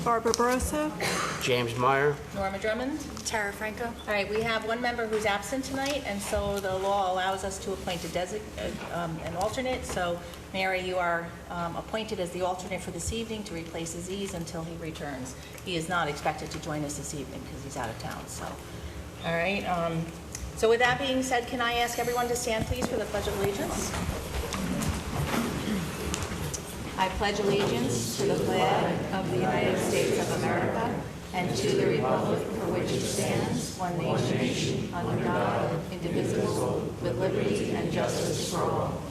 Barbara Barroso. James Meyer. Norma Drummond. Tara Franco. All right, we have one member who's absent tonight, and so the law allows us to appoint an alternate. So, Mary, you are appointed as the alternate for this evening to replace Aziz until he returns. He is not expected to join us this evening because he's out of town. So, all right. So with that being said, can I ask everyone to stand, please, for the Pledge of Allegiance? I pledge allegiance to the flag of the United States of America and to the republic for which it stands, one nation, under God, indivisible, with liberty and justice for all.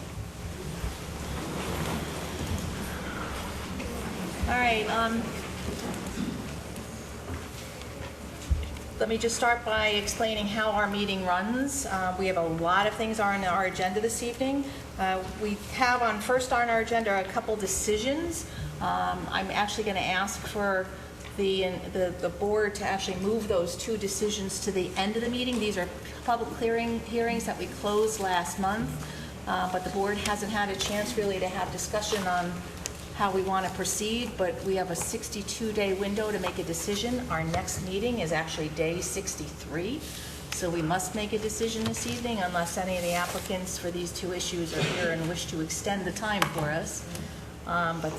All right. Let me just start by explaining how our meeting runs. We have a lot of things on our agenda this evening. We have first on our agenda a couple decisions. I'm actually going to ask for the board to actually move those two decisions to the end of the meeting. These are public hearings that we closed last month, but the board hasn't had a chance really to have discussion on how we want to proceed, but we have a 62-day window to make a decision. Our next meeting is actually day 63, so we must make a decision this evening unless any of the applicants for these two issues are here and wish to extend the time for us.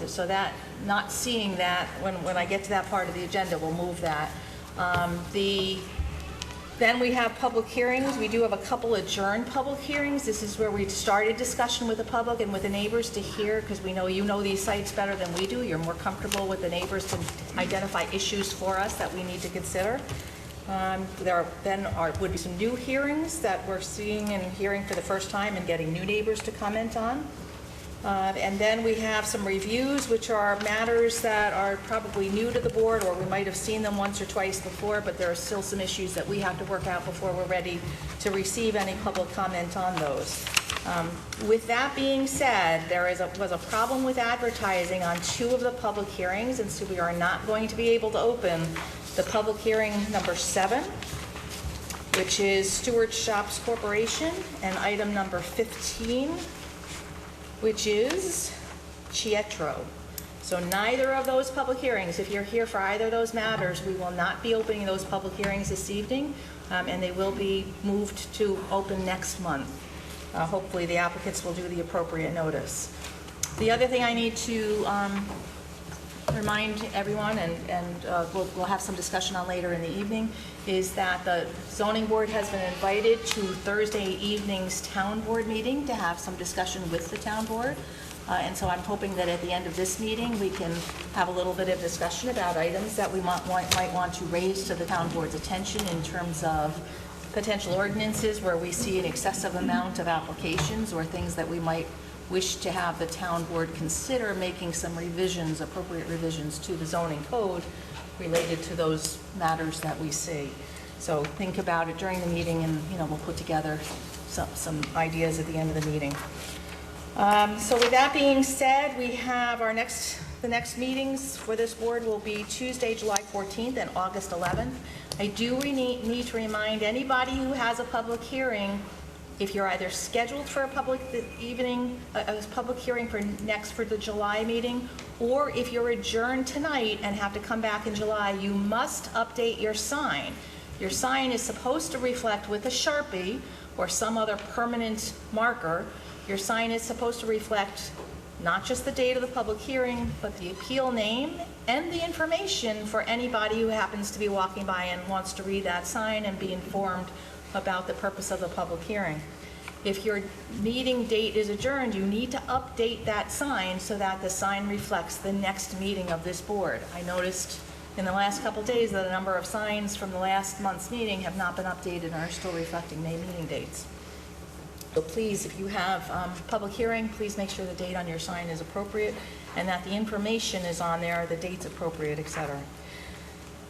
So that, not seeing that, when I get to that part of the agenda, we'll move that. Then we have public hearings. We do have a couple adjourned public hearings. This is where we started discussion with the public and with the neighbors to hear, because we know you know these sites better than we do. You're more comfortable with the neighbors to identify issues for us that we need to consider. There would be some new hearings that we're seeing and hearing for the first time and getting new neighbors to comment on. And then we have some reviews, which are matters that are probably new to the board, or we might have seen them once or twice before, but there are still some issues that we have to work out before we're ready to receive any public comment on those. With that being said, there was a problem with advertising on two of the public hearings, and so we are not going to be able to open the public hearing number 7, which is Stewart Shops Corporation, and item number 15, which is Chietro. So neither of those public hearings, if you're here for either of those matters, we will not be opening those public hearings this evening, and they will be moved to open next month. Hopefully the applicants will do the appropriate notice. The other thing I need to remind everyone, and we'll have some discussion on later in the evening, is that the zoning board has been invited to Thursday evening's town board meeting to have some discussion with the town board. And so I'm hoping that at the end of this meeting, we can have a little bit of discussion about items that we might want to raise to the town board's attention in terms of potential ordinances where we see an excessive amount of applications, or things that we might wish to have the town board consider making some revisions, appropriate revisions to the zoning code related to those matters that we see. So think about it during the meeting, and we'll put together some ideas at the end of the meeting. So with that being said, we have the next meetings for this board will be Tuesday, July 14th and August 11th. I do need to remind anybody who has a public hearing, if you're either scheduled for a public hearing for the July meeting, or if you're adjourned tonight and have to come back in July, you must update your sign. Your sign is supposed to reflect with a Sharpie or some other permanent marker. Your sign is supposed to reflect not just the date of the public hearing, but the appeal name and the information for anybody who happens to be walking by and wants to read that sign and be informed about the purpose of the public hearing. If your meeting date is adjourned, you need to update that sign so that the sign reflects the next meeting of this board. I noticed in the last couple of days that a number of signs from the last month's meeting have not been updated and are still reflecting May meeting dates. So please, if you have public hearing, please make sure the date on your sign is appropriate and that the information is on there, the date's appropriate, etc.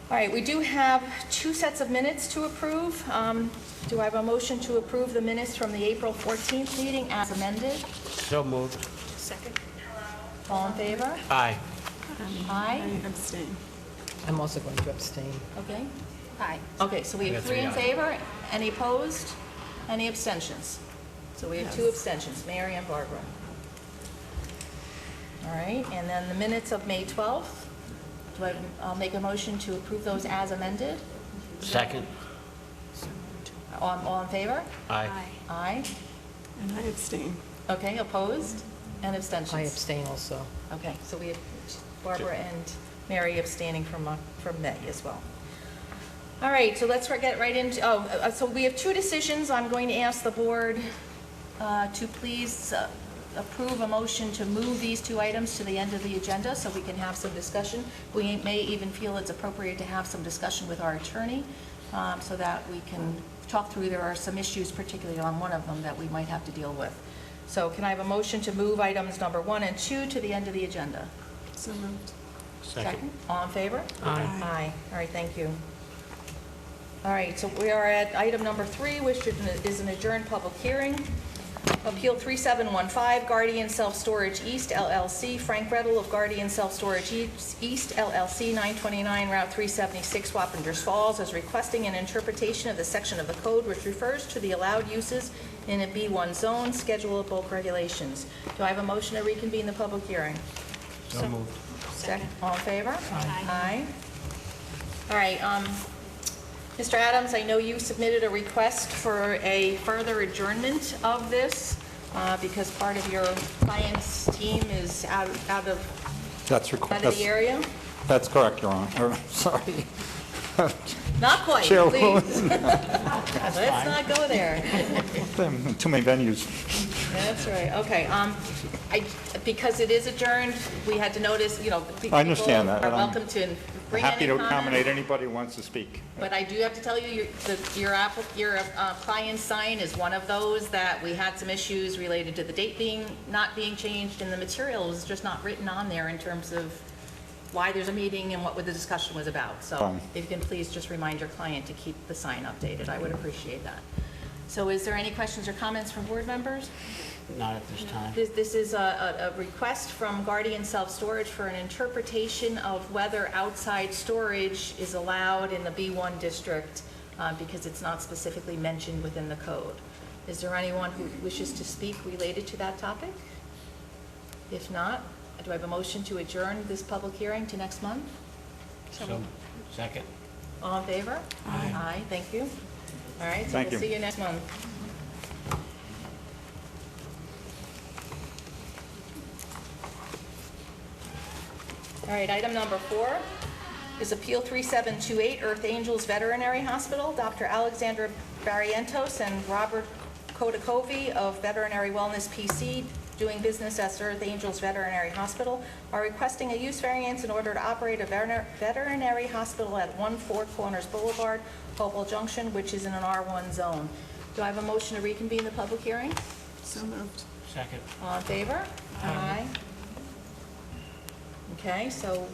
All right, we do have 2 sets of minutes to approve. Do I have a motion to approve the minutes from the April 14th meeting as amended? So moved. Second. All in favor? Aye. Aye. I abstain. I'm also going to abstain. Okay. Aye. Okay, so we have 3 in favor. Any opposed? Any abstentions? So we have 2 abstentions, Mary and Barbara. All right, and then the minutes of May 12th. I'll make a motion to approve those as amended. Second. All in favor? Aye. Aye. And I abstain. Okay, opposed and abstentions? I abstain also. Okay, so we have Barbara and Mary abstaining from May as well. All right, so let's get right into, so we have two decisions. I'm going to ask the board to please approve a motion to move these two items to the end of the agenda so we can have some discussion. We may even feel it's appropriate to have some discussion with our attorney so that we can talk through, there are some issues, particularly on one of them, that we might have to deal with. So can I have a motion to move items number 1 and 2 to the end of the agenda? So moved. Second. All in favor? Aye. Aye. All right, thank you. All right, so we are at item number 3, which is an adjourned public hearing. Appeal 3715, Guardian Self-Storage East LLC. Frank Rettel of Guardian Self-Storage East LLC, 929 Route 376, Wappingers Falls, is requesting an interpretation of the section of the code which refers to the allowed uses in a B1 zone, schedule of bulk regulations. Do I have a motion to reconvene the public hearing? So moved. Second. All in favor? Aye. All right, Mr. Adams, I know you submitted a request for a further adjournment of this because part of your client's team is out of the area. That's correct, Your Honor. Sorry. Not quite, Chairwoman. please. Let's not go there. Too many venues. That's right, okay. Because it is adjourned, we had to notice, I understand that, people are and I'm welcome to bring any Happy to comments. accommodate anybody who wants to speak. But I do have to tell you, your client's sign is one of those that we had some issues related to the date not being changed, and the material was just not written on there in terms of why there's a meeting and what the discussion was about. So Fine. if you can please just remind your client to keep the sign updated, I would appreciate that. So is there any questions or comments from board members? Not at this time. This is a request from Guardian Self-Storage for an interpretation of whether outside storage is allowed in the B1 district because it's not specifically mentioned within the code. Is there anyone who wishes to speak related to that topic? If not, do I have a motion to adjourn this public hearing to next month? So, second. All in favor? Aye. Aye, thank you. All right, so Thank we'll you. see you next month. All right, item number 4 is Appeal 3728, Earth Angels Veterinary Hospital. Dr. Alexandra Barrientos and Robert Kodakovi of Veterinary Wellness PC, doing business as Earth Angels Veterinary Hospital, are requesting a use variance in order to operate a veterinary hospital at 1 Four Corners Boulevard, Hopewell Junction, which is in an R1 zone. Do I have a motion to reconvene the public hearing? So moved. Second. All in favor? Aye. Okay, so,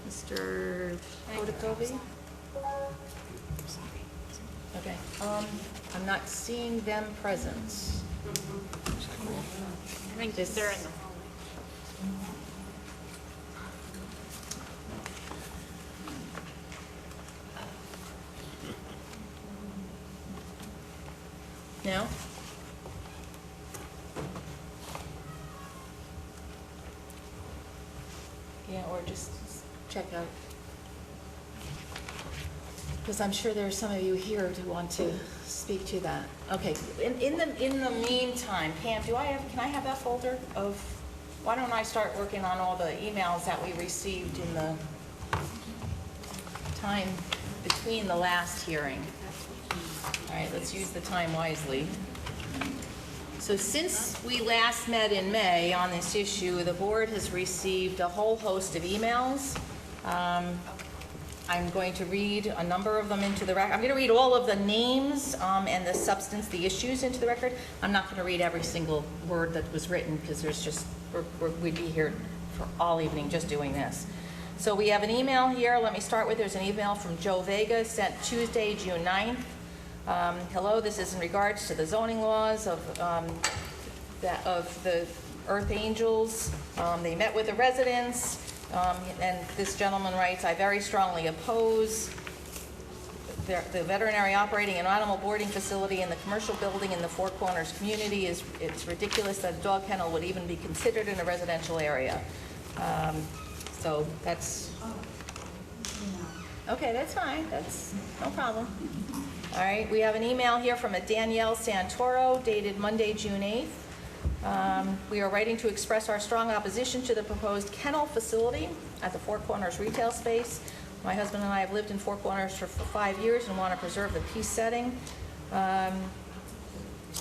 Mr. Kodakovi? Okay, I'm not seeing them present. I think they're in the No? Yeah, or just check out. Because I'm sure there are some of you here who want to speak to that. Okay, in the meantime, Pam, can I have that folder of, why don't I start working on all the emails that we received in the time between the last hearing? All right, let's use the time wisely. So since we last met in May on this issue, the board has received a whole host of emails. I'm going to read a number of them into the record. I'm going to read all of the names and the substance, the issues into the record. I'm not going to read every single word that was written because there's just, we'd be here for all evening just doing this. So we have an email here. Let me start with, there's an email from Joe Vega sent Tuesday, June 9th. Hello, this is in regards to the zoning laws of the Earth Angels. They met with the residents, and this gentleman writes, I very strongly oppose the veterinary operating an animal boarding facility in the commercial building in the Four Corners community. It's ridiculous that a dog kennel would even be considered in a residential area. So that's, okay, that's fine, that's no problem. All right, we have an email here from a Danielle Santoro dated Monday, June 8th. We are writing to express our strong opposition to the proposed kennel facility at the Four Corners retail space. My husband and I have lived in Four Corners for 5 years and want to preserve the peace setting.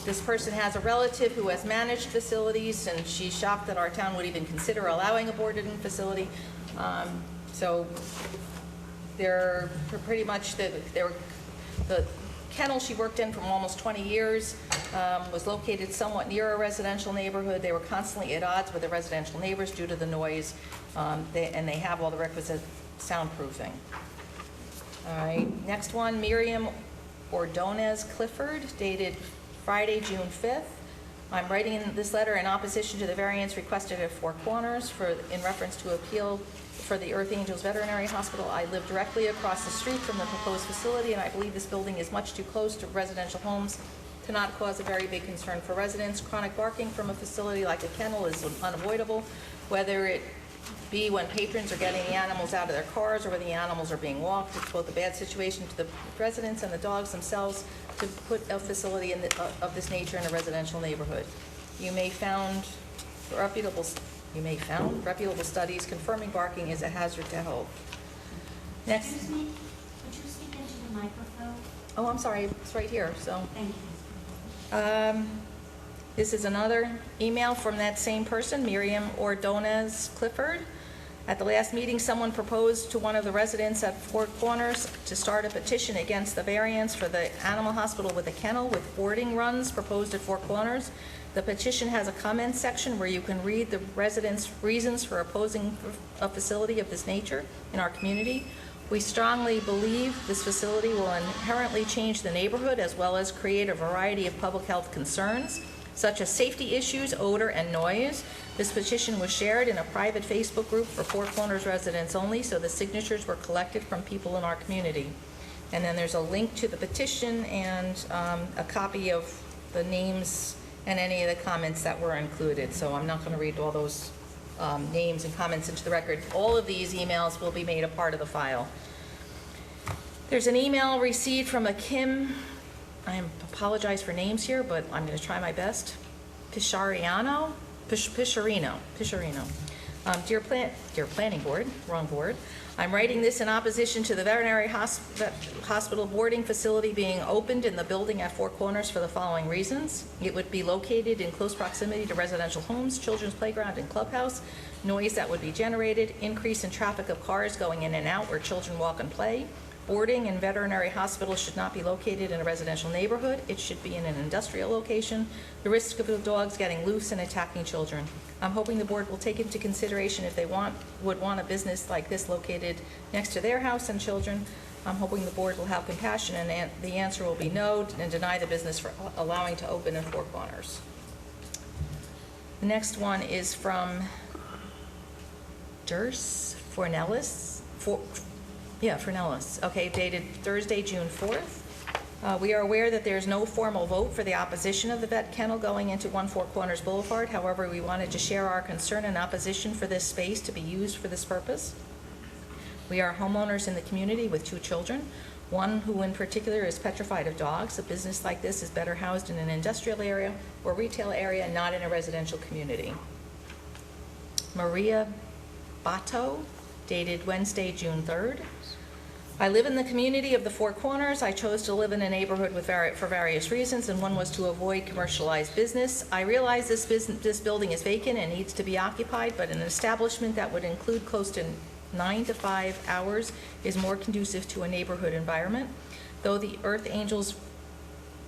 This person has a relative who has managed facilities, and she's shocked that our town would even consider allowing a boarded-in facility. So they're pretty much, the kennel she worked in for almost 20 years was located somewhat near a residential neighborhood. They were constantly at odds with the residential neighbors due to the noise, and they have all the requisite soundproofing. All right, next one, Miriam Ordonez Clifford, dated Friday, June 5th. I'm writing this letter in opposition to the variance requested at Four Corners in reference to appeal for the Earth Angels Veterinary Hospital. I live directly across the street from the proposed facility, and I believe this building is much too close to residential homes to not cause a very big concern for residents. Chronic barking from a facility like a kennel is unavoidable, whether it be when patrons are getting the animals out of their cars or when the animals are being walked. It's both a bad situation to the residents and the dogs themselves to put a facility of this nature in a residential neighborhood. You may found reputable studies confirming barking is a hazard to health. Next. Excuse me, would you speak into the microphone? Oh, I'm sorry, it's right here, so. Thank you. This is another email from that same person, Miriam Ordonez Clifford. At the last meeting, someone proposed to one of the residents at Four Corners to start a petition against the variance for the animal hospital with a kennel with boarding runs proposed at Four Corners. The petition has a comment section where you can read the residents' reasons for opposing a facility of this nature in our community. We strongly believe this facility will inherently change the neighborhood as well as create a variety of public health concerns, such as safety issues, odor, and noise. This petition was shared in a private Facebook group for Four Corners residents only, so the signatures were collected from people in our community. And then there's a link to the petition and a copy of the names and any of the comments that were included. So I'm not going to read all those names and comments into the record. All of these emails will be made a part of the file. There's an email received from a Kim, I apologize for names here, but I'm going to try my best. Pisciarino. Dear Planning Board, wrong board. I'm writing this in opposition to the veterinary hospital boarding facility being opened in the building at Four Corners for the following reasons. It would be located in close proximity to residential homes, children's playground, and clubhouse. Noise that would be generated, increase in traffic of cars going in and out where children walk and play. Boarding and veterinary hospitals should not be located in a residential neighborhood. It should be in an industrial location. The risk of the dogs getting loose and attacking children. I'm hoping the board will take into consideration if they would want a business like this located next to their house and children. I'm hoping the board will have compassion, and the answer will be no, and deny the business for allowing to open in Four Corners. The next one is from Dirce Fornellis. Fornellis, okay, dated Thursday, June 4th. We are aware that there's no formal vote for the opposition of the vet kennel going into 1 Four Corners Boulevard. However, we wanted to share our concern and opposition for this space to be used for this purpose. We are homeowners in the community with 2 children, one who in particular is petrified of dogs. A business like this is better housed in an industrial area or retail area, not in a residential community. Maria Bato, dated Wednesday, June 3rd. I live in the community of the Four Corners. I chose to live in a neighborhood for various reasons, and one was to avoid commercialized business. I realize this building is vacant and needs to be occupied, but an establishment that would include close to 9 to 5 hours is more conducive to a neighborhood environment. Though the Earth Angels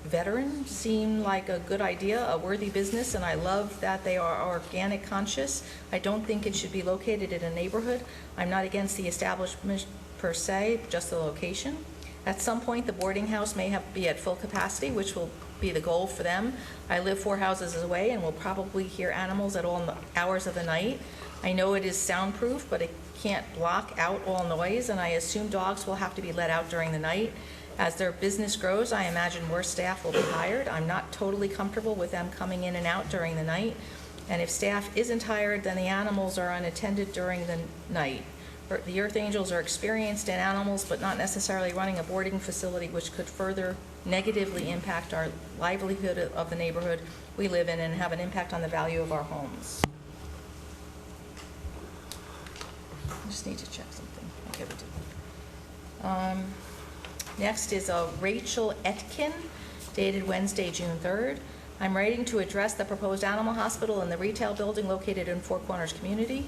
veteran seem like a good idea, a worthy business, and I love that they are organic conscious, I don't think it should be located in a neighborhood. I'm not against the establishment per se, just the location. At some point, the boarding house may be at full capacity, which will be the goal for them. I live 4 houses away and will probably hear animals at all hours of the night. I know it is soundproof, but it can't block out all noise, and I assume dogs will have to be let out during the night. As their business grows, I imagine more staff will be hired. I'm not totally comfortable with them coming in and out during the night. And if staff isn't hired, then the animals are unattended during the night. The Earth Angels are experienced in animals, but not necessarily running a boarding facility, which could further negatively impact our livelihood of the neighborhood we live in and have an impact on the value of our homes. I just need to check something. Okay, we did. Next is Rachel Etkin, dated Wednesday, June 3rd. I'm writing to address the proposed animal hospital in the retail building located in Four Corners community.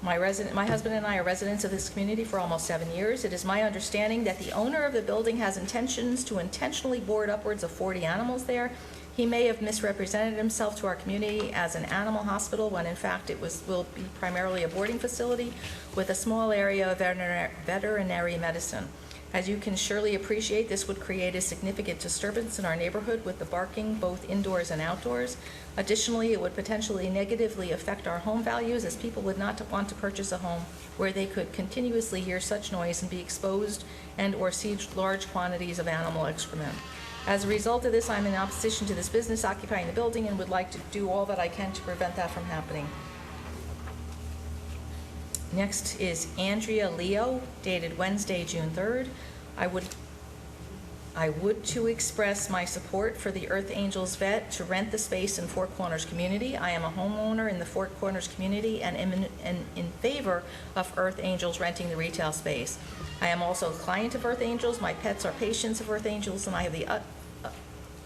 My husband and I are residents of this community for almost 7 years. It is my understanding that the owner of the building has intentions to intentionally board upwards of 40 animals there. He may have misrepresented himself to our community as an animal hospital when in fact it will be primarily a boarding facility with a small area of veterinary medicine. As you can surely appreciate, this would create a significant disturbance in our neighborhood with the barking both indoors and outdoors. Additionally, it would potentially negatively affect our home values, as people would not want to purchase a home where they could continuously hear such noise and be exposed and or see large quantities of animal excrement. As a result of this, I'm in opposition to this business occupying the building and would like to do all that I can to prevent that from happening. Next is Andrea Leo, dated Wednesday, June 3rd. I would to express my support for the Earth Angels vet to rent the space in Four Corners community. I am a homeowner in the Four Corners community and am in favor of Earth Angels renting the retail space. I am also a client of Earth Angels. My pets are patients of Earth Angels, and I have the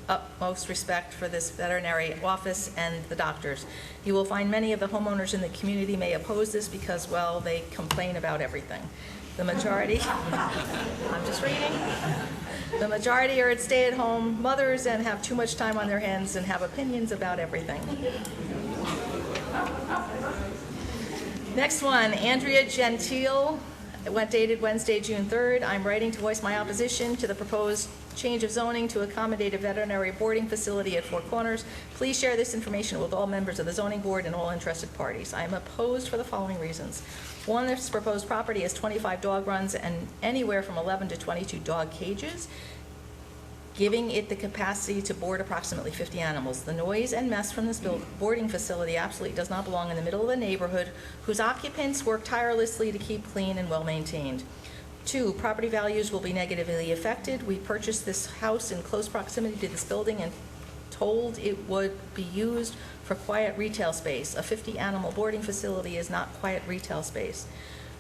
utmost respect for this veterinary office and the doctors. You will find many of the homeowners in the community may oppose this because, well, they complain about everything. The majority, I'm just reading, the majority are at stay-at-home mothers and have too much time on their hands and have opinions about everything. Next one, Andrea Gentile, dated Wednesday, June 3rd. I'm writing to voice my opposition to the proposed change of zoning to accommodate a veterinary boarding facility at Four Corners. Please share this information with all members of the zoning board and all interested parties. I am opposed for the following reasons. One, this proposed property has 25 dog runs and anywhere from 11 to 22 dog cages, giving it the capacity to board approximately 50 animals. The noise and mess from this boarding facility absolutely does not belong in the middle of the neighborhood, whose occupants work tirelessly to keep clean and well maintained. 2, property values will be negatively affected. We purchased this house in close proximity to this building and told it would be used for quiet retail space. A 50-animal boarding facility is not quiet retail space.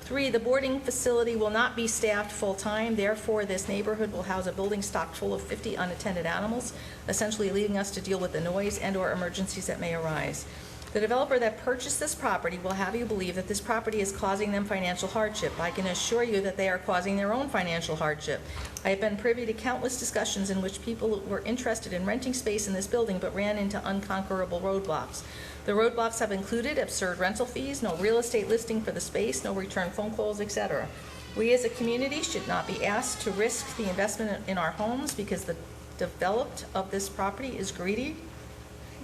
3, the boarding facility will not be staffed full-time. Therefore, this neighborhood will house a building stocked full of 50 unattended animals, essentially leaving us to deal with the noise and or emergencies that may arise. The developer that purchased this property will have you believe that this property is causing them financial hardship. I can assure you that they are causing their own financial hardship. I have been privy to countless discussions in which people were interested in renting space in this building but ran into unconquerable roadblocks. The roadblocks have included absurd rental fees, no real estate listing for the space, no return phone calls, etc. We as a community should not be asked to risk the investment in our homes because the developed of this property is greedy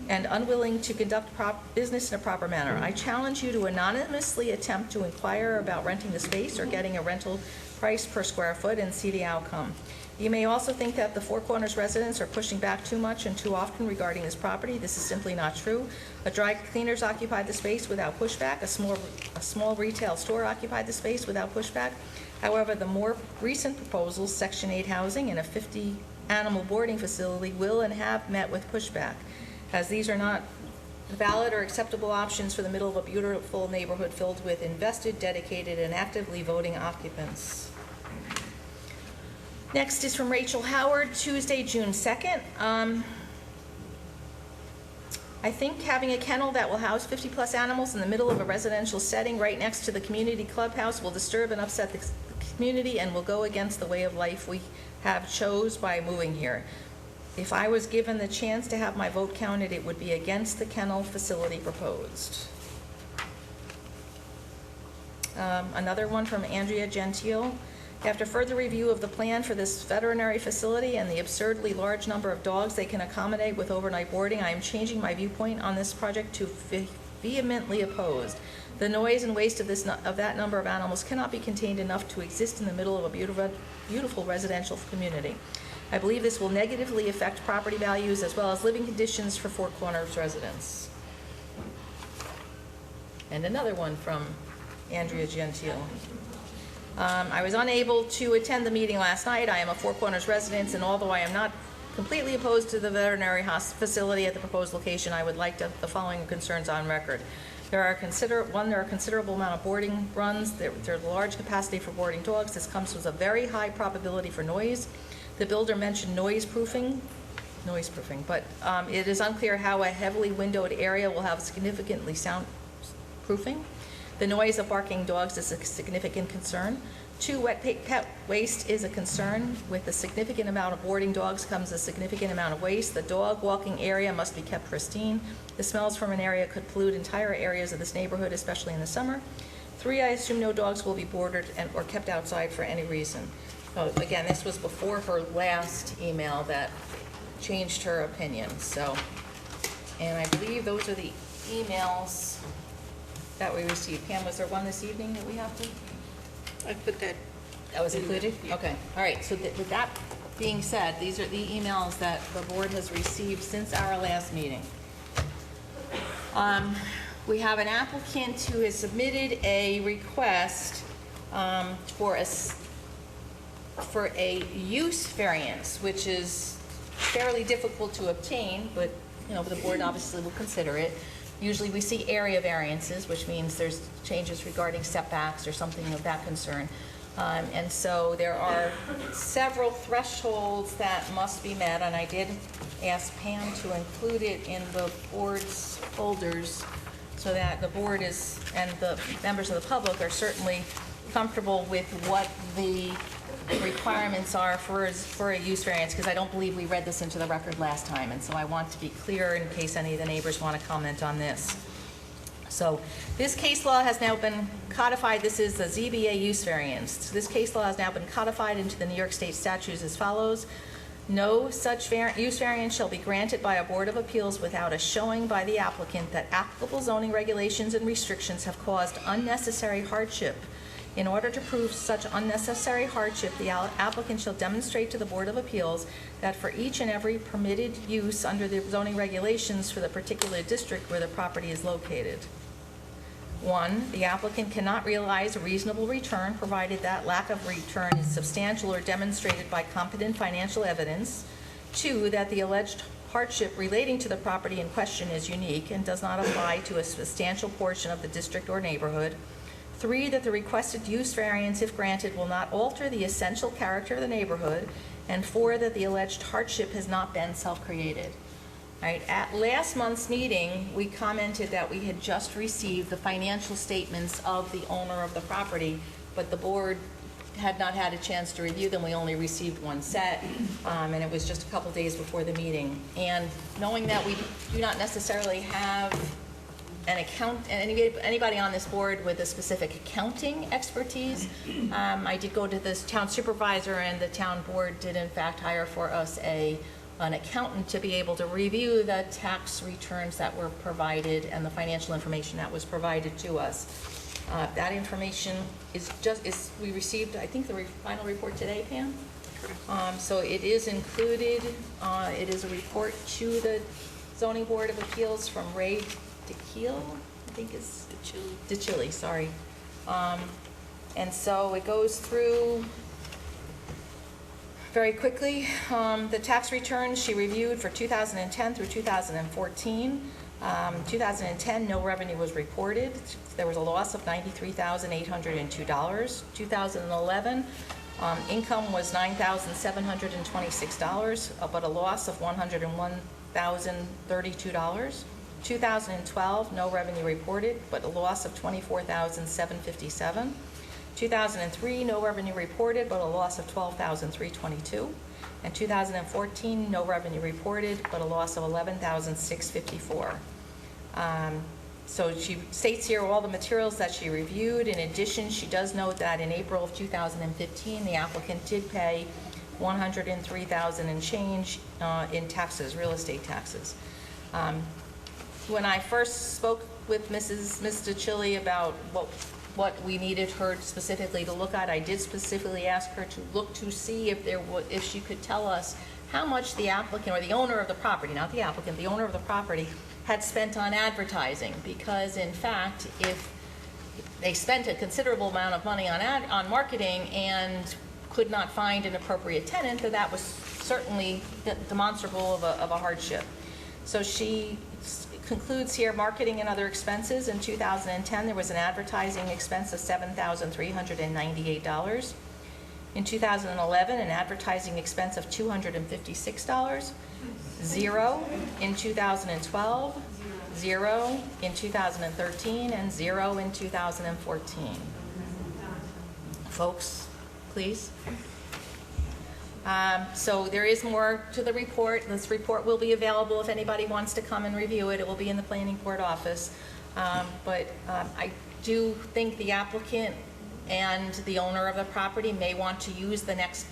and unwilling to conduct business in a proper manner. I challenge you to anonymously attempt to inquire about renting the space or getting a rental price per square foot and see the outcome. You may also think that the Four Corners residents are pushing back too much and too often regarding this property. This is simply not true. A dry cleaners occupied the space without pushback. A small retail store occupied the space without pushback. However, the more recent proposals, Section 8 housing and a 50-animal boarding facility, will and have met with pushback, as these are not valid or acceptable options for the middle of a beautiful neighborhood filled with invested, dedicated, and actively voting occupants. Next is from Rachel Howard, Tuesday, June 2nd. I think having a kennel that will house 50-plus animals in the middle of a residential setting right next to the community clubhouse will disturb and upset the community and will go against the way of life we have chose by moving here. If I was given the chance to have my vote counted, it would be against the kennel facility proposed. Another one from Andrea Gentile. After further review of the plan for this veterinary facility and the absurdly large number of dogs they can accommodate with overnight boarding, I am changing my viewpoint on this project to vehemently opposed. The noise and waste of that number of animals cannot be contained enough to exist in the middle of a beautiful residential community. I believe this will negatively affect property values as well as living conditions for Four Corners residents. and another one from Andrea Gentile. I was unable to attend the meeting last night. I am a Four Corners resident, and although I am not completely opposed to the veterinary facility at the proposed location, I would like the following concerns on record. There are a considerable amount of boarding runs. There's a large capacity for boarding dogs. This comes with a very high probability for noise. The builder mentioned noise proofing, but it is unclear how a heavily windowed area will have significantly soundproofing. The noise of barking dogs is a significant concern. 2, wet pet waste is a concern. With a significant amount of boarding dogs comes a significant amount of waste. The dog walking area must be kept pristine. The smells from an area could pollute entire areas of this neighborhood, especially in the summer. 3, I assume no dogs will be boarded or kept outside for any reason. So again, this was before her last email that changed her opinion. So, and I believe those are the emails that we received. Pam, was there one this evening that we have to? I put that. That was included? Okay, all right, so with that being said, these are the emails that the board has received since our last meeting. We have an applicant who has submitted a request for a use variance, which is fairly difficult to obtain, but the board obviously will consider it. Usually we see area variances, which means there's changes regarding setbacks or something of that concern. And so there are several thresholds that must be met, and I did ask Pam to include it in the board's folders so that the board and the members of the public are certainly comfortable with what the requirements are for a use variance, because I don't believe we read this into the record last time, and so I want to be clear in case any of the neighbors want to comment on this. So this case law has now been codified. This is the ZBA use variance. This case law has now been codified into the New York State statutes as follows. No such use variance shall be granted by a Board of Appeals without a showing by the applicant that applicable zoning regulations and restrictions have caused unnecessary hardship. In order to prove such unnecessary hardship, the applicant shall demonstrate to the Board of Appeals that for each and every permitted use under the zoning regulations for the particular district where the property is located. 1, the applicant cannot realize a reasonable return provided that lack of return is substantial or demonstrated by competent financial evidence. 2, that the alleged hardship relating to the property in question is unique and does not apply to a substantial portion of the district or neighborhood. 3, that the requested use variance, if granted, will not alter the essential character of the neighborhood. And 4, that the alleged hardship has not been self-created. Right. At last month's meeting, we commented that we had just received the financial statements of the owner of the property, but the board had not had a chance to review them. We only received one set, and it was just a couple days before the meeting. And knowing that we do not necessarily have an anybody on this board with a specific accounting expertise, I did go to this town supervisor, and the town board did in fact hire for us an accountant to be able to review the tax returns that were provided and the financial information that was provided to us. That information we received, I think, the final report today, Pam? Correct. So it is included. It is a report to the Zoning Board of Appeals from Ray DeKeel, I think is DeChili, sorry. And so it goes through very quickly. The tax returns she reviewed for 2010 through 2014. 2010, no revenue was reported. There was a loss of $93,802. 2011, income was $9,726, but a loss of $101,032. 2012, no revenue reported, but a loss of $24,757. 2003, no revenue reported, but a loss of $12,322. And 2014, no revenue reported, but a loss of $11,654. So she states here all the materials that she reviewed. In addition, she does note that in April of 2015, the applicant did pay $103,000 and change in taxes, real estate taxes. When I first spoke with Ms. DeChili about what we needed her specifically to look at, I did specifically ask her to look to see if she could tell us how much the applicant, or the owner of the property, not the applicant, the owner of the property, had spent on advertising, because in fact, if they spent a considerable amount of money on marketing and could not find an appropriate tenant, that was certainly demonstrable of a hardship. So she concludes here, marketing and other expenses. In 2010, there was an advertising expense of $7,398. In 2011, an advertising expense of $256. Zero in 2012, zero in 2013, and zero in 2014. Folks, please. So there is more to the report. This report will be available if anybody wants to come and review it. It will be in the planning board office. I do think the applicant and the owner of the property may want to use the next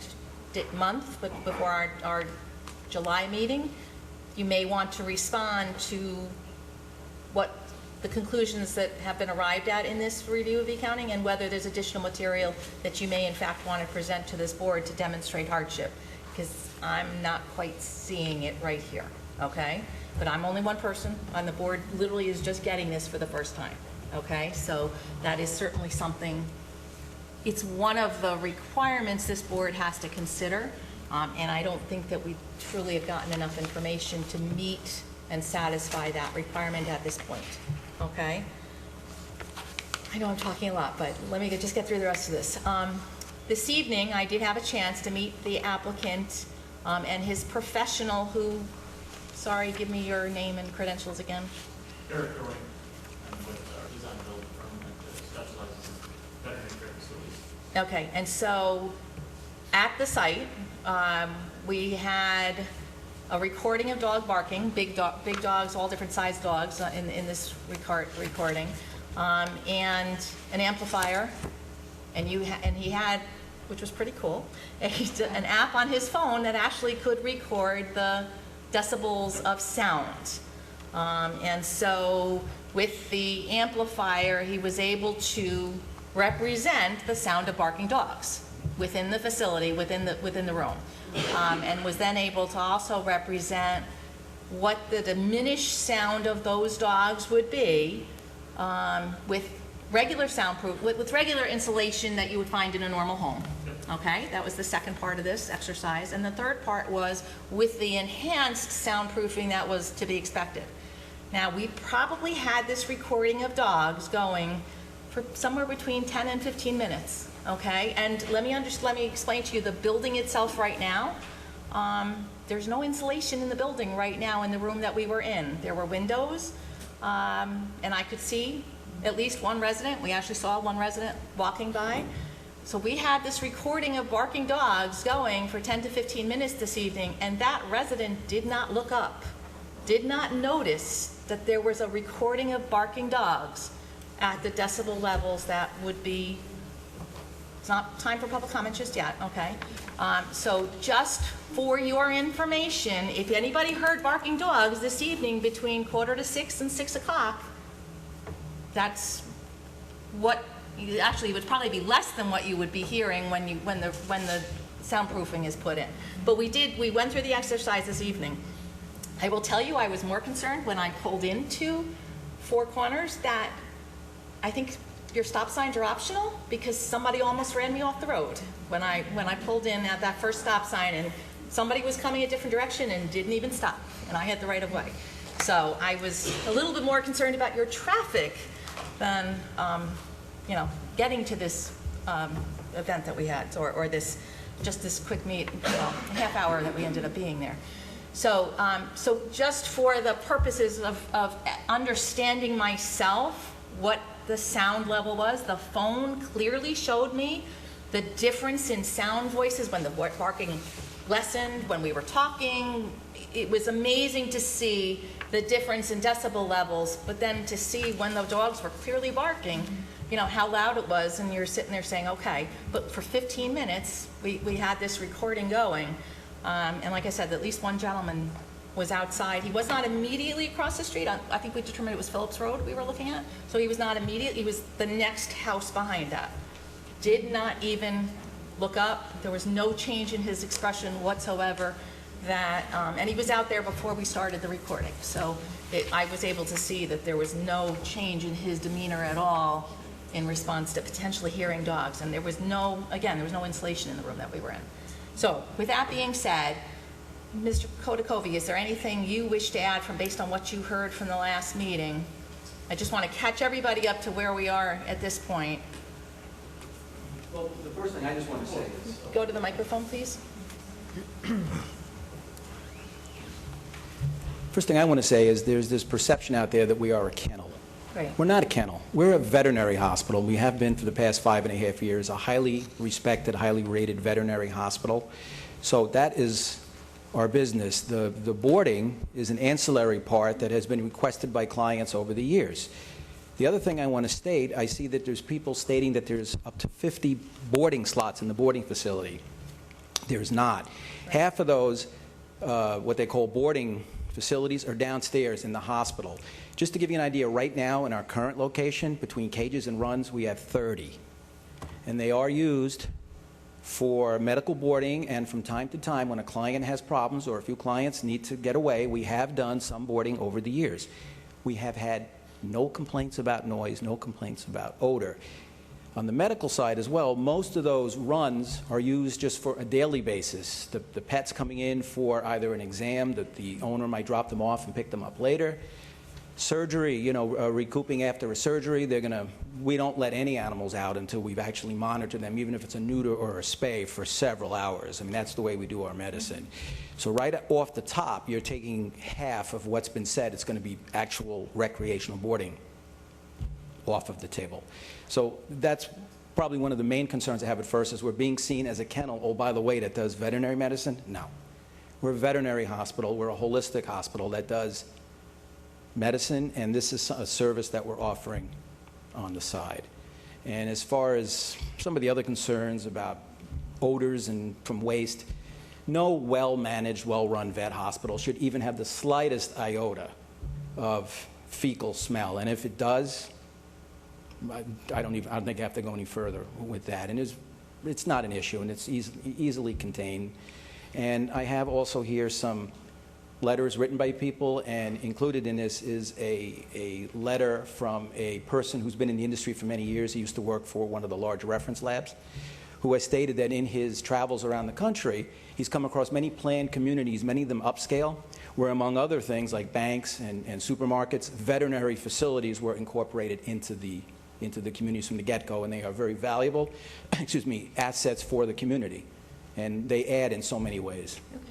month, but before our July meeting, you may want to respond to what the conclusions that have been arrived at in this review of the accounting, and whether there's additional material that you may in fact want to present to this board to demonstrate hardship, because I'm not quite seeing it right here, okay? But I'm only one person, and the board literally is just getting this for the first time, okay? So that is certainly something, it's one of the requirements this board has to consider, and I don't think that we truly have gotten enough information to meet and satisfy that requirement at this point, okay? I know I'm talking a lot, but let me just get through the rest of this. This evening, I did have a chance to meet the applicant and his professional who, sorry, give me your name and credentials again. Eric Irwin. I'm with our design build firm that specializes in veterinary care facilities. Okay, and so at the site, we had a recording of dog barking, big dogs, all different sized dogs in this recording, and an amplifier, and he had, which was pretty cool, an app on his phone that actually could record the decibels of sound. And so with the amplifier, he was able to represent the sound of barking dogs within the facility, within the room. And was then able to also represent what the diminished sound of those dogs would be with regular soundproof, with regular insulation that you would find in a normal home. Okay, that was the second part of this exercise. And the third part was with the enhanced soundproofing that was to be expected. Now, we probably had this recording of dogs going for somewhere between 10 and 15 minutes. Okay, and let me explain to you the building itself right now. There's no insulation in the building right now in the room that we were in. There were windows, and I could see at least one resident. We actually saw one resident walking by. So we had this recording of barking dogs going for 10 to 15 minutes this evening, and that resident did not look up, did not notice that there was a recording of barking dogs at the decibel levels that would be. It's not time for public comment just yet, okay? So just for your information, if anybody heard barking dogs this evening between 5:45 and 6 o'clock, that's what, actually it would probably be less than what you would be hearing when the soundproofing is put in. But we went through the exercise this evening. I will tell you, I was more concerned when I pulled into Four Corners that I think your stop signs are optional, because somebody almost ran me off the road when I pulled in at that first stop sign, and somebody was coming a different direction and didn't even stop, and I had the right of way. So I was a little bit more concerned about your traffic than getting to this event that we had, or this quick meet, half hour that we ended up being there. So just for the purposes of understanding myself what the sound level was, the phone clearly showed me the difference in sound voices when the barking lessened, when we were talking. It was amazing to see the difference in decibel levels, but then to see when the dogs were clearly barking, how loud it was, and you're sitting there saying, okay, but for 15 minutes, we had this recording going, and like I said, at least one gentleman was outside. He was not immediately across the street. I think we determined it was Phillips Road we were looking at. So he was not he was the next house behind that. Did not even look up. There was no change in his expression whatsoever. that, and he was out there before we started the recording, so I was able to see that there was no change in his demeanor at all in response to potentially hearing dogs, and there was no, again, there was no insulation in the room that we were in. So, with that being said, Mr. Kodakovi, is there anything you wish to add based on what you heard from the last meeting? I just want to catch everybody up to where we are at this point. Well, the first thing I just want to say is, Go to the microphone, please. first thing I want to say is there's this perception out there that we are a kennel. Right. We're not a kennel. We're a veterinary hospital. We have been for the past 5.5 years, a highly respected, highly rated veterinary hospital. So that is our business. The boarding is an ancillary part that has been requested by clients over the years. The other thing I want to state, I see that there's people stating that there's up to 50 boarding slots in the boarding facility. There's not. Half of those, what they call boarding facilities, are downstairs in the hospital. Just to give you an idea, right now in our current location, between cages and runs, we have 30. And they are used for medical boarding, and from time to time, when a client has problems or a few clients need to get away, we have done some boarding over the years. We have had no complaints about noise, no complaints about odor. On the medical side as well, most of those runs are used just for a daily basis. The pet's coming in for either an exam that the owner might drop them off and pick them up later. Surgery, recouping after a surgery, we don't let any animals out until we've actually monitored them, even if it's a neuter or a spay, for several hours. I mean, that's the way we do our medicine. So right off the top, you're taking half of what's been said. It's going to be actual recreational boarding off of the table. So that's probably one of the main concerns I have at first, is we're being seen as a kennel. Oh, by the way, that does veterinary medicine? No. We're a veterinary hospital. We're a holistic hospital that does medicine, and this is a service that we're offering on the side. And as far as some of the other concerns about odors and from waste, no well-managed, well-run vet hospital should even have the slightest iota of fecal smell. And if it does, I don't think I have to go any further with that. And it's not an issue, and it's easily contained. And I have also here some letters written by people, and included in this is a letter from a person who's been in the industry for many years. He used to work for one of the large reference labs, who has stated that in his travels around the country, he's come across many planned communities, many of them upscale, where among other things like banks and supermarkets, veterinary facilities were incorporated into the communities from the get-go, and they are very valuable assets for the community. And they add in so many ways. Okay.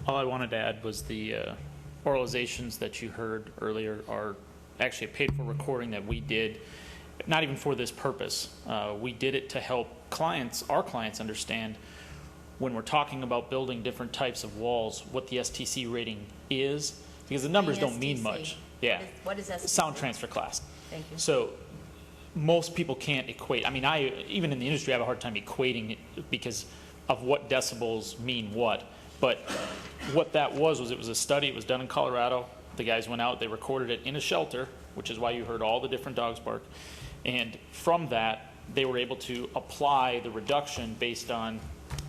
All I wanted to add was the oralizations that you heard earlier are actually a paid-for recording that we did, not even for this purpose. We did it to help our clients understand when we're talking about building different types of walls, what the STC rating is, because the numbers don't mean much. Yeah. What is STC? Sound transfer class. Thank you. So most people can't equate. I mean, even in the industry, I have a hard time equating it because of what decibels mean what. But what that was it was a study. It was done in Colorado. The guys went out, they recorded it in a shelter, which is why you heard all the different dogs bark. And from that, they were able to apply the reduction based on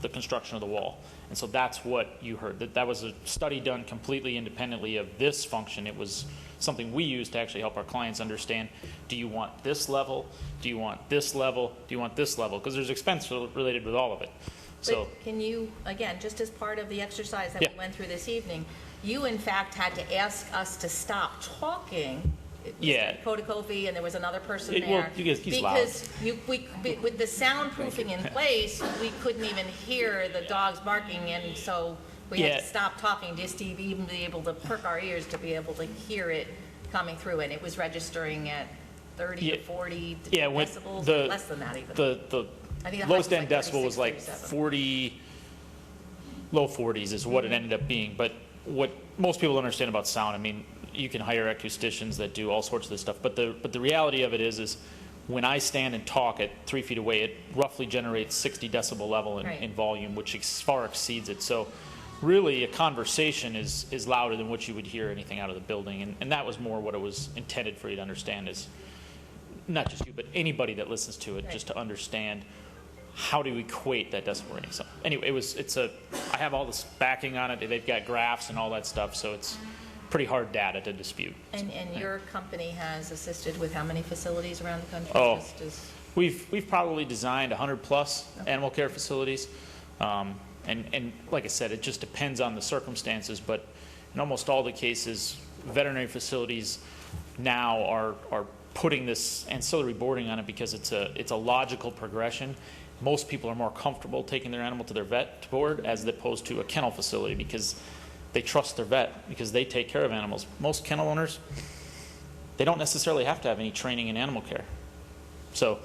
the construction of the wall. And so that's what you heard. That was a study done completely independently of this function. It was something we used to actually help our clients understand, do you want this level? Do you want this level? Do you want this level? Because there's expense related with all of it. So, but can you, again, just as part of the exercise that Yeah. we went through this evening, you in fact had to ask us to stop talking. Yeah. Kodakovi, and there was another person Well, there. he's loud. Because with the soundproofing in place, we couldn't even hear the dogs barking, and so we had Yeah. to stop talking just to even be able to perk our ears to be able to hear it coming through, and it was registering at 30 to 40 decibels, or less than that even. The I think the lowest highest end was decibel was like 36, 37. 40, low 40s is what it ended up being. But what most people don't understand about sound, I mean, you can hire acousticians that do all sorts of this stuff. But the reality of it is when I stand and talk at 3 feet away, it roughly generates 60 decibel level in volume, which far exceeds it. So really a conversation is louder than what you would hear anything out of the building. And that was more what it was intended for you to understand, is not just you, but anybody that listens to it, just to understand how do you equate that decibel rating? So anyway, I have all this backing on it. They've got graphs and all that stuff, so it's pretty hard data to dispute. And your company has assisted with how many facilities around the country? Oh. Just as- We've probably designed 100+ animal care facilities. And like I said, it just depends on the circumstances, but in almost all the cases, veterinary facilities now are putting this ancillary boarding on it because it's a logical progression. Most people are more comfortable taking their animal to their vet board as opposed to a kennel facility because they trust their vet because they take care of animals. Most kennel owners, they don't necessarily have to have any training in animal care. So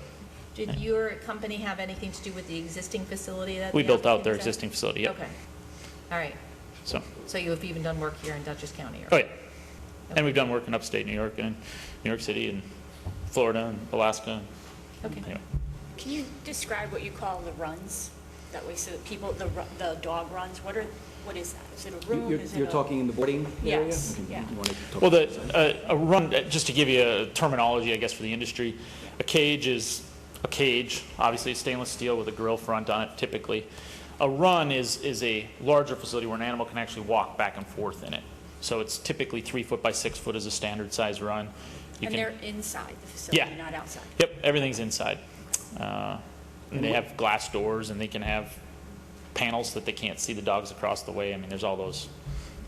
Did your company have anything to do with the existing facility that we the built out applicant their is at? existing facility, yep. Okay, all right. So, You have even done work here in Dutchess County? Or? oh yeah. And we've done work in upstate New York and New York City and Florida and Alaska. Okay. Anyway. Can you describe what you call the runs? That way, so that people, the dog runs, what is that? Is it a room? Is it You're a- talking in the boarding area? Yes, Okay, yeah. you wanna talk Well, about that? a run, just to give you a terminology, I guess, for the industry, a cage is a cage, obviously stainless steel with a grill front on it, typically. A run is a larger facility where an animal can actually walk back and forth in it. So it's typically 3 foot by 6 foot is a standard size run. And they're inside the facility, Yeah. not outside? Yep, everything's inside. And they have glass doors, and they can have panels that they can't see the dogs across the way. I mean, there's all those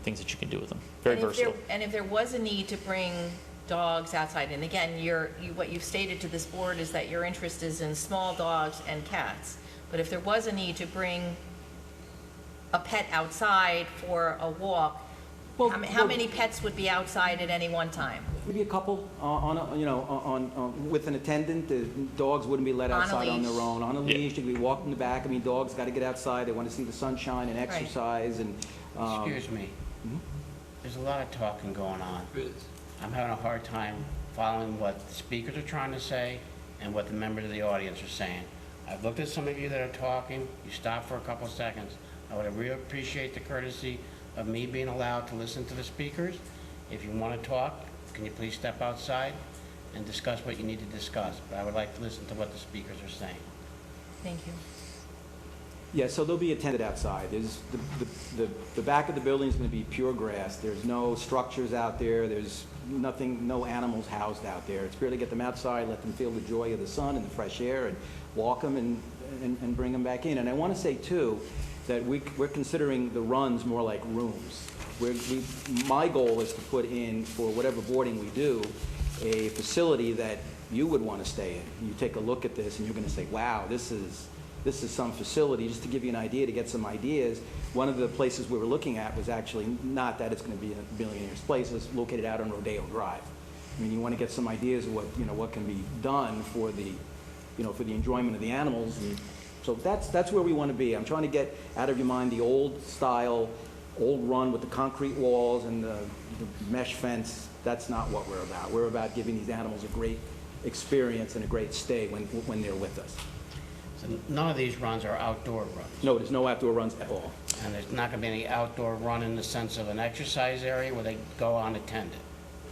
things that you can do with them. Very versatile. And if there was a need to bring dogs outside, and again, what you've stated to this board is that your interest is in small dogs and cats, but if there was a need to bring a pet outside for a walk, how many pets would be outside at any one time? Maybe a couple with an attendant. The dogs wouldn't be let On a outside on their leash. own. On a Yeah. leash, they could be walked in the back. I mean, dogs got to get outside. They want to see the sunshine and exercise. And Excuse me. There's a lot of talking going on. I'm having a hard time following what the speakers are trying to say and what the members of the audience are saying. I've looked at some of you that are talking. You stop for a couple of seconds. I would really appreciate the courtesy of me being allowed to listen to the speakers. If you want to talk, can you please step outside and discuss what you need to discuss? But I would like to listen to what the speakers are saying. Thank you. yeah, so they'll be attended outside. There's the back of the building is going to be pure grass. There's no structures out there. There's nothing, no animals housed out there. It's really get them outside, let them feel the joy of the sun and the fresh air, and walk them and bring them back in. And I want to say too that we're considering the runs more like rooms. My goal is to put in, for whatever boarding we do, a facility that you would want to stay in. You take a look at this and you're going to say, wow, this is some facility. Just to give you an idea, to get some ideas, one of the places we were looking at was actually not that it's going to be a billionaire's place. It's located out on Rodeo Drive. I mean, you want to get some ideas of what can be done for the enjoyment of the animals. And so that's where we want to be. I'm trying to get out of your mind the old style, old run with the concrete walls and the mesh fence. That's not what we're about. We're about giving these animals a great experience and a great stay when they're with us. So none of these runs are outdoor runs. No, there's no outdoor runs at all. And there's not going to be any outdoor run in the sense of an exercise area where they go unattended.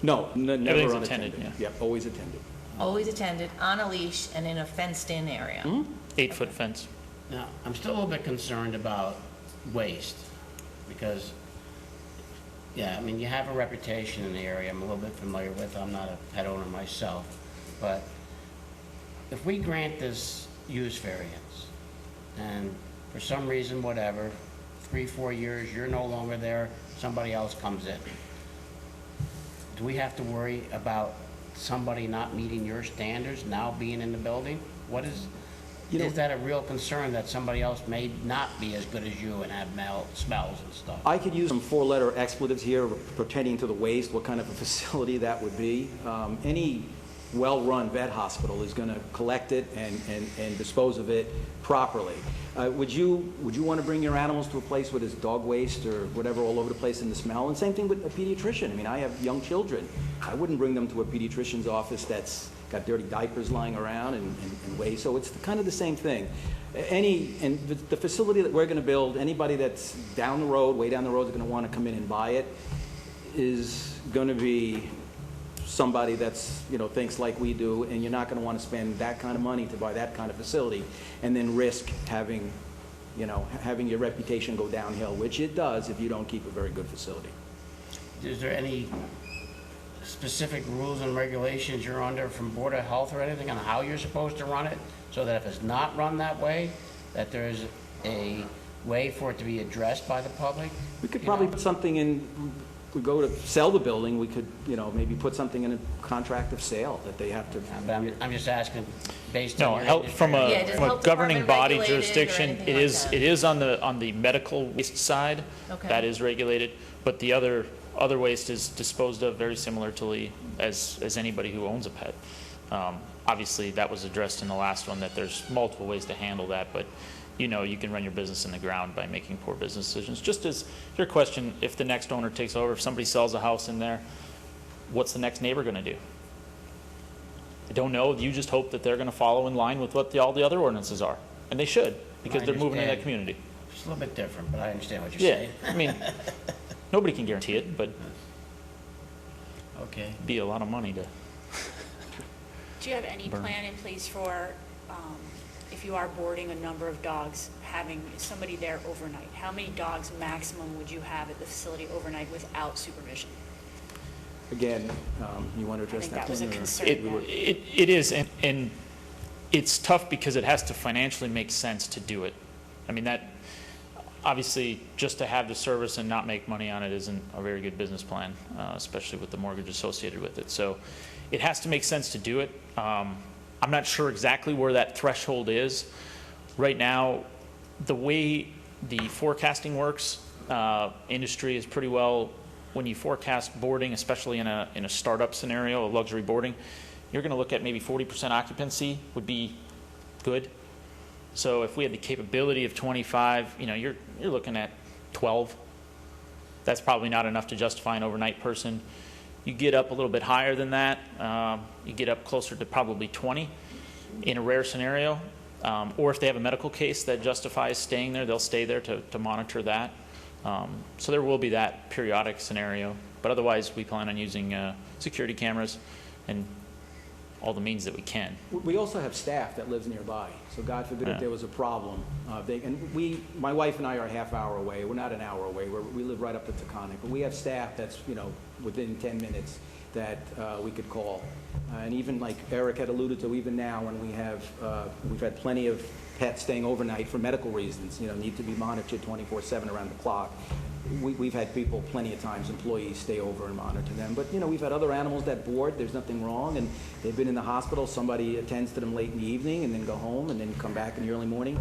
No, never Everything's unattended. attended, yeah. Yep, always attended. Always attended, on a leash, and in a fenced-in area. 8-foot fence. Now, I'm still a little bit concerned about waste because, yeah, I mean, you have a reputation in the area I'm a little bit familiar with. I'm not a pet owner myself. But if we grant this use variance and for some reason, whatever, 3-4 years, you're no longer there, somebody else comes in, do we have to worry about somebody not meeting your standards now being in the building? Is that a real concern that somebody else may not be as good as you and have smells and stuff? I could use some 4-letter expletives here pertaining to the waste, what kind of a facility that would be. Any well-run vet hospital is going to collect it and dispose of it properly. Would you want to bring your animals to a place where there's dog waste or whatever all over the place in the smell? And same thing with a pediatrician. I mean, I have young children. I wouldn't bring them to a pediatrician's office that's got dirty diapers lying around and waste. So it's kind of the same thing. The facility that we're going to build, anybody that's down the road, way down the road, is going to want to come in and buy it, is going to be somebody that's, thinks like we do, and you're not going to want to spend that kind of money to buy that kind of facility, and then risk having your reputation go downhill, which it does if you don't keep a very good facility. Is there any specific rules and regulations you're under from Board of Health or anything on how you're supposed to run it? So that if it's not run that way, that there's a way for it to be addressed by the public? We could probably put something in, we go to sell the building, we could, maybe put something in a contract of sale that they have to. But I'm just asking, based No, on your help from industry. Yeah, does from a health governing department body regulate it or jurisdiction, anything it like is, that? it is on the medical waste side. Okay. That is regulated, but the other waste is disposed of very similarly as anybody who owns a pet. Obviously, that was addressed in the last one, that there's multiple ways to handle that, but you can run your business in the ground by making poor business decisions. Just as your question, if the next owner takes over, if somebody sells a house in there, what's the next neighbor going to do? I don't know. You just hope that they're going to follow in line with what all the other ordinances are. And they should, because I they're moving in that understand. community. It's a little bit different, but I understand what you're Yeah, saying. I mean, nobody can guarantee it, but Okay. it'd be a lot of money to. Do you have any Burn. plan in place for, if you are boarding a number of dogs, having somebody there overnight? How many dogs maximum would you have at the facility overnight without supervision? Again, you want to I address think that? that was a one, or- concern. It is, and it's tough because it has to financially make sense to do it. I mean, that, obviously, just to have the service and not make money on it isn't a very good business plan, especially with the mortgage associated with it. So it has to make sense to do it. I'm not sure exactly where that threshold is. Right now, the way the forecasting works, industry is pretty well, when you forecast boarding, especially in a startup scenario, a luxury boarding, you're going to look at maybe 40% occupancy would be good. So if we had the capability of 25, you're looking at 12. That's probably not enough to justify an overnight person. You get up a little bit higher than that, you get up closer to probably 20 in a rare scenario. Or if they have a medical case that justifies staying there, they'll stay there to monitor that. So there will be that periodic scenario. But otherwise, we plan on using security cameras and all the means that we can. We also have staff that lives nearby, so God forbid Yeah. if there was a problem. My wife and I are a half hour away. We're not an hour away. We live right up to Taconic, but we have staff that's, within 10 minutes that we could call. And even like Eric had alluded to, even now when we've had plenty of pets staying overnight for medical reasons, need to be monitored 24/7 around the clock. We've had people plenty of times, employees, stay over and monitor them. But, we've had other animals that board, there's nothing wrong, and they've been in the hospital, somebody attends to them late in the evening, and then go home, and then come back in the early morning.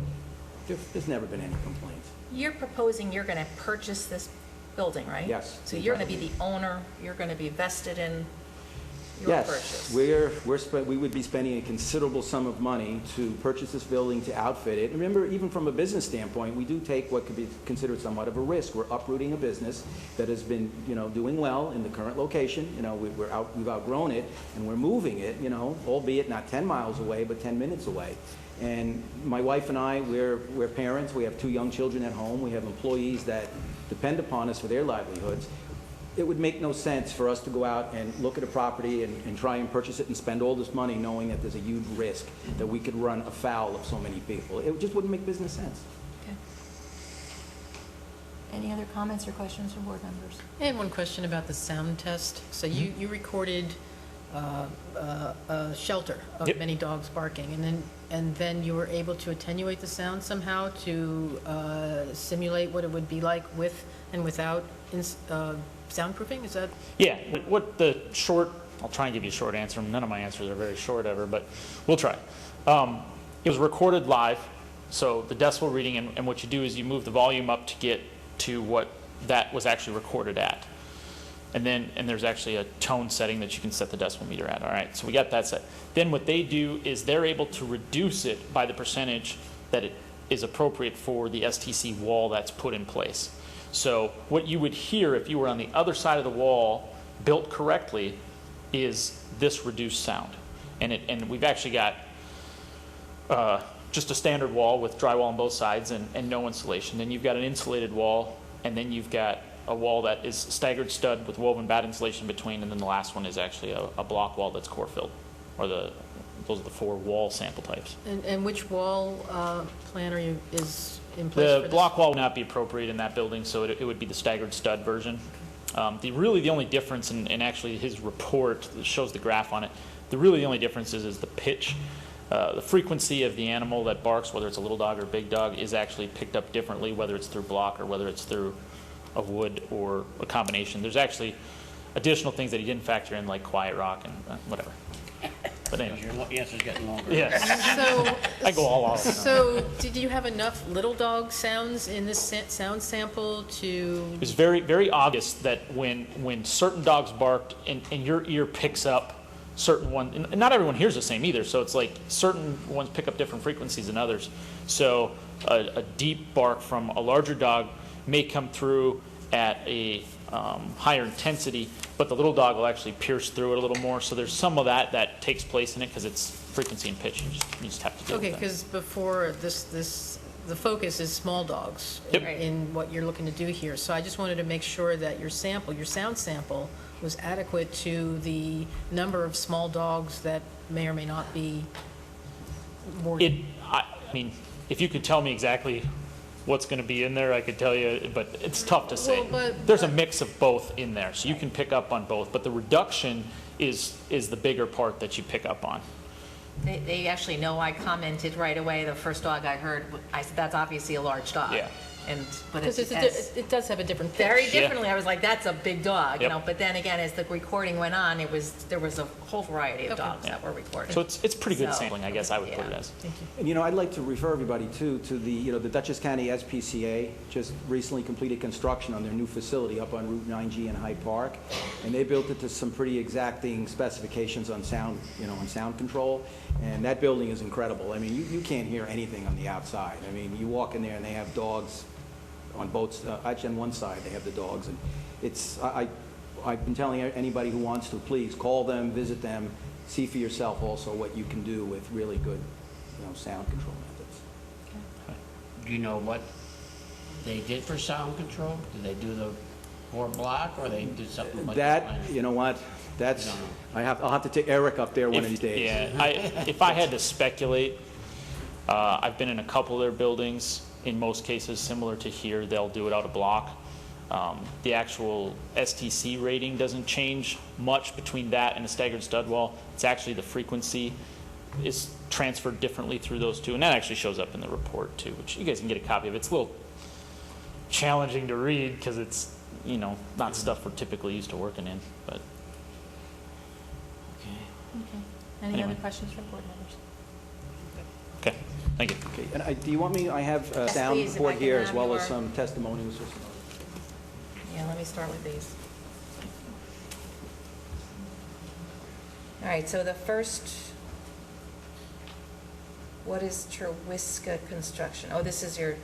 There's never been any complaints. You're proposing you're going to purchase this building, right? Yes. So you're going to be the owner, you're going to be vested in your Yes, purchase? we would be spending a considerable sum of money to purchase this building, to outfit it. Remember, even from a business standpoint, we do take what could be considered somewhat of a risk. We're uprooting a business that has been, doing well in the current location. We've outgrown it, and we're moving it, albeit not 10 miles away, but 10 minutes away. And my wife and I, we're parents. We have 2 young children at home. We have employees that depend upon us for their livelihoods. It would make no sense for us to go out and look at a property and try and purchase it and spend all this money knowing that there's a huge risk that we could run afoul of so many people. It just wouldn't make business sense. Okay. Any other comments or questions from board members? I had one question about the sound test. So you recorded a shelter of Yep. many dogs barking, and then you were able to attenuate the sound somehow to simulate what it would be like with and without soundproofing? Is that? Yeah, I'll try and give you a short answer. None of my answers are very short ever, but we'll try. It was recorded live, so the decibel reading, and what you do is you move the volume up to get to what that was actually recorded at. And there's actually a tone setting that you can set the decibel meter at. All right, so we got that set. Then what they do is they're able to reduce it by the percentage that it is appropriate for the STC wall that's put in place. So what you would hear if you were on the other side of the wall, built correctly, is this reduced sound. And we've actually got just a standard wall with drywall on both sides and no insulation. Then you've got an insulated wall, and then you've got a wall that is staggered stud with woven bat insulation between, and then the last one is actually a block wall that's core filled, or those are the 4 wall sample types. And which wall plan is in place for The this? block wall would not be appropriate in that building, so it would be the staggered stud version. The only difference, and actually his report shows the graph on it, the only difference is the pitch. The frequency of the animal that barks, whether it's a little dog or a big dog, is actually picked up differently, whether it's through block or whether it's through a wood or a combination. There's actually additional things that he didn't factor in, like quiet rock and whatever. But anyway. Your answer's getting longer. Yeah. So, I go all out. so did you have enough little dog sounds in this sound sample to? It was very, very obvious that when certain dogs barked and your ear picks up certain one, and not everyone hears the same either, so it's like certain ones pick up different frequencies than others. So a deep bark from a larger dog may come through at a higher intensity, but the little dog will actually pierce through it a little more. So there's some of that takes place in it because it's frequency and pitch. You just have to deal Okay, with that. because before the focus is small dogs Yep. in what you're looking to do here. So I just wanted to make sure that your sound sample was adequate to the number of small dogs that may or may not be more. I mean, if you could tell me exactly what's going to be in there, I could tell you, but it's tough to say. Well, but- There's a mix of both in there, so you can pick up on both, but the reduction is the bigger part that you pick up on. They actually know I commented right away, the first dog I heard, I said, that's obviously a large dog. Yeah. But Because it's it does have a different pitch. very differently, I was like, that's a big dog, you Yep. know, but then again, as the recording went on, there was a whole variety of Okay. dogs Yeah. that were recorded. So it's pretty good So, sampling, I guess I would put it yeah. as. And, I'd like to refer everybody, too, to the Dutchess County SPCA just recently completed construction on their new facility up on Route 9G in Hyde Park, and they built it to some pretty exacting specifications on sound, on sound control, and that building is incredible. I mean, you can't hear anything on the outside. I mean, you walk in there and they have dogs on both, actually on one side they have the dogs, and I've been telling anybody who wants to, please call them, visit them, see for yourself also what you can do with really good, sound control methods. Do you know what they did for sound control? Did they do the 4 block, or they did something like That, you know what, that's, I'll have to take Eric up there one of these days. Yeah, if I had to speculate, I've been in a couple of their buildings. In most cases, similar to here, they'll do it out of block. The actual STC rating doesn't change much between that and a staggered stud wall. It's actually the frequency is transferred differently through those two, and that actually shows up in the report too, which you guys can get a copy of. It's a little challenging to read because it's, not stuff we're typically used to working in, but. Any Anyway. other questions from board members? Okay, thank you. Okay, and do you want me, I have a Yes, sound please, if I report can here as have well as your- some testimonials or some. Yeah, let me start with these. All right, so the first, what is Trewiska Construction? Oh, this is your,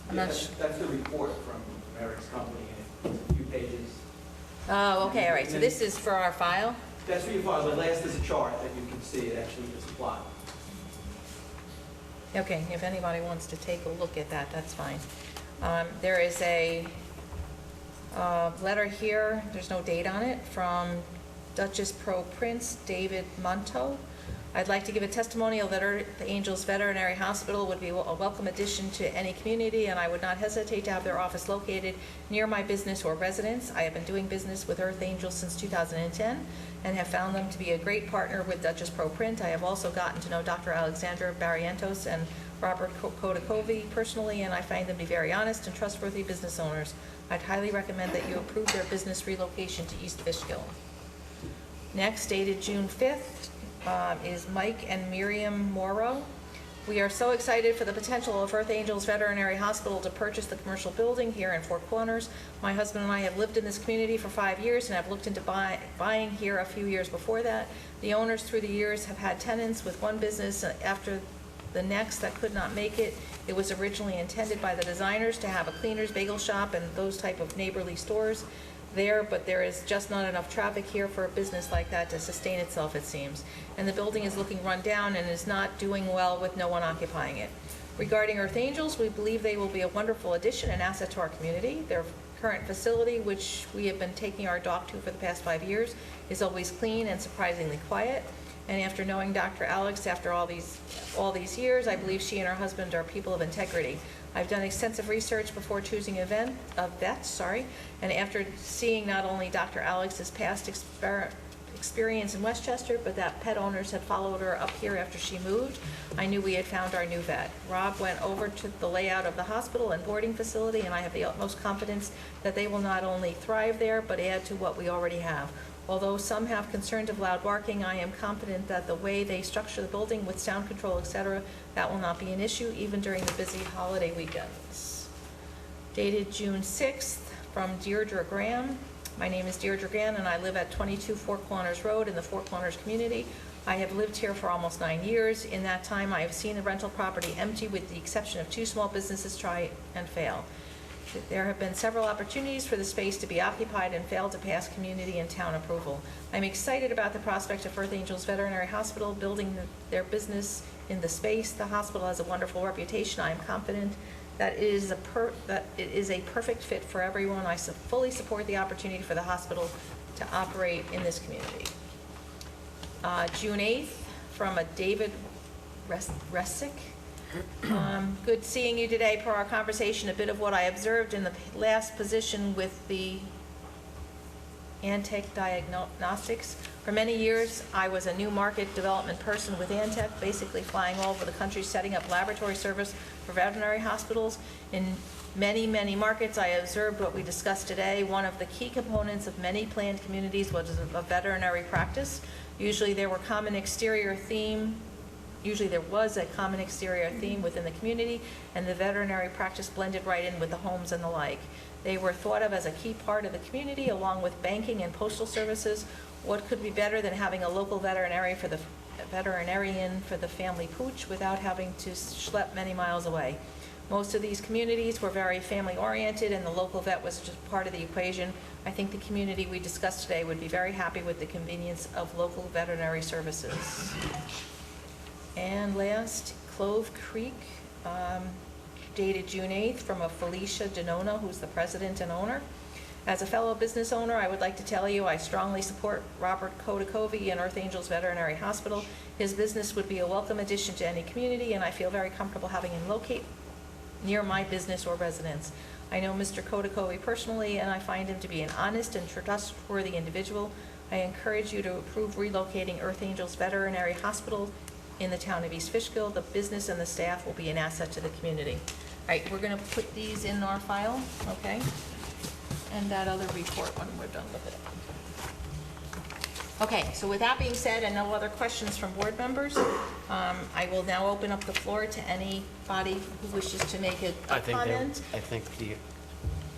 I'm not sure. That's the report from Eric's company, and it's a few pages. Oh, okay, all right, so this is for our file? That's for your file. The last is a chart that you can see. It actually is a plot. Okay, if anybody wants to take a look at that, that's fine. There is a letter here, there's no date on it, from Duchess Pro Prince David Monto. I'd like to give a testimonial that the Angels Veterinary Hospital would be a welcome addition to any community, and I would not hesitate to have their office located near my business or residence. I have been doing business with Earth Angels since 2010 and have found them to be a great partner with Duchess Pro Print. I have also gotten to know Dr. Alexander Barrientos and Robert Kodakovi personally, and I find them to be very honest and trustworthy business owners. I'd highly recommend that you approve their business relocation to East Fishkill. Next, dated June 5th, is Mike and Miriam Morrow. We are so excited for the potential of Earth Angels Veterinary Hospital to purchase the commercial building here in Four Corners. My husband and I have lived in this community for 5 years and have looked into buying here a few years before that. The owners through the years have had tenants with one business after the next that could not make it. It was originally intended by the designers to have a cleaner's bagel shop and those type of neighborly stores. there, but there is just not enough traffic here for a business like that to sustain itself, it seems. And the building is looking run down and is not doing well with no one occupying it. Regarding Earth Angels, we believe they will be a wonderful addition and asset to our community. Their current facility, which we have been taking our dog to for the past 5 years, is always clean and surprisingly quiet. And after knowing Dr. Alex after all these years, I believe she and her husband are people of integrity. I've done extensive research before choosing a vet, and after seeing not only Dr. Alex's past experience in Westchester, but that pet owners had followed her up here after she moved, I knew we had found our new vet. Rob went over to the layout of the hospital and boarding facility, and I have the utmost confidence that they will not only thrive there, but add to what we already have. Although some have concerns of loud barking, I am confident that the way they structure the building with sound control, etc., that will not be an issue, even during the busy holiday weekends. Dated June 6th, from Deirdre Graham. My name is Deirdre Graham, and I live at 22 Four Corners Road in the Four Corners community. I have lived here for almost 9 years. In that time, I have seen the rental property empty with the exception of 2 small businesses try and fail. There have been several opportunities for the space to be occupied and failed to pass community and town approval. I'm excited about the prospect of Earth Angels Veterinary Hospital building their business in the space. The hospital has a wonderful reputation. I am confident that it is a perfect fit for everyone. I fully support the opportunity for the hospital to operate in this community. June 8th, from a David Resick. Good seeing you today. Per our conversation, a bit of what I observed in the last position with the Antec Diagnostics. For many years, I was a new market development person with Antec, basically flying all over the country, setting up laboratory service for veterinary hospitals. In many, many markets, I observed what we discussed today. One of the key components of many planned communities was a veterinary practice. Usually there was a common exterior theme within the community, and the veterinary practice blended right in with the homes and the like. They were thought of as a key part of the community, along with banking and postal services. What could be better than having a local veterinarian for the family pooch without having to schlep many miles away? Most of these communities were very family-oriented, and the local vet was just part of the equation. I think the community we discussed today would be very happy with the convenience of local veterinary services. And last, Clove Creek, dated June 8th, from a Felicia Denona, who's the president and owner. As a fellow business owner, I would like to tell you I strongly support Robert Kodakovi and Earth Angels Veterinary Hospital. His business would be a welcome addition to any community, and I feel very comfortable having him locate near my business or residence. I know Mr. Kodakovi personally, and I find him to be an honest and trustworthy individual. I encourage you to approve relocating Earth Angels Veterinary Hospital in the town of East Fishkill. The business and the staff will be an asset to the community. All right, we're going to put these in our file, okay? And that other report when we're done with it. Okay, so with that being said, and no other questions from board members, I will now open up the floor to anybody who wishes to make a comment. I think the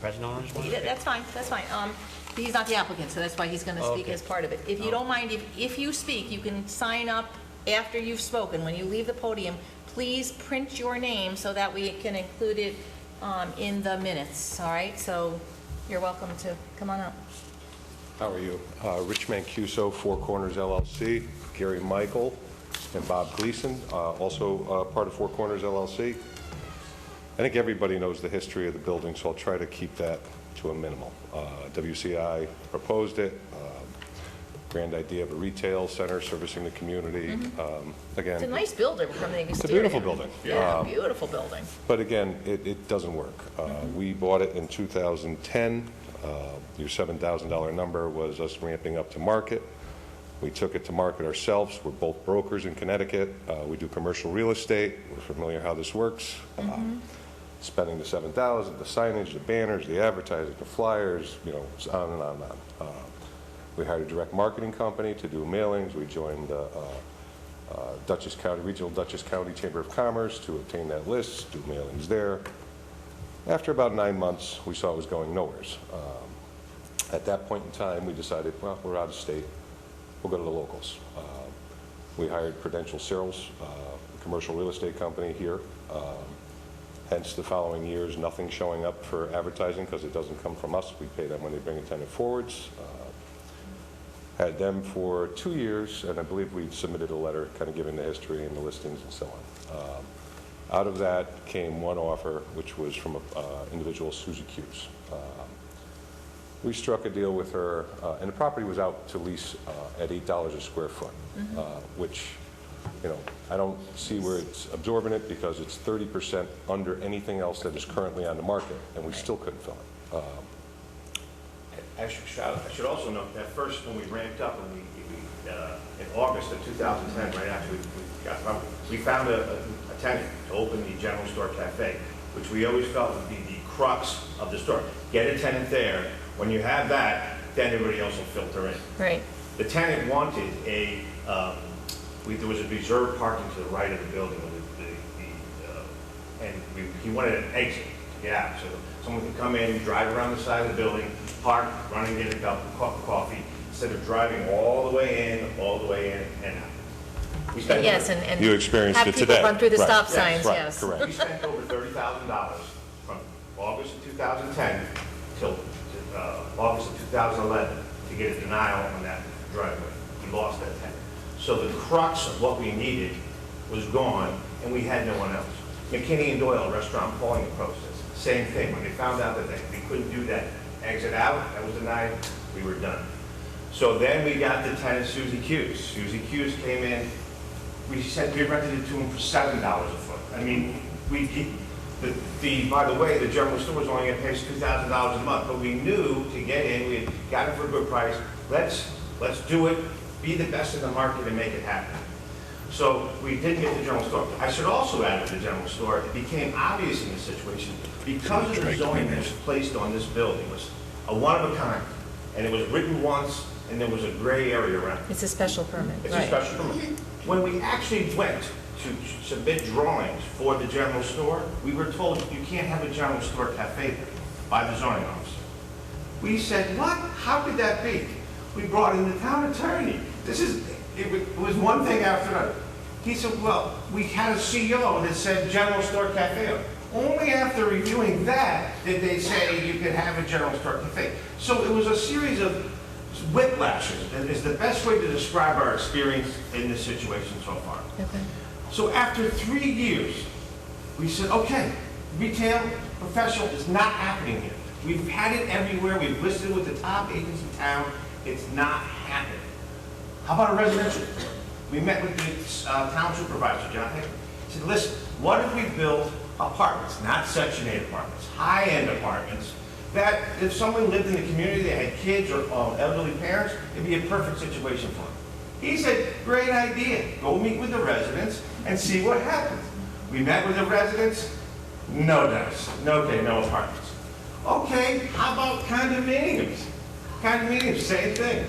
present owners want to Yeah, that's fine, that's fine. He's not the applicant, so that's why he's going to speak Okay. as part of it. If you don't mind, if you speak, you can sign up after you've spoken. When you leave the podium, please print your name so that we can include it in the minutes, all right? So you're welcome to come on up. How are you? Rich Mancuso, Four Corners LLC, Gary Michael, and Bob Gleason, also part of Four Corners LLC. I think everybody knows the history of the building, so I'll try to keep that to a minimal. WCI proposed it. Grand idea of a retail center servicing the community. Again, It's a nice building from the exterior. it's a beautiful building. Yeah, beautiful building. But again, it doesn't work. We bought it in 2010. Your $7,000 number was us ramping up to market. We took it to market ourselves. We're both brokers in Connecticut. We do commercial real estate. We're familiar how this works. Spending the $7,000, the signage, the banners, the advertising, the flyers, it's on and on and on. We hired a direct marketing company to do mailings. We joined Regional Dutchess County Chamber of Commerce to obtain that list, do mailings there. After about 9 months, we saw it was going nowheres. At that point in time, we decided, well, we're out of state. We'll go to the locals. We hired Prudential Searles, a commercial real estate company here. hence the following years, nothing showing up for advertising because it doesn't come from us. We pay them when they bring a tenant forwards. Had them for 2 years, and I believe we submitted a letter kind of giving the history and the listings and so on. Out of that came one offer, which was from an individual, Susie Hughes. We struck a deal with her, and the property was out to lease at $8 a square foot, which, you know, I don't see where it's absorbing it because it's 30% under anything else that is currently on the market, and we still couldn't fill it. I should also note that first when we ramped up, when in August of 2010, right after we got property, we found a tenant to open the general store cafe, which we always felt would be the crux of the store. Get a tenant there. When you have that, then everybody else will filter in. Right. The tenant wanted there was a reserved parking to the right of the building, he wanted an exit to get out, so someone could come in, drive around the side of the building, park, run and get a cup of coffee, instead of driving all the way in, and out. We spent Yes, and You experienced it have today. people run through the Right. stop Yes, signs, right, yes. correct. We spent over $30,000 from August of 2010 till August of 2011 to get a denial on that driveway. We lost that tenant. So the crux of what we needed was gone, and we had no one else. McKinney and Doyle, restaurant polling process, same thing. When they found out that they couldn't do that exit out, that was denied, we were done. So then we got the tenant, Susie Hughes. Susie Hughes came in. We rented it to him for $7 a foot. I mean, by the way, the general store was only going to pay us $2,000 a month, but we knew to get in, we had got it for a good price. Let's do it, be the best in the market, and make it happen. So we did get the general store. I should also add with the general store, it became obvious in this situation, because of the zoning that was placed on this building was a one of a kind, and it was written once, and there was a gray area around it. It's a special permit, It's right. a special permit. When we actually went to submit drawings for the general store, we were told you can't have a general store cafe there by the zoning officer. We said, what? How could that be? We brought in the town attorney. It was one thing after another. He said, well, we had a CO that said general store cafe. Only after reviewing that did they say you could have a general store cafe. So it was a series of whiplashes, and is the best way to describe our experience in this situation so far. Okay. So after 3 years, we said, okay, retail, professional is not happening here. We've had it everywhere. We've listed with the top agents in town. It's not happening. How about a residential? We met with the town supervisor, John Hickman. He said, listen, what if we build apartments, not Section 8 apartments, high-end apartments, that if someone lived in the community, they had kids or elderly parents, it'd be a perfect situation for them. He said, great idea. Go meet with the residents and see what happens. We met with the residents. No dice. No apartments. Okay, how about condominiums? Condominiums, same thing.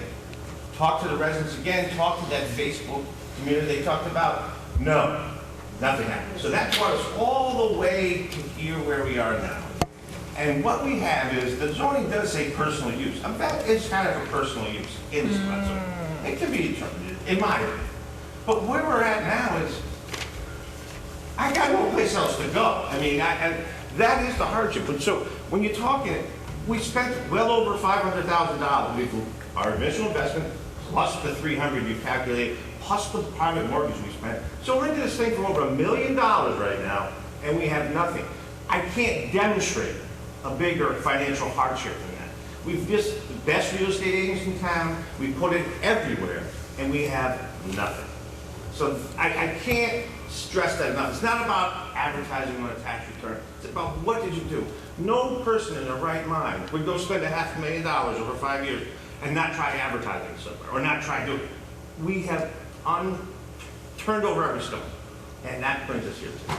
Talk to the residents again, talk to that Facebook community they talked about. No, nothing happened. So that brought us all the way to here where we are now. And what we have is, the zoning does say personal use. In fact, it's kind of a personal use in this zone. It can be determined, in my opinion. But where we're at now is, I got no place else to go. I mean, that is the hardship. And so when you're talking, we spent well over $500,000. Our initial investment, plus the $300 you calculate, plus the private mortgage we spent. So we're into this thing for over $1 million right now, and we have nothing. I can't demonstrate a bigger financial hardship than that. We've just, the best real estate agents in town, we put it everywhere, and we have nothing. So I can't stress that enough. It's not about advertising on a tax return. It's about what did you do? No person in their right mind would go spend $500,000 over 5 years and not try advertising somewhere, or not try doing it. We have turned over every stone, and that brings us here today.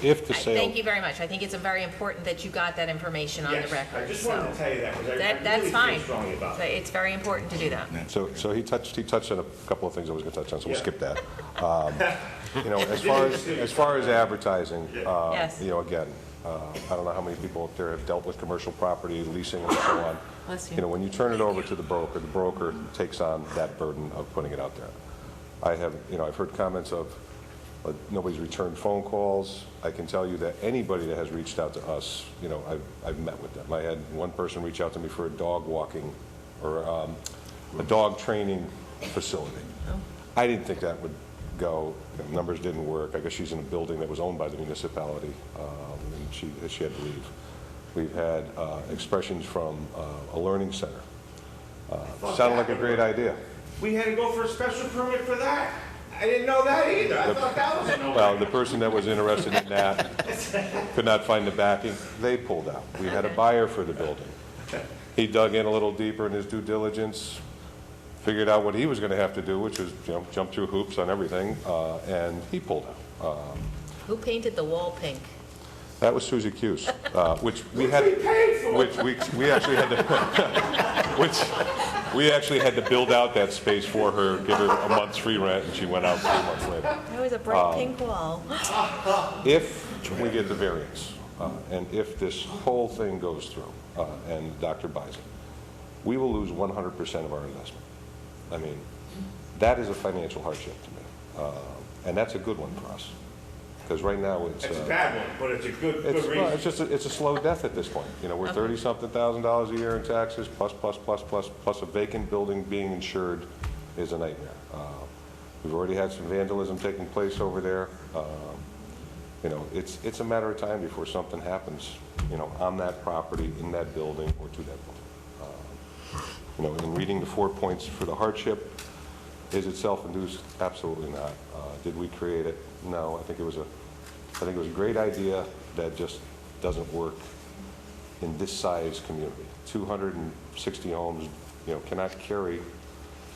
If the sale... Thank you very much. I think it's very important that you got that information on the Yes, record. I just wanted to tell you that, because I That's really fine. feel strongly about it. It's very important to do that. So he touched on a couple of things I was going to touch on, so we'll Yeah. skip that. You know, as far as advertising, Yes. you know, again, I don't know how many people up there have dealt with commercial property, leasing and so on. Bless you. You know, when you turn it over to the broker takes on that burden of putting it out there. I've heard comments of, Nobody's returned phone calls. I can tell you that anybody that has reached out to us, you know, I've met with them. I had one person reach out to me for a dog walking or a dog training facility. I didn't think that would go. The numbers didn't work. I guess she's in a building that was owned by the municipality, and she had to leave. We've had expressions from a learning center. Sounded like a great idea. We had to go for a special permit for that. I didn't know that either. I thought that was a no. Well, the person that was interested in that could not find the backing. They pulled out. We had a buyer for the building. He dug in a little deeper in his due diligence, figured out what he was going to have to do, which was, you know, jump through hoops on everything, and he pulled out. Who painted the wall pink? That was Susie Cuse, which we had, which we actually had to, which we actually had to build out that space for her, give her a month's free rent, and she went out 3 months later. It was a bright pink wall. If we get the variance, and if this whole thing goes through, and the doctor buys it, we will lose 100% of our investment. I mean, that is a financial hardship to me, and that's a good one for us. Because right now it's It's a bad one, but it's a good reason. well, it's just it's a slow death at this point. You know, we're $30-something thousand a year in taxes, plus a vacant building being insured is a nightmare. We've already had some vandalism taking place over there. You know, it's a matter of time before something happens, you know, on that property, in that building, or to that building. You know, in reading the 4 points for the hardship, is it self-induced? Absolutely not. Did we create it? No. I think it was a great idea that just doesn't work in this size community. 260 homes, you know, cannot carry,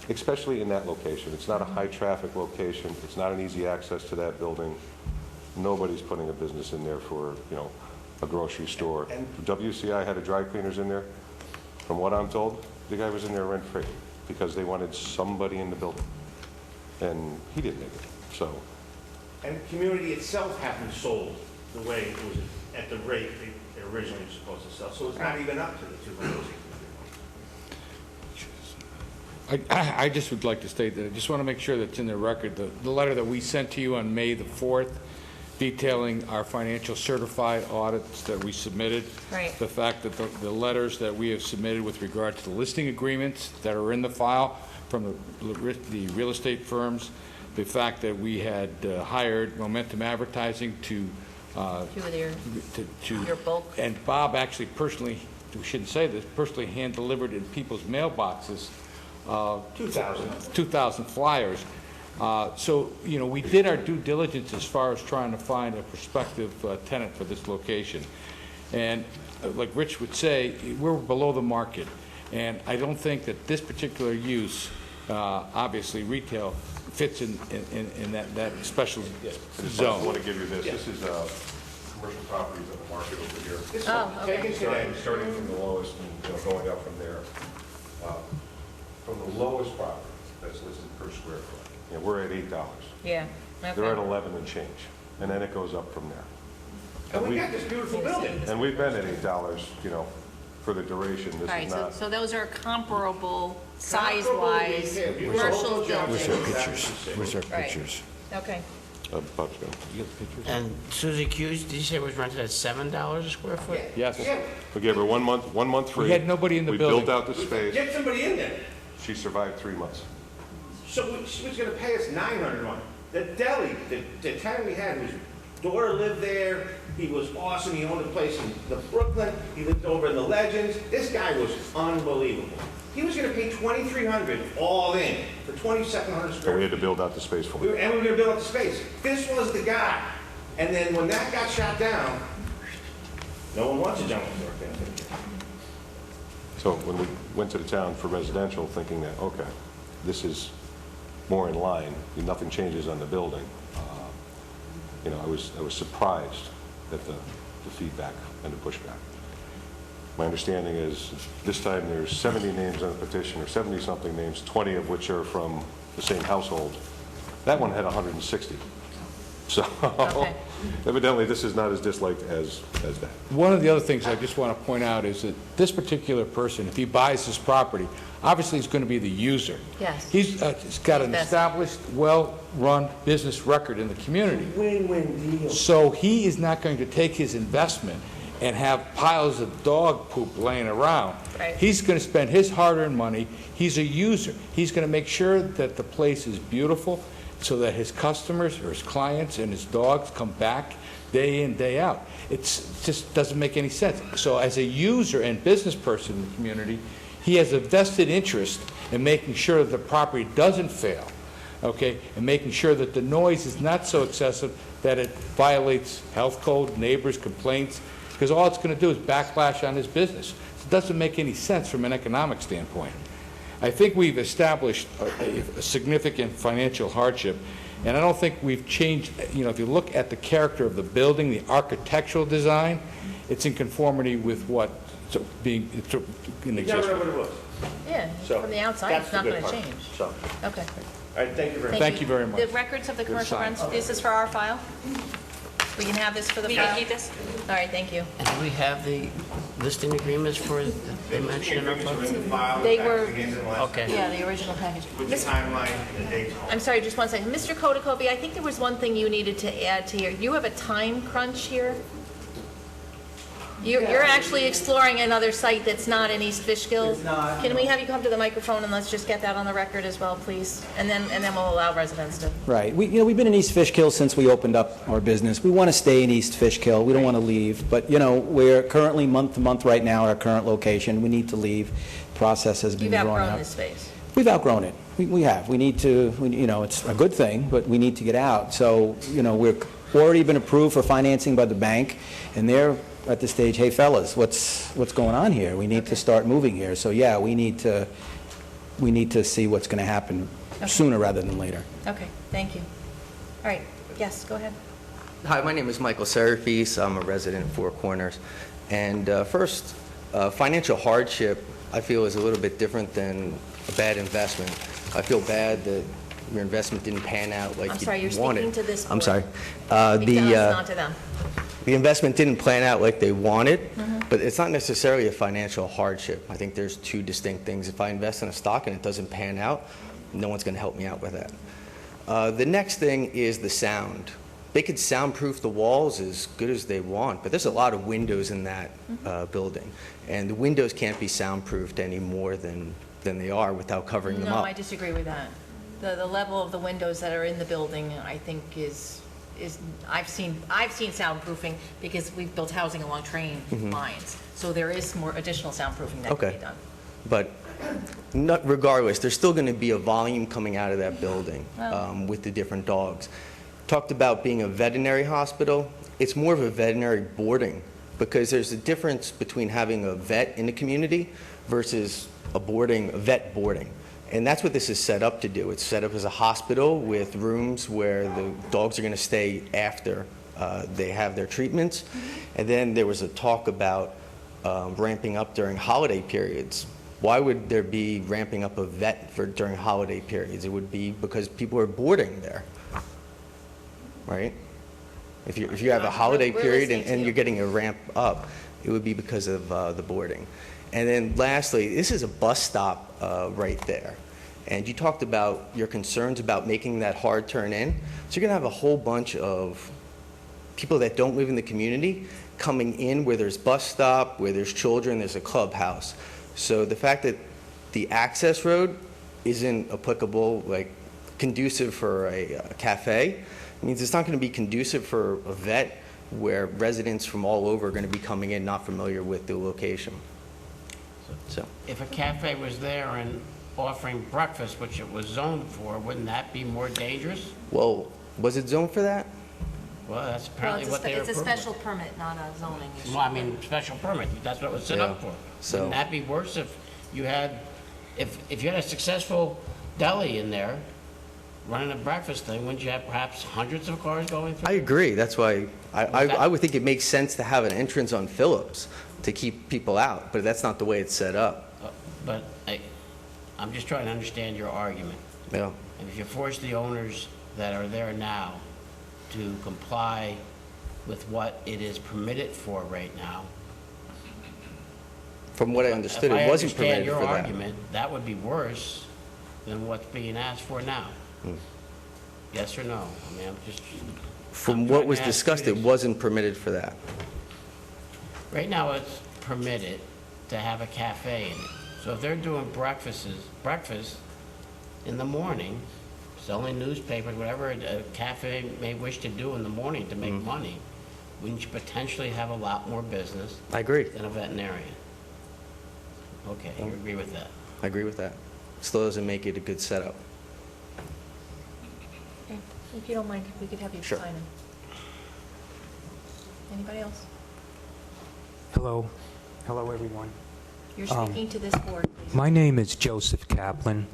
especially in that location. It's not a high-traffic location. It's not an easy access to that building. Nobody's putting a business in there for, you know, a grocery store. And WCI had a dry cleaners in there. From what I'm told, the guy was in there rent-free because they wanted somebody in the building, and he didn't make it. So. And the community itself hasn't sold the way it was at the rate they originally were supposed to sell. So it's not even up to the 260. I just would like to state that I just want to make sure that it's in the record. The letter that we sent to you on May the 4th detailing our financial certified audits that we submitted. Right. The fact that the letters that we have submitted with regard to the listing agreements that are in the file from the real estate firms, the fact that we had hired Momentum Advertising to Your bulk. and Bob actually personally, we shouldn't say this, personally hand-delivered in people's mailboxes 2,000 flyers. So, you know, we did our due diligence as far as trying to find a prospective tenant for this location. And like Rich would say, we're below the market. And I don't think that this particular use, obviously retail, fits in that special zone. I want to give you this. This is commercial properties on the market over here. Take it today. Starting from the lowest and, you know, going up from there. From the lowest property that's listed per square foot. You know, we're at $8. Yeah. They're at 11 and change, and then it goes up from there. And we got this beautiful building. And we've been at $8, you know, for the duration. This All right, is so, not. so those are comparable size-wise commercial buildings. Where's our Right. pictures? Okay. Bob's got 'em. You got the pictures? And Susie Q's, did you say it was rented at $7 a square foot? Yes. We gave her 1 month free. We had nobody in the building. We built out the space. Get somebody in there. She survived 3 months. So she was gonna pay us $900 a month. The deli, the tenant we had, whose daughter lived there, he was awesome, he owned a place in the Brooklyn, he lived over in the Legends. This guy was unbelievable. He was gonna pay $2,300 all in for 2,700 And square we feet. had to build out the space for her. And we were gonna build up the space. This was the guy. And then when that got shot down, no one wants a jungle store down there. So when we went to the town for residential, thinking that, okay, this is more in line, nothing changes on the building, you know, I was surprised at the feedback and the pushback. My understanding is this time there's 70 names on the petition, or 70-something names, 20 of which are from the same household. That one had 160. So Okay. evidently, this is not as disliked as that. One of the other things I just want to point out is that this particular person, if he buys this property, obviously he's going to be the user. Yes. He's got an Yes. established, well-run business record in the community. Win-win deal. So he is not going to take his investment and have piles of dog poop laying around. Right. He's going to spend his hard-earned money. He's a user. He's going to make sure that the place is beautiful so that his customers or his clients and his dogs come back day in, day out. It just doesn't make any sense. So as a user and business person in the community, he has a vested interest in making sure that the property doesn't fail, okay, and making sure that the noise is not so excessive that it violates health code, neighbors' complaints, because all it's going to do is backlash on his business. It doesn't make any sense from an economic standpoint. I think we've established a significant financial hardship, and I don't think we've changed, if you look at the character of the building, the architectural design, it's in conformity with what being in You never know existence. what it was. Yeah, So, from the outside, that's it's the not good going to part. change. So, all Okay. right, thank you very much. Thank you very much. The records of the commercial sign. rents, this is for our file? We can have this for the We file? can keep this? All right, thank you. And do we have the listing agreements for, they mentioned in our Agreements book? are in the file, They back were- to the end of the last Okay. Yeah, the original package. With the timeline and the dates. I'm sorry, just one second. Mr. Kodakobi, I think there was one thing you needed to add to your, you have a time crunch here? You're actually exploring another site that's not in East Fishkill? It's not. Can we have you come to the microphone and let's just get that on the record as well, please? And then we'll allow residents to. Right. We've been in East Fishkill since we opened up our business. We want to stay in East Fishkill. We don't want to leave. But, we're currently month to month right now, our current location. We need to leave. Process has been You've drawn out. outgrown this space. We've outgrown it. We have. We need to, it's a good thing, but we need to get out. So, we're already been approved for financing by the bank, and they're at the stage, hey fellas, what's going on here? We need to start moving here. So, yeah, we need to see what's going to happen sooner rather than later. Okay, thank you. All right, yes, go ahead. Hi, my name is Michael Serafis. I'm a resident of Four Corners. And first, financial hardship, I feel, is a little bit different than a bad investment. I feel bad that your investment didn't pan out like I'm you sorry, you're wanted. speaking to this I'm board. sorry. Speak to us, not to them. The investment didn't plan out like they wanted, Mm-hmm. but it's not necessarily a financial hardship. I think there's two distinct things. If I invest in a stock and it doesn't pan out, no one's going to help me out with that. The next thing is the sound. They could soundproof the walls as good as they want, but there's a lot of windows in that building, and the windows can't be soundproofed any more than they are without covering them No, up. I disagree with that. The level of the windows that are in the building, I think, is I've seen soundproofing because we've built housing along train lines. So there is more additional soundproofing that can Okay. be done. But regardless, there's still going to be a volume coming out of that building with the different dogs. Talked about being a veterinary hospital. It's more of a veterinary boarding because there's a difference between having a vet in the community versus a vet boarding. And that's what this is set up to do. It's set up as a hospital with rooms where the dogs are going to stay after they have their treatments. And then there was a talk about ramping up during holiday periods. Why would there be ramping up a vet during holiday periods? It would be because people are boarding there, right? If you have a holiday We're period listening to and you. you're getting a ramp up, it would be because of the boarding. And then lastly, this is a bus stop right there. And you talked about your concerns about making that hard turn in. So you're going to have a whole bunch of people that don't live in the community coming in where there's bus stop, where there's children, there's a clubhouse. So the fact that the access road isn't applicable, like conducive for a cafe, means it's not going to be conducive for a vet where residents from all over are going to be coming in not familiar with the location. So. If a cafe was there and offering breakfast, which it was zoned for, wouldn't that be more dangerous? Well, was it zoned for that? Well, that's apparently what they It's a approved. special permit, not a zoning issue. Well, I mean, special permit, that's what it was set up Yeah. for. So- Wouldn't that be worse if you had, if you had a successful deli in there running a breakfast thing, wouldn't you have perhaps hundreds of cars going through? I agree. That's why I would think it makes sense to have an entrance on Phillips to keep people out, but that's not the way it's set up. But I'm just trying to understand your argument. Yeah. And if you force the owners that are there now to comply with what it is permitted for right now. From what I understood, it wasn't permitted If I for understand that. your argument, that would be worse than what's being asked for now. Yes or no? I mean, I'm just... From I'm what trying was to ask discussed, you it this. wasn't permitted for that. Right now, it's permitted to have a cafe in it. So if they're doing breakfast in the morning, selling newspapers, whatever a cafe may wish to do in the morning to make money, wouldn't you potentially have a lot more business I agree. than a veterinarian? Okay, you agree with that? I agree with that. Still doesn't make it a good setup. Okay. If you don't mind, we could have you Sure. sign in. Anybody else? Hello. Hello, everyone. You're speaking to this board, please. My name is Joseph Kaplan.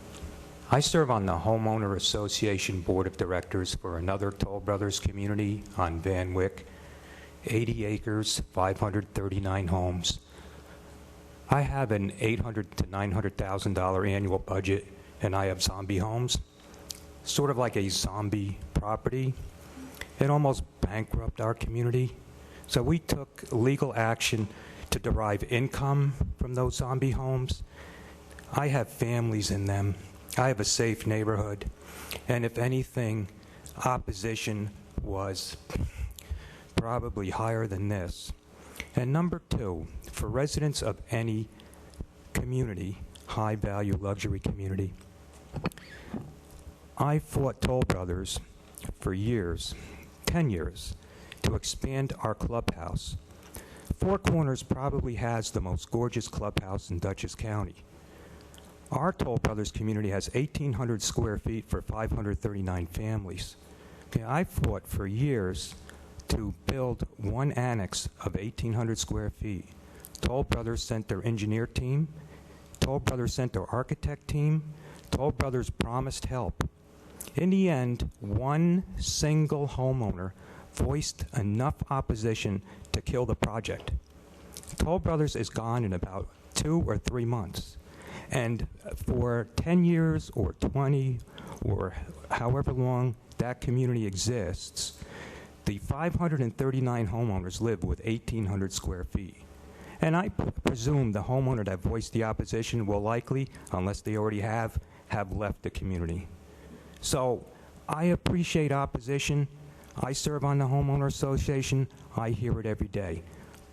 I serve on the Homeowner Association Board of Directors for another Toll Brothers community on Van Wyck, 80 acres, 539 homes. I have an $800,000 to $900,000 annual budget, and I have zombie homes, sort of like a zombie property. It almost bankrupted our community. So we took legal action to derive income from those zombie homes. I have families in them. I have a safe neighborhood. And if anything, opposition was probably higher than this. And number two, for residents of any community, high-value luxury community, I fought Toll Brothers for years, 10 years, to expand our clubhouse. Four Corners probably has the most gorgeous clubhouse in Dutchess County. Our Toll Brothers community has 1,800 square feet for 539 families. Okay, I fought for years to build one annex of 1,800 square feet. Toll Brothers sent their engineer team. Toll Brothers sent their architect team. Toll Brothers promised help. In the end, one single homeowner voiced enough opposition to kill the project. Toll Brothers is gone in about 2 or 3 months. And for 10 years or 20 or however long that community exists, the 539 homeowners live with 1,800 square feet. And I presume the homeowner that voiced the opposition will likely, unless they already have left the community. So I appreciate opposition. I serve on the Homeowner Association. I hear it every day.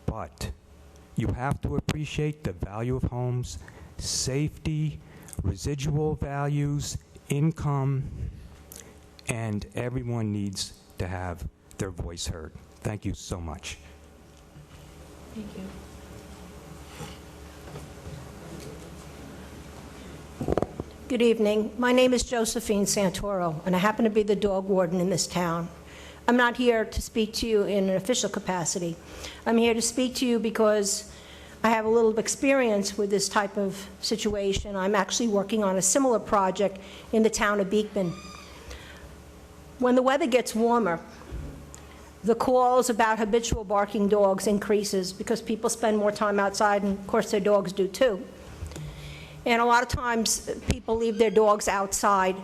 But you have to appreciate the value of homes, safety, residual values, income, and everyone needs to have their voice heard. Thank you so much. Thank you. Good evening. My name is Josephine Santoro, and I happen to be the dog warden in this town. I'm not here to speak to you in an official capacity. I'm here to speak to you because I have a little experience with this type of situation. I'm actually working on a similar project in the town of Beekman. When the weather gets warmer, the calls about habitual barking dogs increases because people spend more time outside, and of course their dogs do too. And a lot of times people leave their dogs outside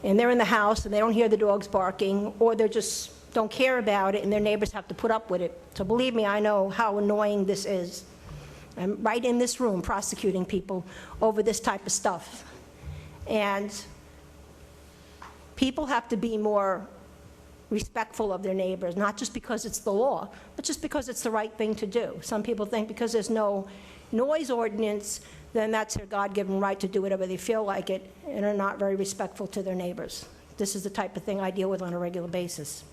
and they're in the house and they don't hear the dogs barking, or they just don't care about it and their neighbors have to put up with it. So believe me, I know how annoying this is. I'm right in this room prosecuting people over this type of stuff. And people have to be more respectful of their neighbors, not just because it's the law, but just because it's the right thing to do. Some people think because there's no noise ordinance, then that's their God-given right to do whatever they feel like it, and are not very respectful to their neighbors. This is the type of thing I deal with on a regular basis.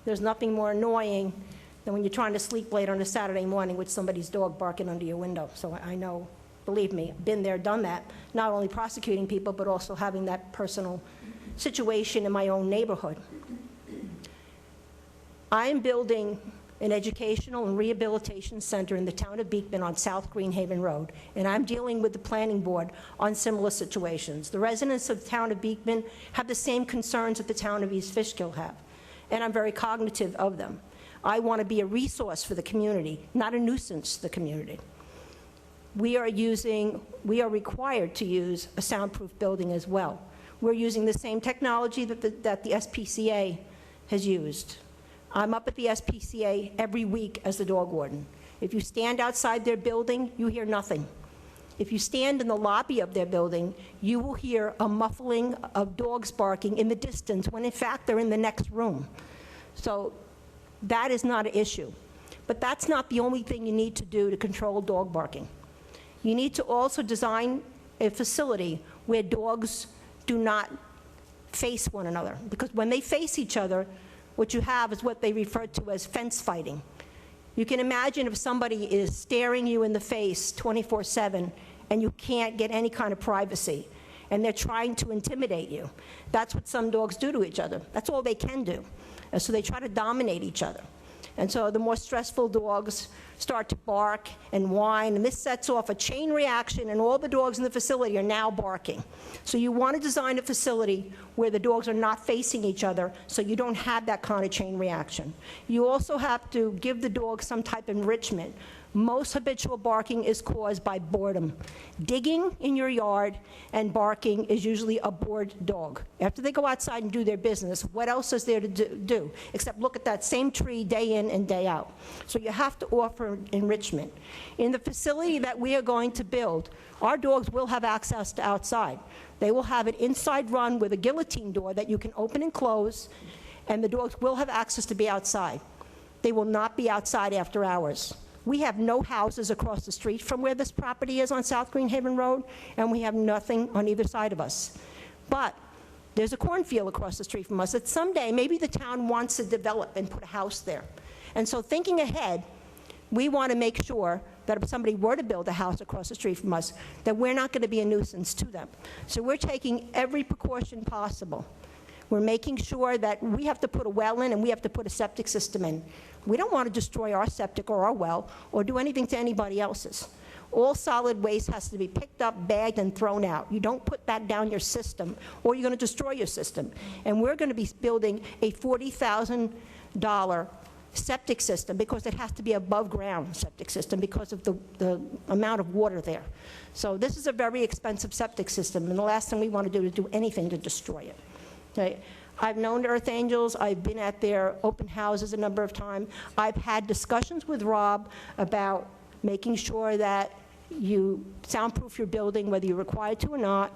There's nothing more annoying than when you're trying to sleep late on a Saturday morning with somebody's dog barking under your window. So I know, believe me, been there, done that, not only prosecuting people, but also having that personal situation in my own neighborhood. I am building an educational and rehabilitation center in the town of Beekman on South Greenhaven Road, and I'm dealing with the planning board on similar situations. The residents of the town of Beekman have the same concerns that the town of East Fishkill have, and I'm very cognitive of them. I want to be a resource for the community, not a nuisance to the community. We are required to use a soundproof building as well. We're using the same technology that the SPCA has used. I'm up at the SPCA every week as the dog warden. If you stand outside their building, you hear nothing. If you stand in the lobby of their building, you will hear a muffling of dogs barking in the distance when in fact they're in the next room. So that is not an issue. But that's not the only thing you need to do to control dog barking. You need to also design a facility where dogs do not face one another. Because when they face each other, what you have is what they refer to as fence fighting. You can imagine if somebody is staring you in the face 24/7 and you can't get any kind of privacy, and they're trying to intimidate you. That's what some dogs do to each other. That's all they can do. And so they try to dominate each other. And so the more stressful dogs start to bark and whine, and this sets off a chain reaction, and all the dogs in the facility are now barking. So you want to design a facility where the dogs are not facing each other, so you don't have that kind of chain reaction. You also have to give the dog some type of enrichment. Most habitual barking is caused by boredom. Digging in your yard and barking is usually a bored dog. After they go outside and do their business, what else is there to do except look at that same tree day in and day out? So you have to offer enrichment. In the facility that we are going to build, our dogs will have access to outside. They will have an inside run with a guillotine door that you can open and close, and the dogs will have access to be outside. They will not be outside after hours. We have no houses across the street from where this property is on South Greenhaven Road, and we have nothing on either side of us. But there's a cornfield across the street from us that someday maybe the town wants to develop and put a house there. And so thinking ahead, we want to make sure that if somebody were to build a house across the street from us, that we're not going to be a nuisance to them. So we're taking every precaution possible. We're making sure that we have to put a well in and we have to put a septic system in. We don't want to destroy our septic or our well or do anything to anybody else's. All solid waste has to be picked up, bagged, and thrown out. You don't put that down your system or you're going to destroy your system. And we're going to be building a $40,000 septic system because it has to be above ground septic system because of the amount of water there. So this is a very expensive septic system, and the last thing we want to do is do anything to destroy it. Okay? I've known Earth Angels. I've been at their open houses a number of times. I've had discussions with Rob about making sure that you soundproof your building, whether you're required to or not.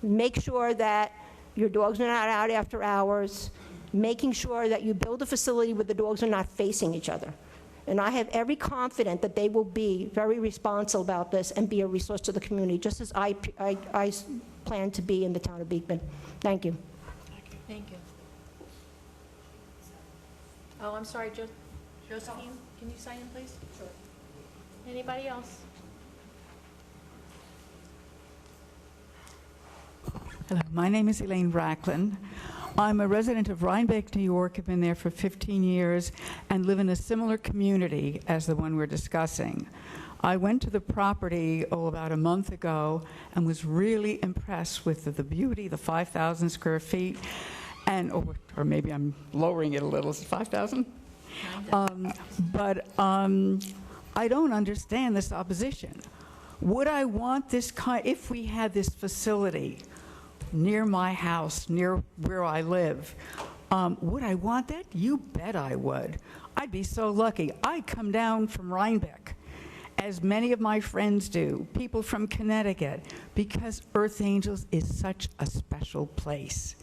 Make sure that your dogs are not out after hours. Making sure that you build a facility where the dogs are not facing each other. And I have every confidence that they will be very responsible about this and be a resource to the community, just as I plan to be in the town of Beekman. Thank you. Thank you. Oh, I'm sorry, Josephine, can you sign in, please? Sure. Anybody else? Hello, my name is Elaine Racklin. I'm a resident of Rhinebeck, New York. I've been there for 15 years and live in a similar community as the one we're discussing. I went to the property, about a month ago, and was really impressed with the beauty, the 5,000 square feet, and or maybe I'm lowering it a little. Is it 5,000? But I don't understand this opposition. Would I want this kind, if we had this facility near my house, near where I live, would I want that? You bet I would. I'd be so lucky. I'd come down from Rhinebeck, as many of my friends do, people from Connecticut, because Earth Angels is such a special place.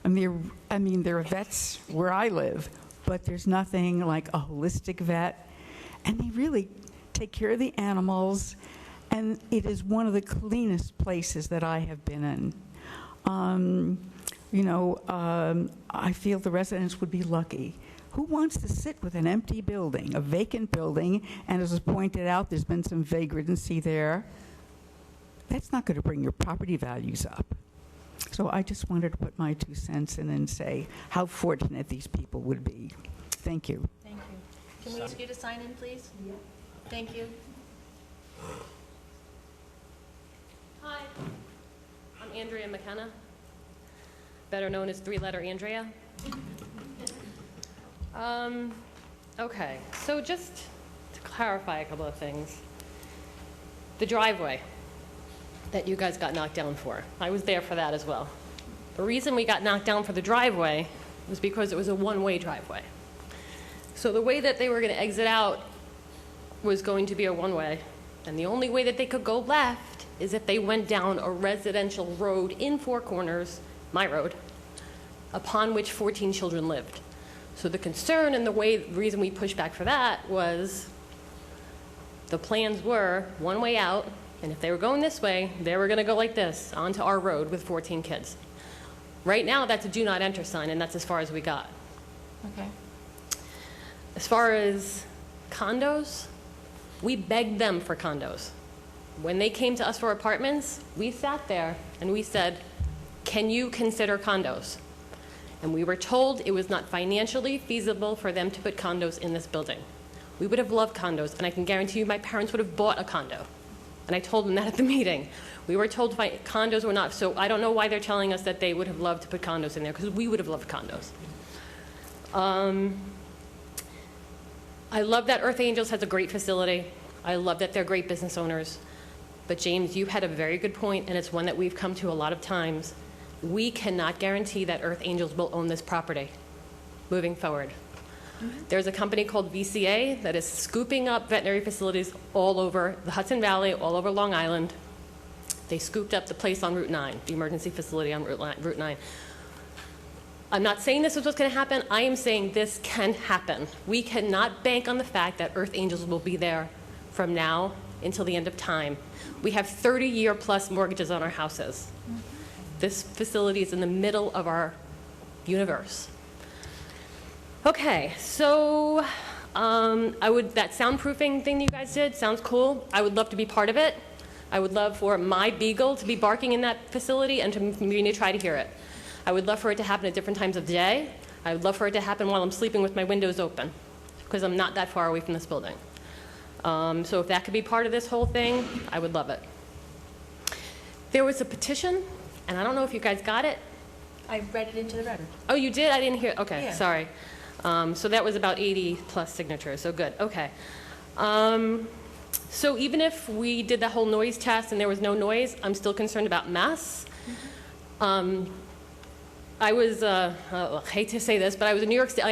I mean, there are vets where I live, but there's nothing like a holistic vet, and they really take care of the animals, and it is one of the cleanest places that I have been in. I feel the residents would be lucky. Who wants to sit with an empty building, a vacant building, and as was pointed out, there's been some vagrancy there. That's not going to bring your property values up. So I just wanted to put my 2 cents in and say how fortunate these people would be. Thank you. Thank you. Can we ask you to sign in, please? Yeah. Thank you. Hi, I'm Andrea McKenna, better known as 3-letter Andrea. Okay, so just to clarify a couple of things. The driveway that you guys got knocked down for, I was there for that as well. The reason we got knocked down for the driveway was because it was a one-way driveway. So the way that they were going to exit out was going to be a one-way, and the only way that they could go left is if they went down a residential road in Four Corners, my road, upon which 14 children lived. So the concern and the reason we pushed back for that was the plans were one way out, and if they were going this way, they were going to go like this onto our road with 14 kids. Right now, that's a do not enter sign, and that's as far as we got. Okay. As far as condos, we begged them for condos. When they came to us for apartments, we sat there and we said, can you consider condos? And we were told it was not financially feasible for them to put condos in this building. We would have loved condos, and I can guarantee you my parents would have bought a condo. And I told them that at the meeting. We were told condos were not, so I don't know why they're telling us that they would have loved to put condos in there, because we would have loved condos. I love that Earth Angels has a great facility. I love that they're great business owners. But James, you had a very good point, and it's one that we've come to a lot of times. We cannot guarantee that Earth Angels will own this property moving forward. There's a company called VCA that is scooping up veterinary facilities all over the Hudson Valley, all over Long Island. They scooped up the place on Route 9, the emergency facility on Route 9. I'm not saying this is what's going to happen. I am saying this can happen. We cannot bank on the fact that Earth Angels will be there from now until the end of time. We have 30-year plus mortgages on our houses. This facility is in the middle of our universe. Okay, so that soundproofing thing that you guys did sounds cool. I would love to be part of it. I would love for my beagle to be barking in that facility and for me to try to hear it. I would love for it to happen at different times of the day. I would love for it to happen while I'm sleeping with my windows open, because I'm not that far away from this building. So if that could be part of this whole thing, I would love it. There was a petition, and I don't know if you guys got it. I read it into the record. Oh, you did? I didn't hear. Okay, Yeah. sorry. So that was about 80 plus signatures, so good. Okay. So even if we did that whole noise test and there was no noise, I'm still concerned about mess. I was, I hate to say this, but I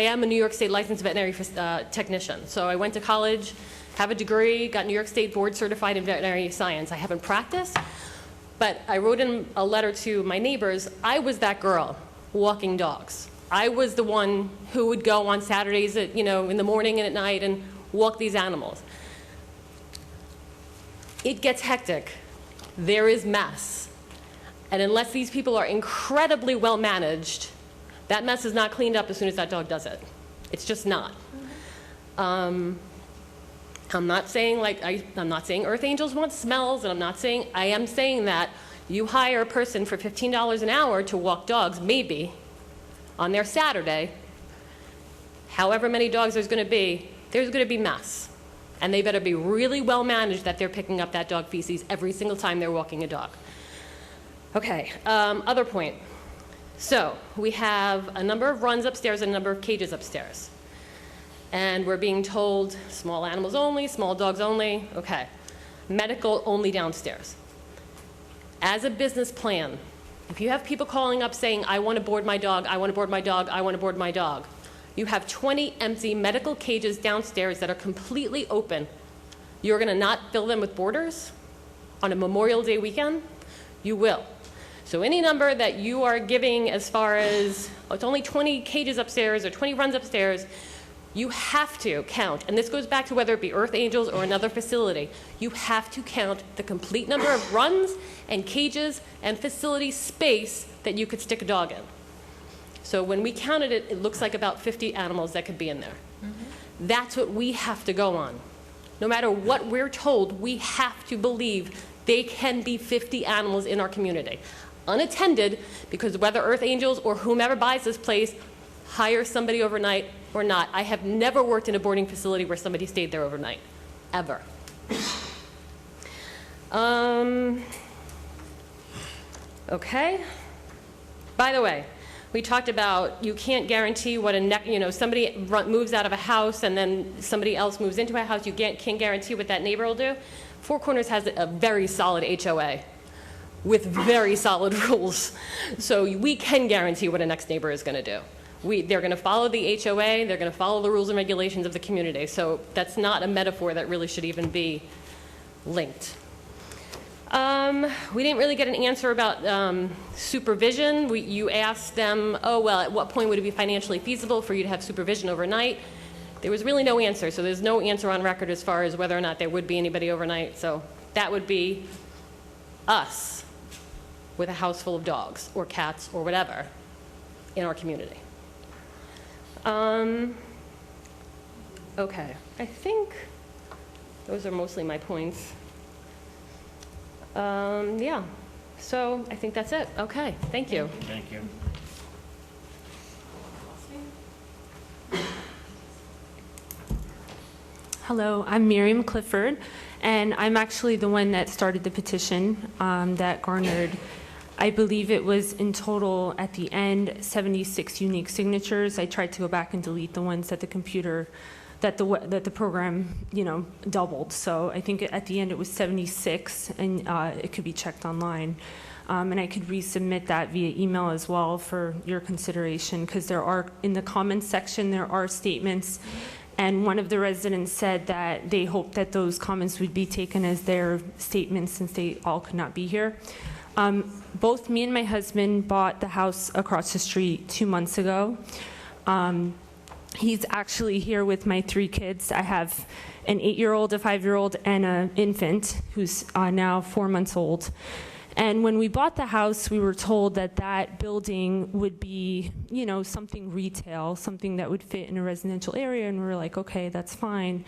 am a New York State licensed veterinary technician. So I went to college, have a degree, got New York State board certified in veterinary science. I haven't practiced, but I wrote in a letter to my neighbors. I was that girl walking dogs. I was the one who would go on Saturdays at, in the morning and at night and walk these animals. It gets hectic. There is mess. And unless these people are incredibly well managed, that mess is not cleaned up as soon as that dog does it. It's just not. I'm not saying I'm not saying Earth Angels want smells, and I am saying that you hire a person for $15 an hour to walk dogs, maybe, on their Saturday. However many dogs there's going to be mess. And they better be really well managed that they're picking up that dog feces every single time they're walking a dog. Okay, other point. So we have a number of runs upstairs and a number of cages upstairs. And we're being told small animals only, small dogs only. Okay, medical only downstairs. As a business plan, if you have people calling up saying, I want to board my dog, I want to board my dog, I want to board my dog, you have 20 empty medical cages downstairs that are completely open. You're going to not fill them with boarders on a Memorial Day weekend? You will. So any number that you are giving as far as, it's only 20 cages upstairs or 20 runs upstairs, you have to count, and this goes back to whether it be Earth Angels or another facility, you have to count the complete number of runs and cages and facility space that you could stick a dog in. So when we counted it, it looks like about 50 animals that could be in there. That's what we have to go on. No matter what we're told, we have to believe they can be 50 animals in our community. Unattended, because whether Earth Angels or whomever buys this place hires somebody overnight or not. I have never worked in a boarding facility where somebody stayed there overnight, ever. Okay. By the way, we talked about you can't guarantee what somebody moves out of a house and then somebody else moves into a house. You can't guarantee what that neighbor will do. Four Corners has a very solid HOA with very solid rules. So we can guarantee what a next neighbor is going to do. They're going to follow the HOA, they're going to follow the rules and regulations of the community. So that's not a metaphor that really should even be linked. We didn't really get an answer about supervision. You asked them, oh, well, at what point would it be financially feasible for you to have supervision overnight? There was really no answer, so there's no answer on record as far as whether or not there would be anybody overnight. So that would be us with a house full of dogs or cats or whatever in our community. Okay, I think those are mostly my points. Yeah, so I think that's it. Okay, thank you. Thank you. Hello, I'm Miriam Clifford, and I'm actually the one that started the petition that garnered, I believe it was in total at the end 76 unique signatures. I tried to go back and delete the ones that the computer, that the program, doubled. So I think at the end it was 76, and it could be checked online. And I could resubmit that via email as well for your consideration, because there are, in the comments section, there are statements. And one of the residents said that they hoped that those comments would be taken as their statements since they all could not be here. Both me and my husband bought the house across the street 2 months ago. He's actually here with my 3 kids. I have an 8-year-old, a 5-year-old, and an infant who's now 4 months old. And when we bought the house, we were told that that building would be, something retail, something that would fit in a residential area, and we were like, okay, that's fine.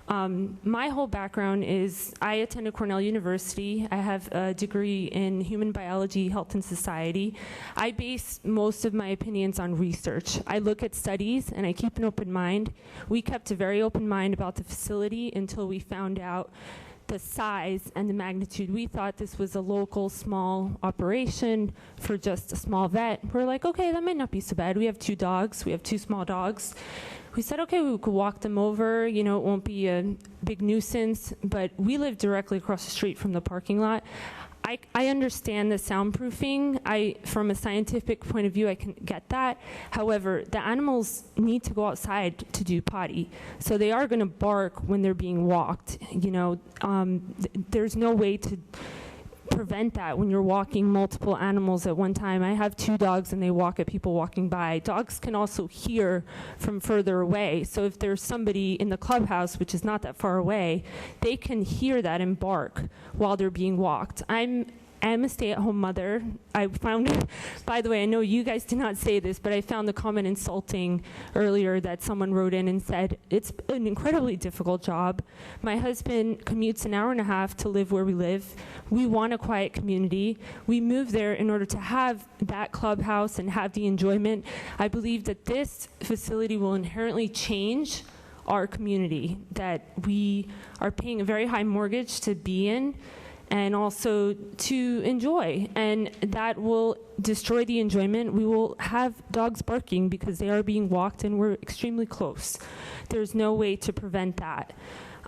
My whole background is I attended Cornell University. I have a degree in human biology, health, and society. I base most of my opinions on research. I look at studies, and I keep an open mind. We kept a very open mind about the facility until we found out the size and the magnitude. We thought this was a local small operation for just a small vet. We're like, okay, that might not be so bad. We have 2 dogs. We have 2 small dogs. We said, okay, we could walk them over. It won't be a big nuisance. But we live directly across the street from the parking lot. I understand the soundproofing. From a scientific point of view, I can get that. However, the animals need to go outside to do potty. So they are going to bark when they're being walked. There's no way to prevent that when you're walking multiple animals at one time. I have 2 dogs, and they walk at people walking by. Dogs can also hear from further away. So if there's somebody in the clubhouse, which is not that far away, they can hear that and bark while they're being walked. I'm a stay-at-home mother. I found, by the way, I know you guys did not say this, but I found the comment insulting earlier that someone wrote in and said, it's an incredibly difficult job. My husband commutes an hour and a half to live where we live. We want a quiet community. We moved there in order to have that clubhouse and have the enjoyment. I believe that this facility will inherently change our community, that we are paying a very high mortgage to be in, and also to enjoy, and that will destroy the enjoyment. We will have dogs barking because they are being walked and we're extremely close. There's no way to prevent that.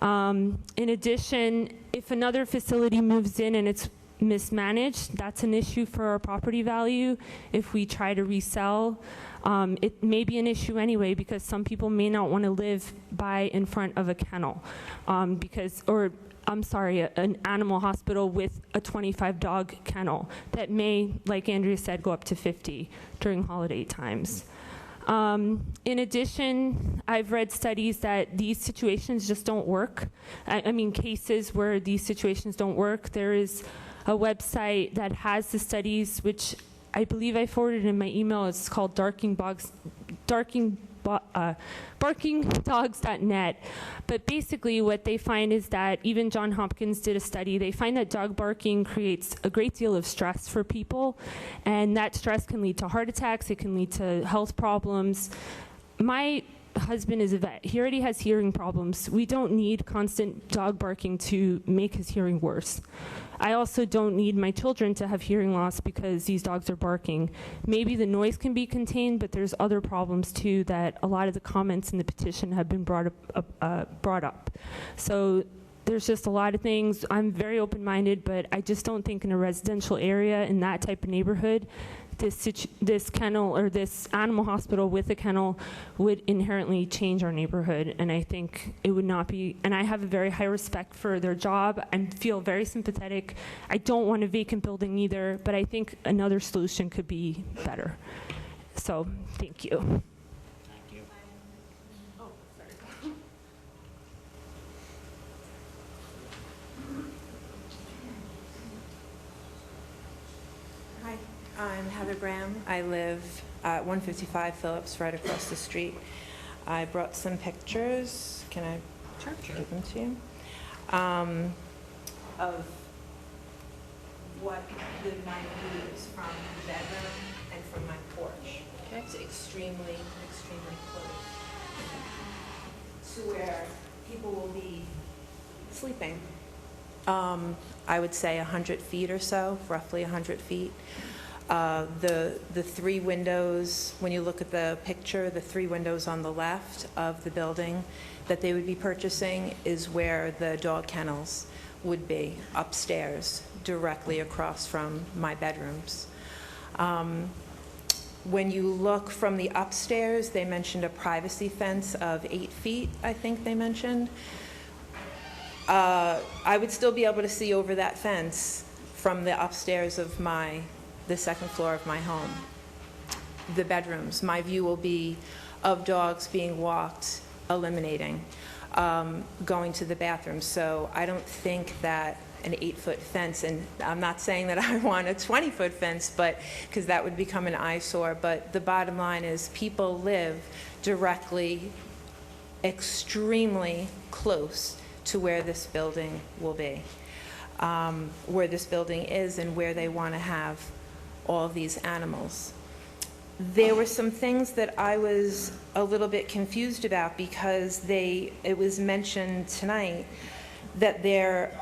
In addition, if another facility moves in and it's mismanaged, that's an issue for our property value. If we try to resell, it may be an issue anyway, because some people may not want to live in front of a kennel, an animal hospital with a 25-dog kennel that may, like Andrea said, go up to 50 during holiday times. In addition, I've read studies that these situations just don't work. I mean, cases where these situations don't work. There is a website that has the studies, which I believe I forwarded in my email. It's called barkingdogs.net. But basically what they find is that even Johns Hopkins did a study. They find that dog barking creates a great deal of stress for people, and that stress can lead to heart attacks. It can lead to health problems. My husband is a vet. He already has hearing problems. We don't need constant dog barking to make his hearing worse. I also don't need my children to have hearing loss because these dogs are barking. Maybe the noise can be contained, but there's other problems too that a lot of the comments in the petition have been brought up. So there's just a lot of things. I'm very open-minded, but I just don't think in a residential area in that type of neighborhood this kennel or this animal hospital with a kennel would inherently change our neighborhood, and I think it would not be. And I have a very high respect for their job and feel very sympathetic. I don't want a vacant building either, but I think another solution could be better. So, thank you. Thank you. Hi, I'm Heather Graham. I live at 155 Phillips, right across the street. I brought some pictures. Can I give them to you? Of what my view is from the bedroom and from my porch. Okay. It's extremely, extremely close to where people will be sleeping. I would say 100 feet or so, roughly 100 feet. The three windows, when you look at the picture, the three windows on the left of the building that they would be purchasing is where the dog kennels would be, upstairs, directly across from my bedrooms. When you look from the upstairs, they mentioned a privacy fence of 8 feet, I think they mentioned. I would still be able to see over that fence from the upstairs of the second floor of my home. The bedrooms, my view will be of dogs being walked, eliminating, going to the bathroom. So I don't think that an 8-foot fence, and I'm not saying that I want a 20-foot fence, but because that would become an eyesore, but the bottom line is people live directly, extremely close to where this building will be, where this building is and where they want to have all these animals. There were some things that I was a little bit confused about because it was mentioned tonight that their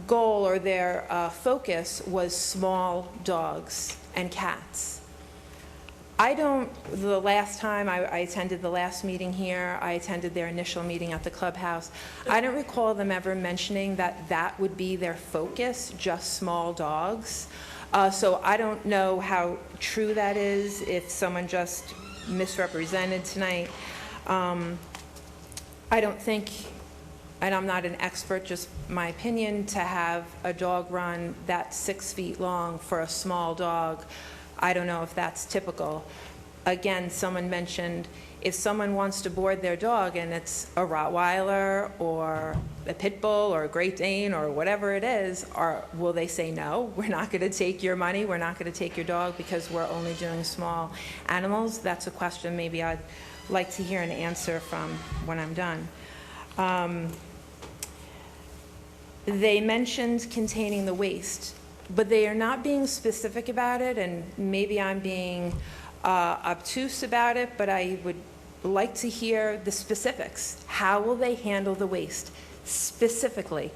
goal or their focus was small dogs and cats. The last time I attended the last meeting here, I attended their initial meeting at the clubhouse. I don't recall them ever mentioning that that would be their focus, just small dogs. So I don't know how true that is, if someone just misrepresented tonight. I don't think, and I'm not an expert, just my opinion, to have a dog run that's 6 feet long for a small dog, I don't know if that's typical. Again, someone mentioned if someone wants to board their dog and it's a Rottweiler or a Pit Bull or a Great Dane or whatever it is, will they say, no, we're not going to take your money, we're not going to take your dog because we're only doing small animals? That's a question maybe I'd like to hear an answer from when I'm done. They mentioned containing the waste, but they are not being specific about it, and maybe I'm being obtuse about it, but I would like to hear the specifics. How will they handle the waste specifically?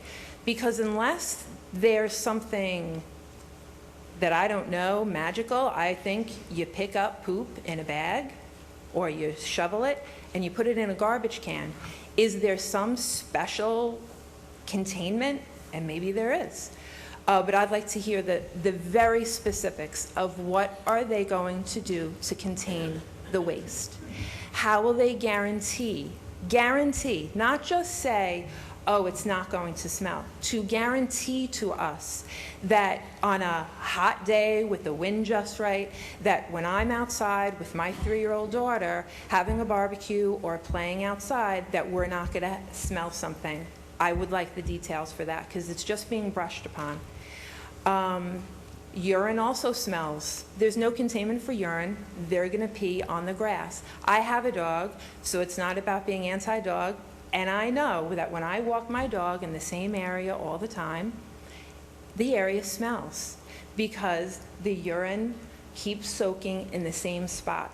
Because unless there's something that I don't know, magical, I think you pick up poop in a bag or you shovel it and you put it in a garbage can. Is there some special containment? And maybe there is. But I'd like to hear the very specifics of what are they going to do to contain the waste. How will they guarantee, not just say, oh, it's not going to smell, to guarantee to us that on a hot day with the wind just right, that when I'm outside with my 3-year-old daughter having a barbecue or playing outside, that we're not going to smell something. I would like the details for that because it's just being brushed upon. Urine also smells. There's no containment for urine. They're going to pee on the grass. I have a dog, so it's not about being anti-dog, and I know that when I walk my dog in the same area all the time, the area smells because the urine keeps soaking in the same spot.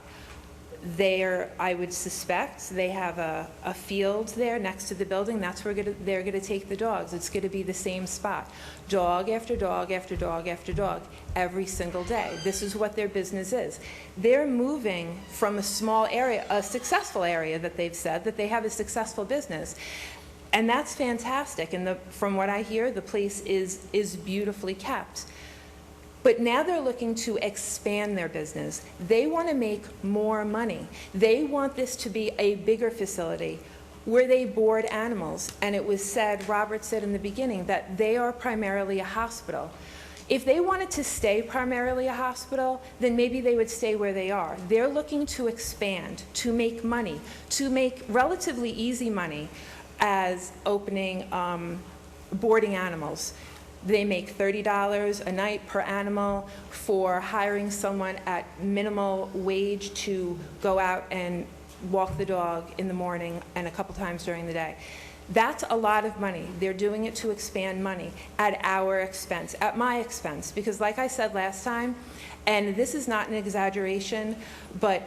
I would suspect they have a field there next to the building. That's where they're going to take the dogs. It's going to be the same spot. Dog after dog after dog after dog every single day. This is what their business is. They're moving from a small area, a successful area that they've said, that they have a successful business. And that's fantastic. And from what I hear, the place is beautifully kept. But now they're looking to expand their business. They want to make more money. They want this to be a bigger facility where they board animals. And it was said, Robert said in the beginning, that they are primarily a hospital. If they wanted to stay primarily a hospital, then maybe they would stay where they are. They're looking to expand, to make money, to make relatively easy money as opening boarding animals. They make $30 a night per animal for hiring someone at minimal wage to go out and walk the dog in the morning and a couple times during the day. That's a lot of money. They're doing it to expand money at our expense, at my expense, because like I said last time, and this is not an exaggeration, but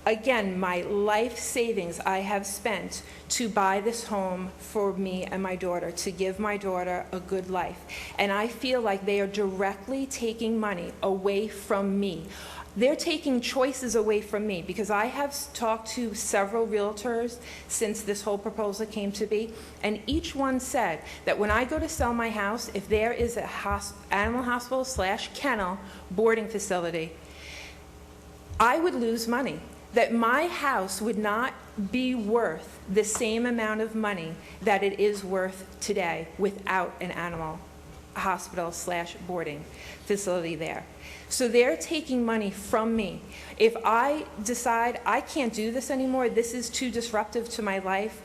again, my life savings I have spent to buy this home for me and my daughter, to give my daughter a good life. And I feel like they are directly taking money away from me. They're taking choices away from me, because I have talked to several realtors since this whole proposal came to be, and each one said that when I go to sell my house, if there is a animal hospital / kennel boarding facility, I would lose money. That my house would not be worth the same amount of money that it is worth today without an animal hospital / boarding facility there. So they're taking money from me. If I decide I can't do this anymore, this is too disruptive to my life,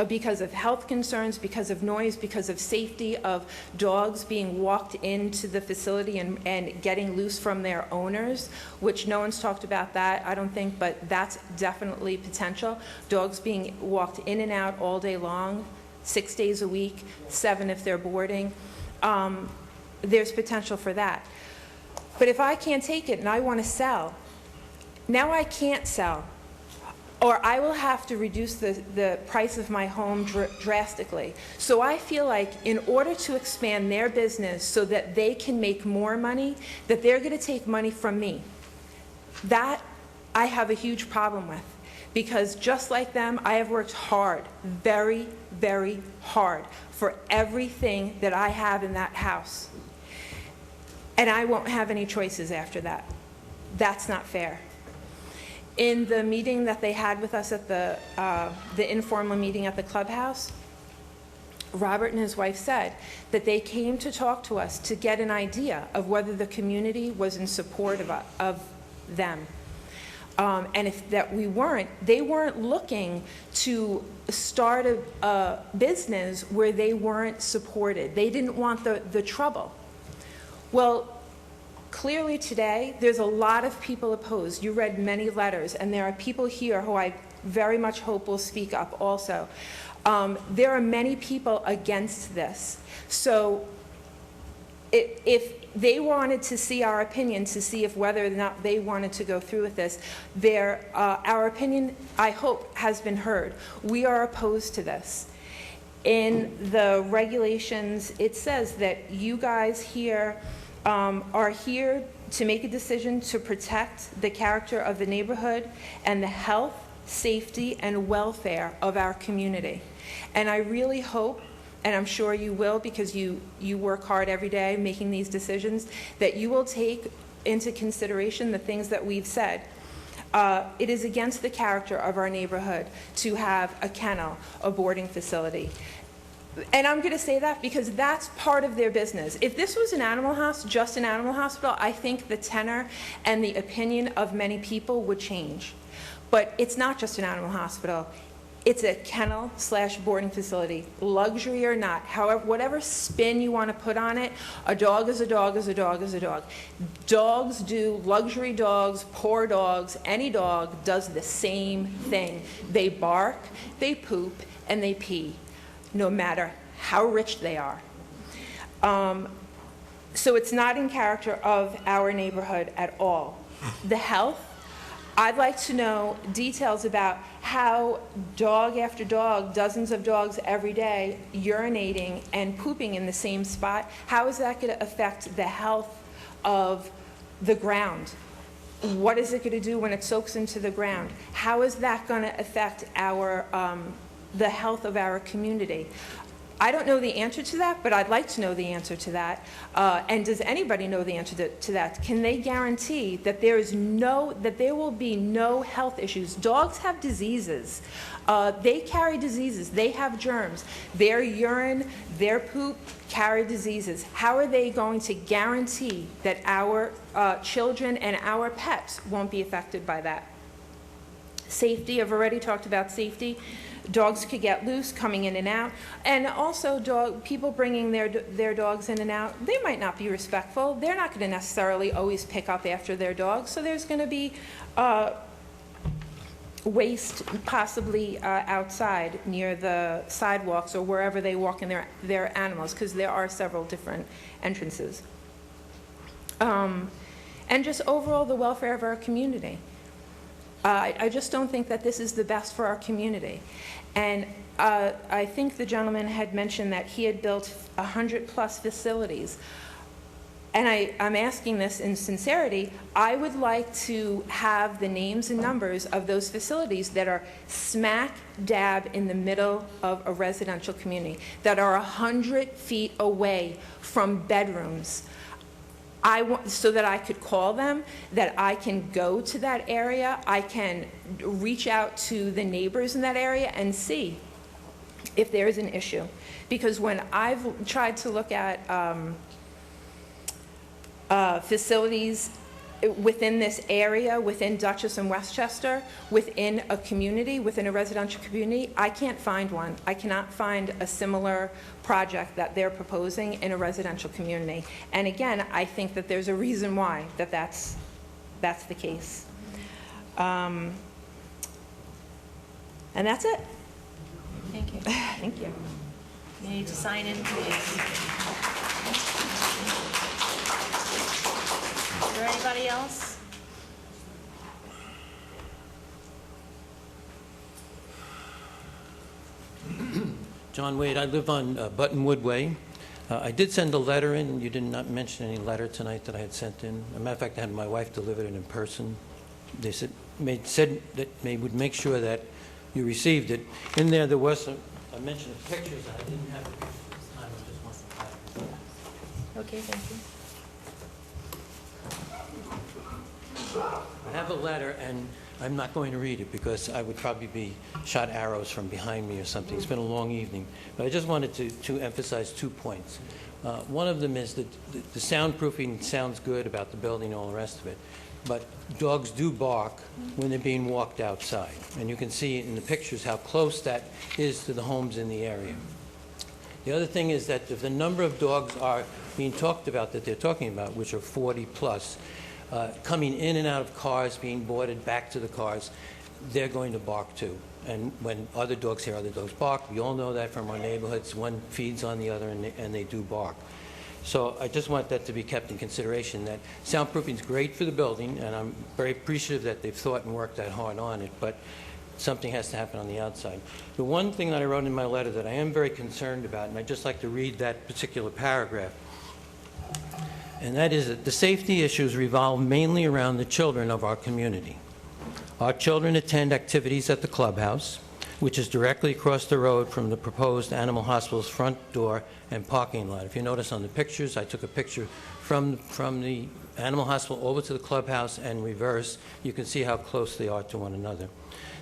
because of health concerns, because of noise, because of safety of dogs being walked into the facility and getting loose from their owners, which no one's talked about that, I don't think, but that's definitely potential. Dogs being walked in and out all day long, 6 days a week, 7 if they're boarding. There's potential for that. But if I can't take it and I want to sell, now I can't sell. Or I will have to reduce the price of my home drastically. So I feel like in order to expand their business so that they can make more money, that they're going to take money from me. That I have a huge problem with. Because just like them, I have worked hard, very, very hard for everything that I have in that house. And I won't have any choices after that. That's not fair. In the meeting that they had with us at the informal meeting at the clubhouse, Robert and his wife said that they came to talk to us to get an idea of whether the community was in support of them. And if that we weren't, they weren't looking to start a business where they weren't supported. They didn't want the trouble. Well, clearly today, there's a lot of people opposed. You read many letters, and there are people here who I very much hope will speak up also. There are many people against this. So if they wanted to see our opinion, to see if whether or not they wanted to go through with this, our opinion, I hope, has been heard. We are opposed to this. In the regulations, it says that you guys here are here to make a decision to protect the character of the neighborhood and the health, safety, and welfare of our community. And I really hope, and I'm sure you will because you work hard every day making these decisions, that you will take into consideration the things that we've said. It is against the character of our neighborhood to have a kennel, a boarding facility. And I'm going to say that because that's part of their business. If this was an animal house, just an animal hospital, I think the tenor and the opinion of many people would change. But it's not just an animal hospital. It's a kennel / boarding facility, luxury or not. However, whatever spin you want to put on it, a dog is a dog is a dog is a dog. Dogs do, luxury dogs, poor dogs, any dog does the same thing. They bark, they poop, and they pee, no matter how rich they are. So it's not in character of our neighborhood at all. The health, I'd like to know details about how dog after dog, dozens of dogs every day, urinating and pooping in the same spot, how is that going to affect the health of the ground? What is it going to do when it soaks into the ground? How is that going to affect our the health of our community? I don't know the answer to that, but I'd like to know the answer to that. And does anybody know the answer to that? Can they guarantee that there will be no health issues? Dogs have diseases. They carry diseases. They have germs. Their urine, their poop carry diseases. How are they going to guarantee that our children and our pets won't be affected by that? Safety, I've already talked about safety. Dogs could get loose coming in and out. And also people bringing their dogs in and out, they might not be respectful. They're not going to necessarily always pick up after their dogs. So there's going to be waste possibly outside near the sidewalks or wherever they walk in their animals, because there are several different entrances. And just overall the welfare of our community. I just don't think that this is the best for our community. And I think the gentleman had mentioned that he had built 100+ facilities. And I'm asking this in sincerity. I would like to have the names and numbers of those facilities that are smack dab in the middle of a residential community, that are 100 feet away from bedrooms. So that I could call them, that I can go to that area, I can reach out to the neighbors in that area and see if there is an issue. Because when I've tried to look at facilities within this area, within Dutchess and Westchester, within a community, within a residential community, I can't find one. I cannot find a similar project that they're proposing in a residential community. And again, I think that there's a reason why that's the case. And that's it. Thank you. Thank you. You need to sign in, please. Is there anybody else? John Wade, I live on Buttonwood Way. I did send a letter in. You did not mention any letter tonight that I had sent in. As a matter of fact, I had my wife deliver it in person. They said that they would make sure that you received it. In there was a mention of pictures. I didn't have the pictures this time. I just wanted to have it. Okay, thank you. I have a letter, and I'm not going to read it because I would probably be shot arrows from behind me or something. It's been a long evening. But I just wanted to emphasize 2 points. One of them is that the soundproofing sounds good about the building and all the rest of it, but dogs do bark when they're being walked outside. And you can see in the pictures how close that is to the homes in the area. The other thing is that if the number of dogs are being talked about that they're talking about, which are 40 plus, coming in and out of cars, being boarded back to the cars, they're going to bark too. And when other dogs hear other dogs bark, we all know that from our neighborhoods, one feeds on the other and they do bark. So I just want that to be kept in consideration, that soundproofing is great for the building, and I'm very appreciative that they've thought and worked that hard on it, but something has to happen on the outside. The one thing that I wrote in my letter that I am very concerned about, and I'd just like to read that particular paragraph, and that is that the safety issues revolve mainly around the children of our community. Our children attend activities at the clubhouse, which is directly across the road from the proposed animal hospital's front door and parking lot. If you notice on the pictures, I took a picture from the animal hospital over to the clubhouse and reverse. You can see how close they are to one another.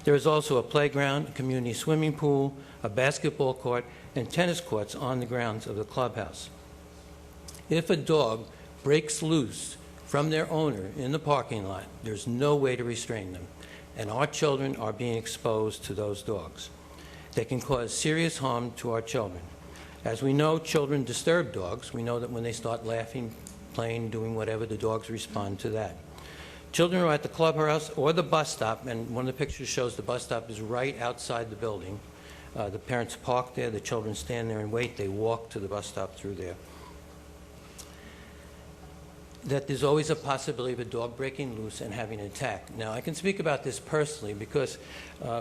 There is also a playground, a community swimming pool, a basketball court, and tennis courts on the grounds of the clubhouse. If a dog breaks loose from their owner in the parking lot, there's no way to restrain them, and our children are being exposed to those dogs. They can cause serious harm to our children. As we know, children disturb dogs. We know that when they start laughing, playing, doing whatever, the dogs respond to that. Children are at the clubhouse or the bus stop, and one of the pictures shows the bus stop is right outside the building. The parents park there, the children stand there and wait. They walk to the bus stop through there. That there's always a possibility of a dog breaking loose and having an attack. Now, I can speak about this personally because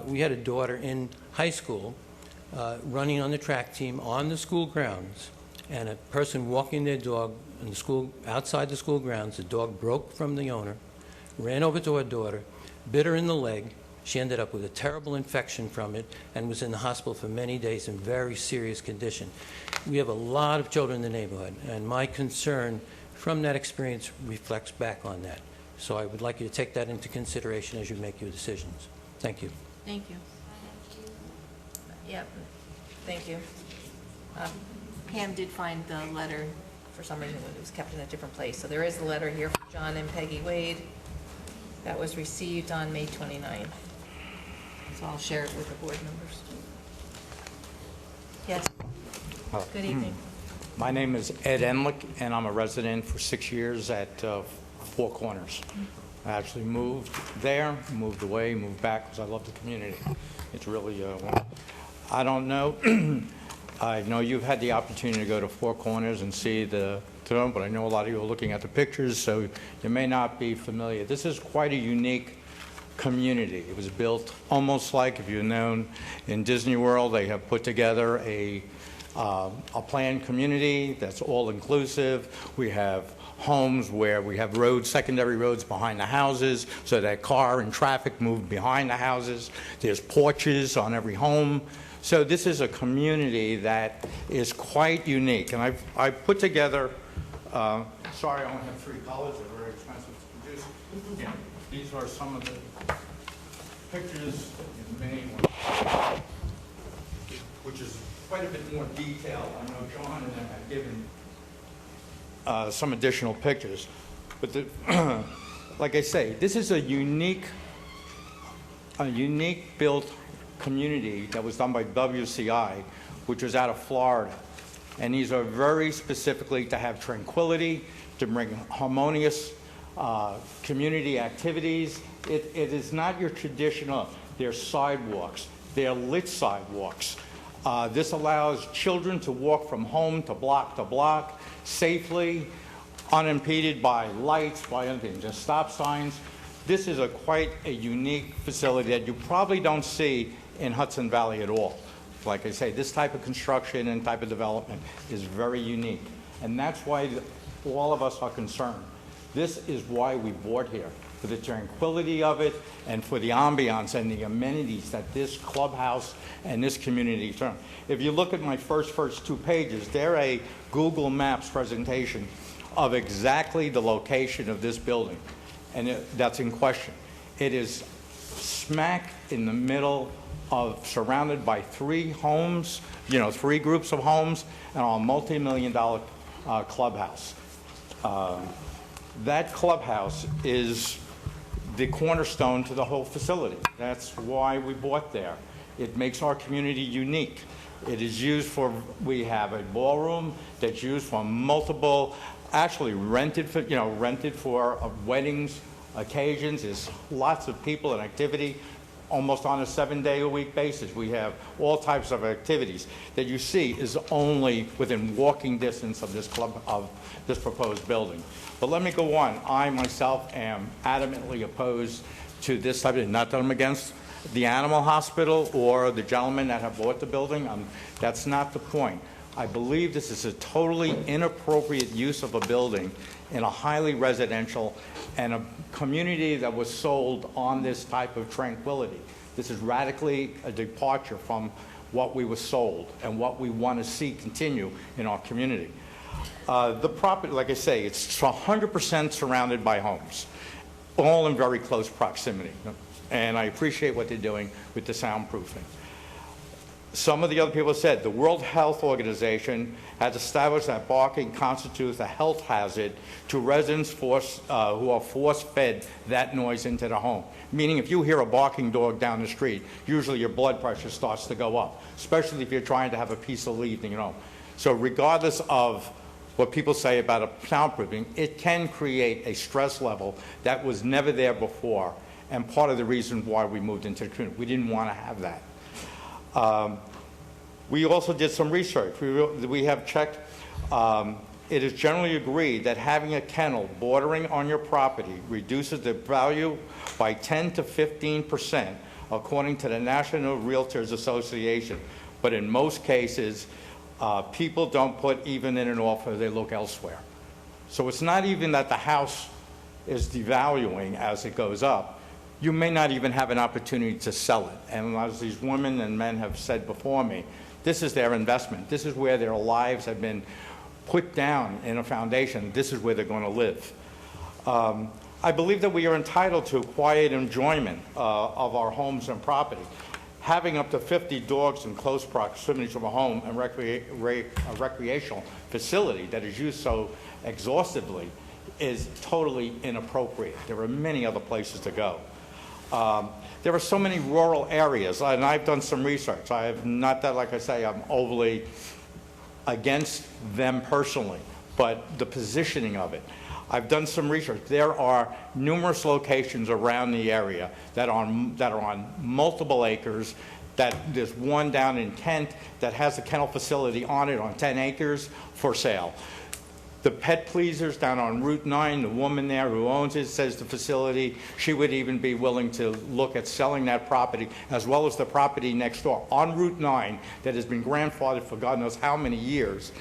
we had a daughter in high school running on the track team on the school grounds, and a person walking their dog in the school, outside the school grounds, the dog broke from the owner, ran over to our daughter, bit her in the leg, She ended up with a terrible infection from it and was in the hospital for many days in very serious condition. We have a lot of children in the neighborhood, and my concern from that experience reflects back on that. So I would like you to take that into consideration as you make your decisions. Thank you. Thank you. Yep, thank you. Pam did find the letter. For some reason, it was kept in a different place. So there is a letter here from John and Peggy Wade that was received on May 29th. So I'll share it with the board members. Yes. Good evening. My name is Ed Enlick, and I'm a resident for 6 years at Four Corners. I actually moved there, moved away, moved back because I love the community. It's really, I don't know. I know you've had the opportunity to go to Four Corners and see the throne, but I know a lot of you are looking at the pictures, so you may not be familiar. This is quite a unique community. It was built almost like, if you've known, in Disney World, they have put together a planned community that's all-inclusive. We have homes where we have roads, secondary roads behind the houses, so that car and traffic move behind the houses. There's porches on every home. So this is a community that is quite unique. And I've put together, sorry I only have 3 colors, they're very expensive to produce. Yeah, these are some of the pictures in the main one, which is quite a bit more detail. I know John and them have given some additional pictures. But like I say, this is a unique built community that was done by WCI, which was out of Florida. And these are very specifically to have tranquility, to bring harmonious community activities. It is not your traditional, they're sidewalks, they're lit sidewalks. This allows children to walk from home to block safely, unimpeded by lights, by anything, just stop signs. This is quite a unique facility that you probably don't see in Hudson Valley at all. Like I say, this type of construction and type of development is very unique. And that's why all of us are concerned. This is why we bought here, for the tranquility of it and for the ambiance and the amenities that this clubhouse and this community turn. If you look at my first 2 pages, they're a Google Maps presentation of exactly the location of this building. And that's in question. It is smack in the middle of, surrounded by 3 homes, 3 groups of homes, and a multi-million-dollar clubhouse. That clubhouse is the cornerstone to the whole facility. That's why we bought there. It makes our community unique. It is used for, we have a ballroom that's used for multiple, actually rented for weddings, occasions. There's lots of people and activity almost on a 7-day-a-week basis. We have all types of activities that you see is only within walking distance of this proposed building. But let me go on. I myself am adamantly opposed to this type of, not that I'm against the animal hospital or the gentlemen that have bought the building. That's not the point. I believe this is a totally inappropriate use of a building in a highly residential and a community that was sold on this type of tranquility. This is radically a departure from what we were sold and what we want to see continue in our community. The property, like I say, it's 100% surrounded by homes, all in very close proximity. And I appreciate what they're doing with the soundproofing. Some of the other people said the World Health Organization has established that barking constitutes a health hazard to residents who are force-fed that noise into the home. Meaning if you hear a barking dog down the street, usually your blood pressure starts to go up, especially if you're trying to have a peaceful evening. So regardless of what people say about a soundproofing, it can create a stress level that was never there before, and part of the reason why we moved into the community. We didn't want to have that. We also did some research. We have checked. It is generally agreed that having a kennel bordering on your property reduces the value by 10 to 15%, according to the National Realtors Association. But in most cases, people don't put even in an offer, they look elsewhere. So it's not even that the house is devaluing as it goes up. you may not even have an opportunity to sell it. And as these women and men have said before me, this is their investment. This is where their lives have been put down in a foundation. This is where they're going to live. I believe that we are entitled to quiet enjoyment of our homes and property. Having up to 50 dogs in close proximity to a home and a recreational facility that is used so exhaustively is totally inappropriate. There are many other places to go. There are so many rural areas, and I've done some research. I have not that, like I say, I'm overly against them personally, but the positioning of it. I've done some research. There are numerous locations around the area that are on multiple acres. That there's one down in Kent that has a kennel facility on it on 10 acres for sale. The Pet Pleasers down on Route 9, the woman there who owns it says the facility, she would even be willing to look at selling that property as well as the property next door on Route 9 that has been grandfathered for God knows how many years,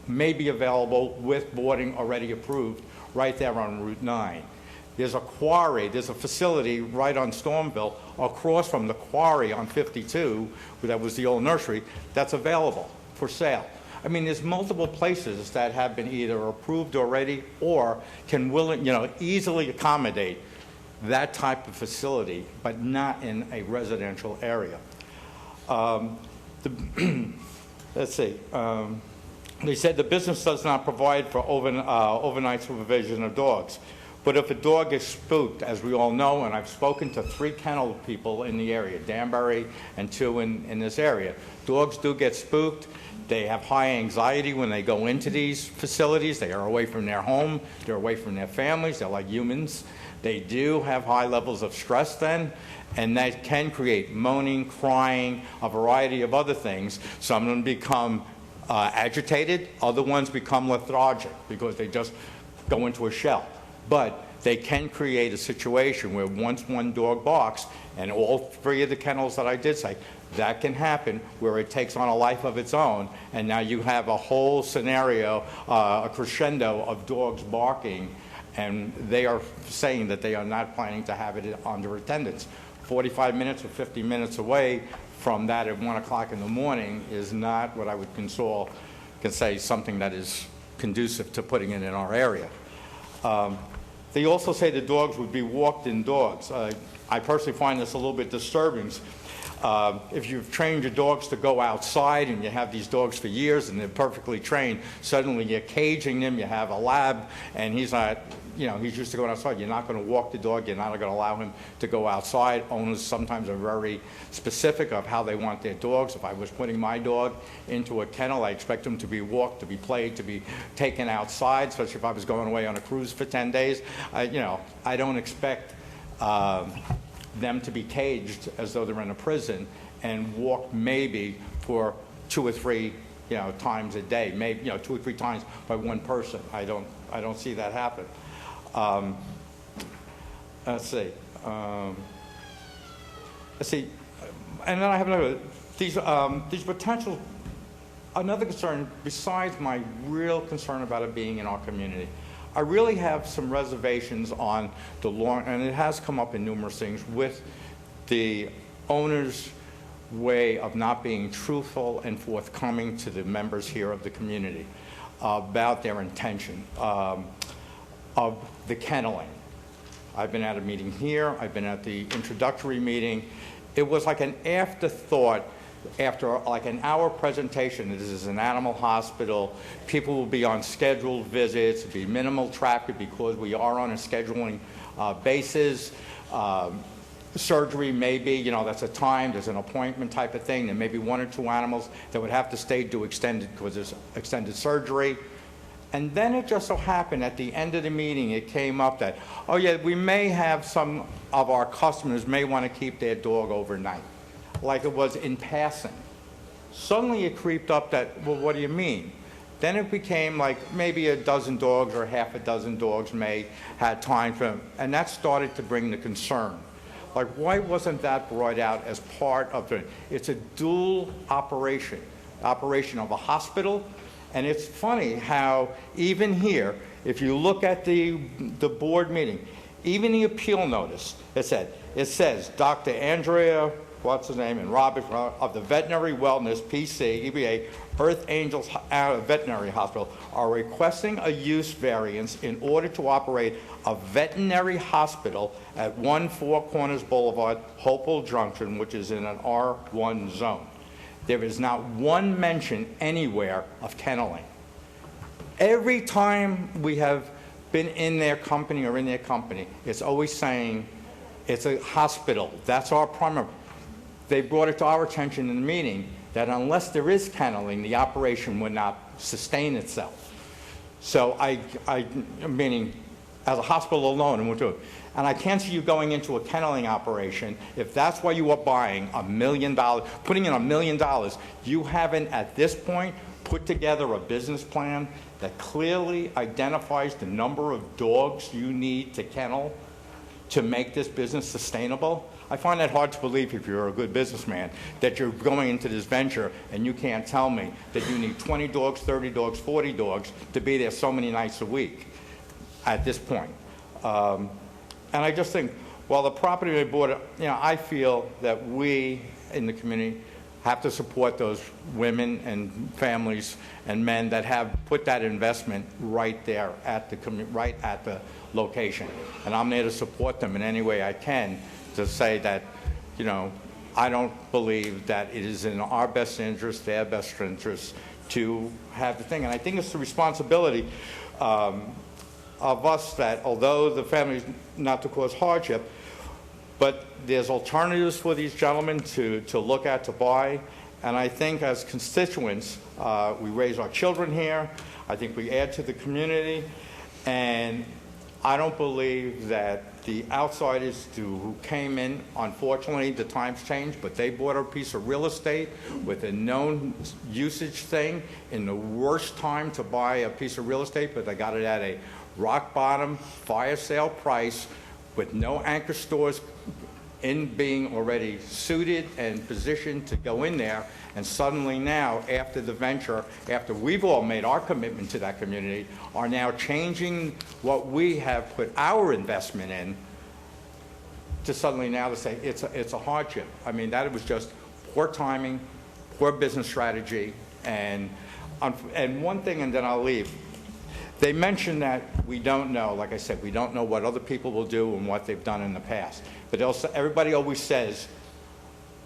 may be available with boarding already approved right there on Route 9. There's a quarry, there's a facility right on Stormville across from the quarry on 52, that was the old nursery, that's available for sale. I mean, there's multiple places that have been either approved already or can easily accommodate that type of facility, but not in a residential area. Let's see. They said the business does not provide for overnight supervision of dogs. But if a dog is spooked, as we all know, and I've spoken to 3 kennel people in the area, Danbury and 2 in this area, dogs do get spooked. They have high anxiety when they go into these facilities. They are away from their home. They're away from their families. They're like humans. They do have high levels of stress then, and that can create moaning, crying, a variety of other things. Some of them become agitated. Other ones become lethargic because they just go into a shell. But they can create a situation where once one dog barks, and all 3 of the kennels that I did say, that can happen where it takes on a life of its own, and now you have a whole scenario, a crescendo of dogs barking, and they are saying that they are not planning to have it under attendance. 45 minutes or 50 minutes away from that at 1 o'clock in the morning is not what I would say something that is conducive to putting it in our area. They also say the dogs would be walked-in dogs. I personally find this a little bit disturbing. If you've trained your dogs to go outside and you have these dogs for years and they're perfectly trained, suddenly you're caging them, you have a lab, and he's not, he's used to going outside. You're not going to walk the dog. You're not going to allow him to go outside. Owners sometimes are very specific of how they want their dogs. If I was putting my dog into a kennel, I expect him to be walked, to be played, to be taken outside, especially if I was going away on a cruise for 10 days. I don't expect them to be caged as though they're in a prison and walked maybe for 2 or 3 times a day, maybe 2 or 3 times by one person. I don't see that happen. Let's see. And then I have another. These potential. Another concern besides my real concern about it being in our community. I really have some reservations on the long, and it has come up in numerous things, with the owner's way of not being truthful and forthcoming to the members here of the community about their intention of the kenneling. I've been at a meeting here. I've been at the introductory meeting. It was like an afterthought. After like an hour presentation, this is an animal hospital, people will be on scheduled visits, it'll be minimal traffic because we are on a scheduling basis. Surgery may be, that's a time, there's an appointment type of thing. There may be 1 or 2 animals that would have to stay do extended because there's extended surgery. And then it just so happened at the end of the meeting, it came up that, oh yeah, we may have some of our customers may want to keep their dog overnight. Like it was in passing. Suddenly it creeped up that, well, what do you mean? Then it became like maybe a dozen dogs or half a dozen dogs may had time for them, and that started to bring the concern. Like, why wasn't that brought out as part of it? It's a dual operation of a hospital, and it's funny how even here, if you look at the board meeting, even the appeal notice, it says, Dr. Andrea, what's his name, and Robert of the Veterinary Wellness, PC, EBA, Earth Angels Veterinary Hospital are requesting a use variance in order to operate a veterinary hospital at 1 Four Corners Boulevard, Hopewell Junction, which is in an R1 zone. There is not one mention anywhere of kenneling. Every time we have been in their company or in their company, it's always saying it's a hospital. That's our primary. They brought it to our attention in the meeting that unless there is kenneling, the operation would not sustain itself. So meaning as a hospital alone, and we'll do it. And I can't see you going into a kenneling operation if that's why you are buying $1 million, putting in $1 million. You haven't, at this point, put together a business plan that clearly identifies the number of dogs you need to kennel to make this business sustainable. I find that hard to believe if you're a good businessman, that you're going into this venture and you can't tell me that you need 20 dogs, 30 dogs, 40 dogs to be there so many nights a week at this point. And I just think, while the property they bought, I feel that we in the community have to support those women and families and men that have put that investment right there at the location. And I'm there to support them in any way I can to say that, I don't believe that it is in our best interest, their best interest, to have the thing. And I think it's the responsibility of us that, although the family is not to cause hardship, but there's alternatives for these gentlemen to look at, to buy. And I think as constituents, we raise our children here. I think we add to the community. And I don't believe that the outsiders who came in, unfortunately, the times changed, but they bought a piece of real estate with a known usage thing in the worst time to buy a piece of real estate, but they got it at a rock bottom fire sale price with no anchor stores in being already suited and positioned to go in there. And suddenly now, after the venture, after we've all made our commitment to that community, are now changing what we have put our investment in to suddenly now to say it's a hardship. I mean, that was just poor timing, poor business strategy, and one thing, and then I'll leave. They mentioned that we don't know, like I said, we don't know what other people will do and what they've done in the past. But also, everybody always says,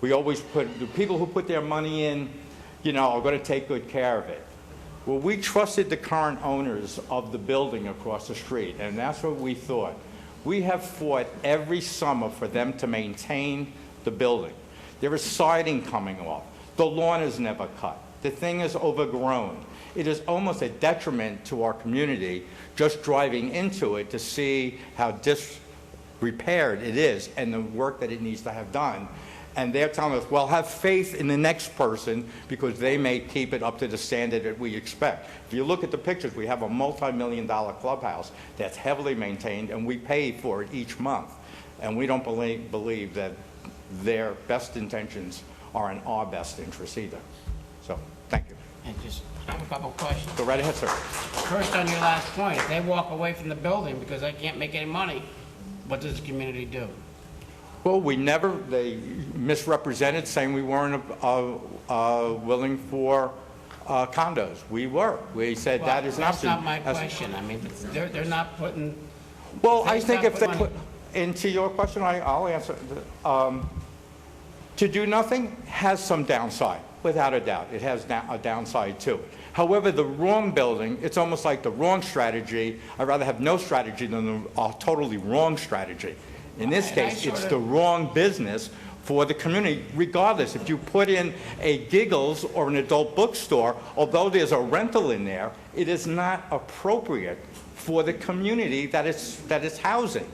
we always put, the people who put their money in, are going to take good care of it. Well, we trusted the current owners of the building across the street, and that's what we thought. We have fought every summer for them to maintain the building. There is siding coming off. The lawn is never cut. The thing is overgrown. It is almost a detriment to our community just driving into it to see how disrepaired it is and the work that it needs to have done. And they're telling us, well, have faith in the next person because they may keep it up to the standard that we expect. If you look at the pictures, we have a multi-million-dollar clubhouse that's heavily maintained, and we pay for it each month. And we don't believe that their best intentions are in our best interest either. So, thank you. And I have a couple of questions. Go right ahead, sir. First, on your last point, if they walk away from the building because they can't make any money, what does the community do? Well, they misrepresented, saying we weren't willing for condos. We were. We said that is not. That's not my question. I mean, they're not putting. Well, I think if they put into your question, I'll answer. To do nothing has some downside, without a doubt. It has a downside to it. However, the wrong building, it's almost like the wrong strategy. I'd rather have no strategy than a totally wrong strategy. In this case, it's the wrong business for the community, regardless. If you put in a Giggles or an adult bookstore, although there's a rental in there, it is not appropriate for the community that it's housing.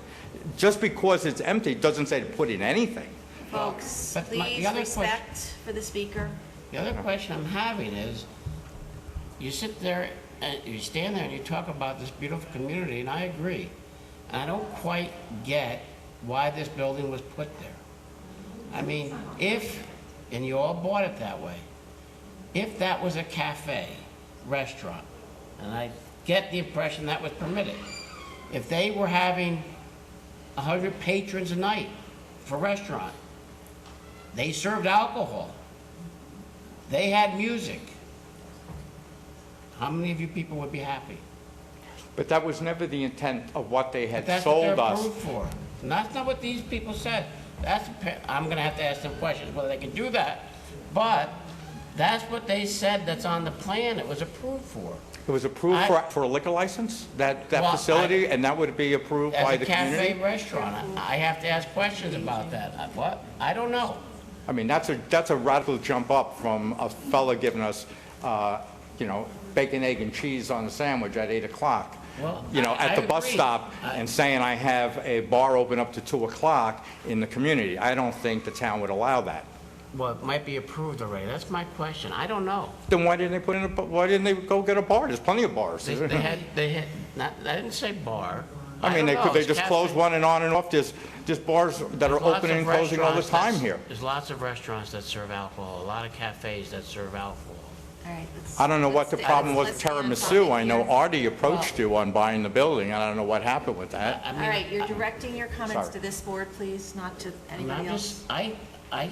Just because it's empty doesn't say to put in anything. Folks, please respect for the speaker. The other question I'm having is, you sit there and you stand there and you talk about this beautiful community, and I agree. And I don't quite get why this building was put there. I mean, and you all bought it that way, if that was a cafe, restaurant, and I get the impression that was permitted, if they were having 100 patrons a night for restaurant. They served alcohol. They had music. How many of you people would be happy? But that was never the intent of what they had But that's what sold they're us. approved for. And that's not what these people said. I'm gonna have to ask them questions whether they can do that. But that's what they said that's on the plan it was approved for. It was approved for a liquor license, that Well, facility, and that would be approved by the As a community? cafe restaurant, I have to ask questions about that. What? I don't know. I mean, that's a radical jump up from a fella giving us, bacon, egg, and cheese on a sandwich at 8 o'clock. Well, At the bus agree. stop, and saying I have a bar open up to 2 o'clock in the community. I don't think the town would allow that. Well, it might be approved already. That's my question. I don't know. Then why didn't they go get a bar? There's plenty of bars. They had, I didn't say bar. I mean, don't know. they It's just cafe. close one and on and off. There's bars that are There's lots opening of and closing all the restaurants time here. There's lots of restaurants that serve alcohol, a lot of cafes that serve alcohol. All right. I don't know what the problem was with stay on tiramisu. topic I know here. Artie approached you on buying the building. I don't know what happened with that. All right, you're directing your comments Sorry. to this board, please, not to anybody I'm else. just, I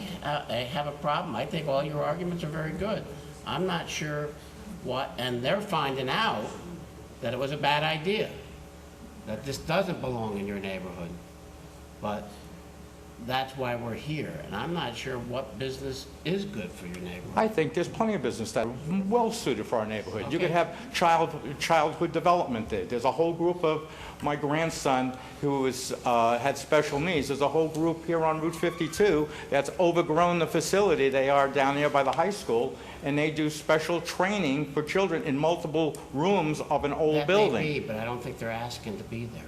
have a problem. I think all your arguments are very good. I'm not sure what, and they're finding out that it was a bad idea, that this doesn't belong in your neighborhood. But that's why we're here, and I'm not sure what business is good for your neighborhood. I think there's plenty of business that are well suited for our neighborhood. You could Okay. have childhood development there. There's a whole group of my grandson who had special needs. There's a whole group here on Route 52 that's overgrown the facility. They are down there by the high school, and they do special training for children in multiple rooms of an old building. That may be, but I don't think they're asking to be there.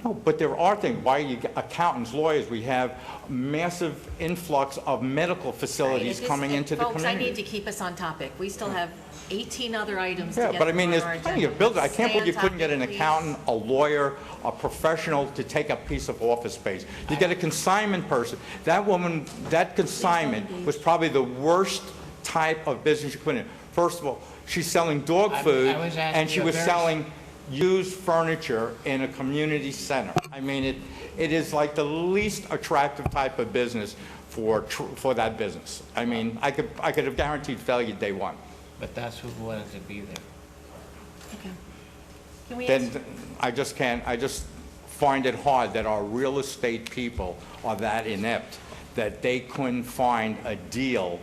No, but there are things, why you get accountants, lawyers, we have massive influx of medical facilities coming into the Folks, I need community. to keep us on topic. We still have 18 other items to Yeah, get but I mean, through there's on our plenty of agenda. buildings. I can't Stay believe you on couldn't get an topic, please. accountant, a lawyer, a professional to take a piece of office space. You get a consignment person. That woman, that consignment was probably the worst type of business you put in. First of all, she's selling dog food, I was asking and she you a was very- selling used furniture in a community center. I mean, it is like the least attractive type of business for that business. I mean, I could have guaranteed failure day one. But that's who wanted to be there. Okay. Can we Then ask, I just find it hard that our real estate people are that inept, that they couldn't find a deal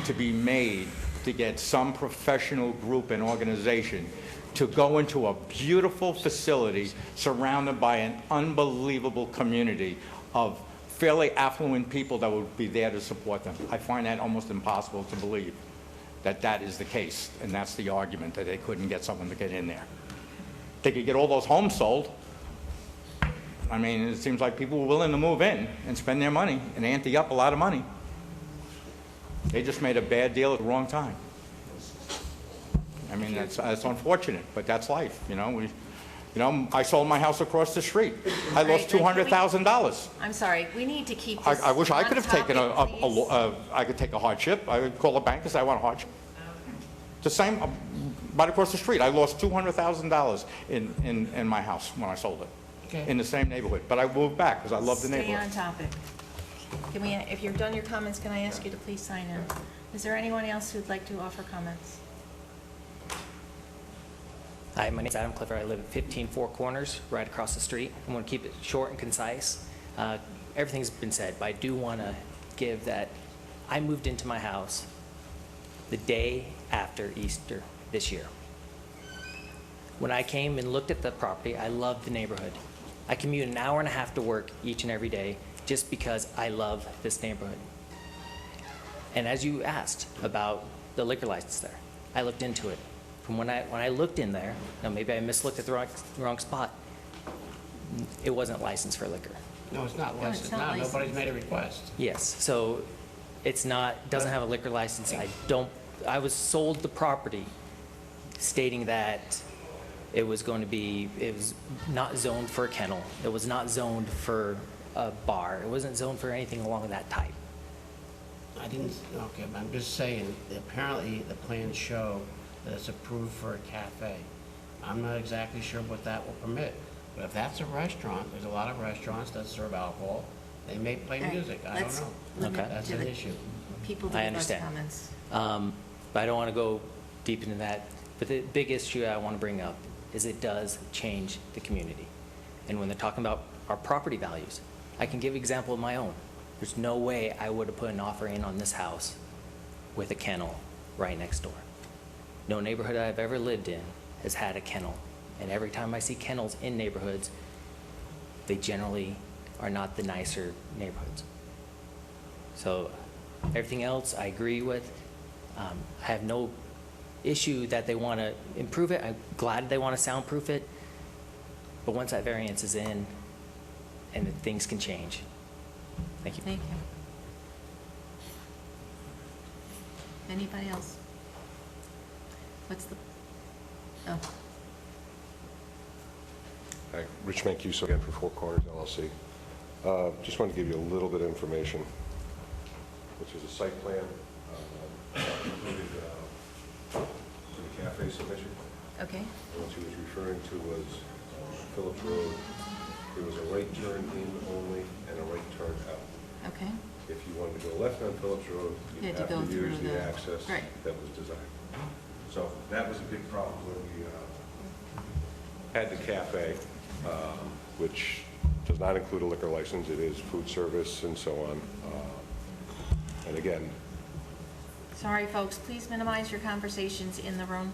to be made to get some professional group and organization to go into a beautiful facility surrounded by an unbelievable community of fairly affluent people that would be there to support them. I find that almost impossible to believe that that is the case, and that's the argument, that they couldn't get someone to get in there. They could get all those homes sold. I mean, it seems like people were willing to move in and spend their money and ante up a lot of money. They just made a bad deal at the wrong time. I mean, that's unfortunate, but that's life, I sold my house across the street. I lost $200,000. I'm sorry, we need to keep this I wish I could have on taken topic, please. I could take a hardship. I would call a bank and say, I want a hardship. The same, right across the street. I lost $200,000 in my house when I sold it, Okay. in the same neighborhood. But I moved back because I love the Stay neighborhood. on topic. If you're done your comments, can I ask you to please sign in? Is there anyone else who'd like to offer comments? Hi, my name's Adam Clifford. I live at 15 Four Corners, right across the street. I'm going to keep it short and concise. Everything's been said, but I do want to give that I moved into my house the day after Easter this year. When I came and looked at the property, I loved the neighborhood. I commute an hour and a half to work each and every day just because I love this neighborhood. And as you asked about the liquor license there, I looked into it. From when I looked in there, now maybe I mislooked at the wrong spot, it wasn't licensed for liquor. No, it's not No, it's licensed. not No, licensed. nobody's made a request. Yes, so it's not, doesn't have a liquor license. I was sold the property stating that it was going to be, it was not zoned for a kennel. It was not zoned for a bar. It wasn't zoned for anything along that type. Okay, but I'm just saying, apparently the plans show that it's approved for a cafe. I'm not exactly sure what that will permit. But if that's a restaurant, there's a lot of restaurants that serve alcohol. They may play All right, music. I don't let's know. limit Okay. That's to an the issue. people I that have understand. comments. But I don't want to go deep into that. But the big issue I want to bring up is it does change the community. And when they're talking about our property values, I can give an example of my own. There's no way I would have put an offer in on this house with a kennel right next door. No neighborhood I've ever lived in has had a kennel. And every time I see kennels in neighborhoods, they generally are not the nicer neighborhoods. So everything else I agree with. I have no issue that they want to improve it. I'm glad they want to soundproof it. But once that variance is in, and things can change. Thank you. Thank you. Anybody else? What's the, oh, Hi, Rich Mancuso again for Four Corners LLC. Just wanted to give you a little bit of information, which is a site plan included for the cafe submission. okay. And what she was referring to was Phillips Road. There was a right turn in only and a right turn out. Okay. If you wanted to go left on Phillips Road, You you'd had to have go to through use the the- access right. that was designed. So that was a big problem when we had the cafe, which does not include a liquor license. It is food service and so on. And again, Sorry, folks, please minimize your conversations in the room.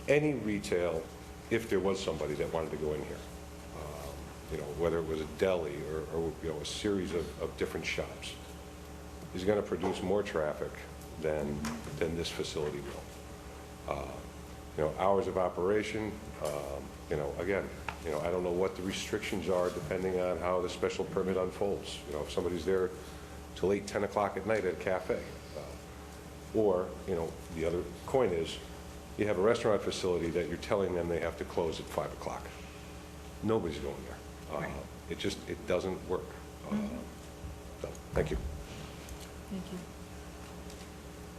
any retail, if there was somebody that wanted to go in here, whether it was a deli or a series of different shops, is going to produce more traffic than this facility will. Hours of operation, again, I don't know what the restrictions are depending on how the special permit unfolds. If somebody's there till 8, 10 o'clock at night at a cafe. Or, the other coin is, you have a restaurant facility that you're telling them they have to close at 5 o'clock. Nobody's going there. It doesn't work. So, thank you. Thank you.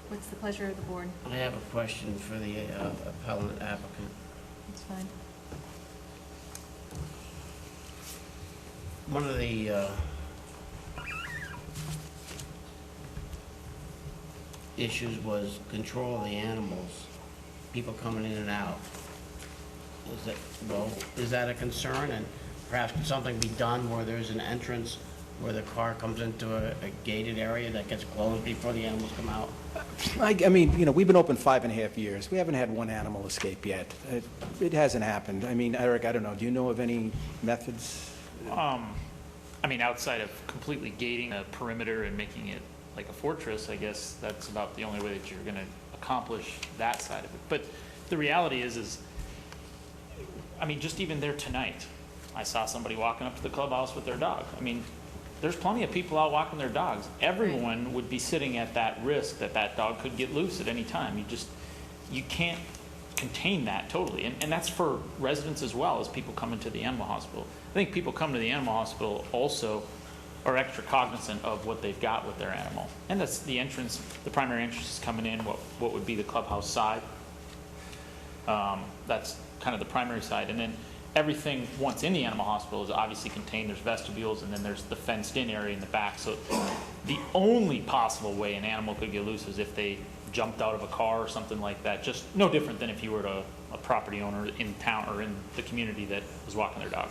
What's the pleasure of the board? I have a question for the appellant applicant. That's fine. One of the issues was control of the animals, people coming in and out. Is that a concern? And perhaps could something be done where there's an entrance where the car comes into a gated area that gets closed before the animals come out? I mean, we've been open 5.5 years. We haven't had one animal escape yet. It hasn't happened. I mean, Eric, I don't know. Do you know of any methods? Outside of completely gating a perimeter and making it like a fortress, I guess that's about the only way that you're going to accomplish that side of it. But the reality is just even there tonight, I saw somebody walking up to the clubhouse with their dog. There's plenty of people out walking their dogs. Everyone would be sitting at that risk that that dog could get loose at any time. You can't contain that totally. And that's for residents as well as people coming to the animal hospital. I think people come to the animal hospital also are extra cognizant of what they've got with their animal. And that's the entrance, the primary entrance is coming in, what would be the clubhouse side. That's kind of the primary side. And then everything once in the animal hospital is obviously contained. There's vestibules, and then there's the fenced-in area in the back. So the only possible way an animal could get loose is if they jumped out of a car or something like that. Just no different than if you were a property owner in town or in the community that was walking their dog.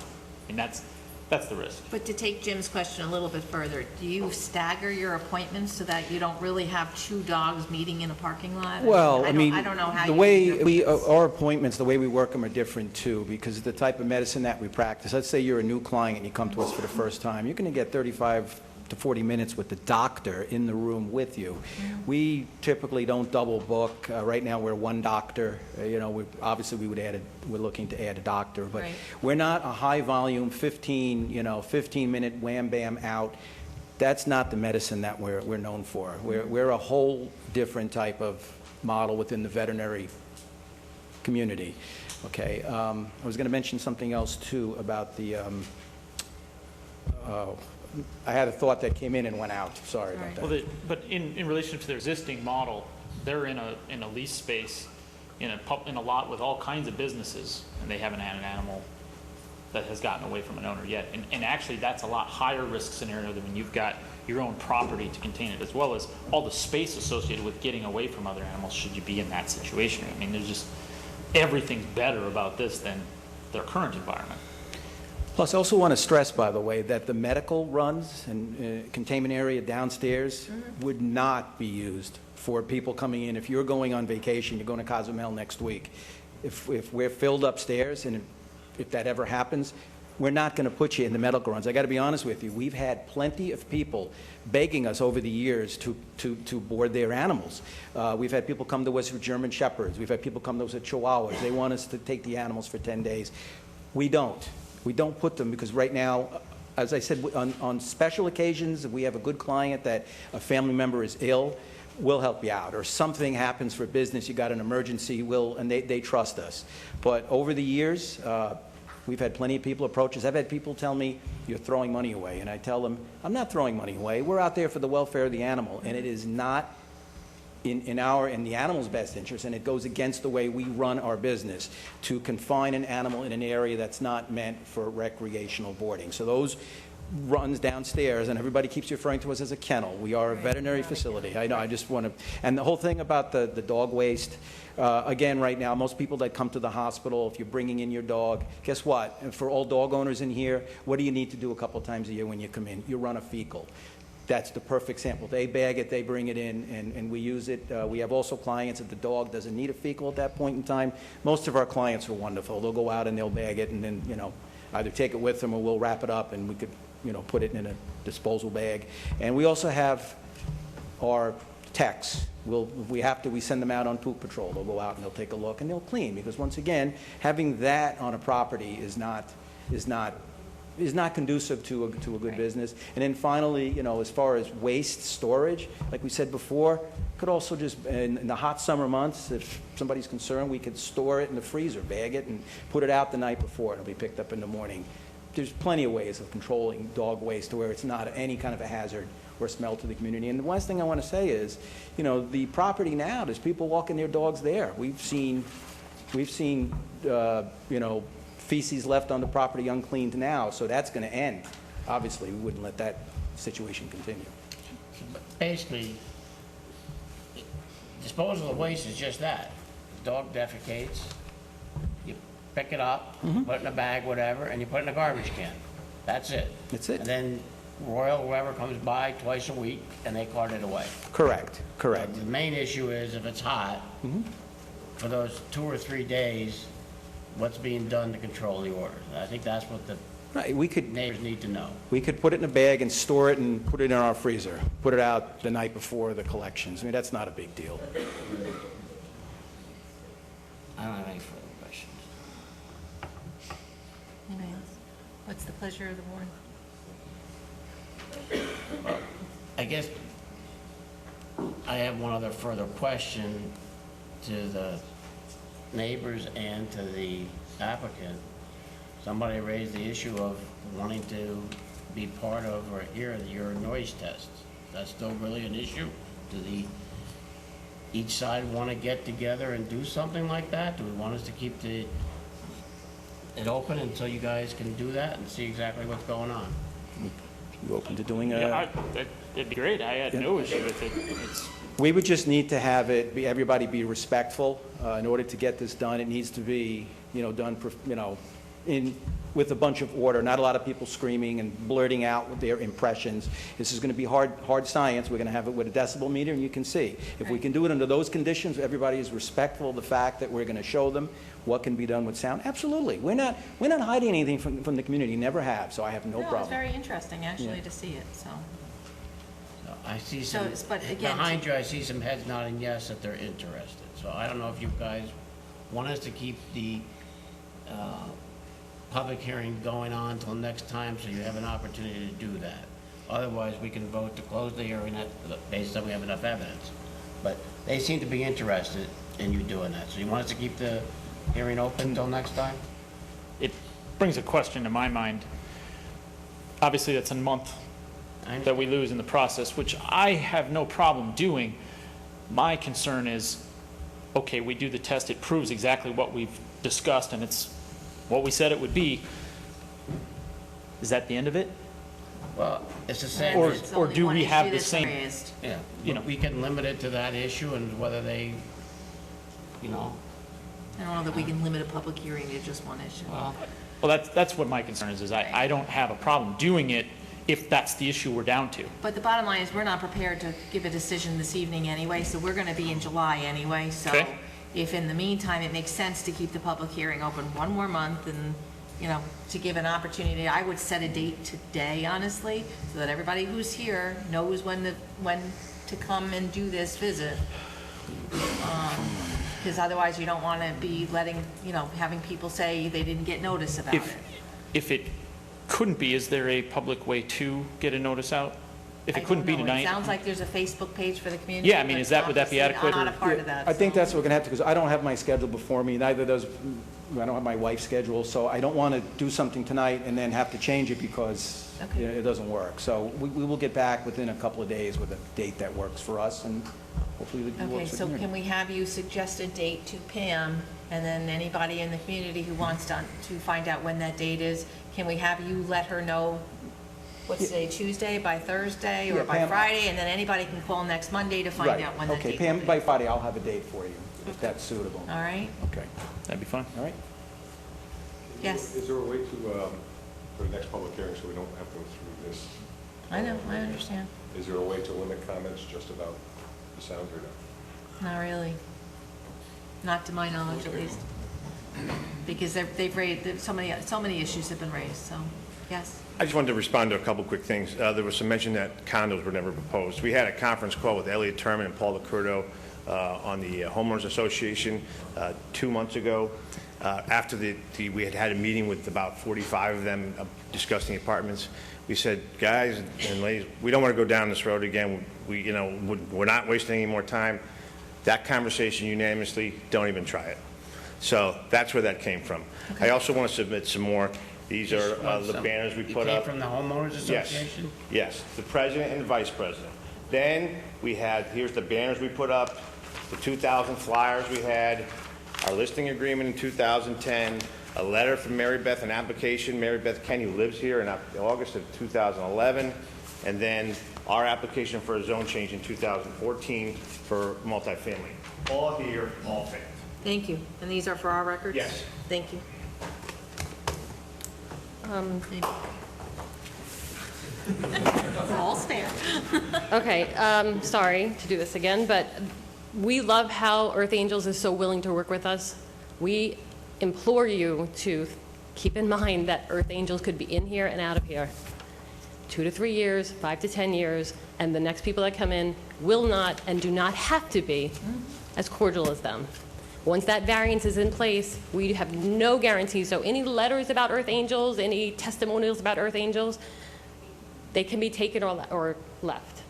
That's the risk. But to take Jim's question a little bit further, do you stagger your appointments so that you don't really have two dogs meeting in a parking lot? Well, I don't know how the you way do your our appointments, the way we work them are different too, because of the type of medicine that we practice. Let's say you're a new client and you come to us for the first time. You're going to get 35 to 40 minutes with the doctor in the room with you. We typically don't double book. Right now, we're one doctor. Obviously, we're looking to add a doctor, but Right. we're not a high volume 15-minute wham bam out. That's not the medicine that we're known for. We're a whole different type of model within the veterinary community. Okay, I was going to mention something else too about the. I had a thought that came in and went out. Sorry about that. Well, but in relation to their existing model, they're in a lease space in a lot with all kinds of businesses, and they haven't had an animal that has gotten away from an owner yet. And actually, that's a lot higher risk scenario than when you've got your own property to contain it, as well as all the space associated with getting away from other animals should you be in that situation. I mean, there's just, everything's better about this than their current environment. Plus, I also want to stress, by the way, that the medical runs and containment area downstairs would not be used for people coming in. If you're going on vacation, you're going to Cozumel next week. If we're filled upstairs, and if that ever happens, we're not going to put you in the medical runs. I got to be honest with you. We've had plenty of people begging us over the years to board their animals. We've had people come to us with German Shepherds. We've had people come to us with Chihuahuas. They want us to take the animals for 10 days. We don't. We don't put them because right now, as I said, on special occasions, if we have a good client that a family member is ill, we'll help you out. Or something happens for business, you got an emergency, and they trust us. But over the years, we've had plenty of people approach us. I've had people tell me, you're throwing money away. And I tell them, I'm not throwing money away. We're out there for the welfare of the animal. And it is not in the animal's best interest, and it goes against the way we run our business to confine an animal in an area that's not meant for recreational boarding. So those runs downstairs, and everybody keeps referring to us as a kennel. We are a veterinary facility. I know, I just want to, and the whole thing about the dog waste, again, right now, most people that come to the hospital, if you're bringing in your dog, guess what? And for all dog owners in here, what do you need to do a couple times a year when you come in? You run a fecal. That's the perfect sample. They bag it, they bring it in, and we use it. We have also clients that the dog doesn't need a fecal at that point in time. Most of our clients are wonderful. They'll go out and they'll bag it and then, either take it with them or we'll wrap it up and we could, put it in a disposal bag. And we also have our techs. If we have to, we send them out on poop patrol. They'll go out and they'll take a look and they'll clean, because once again, having that on a property is not conducive to a good business. And then finally, as far as waste storage, like we said before, could also just, in the hot summer months, if somebody's concerned, we could store it in the freezer, bag it, and put it out the night before. It'll be picked up in the morning. There's plenty of ways of controlling dog waste to where it's not any kind of a hazard or smell to the community. And the last thing I want to say is, the property now, there's people walking their dogs there. We've seen feces left on the property uncleaned now, so that's going to end. Obviously, we wouldn't let that situation continue. Basically, disposal of waste is just that. The dog defecates, you pick it up, put it in a bag, whatever, and you put it in a garbage can. That's it. That's it. And then Royal, whoever comes by twice a week, and they cart it away. Correct. The main issue is if it's hot, for those 2 or 3 days, what's being done to control the orders. I think that's what the neighbors need to know. We could put it in a bag and store it and put it in our freezer. Put it out the night before the collections. I mean, that's not a big deal. I don't have any further questions. Anybody else? What's the pleasure of the board? Well, I guess I have one other further question to the neighbors and to the applicant. Somebody raised the issue of wanting to be part of or hear your noise tests. That's still really an issue? Do each side want to get together and do something like that? Do we want us to keep it open until you guys can do that and see exactly what's going on? You open to doing a... Yeah, it'd be great. I had no issue with it. We would just need to have everybody be respectful. In order to get this done, it needs to be, done, with a bunch of order. Not a lot of people screaming and blurting out their impressions. This is going to be hard science. We're going to have it with a decibel meter, and you can see. If we can do it under those conditions, everybody is respectful of the fact that we're going to show them what can be done with sound. Absolutely. We're not hiding anything from the community. Never have. So I have no problem. It's very interesting, actually, to see it. So. I see some, behind you, I see some heads nodding yes that they're interested. So I don't know if you guys want us to keep the public hearing going on until next time so you have an opportunity to do that. Otherwise, we can vote to close the hearing based on we have enough evidence. But they seem to be interested in you doing that. So you want us to keep the hearing open until next time? It brings a question to my mind. Obviously, that's a month that we lose in the process, which I have no problem doing. My concern is, okay, we do the test, it proves exactly what we've discussed, and it's what we said it would be. Is that the end of it? Well, it's the same. Or do we have the same? Yeah, You know. we can limit it to that issue and whether they, you know, I don't know that we can limit a public hearing to just one issue. Well, that's what my concern is I don't have a problem doing it if that's the issue we're down to. But the bottom line is, we're not prepared to give a decision this evening anyway, so we're gonna be in July anyway, so Okay. if in the meantime, it makes sense to keep the public hearing open one more month and, you know, to give an opportunity, I would set a date today, honestly, so that everybody who's here knows when to come and do this visit. Because otherwise, you don't wanna be letting, you know, having people say they didn't get notice about it. If it couldn't be, is there a public way to get a notice out? If it couldn't be I don't know. tonight? It sounds like there's a Facebook page for the community. Yeah, I mean, but would that be obviously adequate, I'm not or- a part of that. I think so- that's what we're going to have to, because I don't have my schedule before me, neither does, I don't have my wife's schedule, so I don't want to do something tonight and then have to change it because Okay. you know, it doesn't work. So we will get back within a couple of days with a date that works for us, and hopefully it Okay, works for so you. can we have you suggest a date to Pam, and then anybody in the community who wants to find out when that date is, can we have you let her know, what's today, Tuesday, by Thursday, or Yeah, by Pam- Friday, and then anybody can call next Monday to find Right. out when that Okay, date Pam, will be. by Friday, I'll have a date for you, if that's suitable. All right, Okay, That'd be fine. all right. yes, Is there a way to, for the next public hearing, so we don't have to go through this? I know, I understand. Is there a way to limit comments just about the sound or no? Not really. Not to my knowledge, at least. Because they've raised, so many issues have been raised, so, yes. I just wanted to respond to a couple quick things. There was some mention that condos were never proposed. We had a conference call with Elliot Turman and Paul Licurdo on the Homeowners Association 2 months ago. After we had a meeting with about 45 of them discussing apartments. We said, guys and ladies, we don't want to go down this road again. We're not wasting any more time. That conversation unanimously, don't even try it. So that's where that came from. I also want to submit some more. These are the banners we put It up. came from the homeowners association? Yes, the president and the vice president. Then we had, here's the banners we put up, the 2,000 flyers we had, our listing agreement in 2010, a letter from Mary Beth, an application, Mary Beth Kenny lives here in August of 2011, and then our application for a zone change in 2014 for multifamily. All here, all failed. Thank you. And these are for our records? Yes. Thank you. All's fair. Okay, sorry to do this again, but we love how Earth Angels is so willing to work with us. We implore you to keep in mind that Earth Angels could be in here and out of here. 2 to 3 years, 5 to 10 years, and the next people that come in will not and do not have to be as cordial as them. Once that variance is in place, we have no guarantees. So any letters about Earth Angels, any testimonials about Earth Angels, they can be taken or left.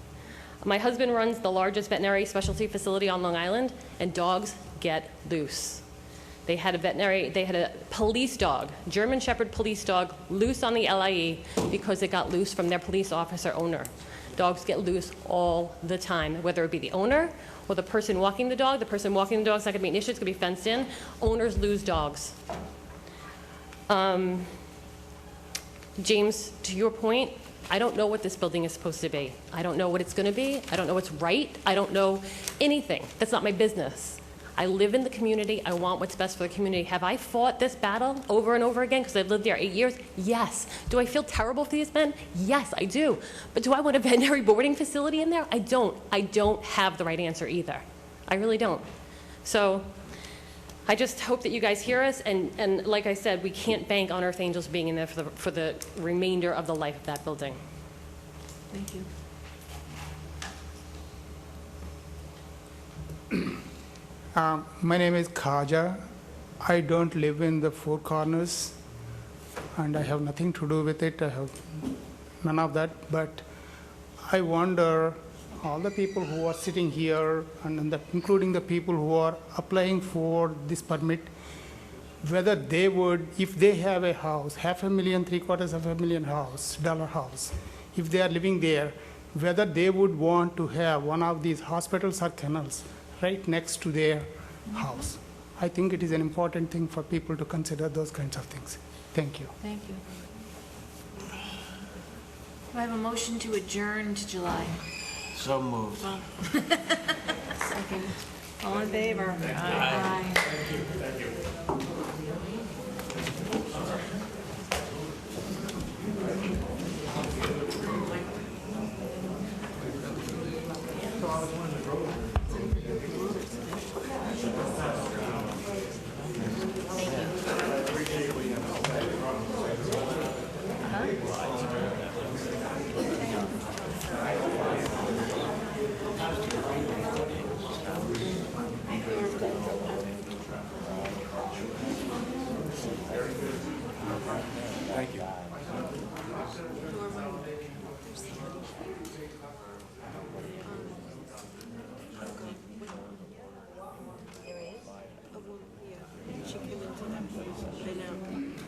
My husband runs the largest veterinary specialty facility on Long Island, and dogs get loose. They had a police dog, German Shepherd police dog, loose on the LIE because it got loose from their police officer owner. Dogs get loose all the time, whether it be the owner or the person walking the dog. The person walking the dog's not going to be an issue, it's going to be fenced in. Owners lose dogs. James, to your point, I don't know what this building is supposed to be. I don't know what it's going to be. I don't know what's right. I don't know anything. That's not my business. I live in the community. I want what's best for the community. Have I fought this battle over and over again because I've lived there 8 years? Yes. Do I feel terrible for these men? Yes, I do. But do I want a veterinary boarding facility in there? I don't. I don't have the right answer either. I really don't. So I just hope that you guys hear us. And like I said, we can't bank on Earth Angels being in there for the remainder of the life of that building. Thank you. My name is Khaja. I don't live in the Four Corners, and I have nothing to do with it. I have none of that. But I wonder, all the people who are sitting here, and including the people who are applying for this permit, whether they would, if they have a house, $500,000, $750,000 dollar house, if they are living there, whether they would want to have one of these hospitals or kennels right next to their house. I think it is an important thing for people to consider those kinds of things. Thank you. Thank you. I have a motion to adjourn to July? So moved. Second. All in favor? Aye. Thank you. Thank you.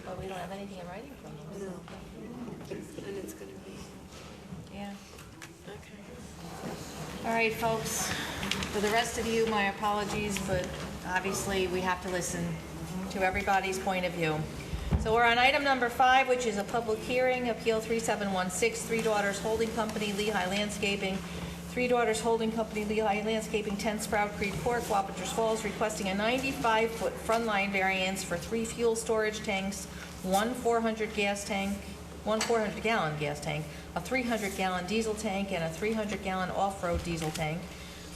But we don't have anything in writing from them. No. And it's going to be, Yeah. okay. All right, folks. For the rest of you, my apologies, but obviously we have to listen to everybody's point of view. So we're on item number 5, which is a public hearing, Appeal 3716, Three Daughters Holding Company, Lehigh Landscaping. Three Daughters Holding Company, Lehigh Landscaping, 10 Sprout Creek Court, Wappingers Falls, requesting a 95-foot front line variance for 3 fuel storage tanks, one 400-gallon gas tank, a 300-gallon diesel tank, and a 300-gallon off-road diesel tank,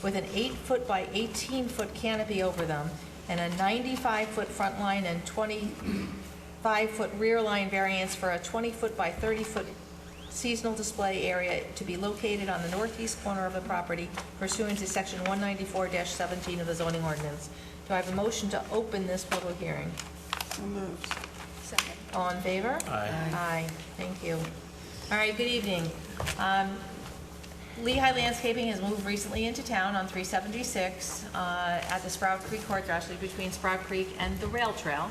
with an 8-foot by 18-foot canopy over them, and a 95-foot front line and 25-foot rear line variance for a 20-foot by 30-foot seasonal display area to be located on the northeast corner of the property pursuant to section 194-17 of the zoning ordinance. Do I have a motion to open this public hearing? So moved. Second. All in favor? Aye. Aye, thank you. All right, good evening. Lehigh Landscaping has moved recently into town on 376 at the Sprout Creek Court, actually between Sprout Creek and the rail trail.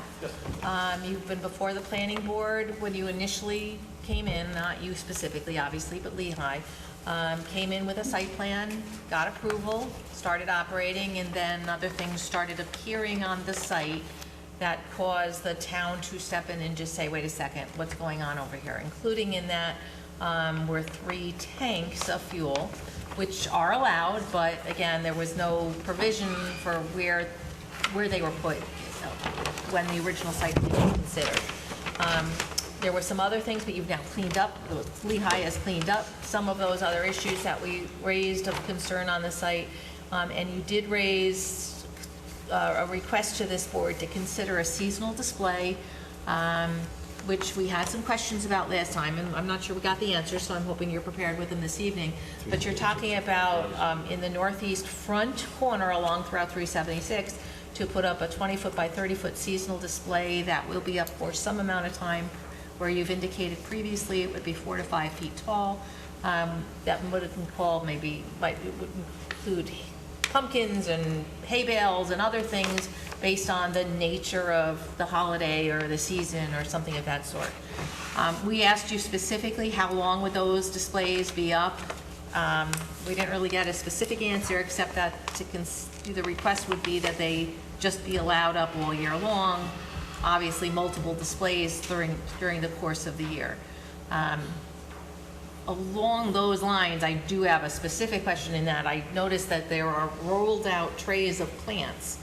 You've been before the planning board when you initially came in, not you specifically, obviously, but Lehigh, came in with a site plan, got approval, started operating, and then other things started appearing on the site that caused the town to step in and just say, wait a second, what's going on over here? Including in that were 3 tanks of fuel, which are allowed, but again, there was no provision for where they were put when the original site was considered. There were some other things, but you've now cleaned up, Lehigh has cleaned up some of those other issues that we raised of concern on the site, and you did raise a request to this board to consider a seasonal display, which we had some questions about last time, and I'm not sure we got the answers, so I'm hoping you're prepared with them this evening. But you're talking about in the northeast front corner along throughout 376 to put up a 20-foot by 30-foot seasonal display that will be up for some amount of time, where you've indicated previously it would be 4 to 5 feet tall. That would might include pumpkins and hay bales and other things based on the nature of the holiday or the season or something of that sort. We asked you specifically how long would those displays be up. We didn't really get a specific answer, except that the request would be that they just be allowed up all year long, obviously multiple displays during the course of the year. Along those lines, I do have a specific question in that I noticed that there are rolled out trays of plants.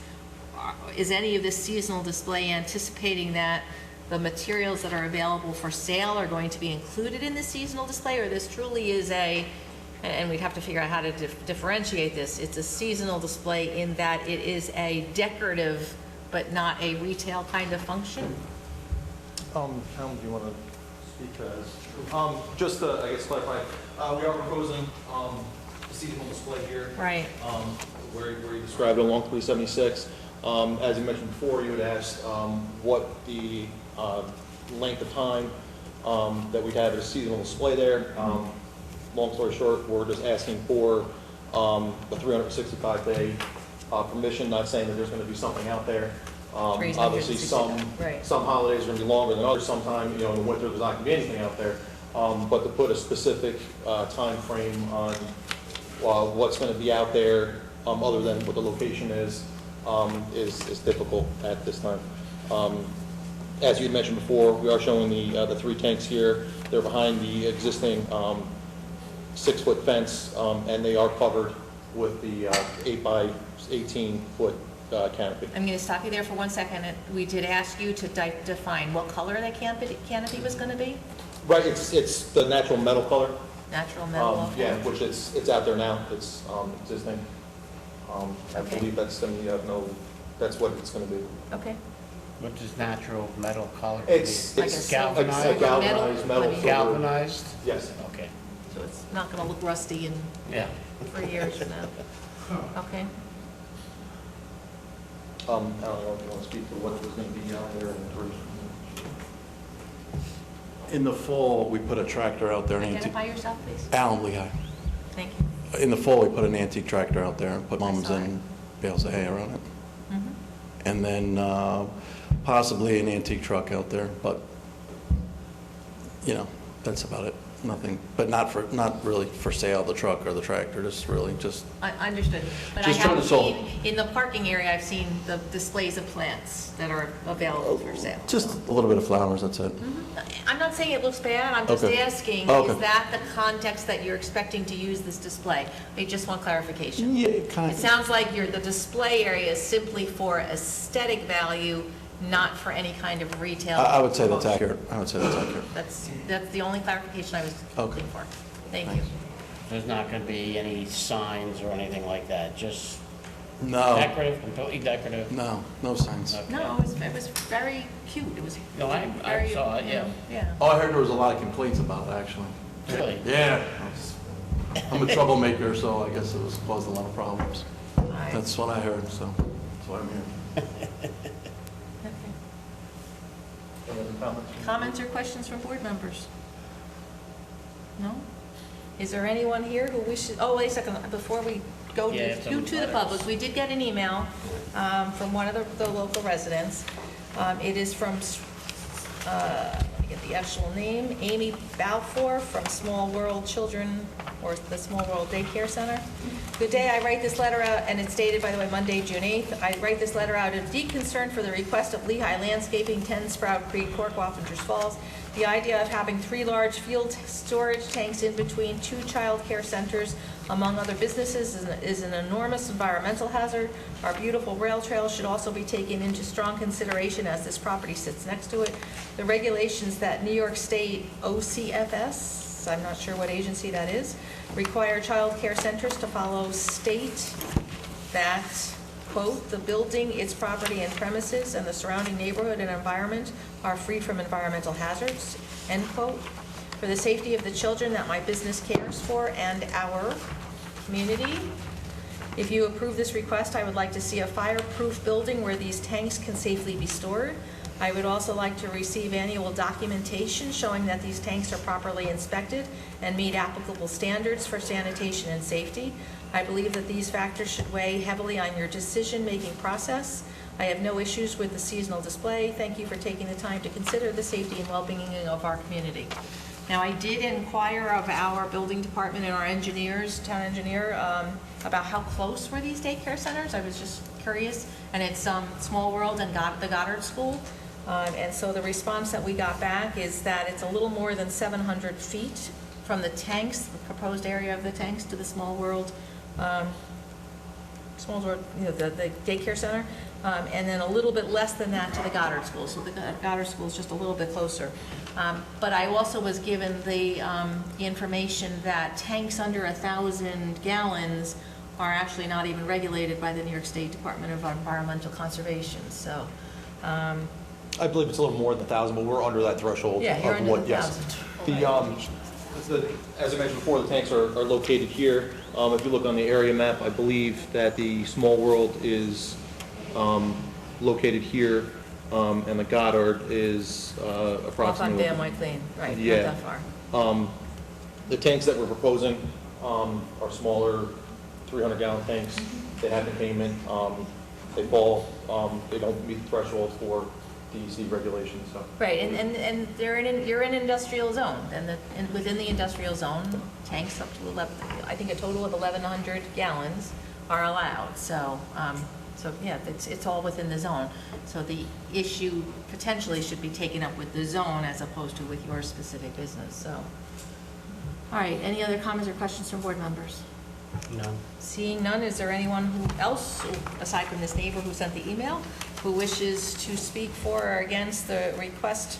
Is any of this seasonal display anticipating that the materials that are available for sale are going to be included in the seasonal display, or this truly is and we'd have to figure out how to differentiate this, it's a seasonal display in that it is a decorative but not a retail kind of function? Alan, do you want to speak to this? Just to, I guess, clarify, we are proposing a seasonal display here. Right. Where you described it along 376. As you mentioned before, you had asked what the length of time that we'd have a seasonal display there. Long story short, we're just asking for a 365-day permission, not saying that there's going to be something out there. Obviously, some holidays are going to be longer than others. Sometime, in the winter, there's not going to be anything out there. But to put a specific time frame on what's going to be out there, other than what the location is difficult at this time. As you had mentioned before, we are showing the 3 tanks here. They're behind the existing 6-foot fence, and they are covered with the 8 by 18-foot canopy. I'm going to stop you there for 1 second. We did ask you to define what color that canopy was going to be? Right, it's the natural metal color. Natural metal? Okay. Yeah, which it's out there now. It's existing. I believe that's going to be, that's what it's going to be. Okay. What does natural metal color? It's galvanized. a galvanized metal. Galvanized? Yes. Okay. So it's not going to look rusty for years from now? Okay. I don't know if you want to speak to what was going to be out there in the first. In the fall, we put a tractor out there. Identify yourself, please. Alan Lehigh. Thank you. In the fall, we put an antique tractor out there and put mums and bales of hay around it. And then possibly an antique truck out there, but, you know, that's about it. Nothing, but not really for sale, the truck or the tractor, just. I understood. But Just I trying haven't to solve- seen, in the parking area, I've seen the displays of plants that are available for sale. Just a little bit of flowers, that's it. I'm not saying it looks bad, I'm just Okay. asking, Okay. is that the context that you're expecting to use this display? I just want clarification. Yeah, It sounds like the display area is simply for aesthetic value, not for any kind of retail. I would say that's promotion. accurate. That's the only clarification I was looking for. Thank you. There's not going to be any signs or anything like that, just No. decorative, completely decorative? No signs. Okay. No, it was very cute. It was No, I very, saw it, you know, yeah. Oh, I heard there was a lot of complaints about it, actually. Really? Yeah. I'm a troublemaker, so I guess it was caused a lot of problems. That's what I heard, so that's why I'm here. Comments or questions from board members? No? Is there anyone here who wishes, oh, wait a second, before we go Yeah, to some the letters. public, we did get an email from one of the local residents. It is from, let me get the actual name, Amy Balfour from Small World Children, or the Small World Daycare Center. Good day, I write this letter out, and it's dated, by the way, Monday, June 8th. I write this letter out of deep concern for the request of Lehigh Landscaping, 10 Sprout Creek, Cork, Wappingers Falls. The idea of having 3 large field storage tanks in between 2 child care centers, among other businesses, is an enormous environmental hazard. Our beautiful rail trail should also be taken into strong consideration as this property sits next to it. The regulations that New York State OCFS, I'm not sure what agency that is, require child care centers to follow state that, quote, the building, its property and premises, and the surrounding neighborhood and environment are free from environmental hazards, end quote. For the safety of the children that my business cares for and our community, if you approve this request, I would like to see a fireproof building where these tanks can safely be stored. I would also like to receive annual documentation showing that these tanks are properly inspected and meet applicable standards for sanitation and safety. I believe that these factors should weigh heavily on your decision-making process. I have no issues with the seasonal display. Thank you for taking the time to consider the safety and well-being of our community. Now, I did inquire of our building department and our engineers, town engineer, about how close were these daycare centers. I was just curious. And it's Small World and the Goddard School. And so the response that we got back is that it's a little more than 700 feet from the tanks, the proposed area of the tanks, to the Small World, the daycare center, and then a little bit less than that to the Goddard School. So the Goddard School is just a little bit closer. But I also was given the information that tanks under 1,000 gallons are actually not even regulated by the New York State Department of Environmental Conservation. So. I believe it's a little more than 1,000, but we're under that threshold. Yeah, you're of under what, the yes. 1,000. As I mentioned before, the tanks are located here. If you look on the area map, I believe that the Small World is located here, and the Goddard is approximately. Off on Van White Lane, right, Yeah. not that far. The tanks that we're proposing are smaller, 300-gallon tanks. They have containment. They fall. They don't meet the threshold for DEC regulations. So. Right, and you're in industrial zone, and within the industrial zone, tanks up to 11, I think a total of 1,100 gallons are allowed. So So, yeah, it's all within the zone. So the issue potentially should be taken up with the zone as opposed to with your specific business, so. All right, any other comments or questions from board members? No. Seeing none, is there anyone else, aside from this neighbor who sent the email, who wishes to speak for or against the request,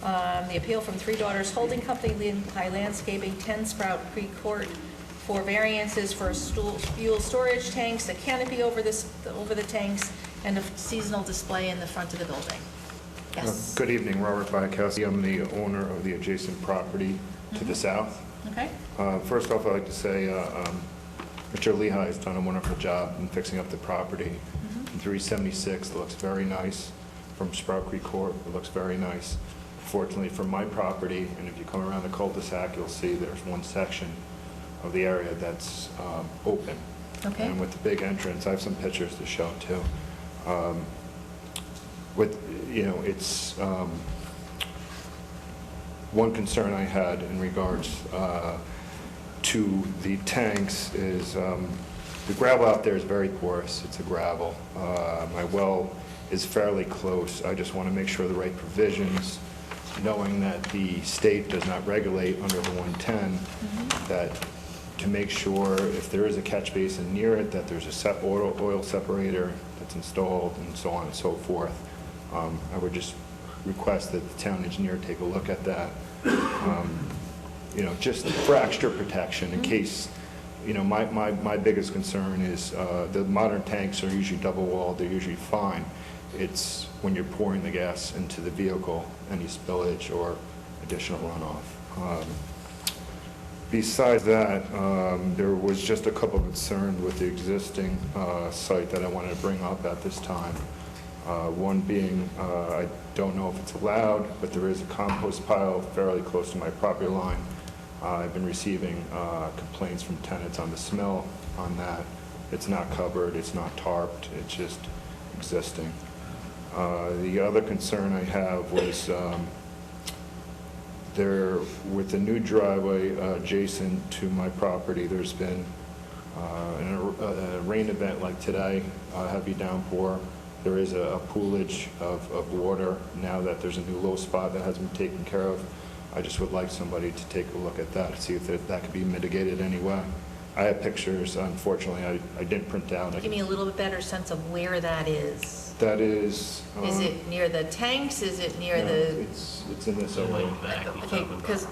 the appeal from Three Daughters Holding Company, Lehigh Landscaping, 10 Sprout Creek Court, for variances for fuel storage tanks, a canopy over the tanks, and a seasonal display in the front of the building? Yes. Good evening, Robert Bykowski. I'm the owner of the adjacent property to the south. Okay. First off, I'd like to say Mr. Lehigh has done a wonderful job in fixing up the property. From 376, it looks very nice. From Sprout Creek Court, it looks very nice. Fortunately, for my property, and if you come around the cul-de-sac, you'll see there's one section of the area that's open. Okay. And with the big entrance, I have some pictures to show too. It's one concern I had in regards to the tanks is the gravel out there is very porous. It's a gravel. My well is fairly close. I just want to make sure the right provisions, knowing that the state does not regulate under the 110, that to make sure if there is a catch basin near it, that there's a oil separator that's installed and so on and so forth. I would just request that the town engineer take a look at that, just for extra protection in case, my biggest concern is the modern tanks are usually double walled, they're usually fine. It's when you're pouring the gas into the vehicle, any spillage or additional runoff. Besides that, there was just a couple of concerns with the existing site that I wanted to bring up at this time. One being, I don't know if it's allowed, but there is a compost pile fairly close to my property line. I've been receiving complaints from tenants on the smell on that. It's not covered, it's not tarped, it's just existing. The other concern I have was with the new driveway adjacent to my property, there's been a rain event like today, a heavy downpour. There is a poolage of water now that there's a new low spot that hasn't been taken care of. I just would like somebody to take a look at that, see if that could be mitigated anyway. I have pictures. Unfortunately, I didn't print out. Give me a little bit better sense of where that is. That is... Is it near the tanks? Is it near the... It's in this area. Okay, because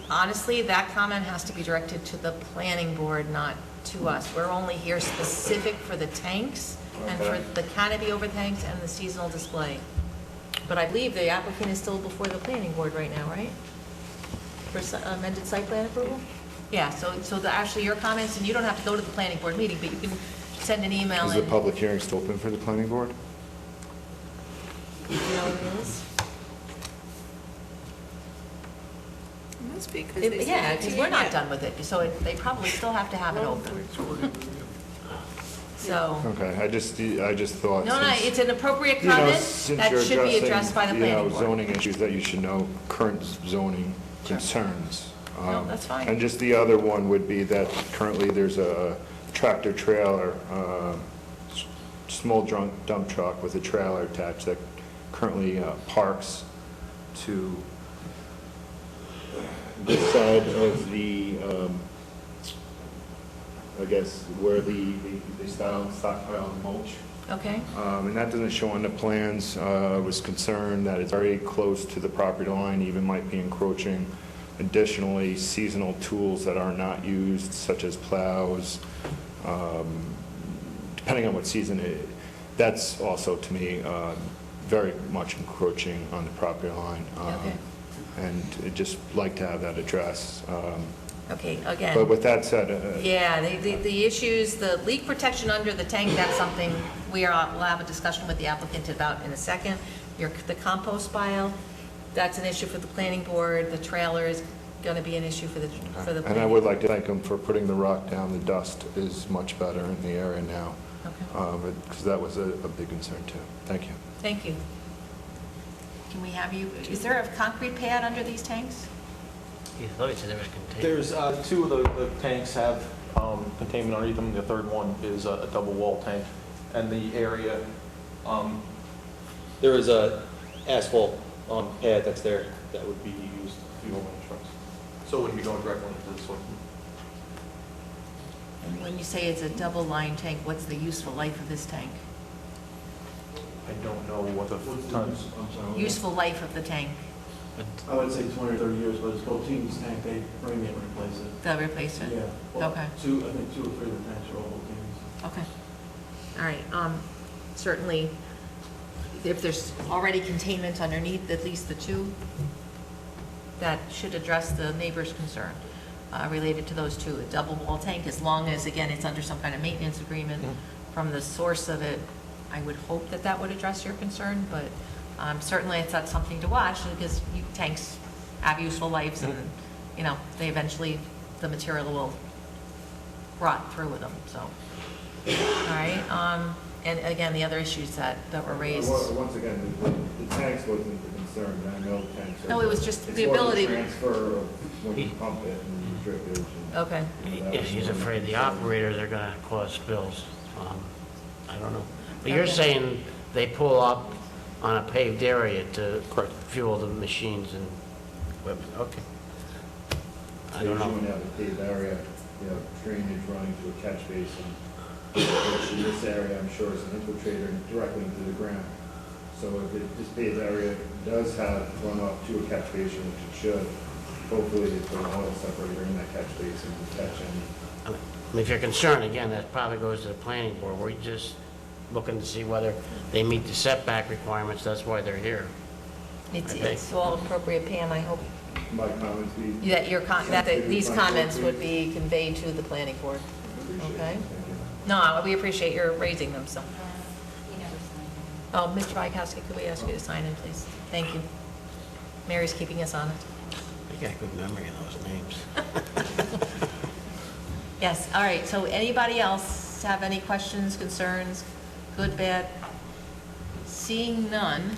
honestly, that comment has to be directed to the planning board, not to us. We're only here specific for the tanks and for the canopy over tanks and the seasonal display. But I believe the applicant is still before the planning board right now, right? For amended site plan approval? Yeah, so actually your comments, and you don't have to go to the planning board meeting, but you can send an email. Is the public hearing still open for the planning board? You know what it is? It must be, because Yeah, because we're not done with it, so they probably still have to have it open. So. Okay, I just thought. No, it's an appropriate comment that should be addressed by the planning board. Zoning issues that you should know, current zoning concerns. No, that's fine. And just the other one would be that currently there's a tractor trailer, small dump truck with a trailer attached that currently parks to this side of the, I guess, where they stockpile mulch. Okay. And that doesn't show on the plans. I was concerned that it's very close to the property line, even might be encroaching. Additionally, seasonal tools that are not used, such as plows, depending on what season that's also, to me, very much encroaching on the property line. Okay. And I'd just like to have that addressed. Okay, again. But with that said... Yeah, the issues, the leak protection under the tank, that's something we'll have a discussion with the applicant about in a second. The compost pile, that's an issue for the planning board. The trailer is going to be an issue for the planning. And I would like to thank them for putting the rock down. The dust is much better in the area now. Okay. Because that was a big concern too. Thank you. Thank you. Can we have you, is there a concrete pad under these tanks? There's two of the tanks have containment underneath them. The third one is a double wall tank, and the area, there is a asphalt pad that's there that would be used to fuel the trucks. So it wouldn't be going directly into the soil. And when you say it's a double line tank, what's the useful life of this tank? I don't know what the tons. Useful life of the tank? I would say 20 or 30 years, but it's called Teams tank, they bring it and replace it. They'll replace it? Yeah. Well, Okay. I think 2 or 3 of the tanks are all Teams. Okay. All right. Certainly, if there's already containment underneath at least the 2, that should address the neighbor's concern related to those 2. A double wall tank, as long as, again, it's under some kind of maintenance agreement from the source of it, I would hope that that would address your concern, but certainly it's not something to watch because tanks have useful lives and, you know, they eventually, the material will rot through with them, so. All right, and again, the other issues that were raised. Once again, the tanks wasn't the concern, I know tanks are. No, it was just it's the more ability. transfer of when you pump it and you drip it. Okay. Yeah, he's afraid the operators are gonna cause spills. I don't know. But you're saying they pull up on a paved area to fuel the machines and equipment, okay. I don't know. When you have a paved area, you have drainage running to a catch basin, which in this area, I'm sure, is an infiltrator directly into the ground. So if this paved area does have runoff to a catch basin, which it should, hopefully they put an oil separator in that catch basin to catch any. I mean, if you're concerned, again, that probably goes to the planning board. We're just looking to see whether they meet the setback requirements. That's why they're here. It's all appropriate, Pam, I hope. My comments be. That these comments would be conveyed to the planning board. Okay? No, we appreciate your raising them, so. Oh, Mr. Bykowski, could we ask you to sign in, please? Thank you. Mary's keeping us on it. You got good memory of those names. Yes, all right, so anybody else have any questions, concerns, good, bad? Seeing none,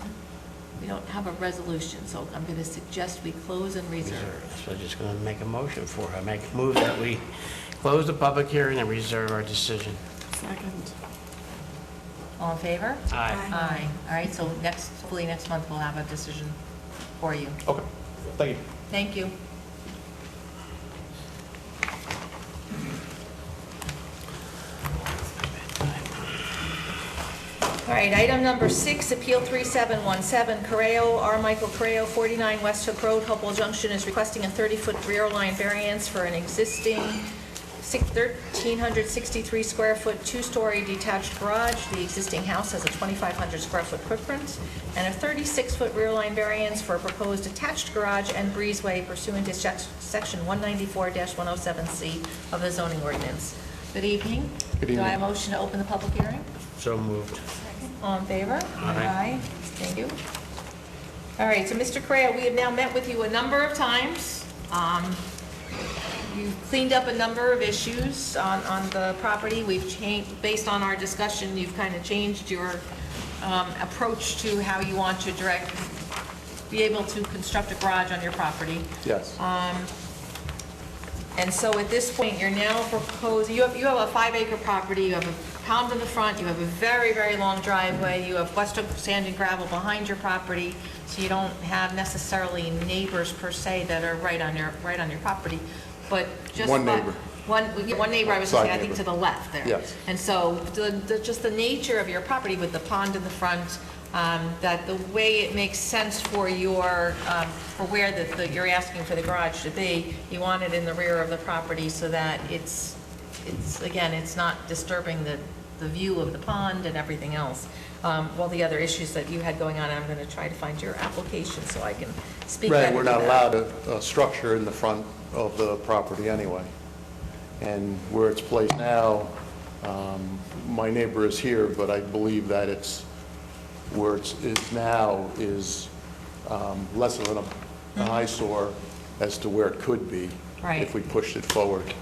we don't have a resolution, so I'm going to suggest we close and reserve. So I'm just going to make a motion for it. I move that we close the public hearing and reserve our decision. Second. All in favor? Aye. Aye. All right, so hopefully next month we'll have a decision for you. Okay, thank you. Thank you. All right, item number 6, Appeal 3717, Correo, R. Michael Correo, 49 West Hook Road, Hopewell Junction, is requesting a 30-foot rear line variance for an existing 1,363 square foot, 2-story detached garage. The existing house has a 2,500 square foot footprint, and a 36-foot rear line variance for a proposed attached garage and breezeway pursuant to section 194-107C of the zoning ordinance. Good evening. Good evening. Do I have a motion to open the public hearing? So moved. All in favor? Aye. Thank you. All right, so Mr. Correa, we have now met with you a number of times. You've cleaned up a number of issues on the property. We've changed, based on our discussion, you've kind of changed your approach to how you want to be able to construct a garage on your property. Yes. And so at this point, you're now proposing, you have a 5-acre property, you have a pound in the front, you have a very, very long driveway, you have West Hook sand and gravel behind your property, so you don't have necessarily neighbors per se that are right on your property, but just One neighbor. One neighbor, I was Side saying, I think neighbor. to the left there. Yes. And so just the nature of your property with the pond in the front, that the way it makes sense for for where you're asking for the garage to be, you want it in the rear of the property so that it's again, it's not disturbing the view of the pond and everything else. All the other issues that you had going on, I'm going to try to find your application so I can speak better Right, to we're not that. allowed a structure in the front of the property anyway. And where it's placed now, my neighbor is here, but I believe that where it is now is less of an eyesore as to where it could be Right. if we pushed it forward.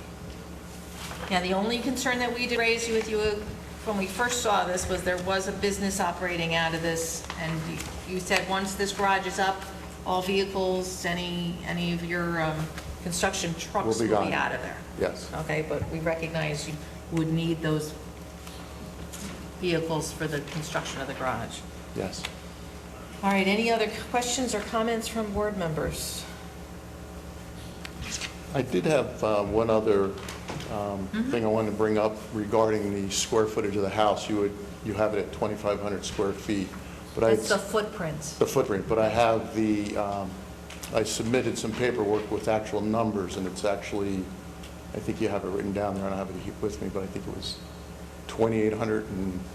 Yeah, the only concern that we did raise with you when we first saw this was there was a business operating out of this, and you said once this garage is up, all vehicles, any of your construction trucks Will be will gone. be out of there. Yes. Okay, but we recognize you would need those vehicles for the construction of the garage. Yes. All right, any other questions or comments from board members? I did have one other thing I wanted to bring up regarding the square footage of the house. You have it at 2,500 square feet. But That's the footprint. The footprint, but I have I submitted some paperwork with actual numbers, and it's actually, I think you have it written down there, I don't have it with me, but I think it was 2,800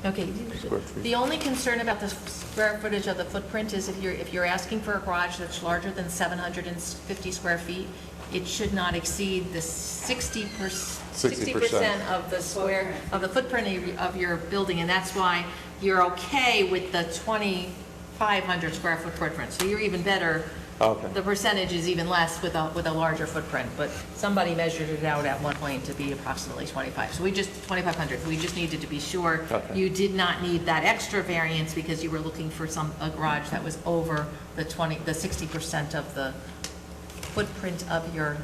Okay. square feet. The only concern about the square footage of the footprint is if you're asking for a garage that's larger than 750 square feet, it should not exceed the 60% of the square, of the footprint of your building, and that's why you're okay with the 2,500 square foot footprint. So you're even better. Okay. The percentage is even less with a larger footprint, but somebody measured it out at one point to be approximately 25. So 2,500. We just needed to be sure you did not need that extra variance because you were looking for a garage that was over the 60% of the footprint of your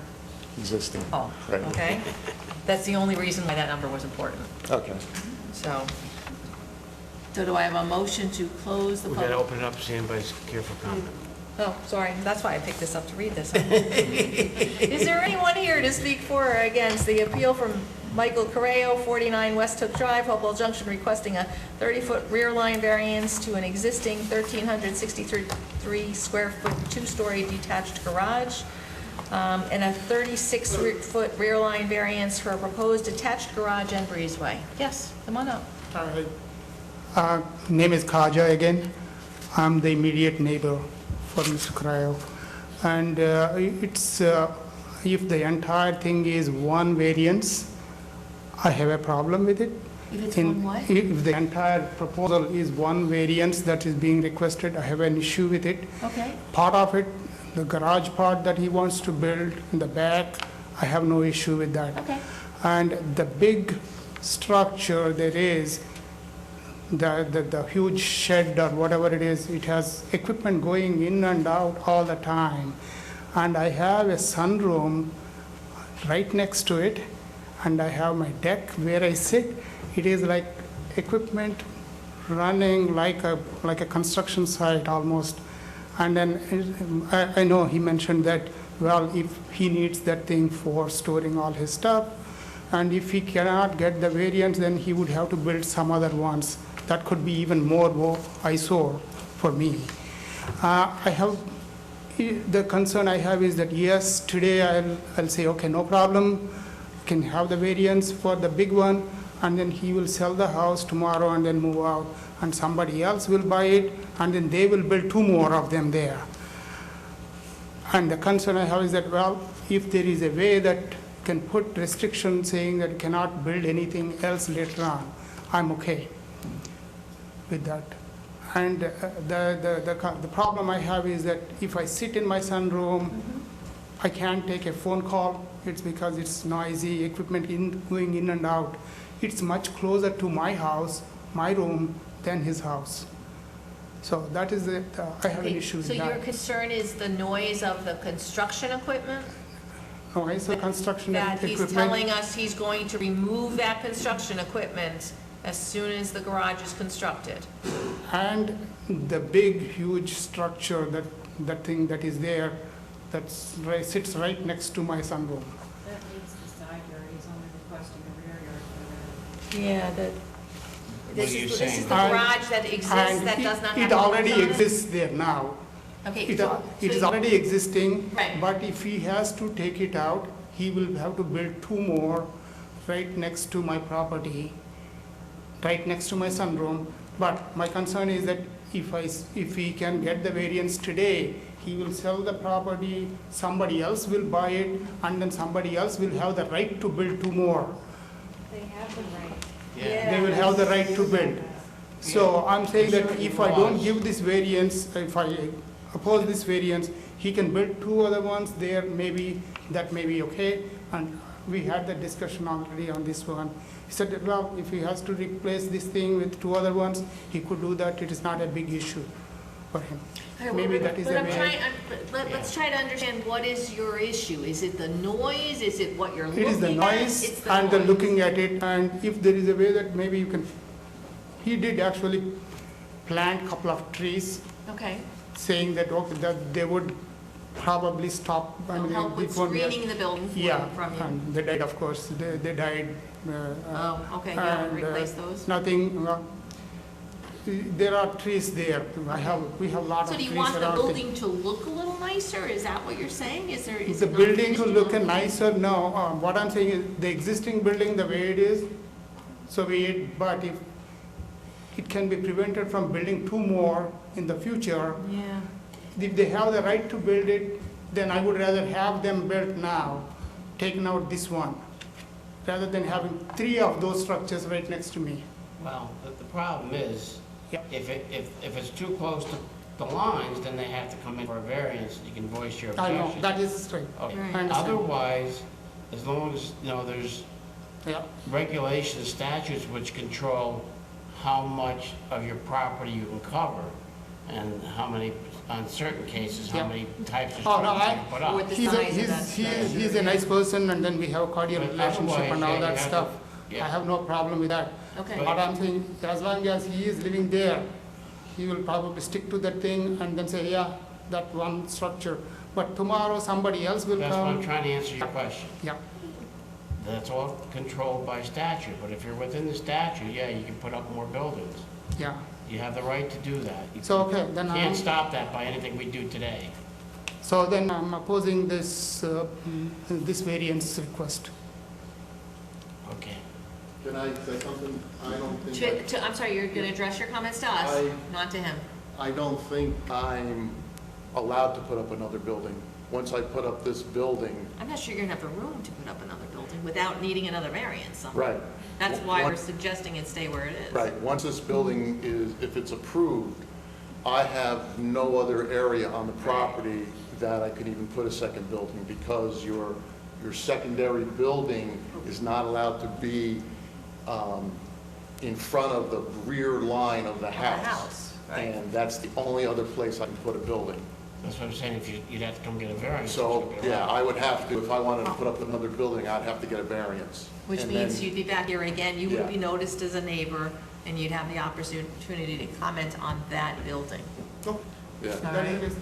existing home. Right. Okay? That's the only reason why that number was important. Okay. So do I have a motion to close the We've public? got to open it up, see anybody's care for comment. Oh, sorry, that's why I picked this up to read this. Is there anyone here to speak for or against the appeal from Michael Correo, 49 West Hook Drive, Hopewell Junction, requesting a 30-foot rear line variance to an existing 1,363 square foot two-story detached garage, and a 36-foot rear line variance for a proposed attached garage and breezeway? Yes, come on up. Name is Kaja again. I'm the immediate neighbor for Mr. Cryo. And it's, if the entire thing is one variance, I have a problem with it. If it's one what? If the entire proposal is one variance that is being requested, I have an issue with it. Okay. Part of it, the garage part that he wants to build in the back, I have no issue with that. Okay. And the big structure there is, the huge shed or whatever it is, it has equipment going in and out all the time. And I have a sunroom right next to it, and I have my deck where I sit. It is like equipment running like a construction site almost. And then I know he mentioned that, well, if he needs that thing for storing all his stuff, and if he cannot get the variance, then he would have to build some other ones. That could be even more eyesore for me. The concern I have is that, yes, today I'll say, okay, no problem, can have the variance for the big one, and then he will sell the house tomorrow and then move out, and somebody else will buy it, and then they will build two more of them there. And the concern I have is that, well, if there is a way that can put restrictions saying that cannot build anything else later on, I'm okay with that. And the problem I have is that if I sit in my sunroom, I can't take a phone call. It's because it's noisy, equipment going in and out. It's much closer to my house, my room, than his house. So that is I have an issue with that. So your concern is the noise of the construction equipment? Noise of construction That equipment. he's telling us he's going to remove that construction equipment as soon as the garage is constructed. And the big, huge structure, that thing that is there, that sits right next to my sunroom. That meets the side yard, he's only requesting a rear yard for that. Yeah, this are you is the saying? garage that exists, that does not have. It already doors on it? exists there now. Okay. It is already existing, Right. but if he has to take it out, he will have to build two more right next to my property, right next to my sunroom. But my concern is that if he can get the variance today, he will sell the property, somebody else will buy it, and then somebody else will have the right to build two more. They have the right. They will have the right to build. So I'm saying that if I don't give this variance, if I oppose this variance, he can build two other ones there, maybe, that may be okay. And we had the discussion already on this one. He said that, well, if he has to replace this thing with two other ones, he could do that. It is not a big issue for him. Maybe that is the way. Let's try to understand, what is your issue? Is it the noise? Is it what you're looking It at? is the noise It's and the looking at it, and if there is a way that maybe you can he did actually plant a couple of trees, Okay. saying that, okay, that they would probably stop. I mean, Help with it won't be a- screening the building Yeah, from you. and they died, of course, they died. Oh, okay, yeah, and, replace those. Nothing, there are trees there. We have a lot So of do trees you want the around. building to look a little nicer? Is that what you're saying? Is there, is The it not building finished to and look all? nicer, no. What I'm saying is the existing building, the way it is, but if it can be prevented from building two more in the future, Yeah. if they have the right to build it, then I would rather have them built now, taking out this one, rather than having three of those structures right next to me. Well, the problem is, Yep. if it's too close to the lines, then they have to come in for a variance, you can voice your I objection. know, that is straight. Okay. I understand. Otherwise, as long as, there's Yeah. regulations, statutes which control how much of your property you can cover, and how many, on certain cases, how Yeah. many types of Oh, no, structures you can put up. With the He's size of that a nice person, and then we have a cordial But relationship otherwise, and all yeah, you that have to- stuff. yeah. I have no problem with that. Okay. What I'm saying, as long as he is living there, he will probably stick to that thing and then say, yeah, that one structure. But tomorrow, somebody else will That's why I'm come. trying to answer your question. Yeah, That's all controlled by statute, but if you're within the statute, yeah, you can put up more buildings. yeah. You have the right to do that. You So, okay, then can't stop that by anything we do today. So then I'm opposing this, this variance request. Okay. Can I say something? I don't think, I'm sorry, you're going to address your comments to us, not to him. I don't think I'm allowed to put up another building. Once I put up this building, I'm not sure you're going to have the room to put up another building without needing another variance. right, That's why we're suggesting it stay where it is. right, once this building is, if it's approved, I have no other area on the property that I could even put a second building, because your secondary building is not allowed to be in front of the rear line of the house. Right. And that's the only other place I can put a building. That's what I'm saying, if you'd have to come get a variance. So, yeah, I would have to, if I wanted to put up another building, I'd have to get a variance. Which And means then- you'd be back here again, you would Yeah. be noticed as a neighbor, and you'd have the opportunity to comment on that building. Yeah. That is,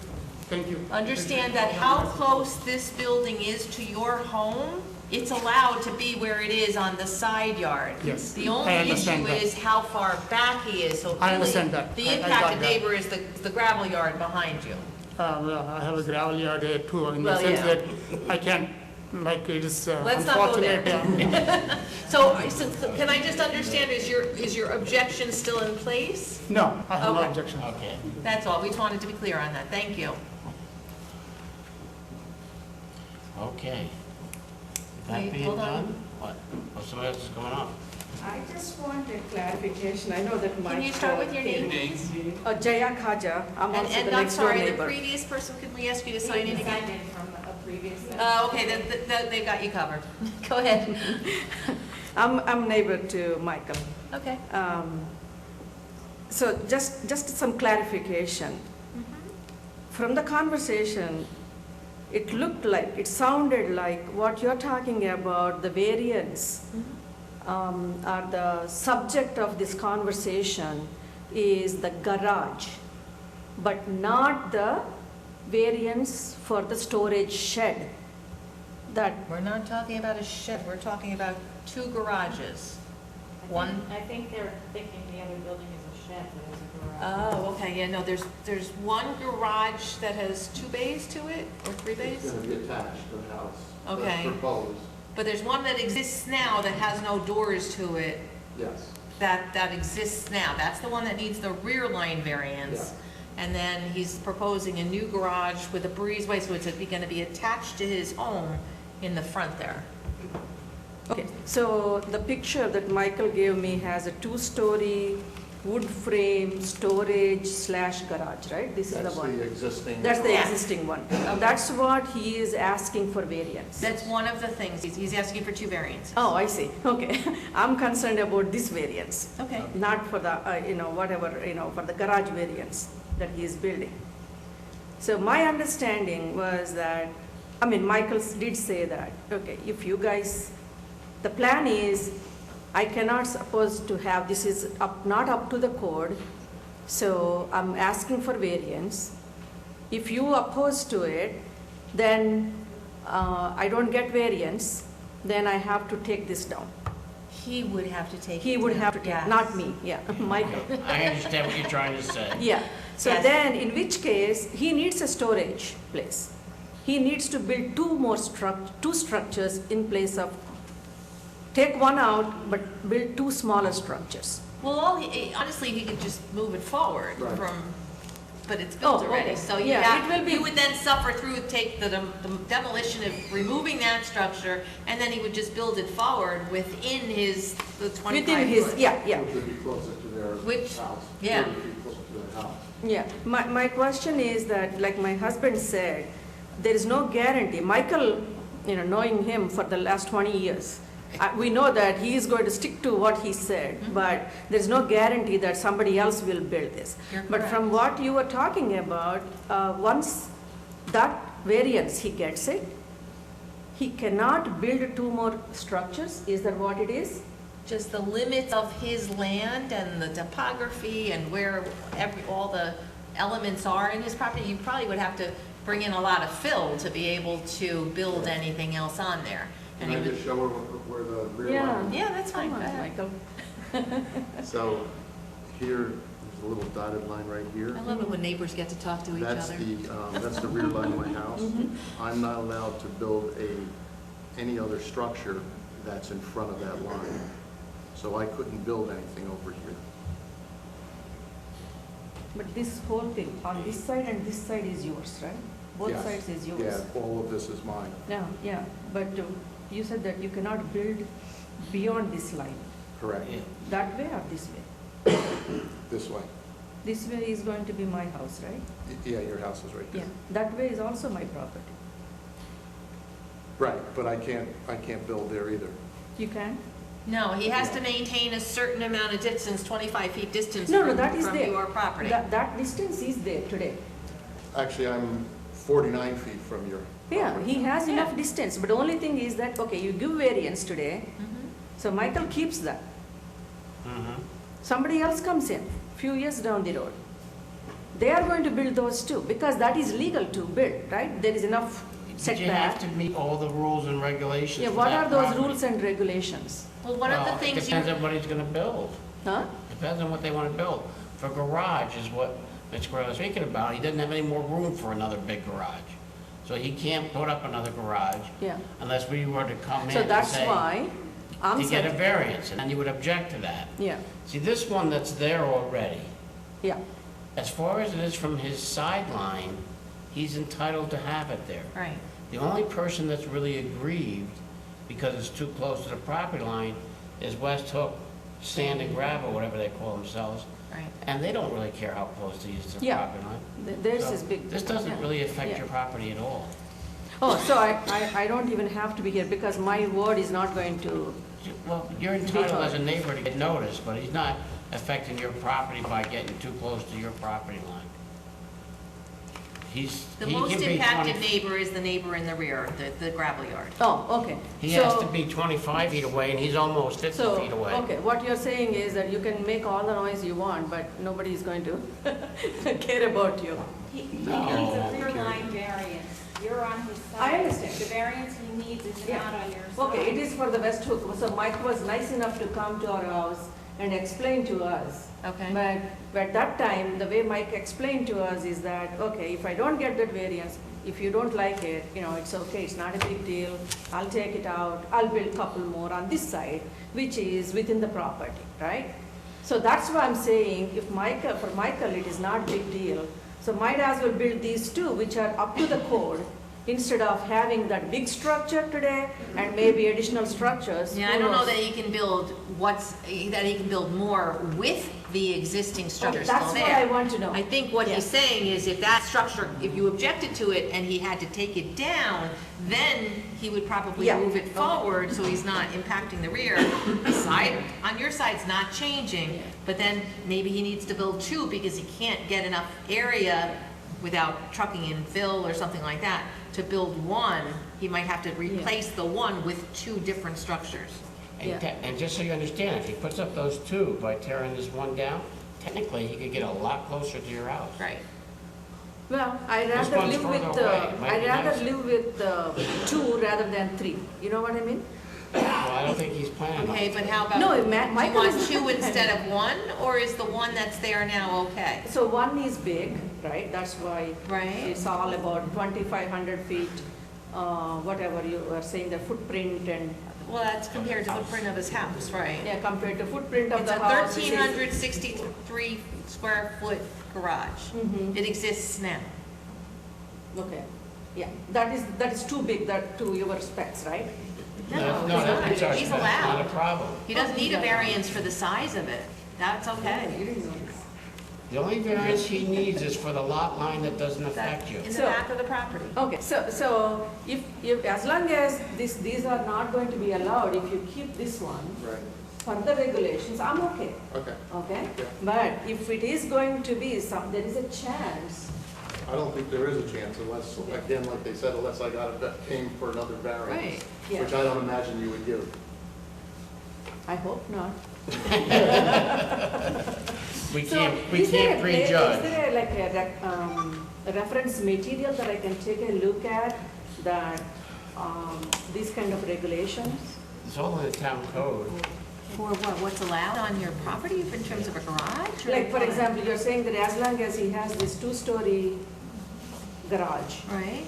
thank you. Understand that how close this building is to your home, it's allowed to be where it is on the side yard. Yes, The I only understand issue that. is how far back he is, so I really, understand that. the I got impacted that. neighbor is the gravel yard behind you. Well, I have a gravel yard here too, in the Well, sense yeah. that I can't, like, it is Let's not go there. unfortunate. Yeah. So can I just understand, is your objection still in place? No, I have no Okay. objection. Okay. That's all, we just wanted to be clear on that, thank you. Okay. Wait, That being hold on. done, what? Oh, somebody else is going up. I just wanted clarification. I know that my. Can you start with your name, please? Jaya Khaja. I'm also the And I'm next door sorry, the neighbor. previous person, can we ask you to sign in again? From a previous. Okay, then they've got you covered. Go ahead. I'm neighbor to Michael. Okay. So just some clarification. From the conversation, it sounded like what you're talking about, the variance, or the subject of this conversation is the garage, but not the variance for the storage shed. That We're not talking about a shed, we're talking about two garages. One, I think they're thinking the other building is a shed, but it's a garage. oh, okay, yeah, no, there's one garage that has 2 bays to it, or 3 It's bays? going to be attached to the house. Okay. That's proposed, But there's one that exists now that has no doors to it, yes. that exists now. That's the one that needs the rear line variance. And then he's proposing a new garage with a breezeway, so it's gonna be attached to his home in the front there. Okay, so the picture that Michael gave me has a 2-story wood frame storage / garage, right? This is the That's one. the existing. That's the Yeah. existing one. That's what he is asking for variance. That's one of the things. He's asking for 2 variants. Oh, I see. Okay. I'm concerned about this variance, Okay. not for the, for the garage variance that he is building. So my understanding was that, Michael did say that, okay, if you guys, the plan is I cannot suppose to have, this is not up to the code, so I'm asking for variance. If you oppose to it, then I don't get variance, then I have to take this down. He would have to take it He would down. have to take, Yes. not me, yeah, Michael. I understand what you're trying to say. Yeah, so Yes. then, in which case, he needs a storage place. He needs to build two structures in place of, take one out, but build two smaller structures. Well, honestly, he could just move it forward Right. but it's built Oh, already. okay. So Yeah, it will be- you would then suffer through, take the demolition of removing that structure, and then he would just build it forward within the 25 foot. Within his, yeah. Which would be closer to their Which- house. yeah. 30 feet closer to their house. Yeah, my question is that, like my husband said, there is no guarantee. Michael, knowing him for the last 20 years, we know that he is going to stick to what he said, but there is no guarantee that somebody else will build this. You're But from what you were talking about, once that variance, he gets it, he cannot build two more structures, is that what it is? Just the limits of his land and the topography and where all the elements are in his property, you probably would have to bring in a lot of fill to be able to build anything else on there. Can I just show her where the rear line is? Yeah, that's fine. Come Go on, ahead. Michael. So here, there's a little dotted line right here. I love it when neighbors get to talk to each That's other. that's the rear line of my house. I'm not allowed to build any other structure that's in front of that line. So I couldn't build anything over here. But this whole thing, on this side and this side is yours, right? Both Yes. sides is yours. Yeah, all of this is mine. Yeah, but you said that you cannot build beyond this line. Correct. That way or this way? This way. This way is going to be my house, right? Yeah, your house is right there. Yeah, that way is also my property. Right, but I can't build there either. You can? No, he has to maintain a certain amount of distance, 25 feet distance No, that is from there. your property. That distance is there today. Actually, I'm 49 feet from your. Yeah, he has enough distance, but the only thing is that, okay, you give variance today, so Michael keeps that. Somebody else comes in, few years down the road. They are going to build those too, because that is legal to build, right? There is enough But you have setback. to meet all the rules and regulations Yeah, for what that are those property. rules and regulations? Well, one of the Well, things it depends on what he's gonna build. Huh? Depends on what they wanna build. For garage is what Mr. Guerrero was speaking about, he doesn't have any more room for another big garage. So he can't put up another garage Yeah. unless we were to come in So and that's say, why I'm to get a saying, variance, and then you would object to that. yeah, See, this one that's there already, yeah, as far as it is from his sideline, he's entitled to have it there. Right. The only person that's really aggrieved, because it's too close to the property line, is West Hook Sand and Gravel, whatever they call themselves. Right. And they don't really care how close he is to the Yeah. property line. Theirs So is big. This doesn't Yeah. really affect Yeah. your property at all. Oh, so I don't even have to be here because my word is not going to, Well, you're entitled as a neighbor to get notice, but he's not affecting your property by getting too close to your property line. The he most can be impacted 20 neighbor is the neighbor in the rear, the gravel yard. oh, okay. He has to So- be 25 feet away, and he's almost 50 So, feet away. okay, what you're saying is that you can make all the noise you want, but nobody is going to care about you. He needs No. a rear line variance. You're on his side. I understand. The variance he needs is Yeah. not on your side. Okay, it is for the West Hook. So Mike was nice enough to come to our house and explain to us. Okay. But at that time, the way Mike explained to us is that, okay, if I don't get that variance, if you don't like it, it's okay, it's not a big deal. I'll take it out. I'll build a couple more on this side, which is within the property, right? So that's why I'm saying, for Michael, it is not big deal. So might as well build these two, which are up to the code, instead of having that big structure today and maybe additional structures. Yeah, Who I don't know knows? that he can build more with the existing structure still there. That's what I want to know. I think what he's saying is if that structure, if you objected to it and he had to take it down, then he would probably Yeah. move it forward so he's not impacting the rear. The side, on your side's not changing, but then maybe he needs to build two because he can't get enough area without trucking in fill or something like that. To build one, he might have to replace the one with two different structures. And just so you understand, if he puts up those two by tearing this one down, technically, he could get a lot closer to your house. Right. Well, I'd This rather one's live with, further away. It might I'd be rather nicer. live with 2 rather than 3. You know what I mean? Well, I don't think he's planning on Okay, it. but how about, No, do you Michael want is- 2 instead of 1, or is the one that's there now okay? So 1 is big, right? That's why Right. it's all about 2,500 feet, whatever you were saying, the footprint and, Well, that's compared to the footprint of his house, right? yeah, compared to footprint of It's the a house. it is- 1,363 square foot garage. Mhm. It exists now. Okay, yeah, that is too big, that to your specs, right? No, No, it's that's not. our He's spec, not a allowed. problem. He doesn't need a variance for the size of it. That's okay. The only variance he needs is for the lot line that doesn't affect you. In the So- back of the property. Okay, so if, as long as these are not going to be allowed, if you keep this one, Right, for the regulations, I'm okay, okay. okay? Yeah. But if it is going to be there is a chance. I don't think there is a chance unless, again, like they said, unless I came for another variance. Right, yeah. Which I don't imagine you would give. I hope not. We So, can't is there prejudge. Is there like a reference material that I can take a look at that, these kind of regulations? It's all in the town code. For what, what's allowed on your property in terms of a garage? or Like, for what? example, you're saying that as long as he has this 2-story garage Right?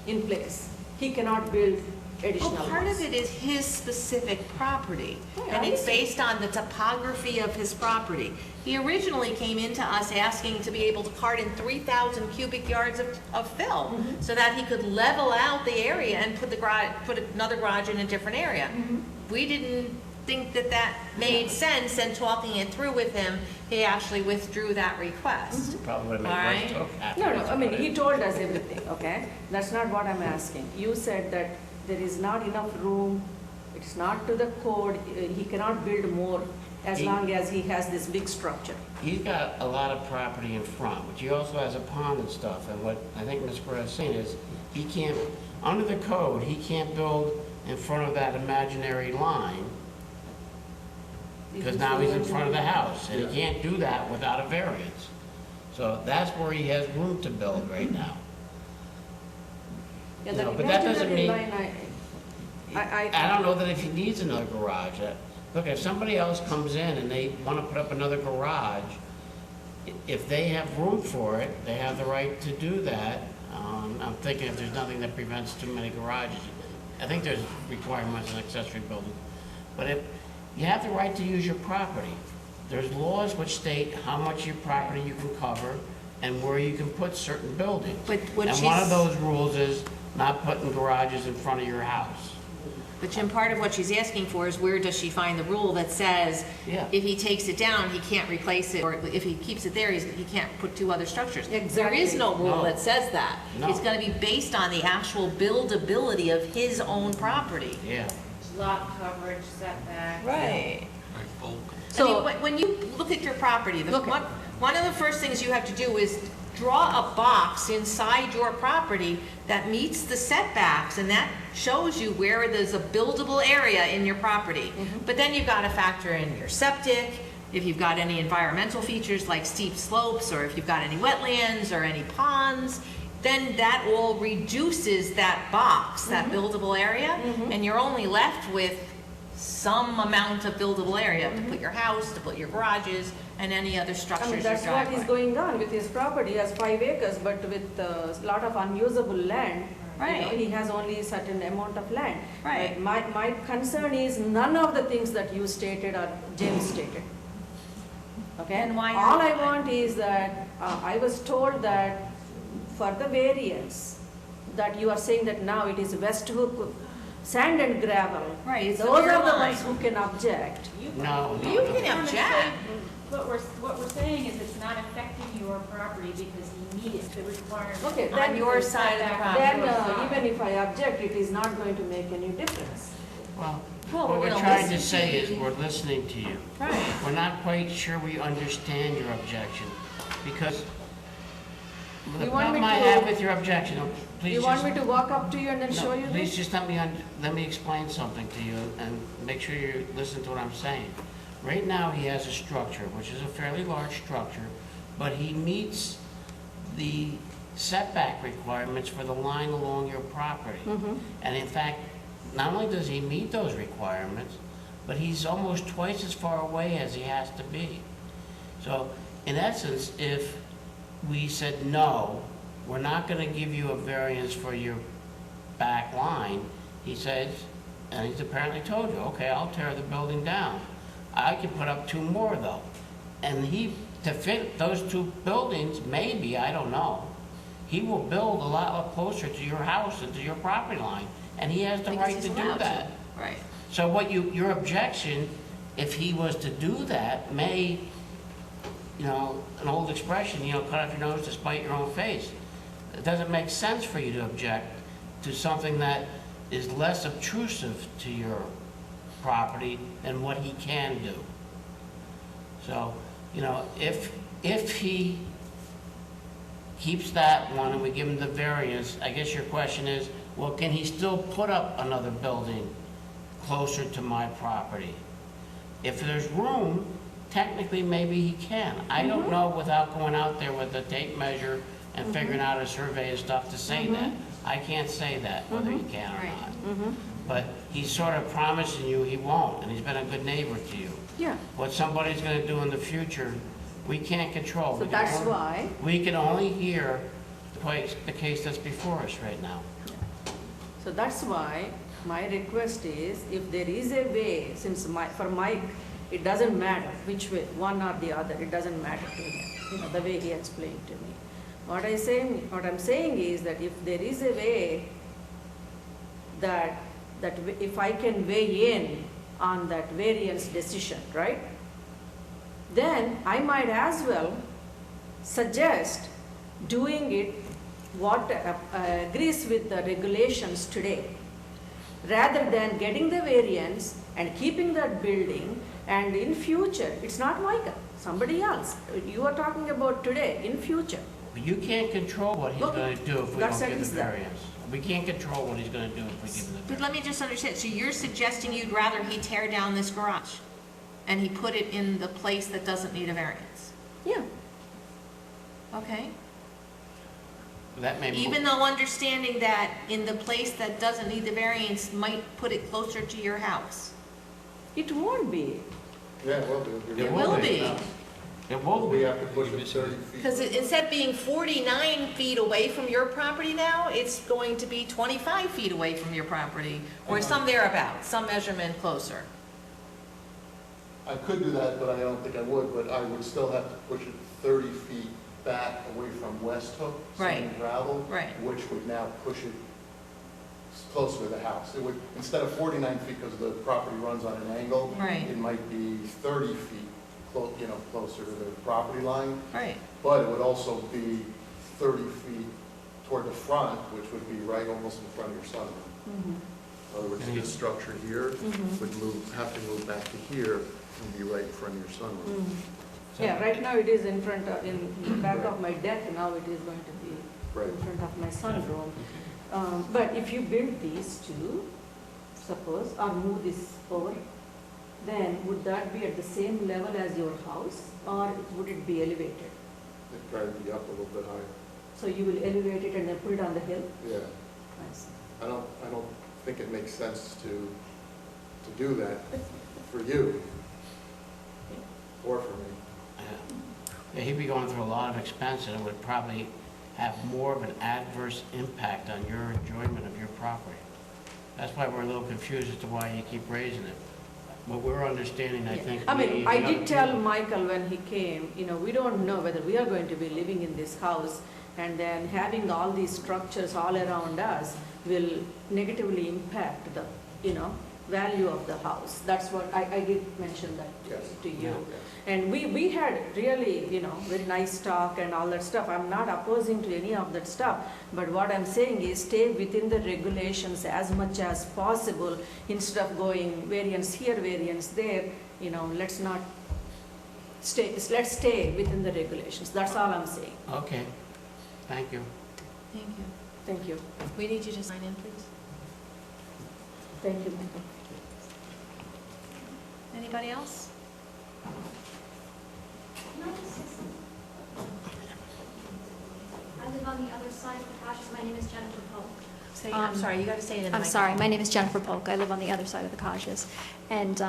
in place, he cannot build additional Well, part of ones. it is his specific property, Yeah, and I it's see. based on the topography of his property. He originally came into us asking to be able to cart in 3,000 cubic yards of fill, Mm-hmm. so that he could level out the area and put another garage in a different area. Mm-hmm. We didn't think that that made sense, and talking it through with him, he actually withdrew that request. Probably would All have right. made Rick happy. No, no, That's I mean, about he it. told us everything, okay? That's not what I'm asking. You said that there is not enough room, it's not to the code, he cannot build more as He- long as he has this big structure. He's got a lot of property in front, but he also has a pond and stuff, and what I think Ms. Guerra is saying is, he can't, under the code, he can't build in front of that imaginary line, because now he's in front of the house, and he can't do that without a variance. So that's where he has room to build right now. Yeah, No, but that doesn't imaginary mean- line, I don't know that if he needs another garage. Look, if somebody else comes in and they want to put up another garage, if they have room for it, they have the right to do that. I'm thinking if there's nothing that prevents too many garages. I think there's requirements in accessory buildings. But if, you have the right to use your property. There's laws which state how much your property you can cover and where you can put certain buildings. But what And one of she's- those rules is not putting garages in front of your house. But Jim, part of what she's asking for is where does she find the rule that says Yeah. if he takes it down, he can't replace it, or if he keeps it there, he can't put 2 other structures. There Exactly. is no rule No. that says that. No. It's gonna be based on the actual buildability of his own property. Yeah. Lot coverage, setback. Right. So- I mean, when you look at your property, one of the first things you have to do is draw a box inside your property that meets the setbacks, and that shows you where there's a buildable area in your property. But then you've got to factor in your septic, if you've got any environmental features like steep slopes, or if you've got any wetlands or any ponds, then that all reduces that box, that buildable area, and you're only left with some amount of buildable area to put your house, to put your garages, and any other I structures mean, or that's what is driveway. going on with his property. He has 5 acres, but with a lot of unusable land. You know, Right. he has only a certain amount of land. Right. But my concern is none of the things that you stated or James stated. Okay? And why All are- I want is that, I was told that for the variance, that you are saying that now it is West Hook sand and gravel. Right, it's the Those rear are the line. ones who can object. No. You can object. What we're saying is it's not affecting your property because he meets the requirement. Okay, On then your side of the property. Then, even if I object, it is not going to make any difference. Well, Well, what we're we're gonna trying to listen say to is you. we're listening to you. Right. We're not quite sure we understand your objection, because The You want me problem I to- have with your objection, please You want just- me to walk up to you and then No, show you please this? just let me explain something to you and make sure you listen to what I'm saying. Right now, he has a structure, which is a fairly large structure, but he meets the setback requirements for the line along your property. And in fact, not only does he meet those requirements, but he's almost twice as far away as he has to be. So, in essence, if we said, no, we're not gonna give you a variance for your back line, he says, and he's apparently told you, okay, I'll tear the building down. I can put up 2 more though. And to fit those 2 buildings, maybe, I don't know, he will build a lot closer to your house and to your property line, and he has the Because right he's to do allowed to. that. Right. So your objection, if he was to do that, may, an old expression, cut off your nose to spite your own face. It doesn't make sense for you to object to something that is less obtrusive to your property than what he can do. So, if he keeps that one and we give him the variance, I guess your question is, well, can he still put up another building closer to my property? If there's room, technically maybe he can. I don't know without going out there with a tape measure and figuring out a survey and stuff to say that. I can't say that, whether he can or not. But he's sort of promising you he won't, and he's been a good neighbor to you. Yeah. What somebody's gonna do in the future, we can't control. So that's why. We can only hear the case that's before us right now. So that's why my request is, if there is a way, since for Mike, it doesn't matter which way, one or the other, it doesn't matter to him, the way he explained to me. What I'm saying is that if there is a way that if I can weigh in on that variance decision, right? Then I might as well suggest doing it what agrees with the regulations today, rather than getting the variance and keeping that building, and in future, it's not Michael, somebody else. You are talking about today, in future. But you can't control what he's gonna do if we don't give the that. variance. We can't control what he's gonna do if we give him the But variance. let me just understand, so you're suggesting you'd rather he tear down this garage and he put it in the place that doesn't need a variance? Yeah. Okay. That may Even though understanding that in the place that doesn't need the variance might put it closer to your house? It won't be. Yeah, it will be. It will be. It will We be. have to push it 30 feet. Because instead of being 49 feet away from your property now, it's going to be 25 feet away from your property, or some thereabouts, some measurement closer. I could do that, but I don't think I would, but I would still have to push it 30 feet back away from West Hook, Right. sand and gravel, Right. which would now push it closer to the house. It would, instead of 49 feet, because the property runs on an angle, Right. it might be 30 feet, closer to the property line. Right. But it would also be 30 feet toward the front, which would be right almost in front of your sunroom. In other words, this structure here would have to move back to here and be right in front of your sunroom. Yeah, right now it is in front of, in the back of my deck, now it is going to be in front of my sunroom. But if you build these two, suppose, or move this over, then would that be at the same level as your house, or would it be elevated? It'd probably be up a little bit higher. So you will elevate it and then put it on the hill? Yeah. I see. I don't think it makes sense to do that for you or for me. Yeah, he'd be going through a lot of expense, and it would probably have more of an adverse impact on your enjoyment of your property. That's why we're a little confused as to why you keep raising it. What we're understanding, I think. I mean, we- I did tell Michael when he came, we don't know whether we are going to be living in this house, and then having all these structures all around us will negatively impact the, value of the house. That's what, I did mention that to you. And we had really, very nice talk and all that stuff. I'm not opposing to any of that stuff, but what I'm saying is stay within the regulations as much as possible instead of going variance here, variance there. Let's stay within the regulations. That's all I'm saying. Okay. Thank you. Thank you. Thank you. We need you to sign in, please. Thank you, Michael. Anybody else? I live on the other side of the Cautious. My name is Jennifer Polk. I'm sorry, you got to say it in the I'm sorry, microphone. my name is Jennifer Polk. I live on the other side of the Cautious. And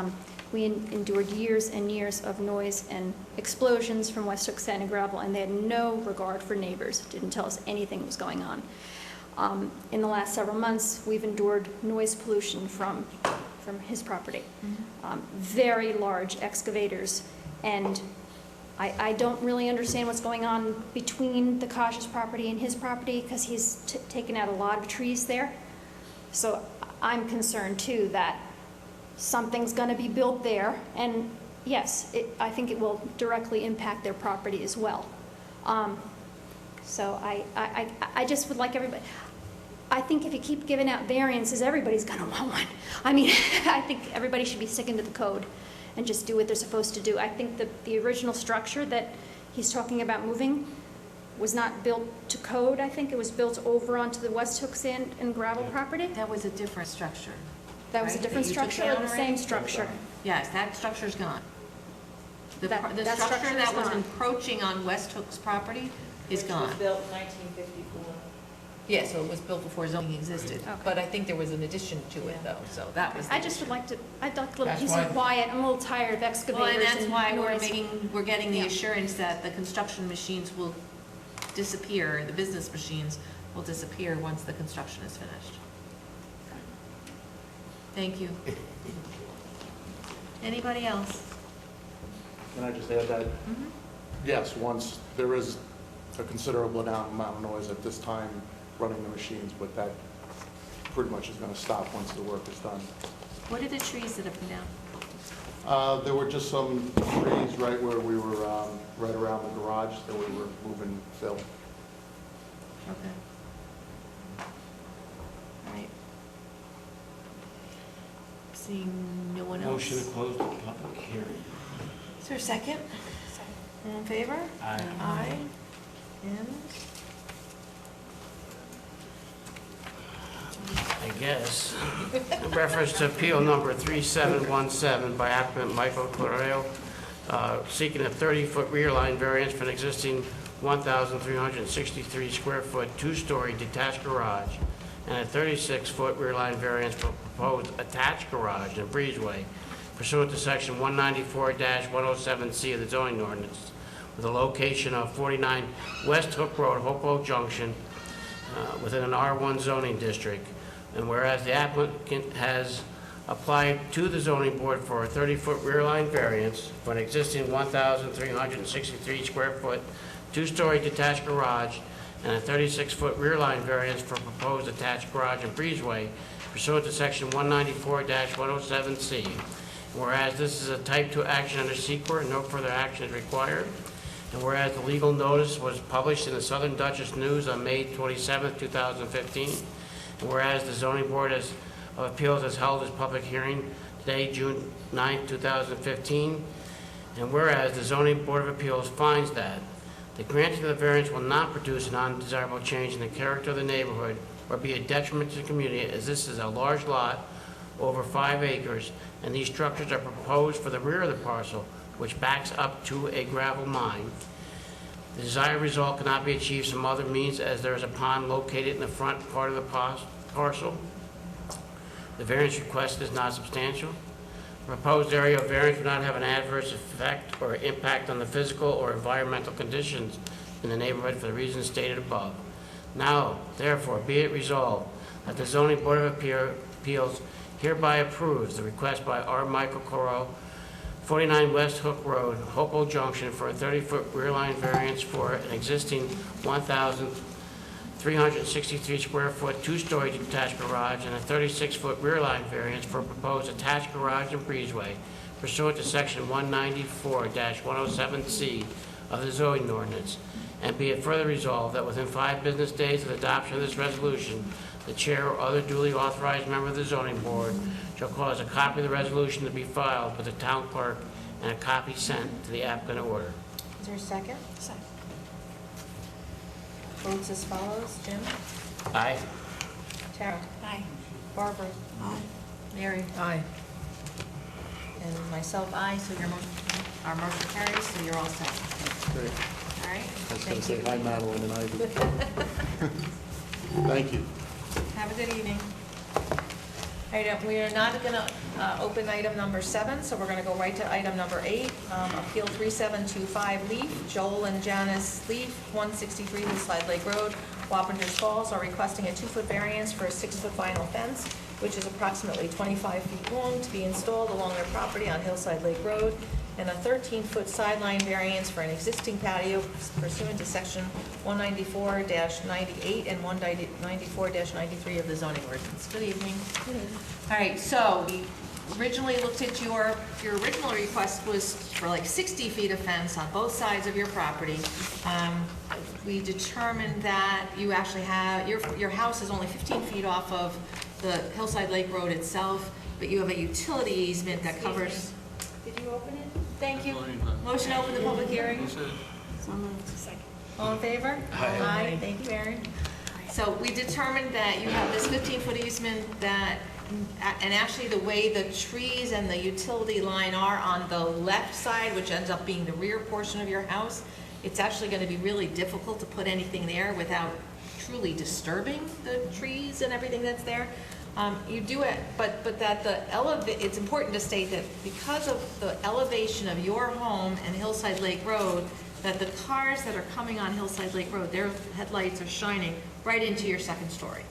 we endured years and years of noise and explosions from West Hook Sand and Gravel, and they had no regard for neighbors, didn't tell us anything was going on. In the last several months, we've endured noise pollution from his property. Very large excavators, and I don't really understand what's going on between the Cautious property and his property, because he's taken out a lot of trees there. So I'm concerned too that something's going to be built there, and yes, I think it will directly impact their property as well. So I just would like everybody, I think if you keep giving out variances, everybody's going to want one. I mean, I think everybody should be sticking to the code and just do what they're supposed to do. I think the original structure that he's talking about moving was not built to code. I think it was built over onto the West Hook Sand and Gravel property. That was a different structure. That was a right? different That you took structure or down the already? same structure? Yes, that structure's gone. The That structure structure that is was gone. encroaching on West Hook's property is gone. built in 1954. Yeah, so it was built before zoning existed, but I think there was an addition to it though, so that was. I just would like to, I'd like a little That's peace why- and quiet. I'm a little tired of excavators Well, and that's why noise. we're getting the assurance that the construction machines will disappear, the business machines will disappear once the construction is finished. Thank you. Anybody else? Can I just add that, yes, once, there is a considerable amount of noise at this time running the machines, but that pretty much is going to stop once the work is done. What are the trees that have been down? There were just some trees right where we were, right around the garage that we were moving fill. Okay. All right. Seeing no one else. Motion to close the public hearing. Is there a second? All in favor? Aye. Aye. And? I guess, in reference to appeal number 3717 by applicant Michael Correo, seeking a 30-foot rear line variance for an existing 1,363 square foot, two-story detached garage, and a 36-foot rear line variance for proposed attached garage and breezeway pursuant to section 194-107C of the zoning ordinance, with a location of 49 West Hook Road, Hopewell Junction, within an R1 zoning district. And whereas the applicant has applied to the zoning board for a 30-foot rear line variance for an existing 1,363 square foot, two-story detached garage, and a 36-foot rear line variance for proposed attached garage and breezeway pursuant to section 194-107C. Whereas this is a type 2 action under SEQR and no further action is required. And whereas the legal notice was published in the Southern Dutchess News on May 27, 2015. And whereas the Zoning Board of Appeals has held its public hearing today, June 9, 2015. And whereas the Zoning Board of Appeals finds that the granting of the variance will not produce an undesirable change in the character of the neighborhood or be a detriment to the community, as this is a large lot over 5 acres, and these structures are proposed for the rear of the parcel, which backs up to a gravel mine. The desired result cannot be achieved some other means, as there is a pond located in the front part of the parcel. The variance request is not substantial. The proposed area of variance will not have an adverse effect or impact on the physical or environmental conditions in the neighborhood for the reasons stated above. Now, therefore, be it resolved that the Zoning Board of Appeals hereby approves the request by R. Michael Corro, 49 West Hook Road, Hopewell Junction, for a 30-foot rear line variance for an existing 1,363 square foot, two-story detached garage, and a 36-foot rear line variance for a proposed attached garage and breezeway pursuant to section 194-107C of the zoning ordinance. And be it further resolved that within 5 business days of the adoption of this resolution, the chair or other duly authorized member of the zoning board shall cause a copy of the resolution to be filed with the town clerk and a copy sent to the applicant in order. Is there a second? Second. Votes as follows. Jim? Aye. Tara? Aye. Barbara? Aye. Mary? Aye. And myself, aye, so our motion carries, so you're all set. Great. All right? I was going Thank to say you. hi, Madeline and Ivy. Thank you. Have a good evening. All right, we are not going to open item number 7, so we're going to go right to item number 8. Appeal 3725 Leaf. Joel and Janice Leaf, 163 Hillside Lake Road, Wappingers Falls, are requesting a 2-foot variance for a 6-foot vinyl fence, which is approximately 25 feet long, to be installed along their property on Hillside Lake Road, and a 13-foot sideline variance for an existing patio pursuant to section 194-98 and 194-93 of the zoning ordinance. Good evening. Good evening. All right, so we originally looked at your original request was for like 60 feet of fence on both sides of your property. We determined that you actually have, your house is only 15 feet off of the Hillside Lake Road itself, but you have a utility easement that covers. Did you open it? Thank you. Motion to open the public hearing. Second. All in favor? Aye. Thank you, Erin. So we determined that you have this 15-foot easement that, and actually the way the trees and the utility line are on the left side, which ends up being the rear portion of your house, it's actually going to be really difficult to put anything there without truly disturbing the trees and everything that's there. You do it, but that it's important to state that because of the elevation of your home and Hillside Lake Road, that the cars that are coming on Hillside Lake Road, their headlights are shining right into your second story.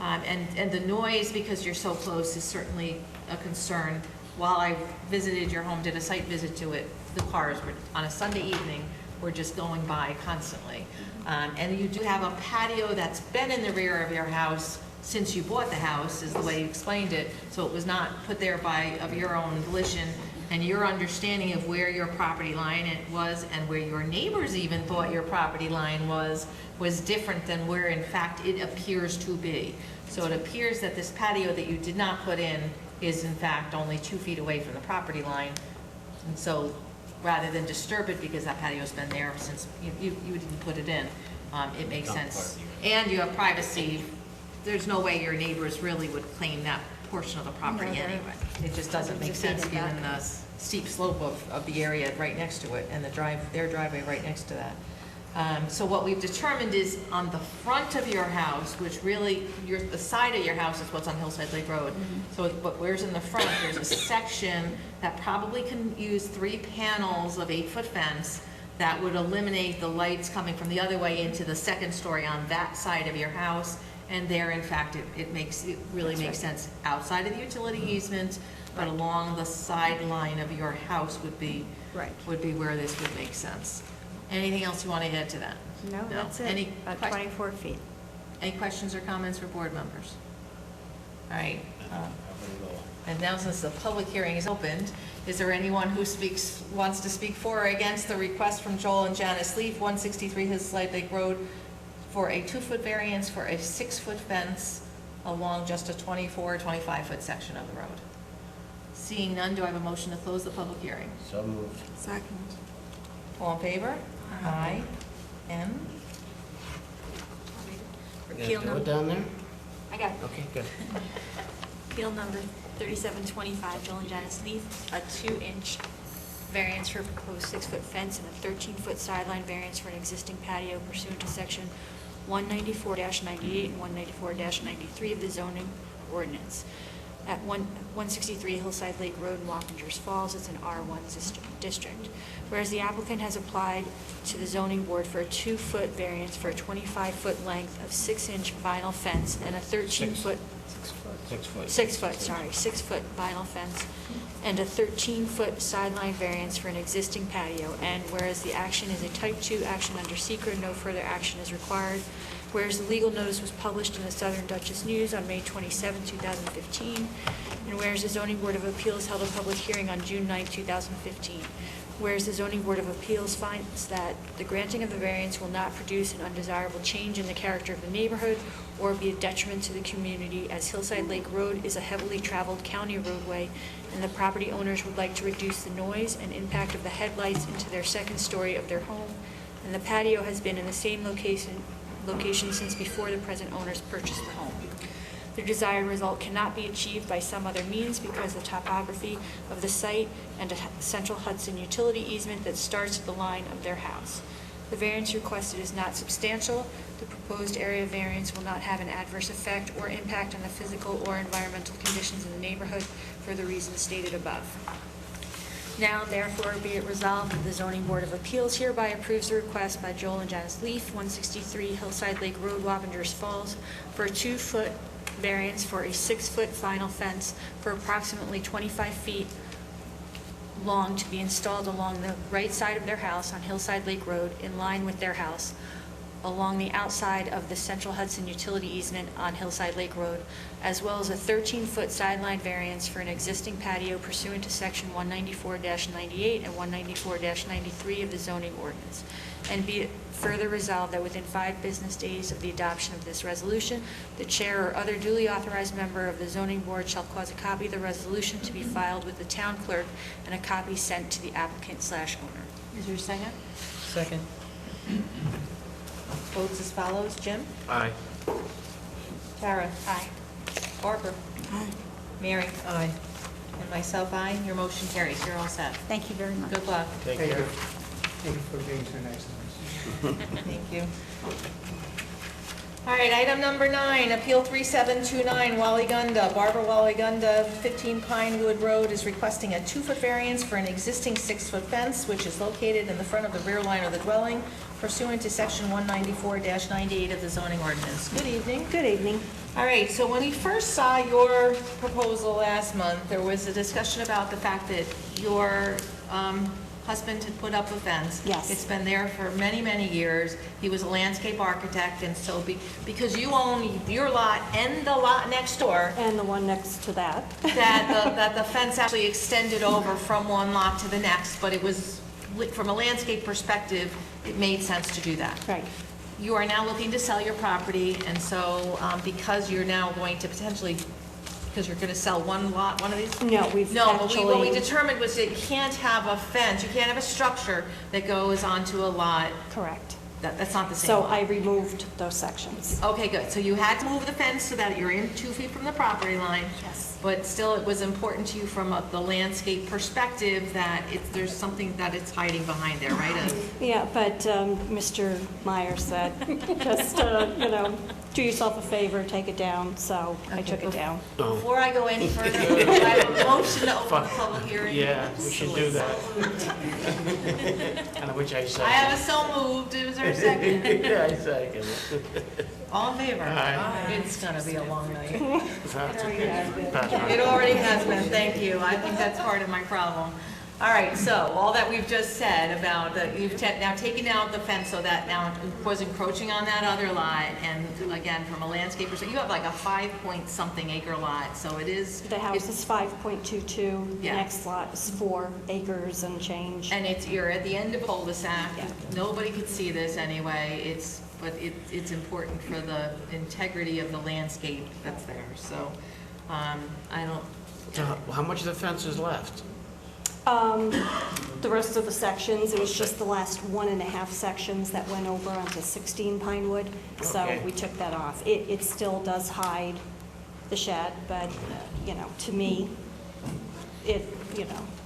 And the noise, because you're so close, is certainly a concern. While I visited your home, did a site visit to it, the cars were, on a Sunday evening, were just going by constantly. And you do have a patio that's been in the rear of your house since you bought the house, is the way you explained it, so it was not put there of your own volition, and your understanding of where your property line was and where your neighbors even thought your property line was different than where in fact it appears to be. So it appears that this patio that you did not put in is in fact only 2 feet away from the property line, and so rather than disturb it because that patio's been there since you didn't put it in, it makes sense. And you have privacy. There's no way your neighbors really would claim that portion of the property anyway. It just doesn't make sense given the steep slope of the area right next to it and their driveway right next to that. So what we've determined is on the front of your house, which really, the side of your house is what's on Hillside Lake Road. So, but where's in the front, there's a section that probably can use 3 panels of 8-foot fence that would eliminate the lights coming from the other way into the second story on that side of your house. And there, in fact, it really makes sense outside of the utility easement, but along the sideline of your house would be where this would make sense. Anything else you want to add to that? No, that's it. About 24 feet. Any questions or comments for board members? All right. And now, since the public hearing is opened, is there anyone who wants to speak for or against the request from Joel and Janice Leaf, 163 Hillside Lake Road, for a 2-foot variance for a 6-foot fence along just a 25-foot section of the road? Seeing none, do I have a motion to close the public hearing? So moved. Second. All in favor? Aye. M? Appeal Do it number. down there? I got it. Okay, good. Appeal number 3725, Joel and Janice Leaf, a 2-inch variance for a proposed 6-foot fence and a 13-foot sideline variance for an existing patio pursuant to section 194-98 and 194-93 of the zoning ordinance. At 163 Hillside Lake Road in Wappingers Falls, it's an R1 district. Whereas the applicant has applied to the zoning board for a 2-foot variance for a 25-foot length of 6-inch vinyl fence and a 13-foot 6-foot vinyl fence and a 13-foot sideline variance for an existing patio, and whereas the action is a type 2 action under secret, no further action is required. Whereas the legal notice was published in the Southern Dutchess News on May 27, 2015, and whereas the Zoning Board of Appeals held a public hearing on June 9, 2015. Whereas the Zoning Board of Appeals finds that the granting of the variance will not produce an undesirable change in the character of the neighborhood or be a detriment to the community, as Hillside Lake Road is a heavily traveled county roadway, and the property owners would like to reduce the noise and impact of the headlights into their second story of their home, and the patio has been in the same location location since before the present owners purchased the home. The desired result cannot be achieved by some other means because the topography of the site and a central Hudson utility easement that starts at the line of their house. The variance requested is not substantial. The proposed area variance will not have an adverse effect or impact on the physical or environmental conditions in the neighborhood for the reasons stated above. Now, therefore, be it resolved that the Zoning Board of Appeals hereby approves the request by Joel and Janice Leaf, 163 Hillside Lake Road, Wapengers Falls, for a 2-foot variance for a 6-foot vinyl fence for approximately 25 feet long to be installed along the right side of their house on Hillside Lake Road in line with their house, along the outside of the Central Hudson utility easement on Hillside Lake Road, as well as a 13-foot sideline variance for an existing patio pursuant to Section 194-98 and 194-93 of the zoning ordinance. And be it further resolved that within 5 business days of the adoption of this resolution, the chair or other duly authorized member of the zoning board shall cause a copy of the resolution to be filed with the town clerk and a copy sent to the applicant/owner. Is there a second? Second. Votes as follows. Jim? Aye. Tara? Aye. Barbara? Aye. Mary? Aye. And myself, aye. Your motion carries. You're all set. Thank you very much. Good luck. Take care. Thank you for being so nice to us. Thank you. All right, item number 9, Appeal 3729, Walligunda. Barbara Walligunda, 15 Pinewood Road, is requesting a 2-foot variance for an existing 6-foot fence, which is located in the front of the rear line of the dwelling, pursuant to Section 194-98 of the zoning ordinance. Good evening. Good evening. All right, so when we first saw your proposal last month, there was a discussion about the fact that your husband had put up a fence. Yes. It's been there for many, many years. He was a landscape architect, and so because you own your lot and the lot next door, And the one next to that. that the fence actually extended over from one lot to the next, but it was, from a landscape perspective, it made sense to do that. Right. You are now looking to sell your property, and so because you're now going to potentially, because you're going to sell one lot, one of these? No, we've No, but what we actually- determined was that you can't have a fence, you can't have a structure that goes onto a lot. Correct. That's not the same So lot. I removed those sections. Okay, good. So you had to move the fence so that you're in 2 feet from the property line. Yes. But still, it was important to you from the landscape perspective that there's something that it's hiding behind there, right? Yeah, but Mr. Meyer said, just, do yourself a favor, take it down, so I took it down. Before I go any further, I have a motion to open the public hearing. Yeah, we should do that. And which I second. I have a so moved. Is there a second? Yeah, I second. All in favor? Aye. It's gonna be a long night. That's okay. It already has been, thank you. I think that's part of my problem. All right, so all that we've just said about you've now taken out the fence so that now it was encroaching on that other lot, and again, from a landscape perspective, you have like a 5-point-something acre lot, so it is. The house is 5.22, the Yeah. next lot is 4 acres and change. And you're at the end of a cul-de-sac. Nobody could see this anyway. But it's important for the integrity of the landscape that's there. So, I don't. So how much of the fence is left? The rest of the sections, it was just the last 1.5 sections that went over onto 16 Pinewood, so Okay. we took that off. It still does hide the shed, but, to me,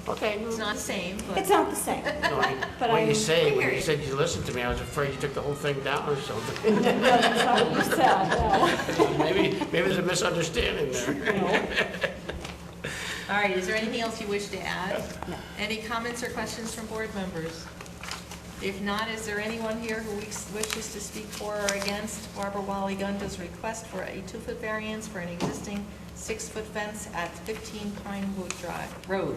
Okay, it's not the same, but. It's not the same. But When you I'm- say, when you said you listened to me, I was afraid you took the whole thing down or something. No, that's not what you said, no. Maybe there's a misunderstanding there. All right, is there anything else you wish to add? No. Any comments or questions from board members? If not, is there anyone here who wishes to speak for or against Barbara Walligunda's request for a 2-foot variance for an existing 6-foot fence at 15 Pinewood Road?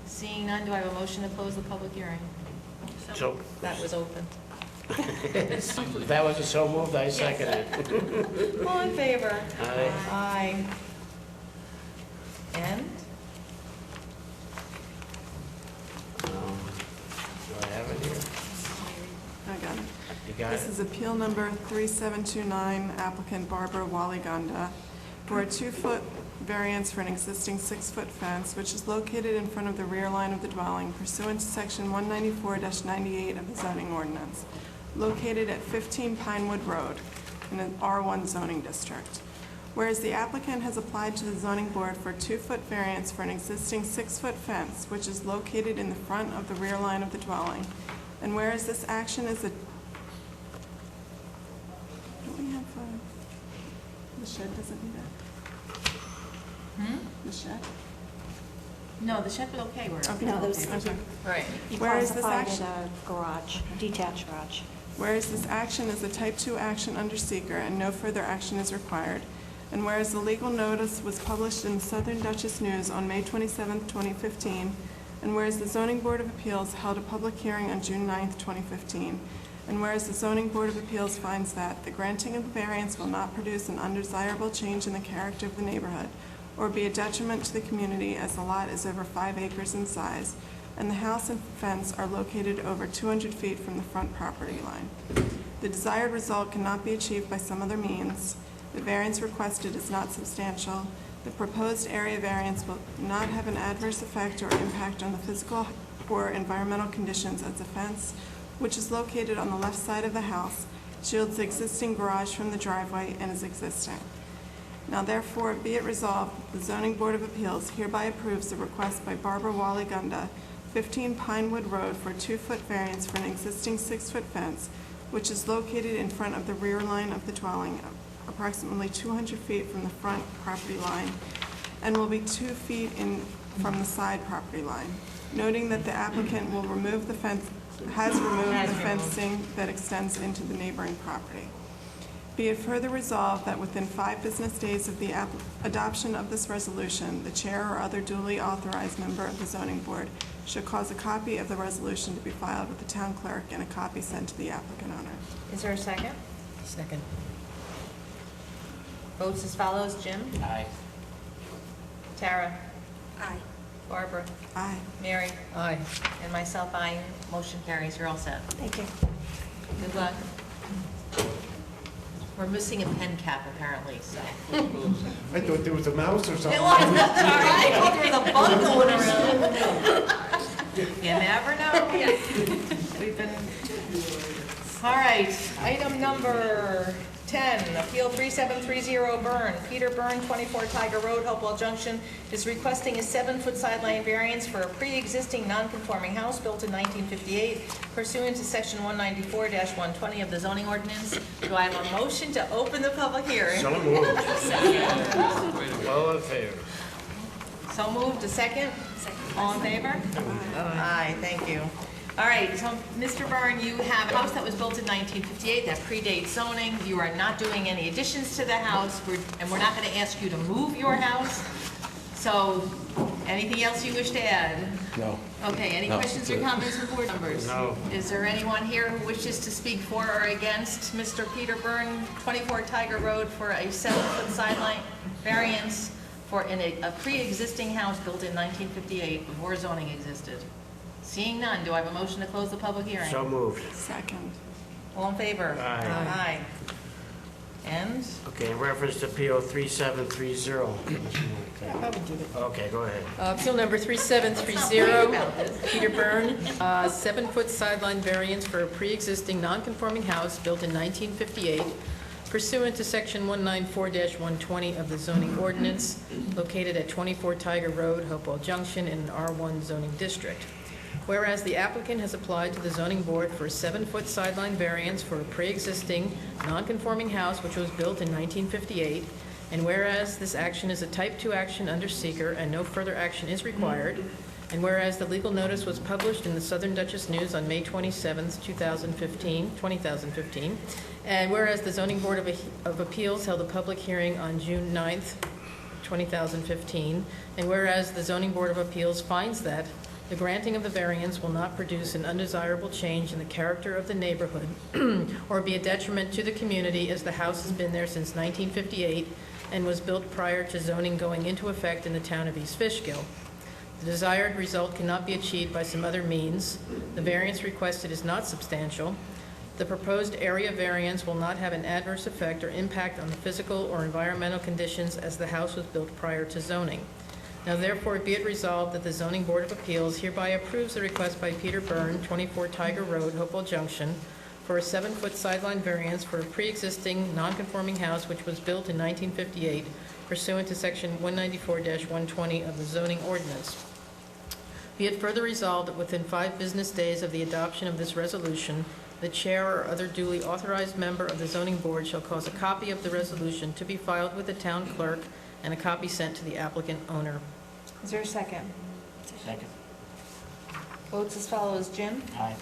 Seeing none, do I have a motion to close the public hearing? So. That was open. That was a so moved, I second it. All in favor? Aye. Aye. And? Do I have it here? I got it. You got This it? is appeal number 3729, applicant Barbara Walligunda, for a 2-foot variance for an existing 6-foot fence, which is located in front of the rear line of the dwelling pursuant to section 194-98 of the zoning ordinance. located at 15 Pinewood Road in an R1 zoning district. Whereas the applicant has applied to the zoning board for a 2-foot variance for an existing 6-foot fence, which is located in the front of the rear line of the dwelling. And whereas this action is a, don't we have, the shed doesn't need it? The shed? No, the shed was okay where. Okay. No, there's, Okay. Right. you Whereas this classified action- it a garage, detached garage. Whereas this action is a type 2 action under seeker and no further action is required. And whereas the legal notice was published in the Southern Dutchess News on May 27, 2015, and whereas the Zoning Board of Appeals held a public hearing on June 9, 2015, and whereas the Zoning Board of Appeals finds that the granting of the variance will not produce an undesirable change in the character of the neighborhood or be a detriment to the community as the lot is over 5 acres in size, and the house and fence are located over 200 feet from the front property line. The desired result cannot be achieved by some other means. The variance requested is not substantial. The proposed area variance will not have an adverse effect or impact on the physical or environmental conditions as the fence, which is located on the left side of the house, shields the existing garage from the driveway and is existing. Now therefore, be it resolved, the Zoning Board of Appeals hereby approves the request by Barbara Walligunda, 15 Pinewood Road, for a 2-foot variance for an existing 6-foot fence, which is located in front of the rear line of the dwelling, approximately 200 feet from the front property line, and will be 2 feet from the side property line, noting that the applicant will remove the fence, has removed the fencing that extends into the neighboring property. Be it further resolved that within 5 business days of the adoption of this resolution, the chair or other duly authorized member of the zoning board should cause a copy of the resolution to be filed with the town clerk and a copy sent to the applicant owner. Is there a second? Second. Votes as follows, Jim? Aye. Tara? Aye. Barbara? Aye. Mary? Aye. And myself, aye. Motion carries. You're all set. Thank you. Good luck. We're missing a pen cap apparently, so. I thought there was a mouse or something. It was, sorry, I thought there was a bug going around. You never know. We've been, all right, item number 10, Appeal 3730 Byrne. Peter Byrne, 24 Tiger Road, Hopewell Junction, is requesting a 7-foot sideline variance for a pre-existing non-conforming house built in 1958 pursuant to section 194-120 of the zoning ordinance. Do I have a motion to open the public hearing? So moved. All in favor? So moved, a second? All in favor? Aye, thank you. All right, so Mr. Byrne, you have a house that was built in 1958 that predates zoning. You are not doing any additions to the house, and we're not going to ask you to move your house. So, anything else you wish to add? No. Okay, any No, questions or good. comments from board members? No. Is there anyone here who wishes to speak for or against Mr. Peter Byrne, 24 Tiger Road, for a 7-foot sideline variance for a pre-existing house built in 1958 before zoning existed? Seeing none, do I have a motion to close the public hearing? So moved. Second. All in favor? Aye. Aye. And? Okay, in reference to PO 3730. Okay, go ahead. Appeal number 3730, Peter Byrne, 7-foot sideline variance for a pre-existing non-conforming house built in 1958 pursuant to section 194-120 of the zoning ordinance, located at 24 Tiger Road, Hopewell Junction, in an R1 zoning district. Whereas the applicant has applied to the zoning board for a 7-foot sideline variance for a pre-existing non-conforming house which was built in 1958, and whereas this action is a type 2 action under seeker and no further action is required, and whereas the legal notice was published in the Southern Dutchess News on May 27, 2015, and whereas the Zoning Board of Appeals held a public hearing on June 9, 2015, and whereas the Zoning Board of Appeals finds that the granting of the variance will not produce an undesirable change in the character of the neighborhood or be a detriment to the community, as the house has been there since 1958 and was built prior to zoning going into effect in the town of East Fishkill. The desired result cannot be achieved by some other means. The variance requested is not substantial. The proposed area variance will not have an adverse effect or impact on the physical or environmental conditions, as the house was built prior to zoning. Now therefore be it resolved that the Zoning Board of Appeals hereby approves the request by Peter Byrne, 24 Tiger Road, Hopewell Junction, for a 7-foot sideline variance for a pre-existing non-conforming house which was built in 1958 pursuant to Section 194-120 of the zoning ordinance. Be it further resolved that within 5 business days of the adoption of this resolution, the chair or other duly authorized member of the zoning board shall cause a copy of the resolution to be filed with the town clerk and a copy sent to the applicant owner. Is there a second? Second. Votes as follows. Jim? Aye.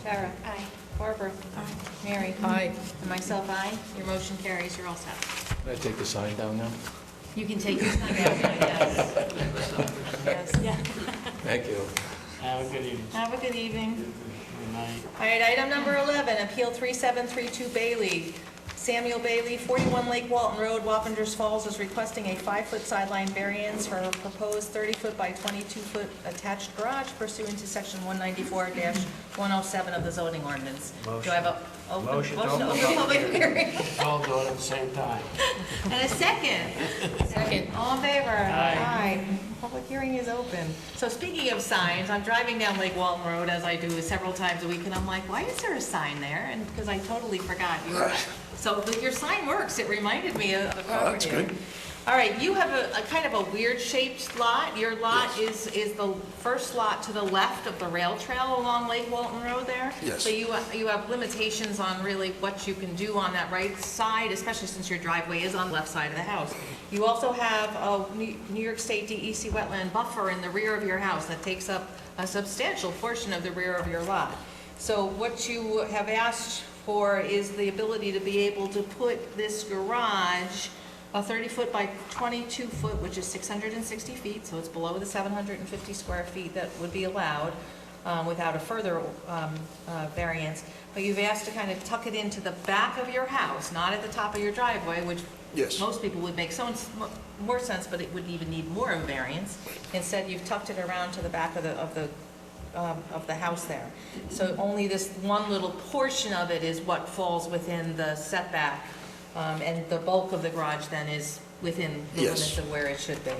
Tara? Aye. Barbara? Aye. Mary? Aye. And myself, aye. Your motion carries. You're all set. Can I take the sign down now? You can take your sign down, yes. Yes. Yeah. Thank you. Have a good evening. Have a good evening. Good night. All right, item number 11, Appeal 3732 Bailey. Samuel Bailey, 41 Lake Walton Road, Wappingers Falls, is requesting a 5-foot sideline variance for a proposed 30-foot by 22-foot attached garage pursuant to Section 194-107 of the zoning ordinance. Do I have a motion to open public hearing? All do it at the same time. And a second? Second. All in favor? Aye. Public hearing is open. So speaking of signs, I'm driving down Lake Walton Road, as I do several times a week, and I'm like, why is there a sign there? And because I totally forgot. So your sign works. It reminded me of the property. That's good. All right, you have a kind of a weird shaped lot. Your lot is the first lot to the left of the rail trail along Lake Walton Road there. Yes. So you have limitations on really what you can do on that right side, especially since your driveway is on the left side of the house. You also have a New York State DEC wetland buffer in the rear of your house that takes up a substantial portion of the rear of your lot. So what you have asked for is the ability to be able to put this garage a 30-foot by 22-foot, which is 660 feet, so it's below the 750 square feet that would be allowed without a further variance. But you've asked to kind of tuck it into the back of your house, not at the top of your driveway, which most people would make more sense, but it wouldn't even need more of a variance. Instead, you've tucked it around to the back of the house there. So only this one little portion of it is what falls within the setback. And the bulk of the garage then is within the limits of where it should be.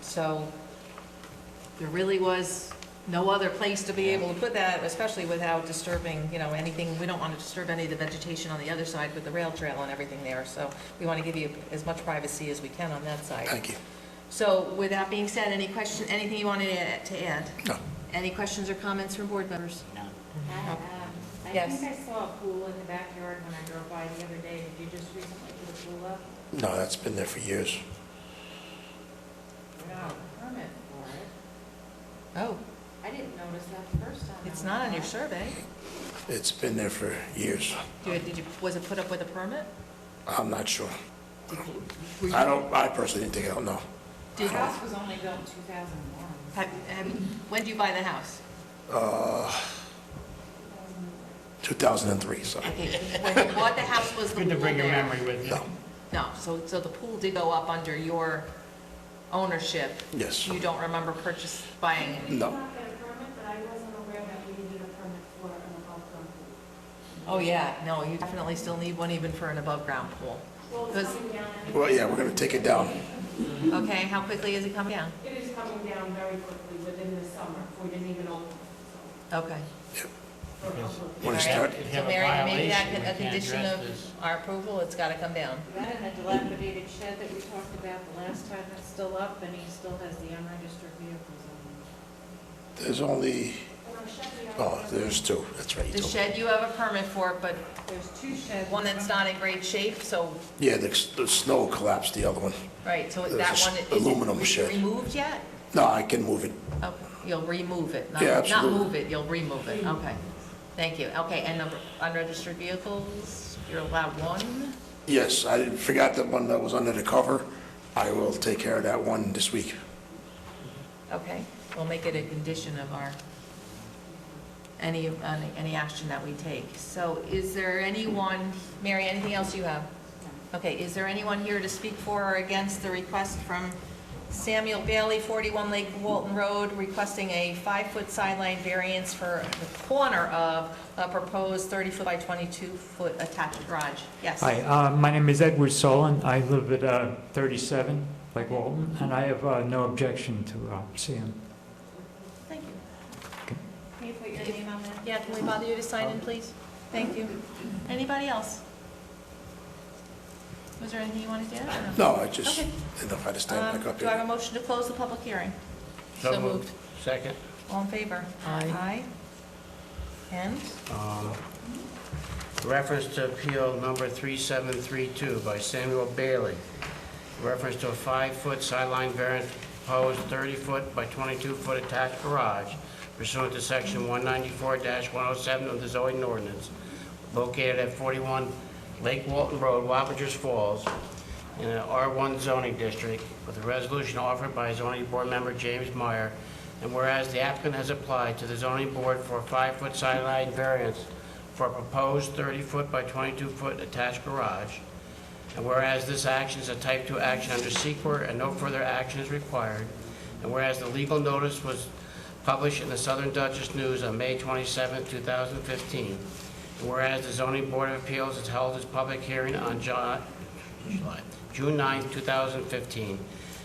So there really was no other place to be able to put that, especially without disturbing, anything. We don't want to disturb any of the vegetation on the other side with the rail trail and everything there. So we want to give you as much privacy as we can on that side. Thank you. So with that being said, anything you wanted to add? No. Any questions or comments from board members? No. I Yes. think I saw a pool in the backyard when I drove by the other day. Did you just recently put a pool up? No, that's been there for years. Without a permit for it. Oh, I didn't notice that the first time. it's not on your survey. It's been there for years. Was it put up with a permit? I'm not sure. Were you- I personally didn't take it out, no. The house was only built in 2001. When did you buy the house? 2003, so. Okay, when you bought the house, was the pool Good to bring your there? memory with you. No. No, so the pool did go up under your ownership? Yes. You don't remember buying it? No. I did not get a permit, but I wasn't aware that we needed a permit for an above-ground pool. Oh, yeah, no, you definitely still need one even for an above-ground pool. Well, it's 'Cause- coming down. Well, yeah, we're going to take it down. Okay, how quickly is it coming down? It is coming down very quickly within the summer. We didn't even open it. Okay. When it start, If you So have a Mary, make violation, that we a can't condition address of this. our approval, it's gotta come down. That and the dilapidated shed that we talked about the last time, that's still up, and he still has the unregistered vehicles on there's only, there's two, that's right. you The told me. shed, you have a permit for it, but it. There's two sheds. one that's not in great shape, so, Yeah, the snow collapsed the other one. right, so There's that a one, aluminum is it shed. removed yet? No, I can move it. Oh, you'll remove it, not, Yeah, not absolutely. move it, you'll remove it, okay. Thank you, okay, and number, unregistered vehicles, you're allowed one? Yes, I forgot the one that was under the cover. I will take care of that one this week. Okay, we'll make it a condition of our, any action that we take. So is there anyone, Mary, anything else you have? Okay, is there anyone here to speak for or against the request from Samuel Bailey, 41 Lake Walton Road, requesting a 5-foot sideline variance for the corner of a proposed 30-foot by 22-foot attached garage? Yes? Hi, my name is Edward Solon. I live at 37 Lake Walton, and I have no objection to see him. Thank you. Can you put your name on that? Yeah, can we bother you to sign in, please? Thank you. Anybody else? Was there anything you wanted to add? No, I just Okay. didn't know if I had to stand back up Do I have here. a motion to close the public hearing? So moved. Second. All in favor? Aye. And? Reference to appeal number 3732 by Samuel Bailey. Reference to a 5-foot sideline variance proposed 30-foot by 22-foot attached garage pursuant to section 194-107 of the zoning ordinance located at 41 Lake Walton Road, Wappingers Falls, in an R1 zoning district, with a resolution offered by zoning board member James Meyer. And whereas the applicant has applied to the zoning board for a 5-foot sideline variance for a proposed 30-foot by 22-foot attached garage, and whereas this action is a type 2 action under SEQR and no further action is required, and whereas the legal notice was published in the Southern Dutchess News on May 27, 2015, and whereas the Zoning Board of Appeals has held its public hearing on June 9, 2015,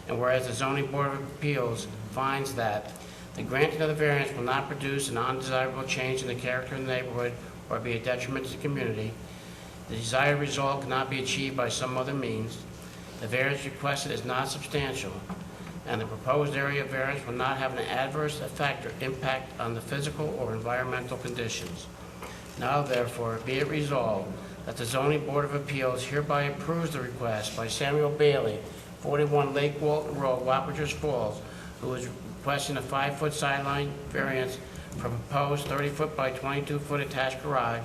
and whereas the Zoning Board of Appeals finds that the granting of the variance will not produce an undesirable change in the character of the neighborhood or be a detriment to the community, the desired result cannot be achieved by some other means, the variance requested is not substantial, and the proposed area variance will not have an adverse effect or impact on the physical or environmental conditions. Now therefore, be it resolved that the Zoning Board of Appeals hereby approves the request by Samuel Bailey, 41 Lake Walton Road, Wappingers Falls, who is requesting a 5-foot sideline variance for proposed 30-foot by 22-foot attached garage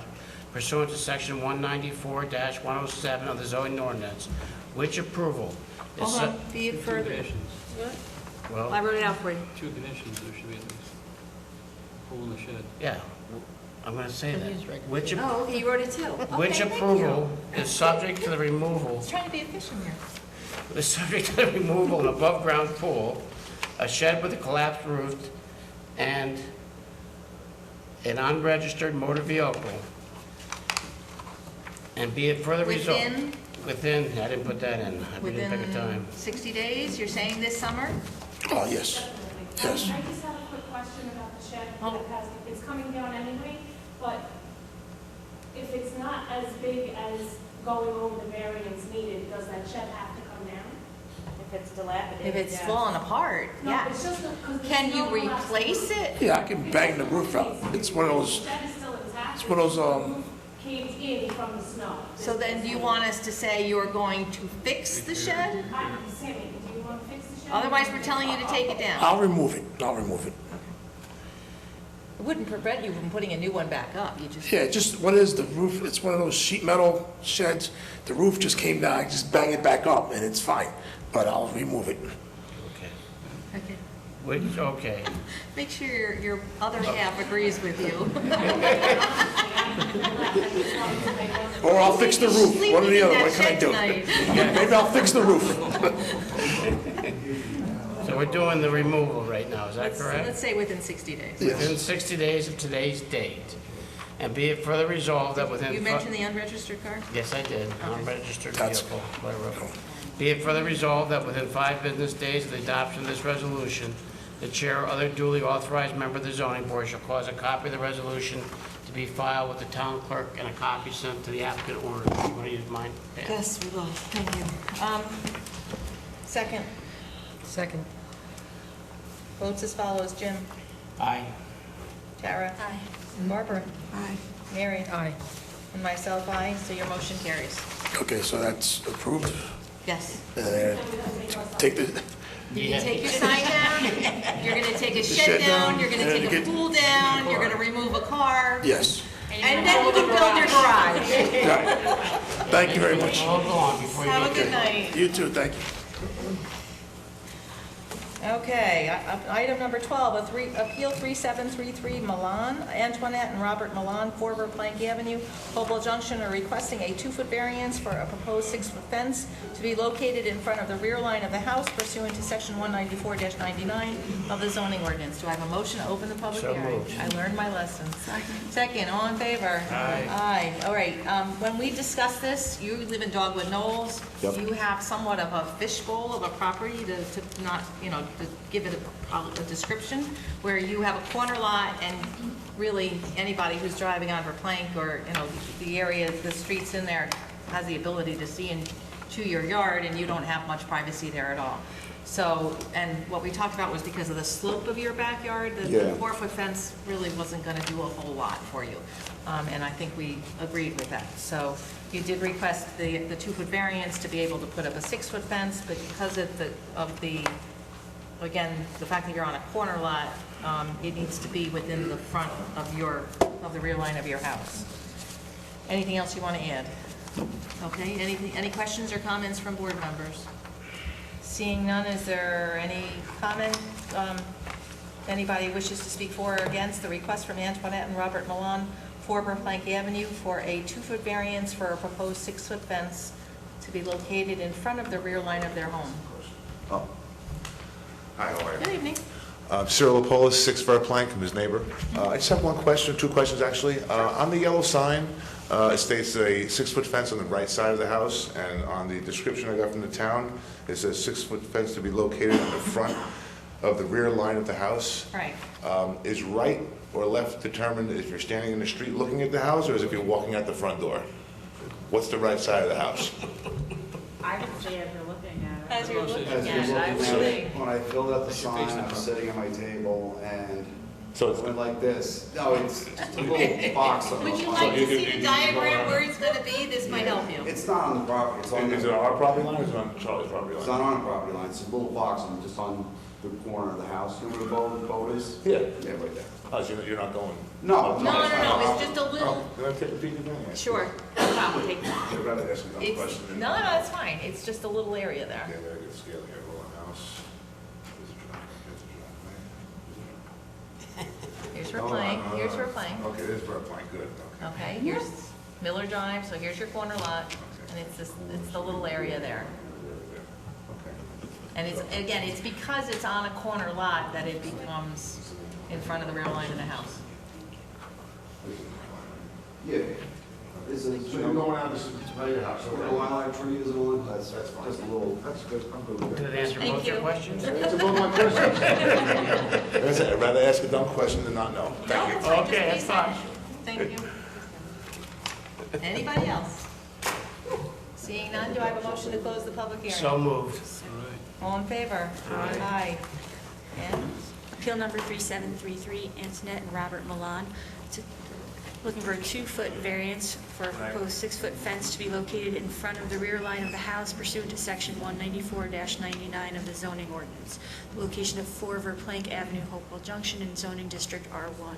pursuant to section 194-107 of the zoning ordinance, which approval is... Hold on, be it further. Well, I wrote it out for you. 2 conditions, there should be at least. Pool in the shed. yeah, I'm going to say that. Which, Oh, okay, you wrote it too. which Okay, thank approval you. is subject to the removal, It's trying to be efficient here. is subject to the removal of an above-ground pool, a shed with a collapsed roof, and an unregistered motor vehicle. And be it further resolved. Within, I didn't put that in. We didn't pick a time. 60 days, you're saying this summer? Oh, yes, yes. I just have a quick question about the shed, because it's coming down anyway, but if it's not as big as going over the variance needed, does that shed have to come down? If it's dilapidated. If it's yeah. falling apart, No, yeah. it's just because. Can you replace it? Yeah, I can bang the roof out. It's one of those, The shed is still intact. it's one of those, The roof caved in from the snow. So then do you want us to say you're going to fix the shed? I'm saying, do you want to fix the shed? Otherwise, we're telling you to take it down. I'll remove it, I'll remove it. It wouldn't prevent you from putting a new one back up, you just... Yeah, just, what is the roof, it's one of those sheet metal sheds. The roof just came down, I just bang it back up and it's fine, but I'll remove it. Okay. Okay. Which, okay. Make sure your other half agrees with you. Or I'll fix the roof, one or the other, what Sleeping can I in do? that shed tonight. Maybe I'll fix the roof. So we're doing the removal right now, is that Let's correct? say within 60 days. Within 60 days of today's date. And be it further resolved that within... You mentioned the unregistered car? Yes, I did, Okay. unregistered vehicle, whatever. Be it further resolved that within 5 business days of the adoption of this resolution, the chair or other duly authorized member of the zoning board shall cause a copy of the resolution to be filed with the town clerk and a copy sent to the applicant or, you want to use mine? Pam? Yes, we will. Thank you. Second. Second. Votes as follows. Jim? Aye. Tara? Aye. Barbara? Aye. Mary? Aye. And myself, aye. So your motion carries. Okay, so that's approved. Yes. Take the, You take your sign down, you're gonna take a shed shed down, down, you're gonna and take a get- pool down, you're gonna remove a car. yes. And then you can build your garage. Right. Thank you very much. Hold on before you Have a get good night. You too, thank you. Okay, item number 12, Appeal 3733 Milan. Antoinette and Robert Milan, 4 Plank Avenue, Hopewell Junction, are requesting a 2-foot variance for a proposed 6-foot fence to be located in front of the rear line of the house pursuant to section 194-99 of the zoning ordinance. Do I have a motion to open the public So hearing? moved. I learned my lesson. Second, all in favor? Aye. Aye, all right. When we discussed this, you live in Dogwood Knolls. Yep. You have somewhat of a fishbowl of a property to not, to give it a description, where you have a corner lot and really, anybody who's driving on Verplank or, you know, the area, the streets in there has the ability to see into your yard, and you don't have much privacy there at all. So, and what we talked about was because of the slope of your backyard, the 4-foot fence really wasn't gonna do a whole lot for you. And I think we agreed with that. So you did request the 2-foot variance to be able to put up a 6-foot fence, but because of the, again, the fact that you're on a corner lot, it needs to be within the front of the rear line of your house. Anything else you want to add? Okay, any questions or comments from board members? Seeing none, is there any comment? Anybody wishes to speak for or against the request from Antoinette and Robert Milan for Verplank Avenue for a 2-foot variance for a proposed 6-foot fence to be located in front of the rear line of their home? Oh. Hi, how are you? Good evening. Cyril Lapolis, 6 Verplank, I'm his neighbor. I just have one question, 2 questions actually. On the yellow sign, it states a 6-foot fence on the right side of the house, and on the description I got from the town, it says 6-foot fence to be located in the front of the rear line of the house. Right. Is right or left determined if you're standing in the street looking at the house, or is if you're walking out the front door? What's the right side of the house? I would say if you're looking at it. As you're looking As at you're it, I would looking at say. it, when I filled out the sign, I was sitting at my table and So it went like this. No, it's just a little box. Would you like to see the diagram where it's going to be? This might help you. It's not on the property, it's on Is it the, on our property line or is it on Charlie's property it's line? not on the property line, it's a little box and just on the corner of the house. You know where the boat is? Yeah. Yeah, right there. Oh, so you're not going? No, No, it's it's just a little, Can I take a peek at that? sure. No problem. Take- I'd rather ask a dumb It's, question than. no, it's fine. It's just a little area there. Yeah, very good scale here, rolling house. Here's Verplank, here's Verplank. Okay, this is Verplank, good, okay. Okay, here's Miller Drive, so here's your corner lot, and it's the little area there. And it's, again, it's because it's on a corner lot that it becomes in front of the rear line of the house. Yeah. It's a, So you're going out to your house, where the okay? lilac tree is on, that's fine. just a little. That's good, I'm good with Did that. it answer Thank both your you. questions? Answer both my questions. Like I said, I'd rather ask a dumb question than not know. Thank you. Okay, that's fine. Thank you. Anybody else? Seeing none, do I have a motion to close the public hearing? So moved. All in favor? Aye. And Appeal number 3733, Antoinette and Robert Milan. Looking for a 2-foot variance for a proposed 6-foot fence to be located in front of the rear line of the house pursuant to section 194-99 of the zoning ordinance. The location of 4 Verplank Avenue, Hopewell Junction in zoning district R1.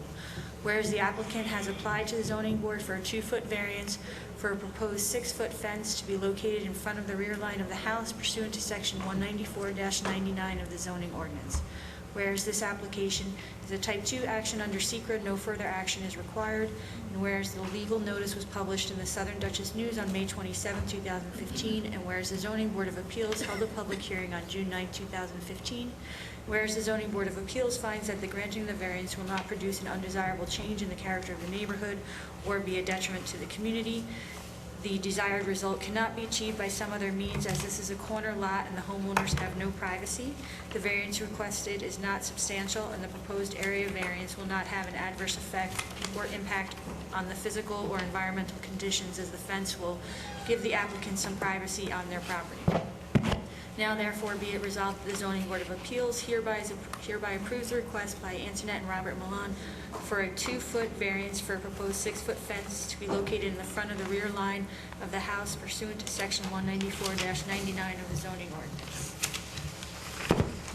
Whereas the applicant has applied to the zoning board for a 2-foot variance for a proposed 6-foot fence to be located in front of the rear line of the house pursuant to section 194-99 of the zoning ordinance. Whereas this application is a type 2 action under SECRA, no further action is required. And whereas the legal notice was published in the Southern Dutchess News on May 27, 2015, and whereas the Zoning Board of Appeals held a public hearing on June 9, 2015, whereas the Zoning Board of Appeals finds that the granting of the variance will not produce an undesirable change in the character of the neighborhood or be a detriment to the community, the desired result cannot be achieved by some other means, as this is a corner lot and the homeowners have no privacy. The variance requested is not substantial, and the proposed area variance will not have an adverse effect or impact on the physical or environmental conditions, as the fence will give the applicant some privacy on their property. Now therefore be it resolved that the Zoning Board of Appeals hereby approves the request by Antoinette and Robert Milan for a 2-foot variance for a proposed 6-foot fence to be located in the front of the rear line of the house pursuant to section 194-99 of the zoning ordinance.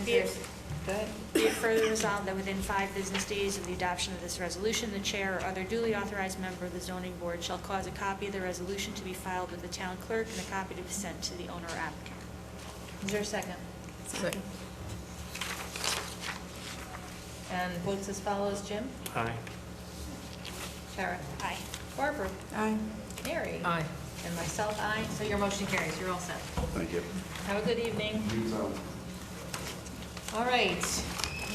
Be it further resolved that within 5 business days of the adoption of this resolution, the chair or other duly authorized member of the zoning board shall cause a copy of the resolution to be filed with the town clerk and a copy to be sent to the owner or applicant. is there a second? Second. And votes as follows, Jim? Aye. Tara? Aye. Barbara? Aye. Mary? Aye. And myself, aye. So your motion carries. You're all set. Thank you. Have a good evening. You tell. All right,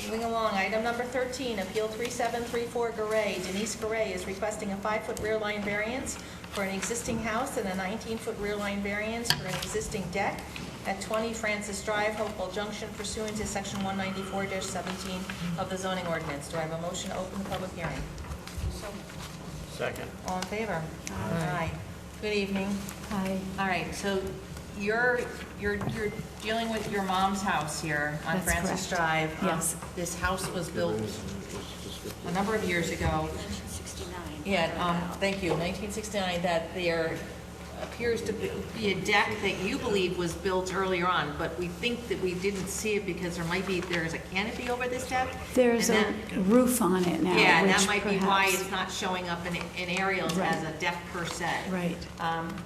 moving along, item number 13, Appeal 3734 Garay. Denise Garay is requesting a 5-foot rear line variance for an existing house and a 19-foot rear line variance for an existing deck at 20 Francis Drive, Hopewell Junction, pursuant to section 194-17 of the zoning ordinance. Do I have a motion to open the public hearing? Second. All in favor? Aye. Good evening. Hi. All right, so you're dealing with your mom's house here on That's Francis correct. Drive. Yes. This house was built a number of years ago. 1969. Yeah, thank you, 1969, that there appears to be a deck that you believe was built earlier on, but we think that we didn't see it because there's a canopy over this deck. There's and a roof on it now, Yeah, and that which might be why perhaps- it's not showing up in aerials Right. as a deck per se. Right.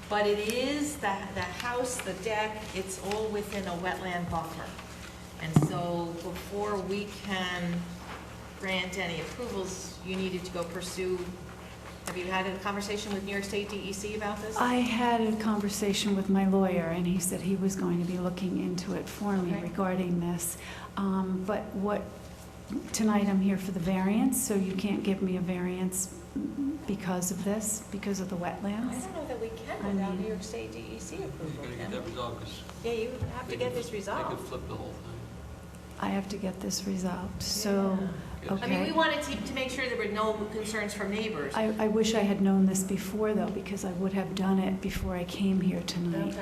But it is, the house, the deck, it's all within a wetland buffer. And so before we can grant any approvals, you needed to go pursue, have you had a conversation with New York State DEC about this? I had a conversation with my lawyer, and he said he was going to be looking into it for me Okay. regarding this. But tonight I'm here for the variance, so you can't give me a variance because of this, because of the I wetlands? don't know that we can I without mean- New York State DEC approval, You're gonna get can that we? resolved, 'cause Yeah, you have to get this they resolved. could flip the whole thing. I have to get this resolved, so, Yeah. okay. I mean, we wanted to make sure there were no concerns from neighbors. I wish I had known this before, though, because I would have done it before I came here tonight.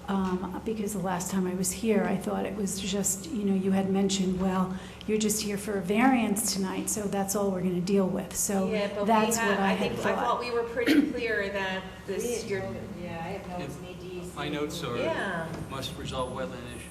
Okay. Because the last time I was here, I thought it was just, you had mentioned, well, you're just here for a variance tonight, so that's all we're going to deal with. So Yeah, but that's we what I think, had I thought thought. we were pretty clear that this, Yeah, I have notes in the DEC. My notes are, Yeah. must resolve wetland issue.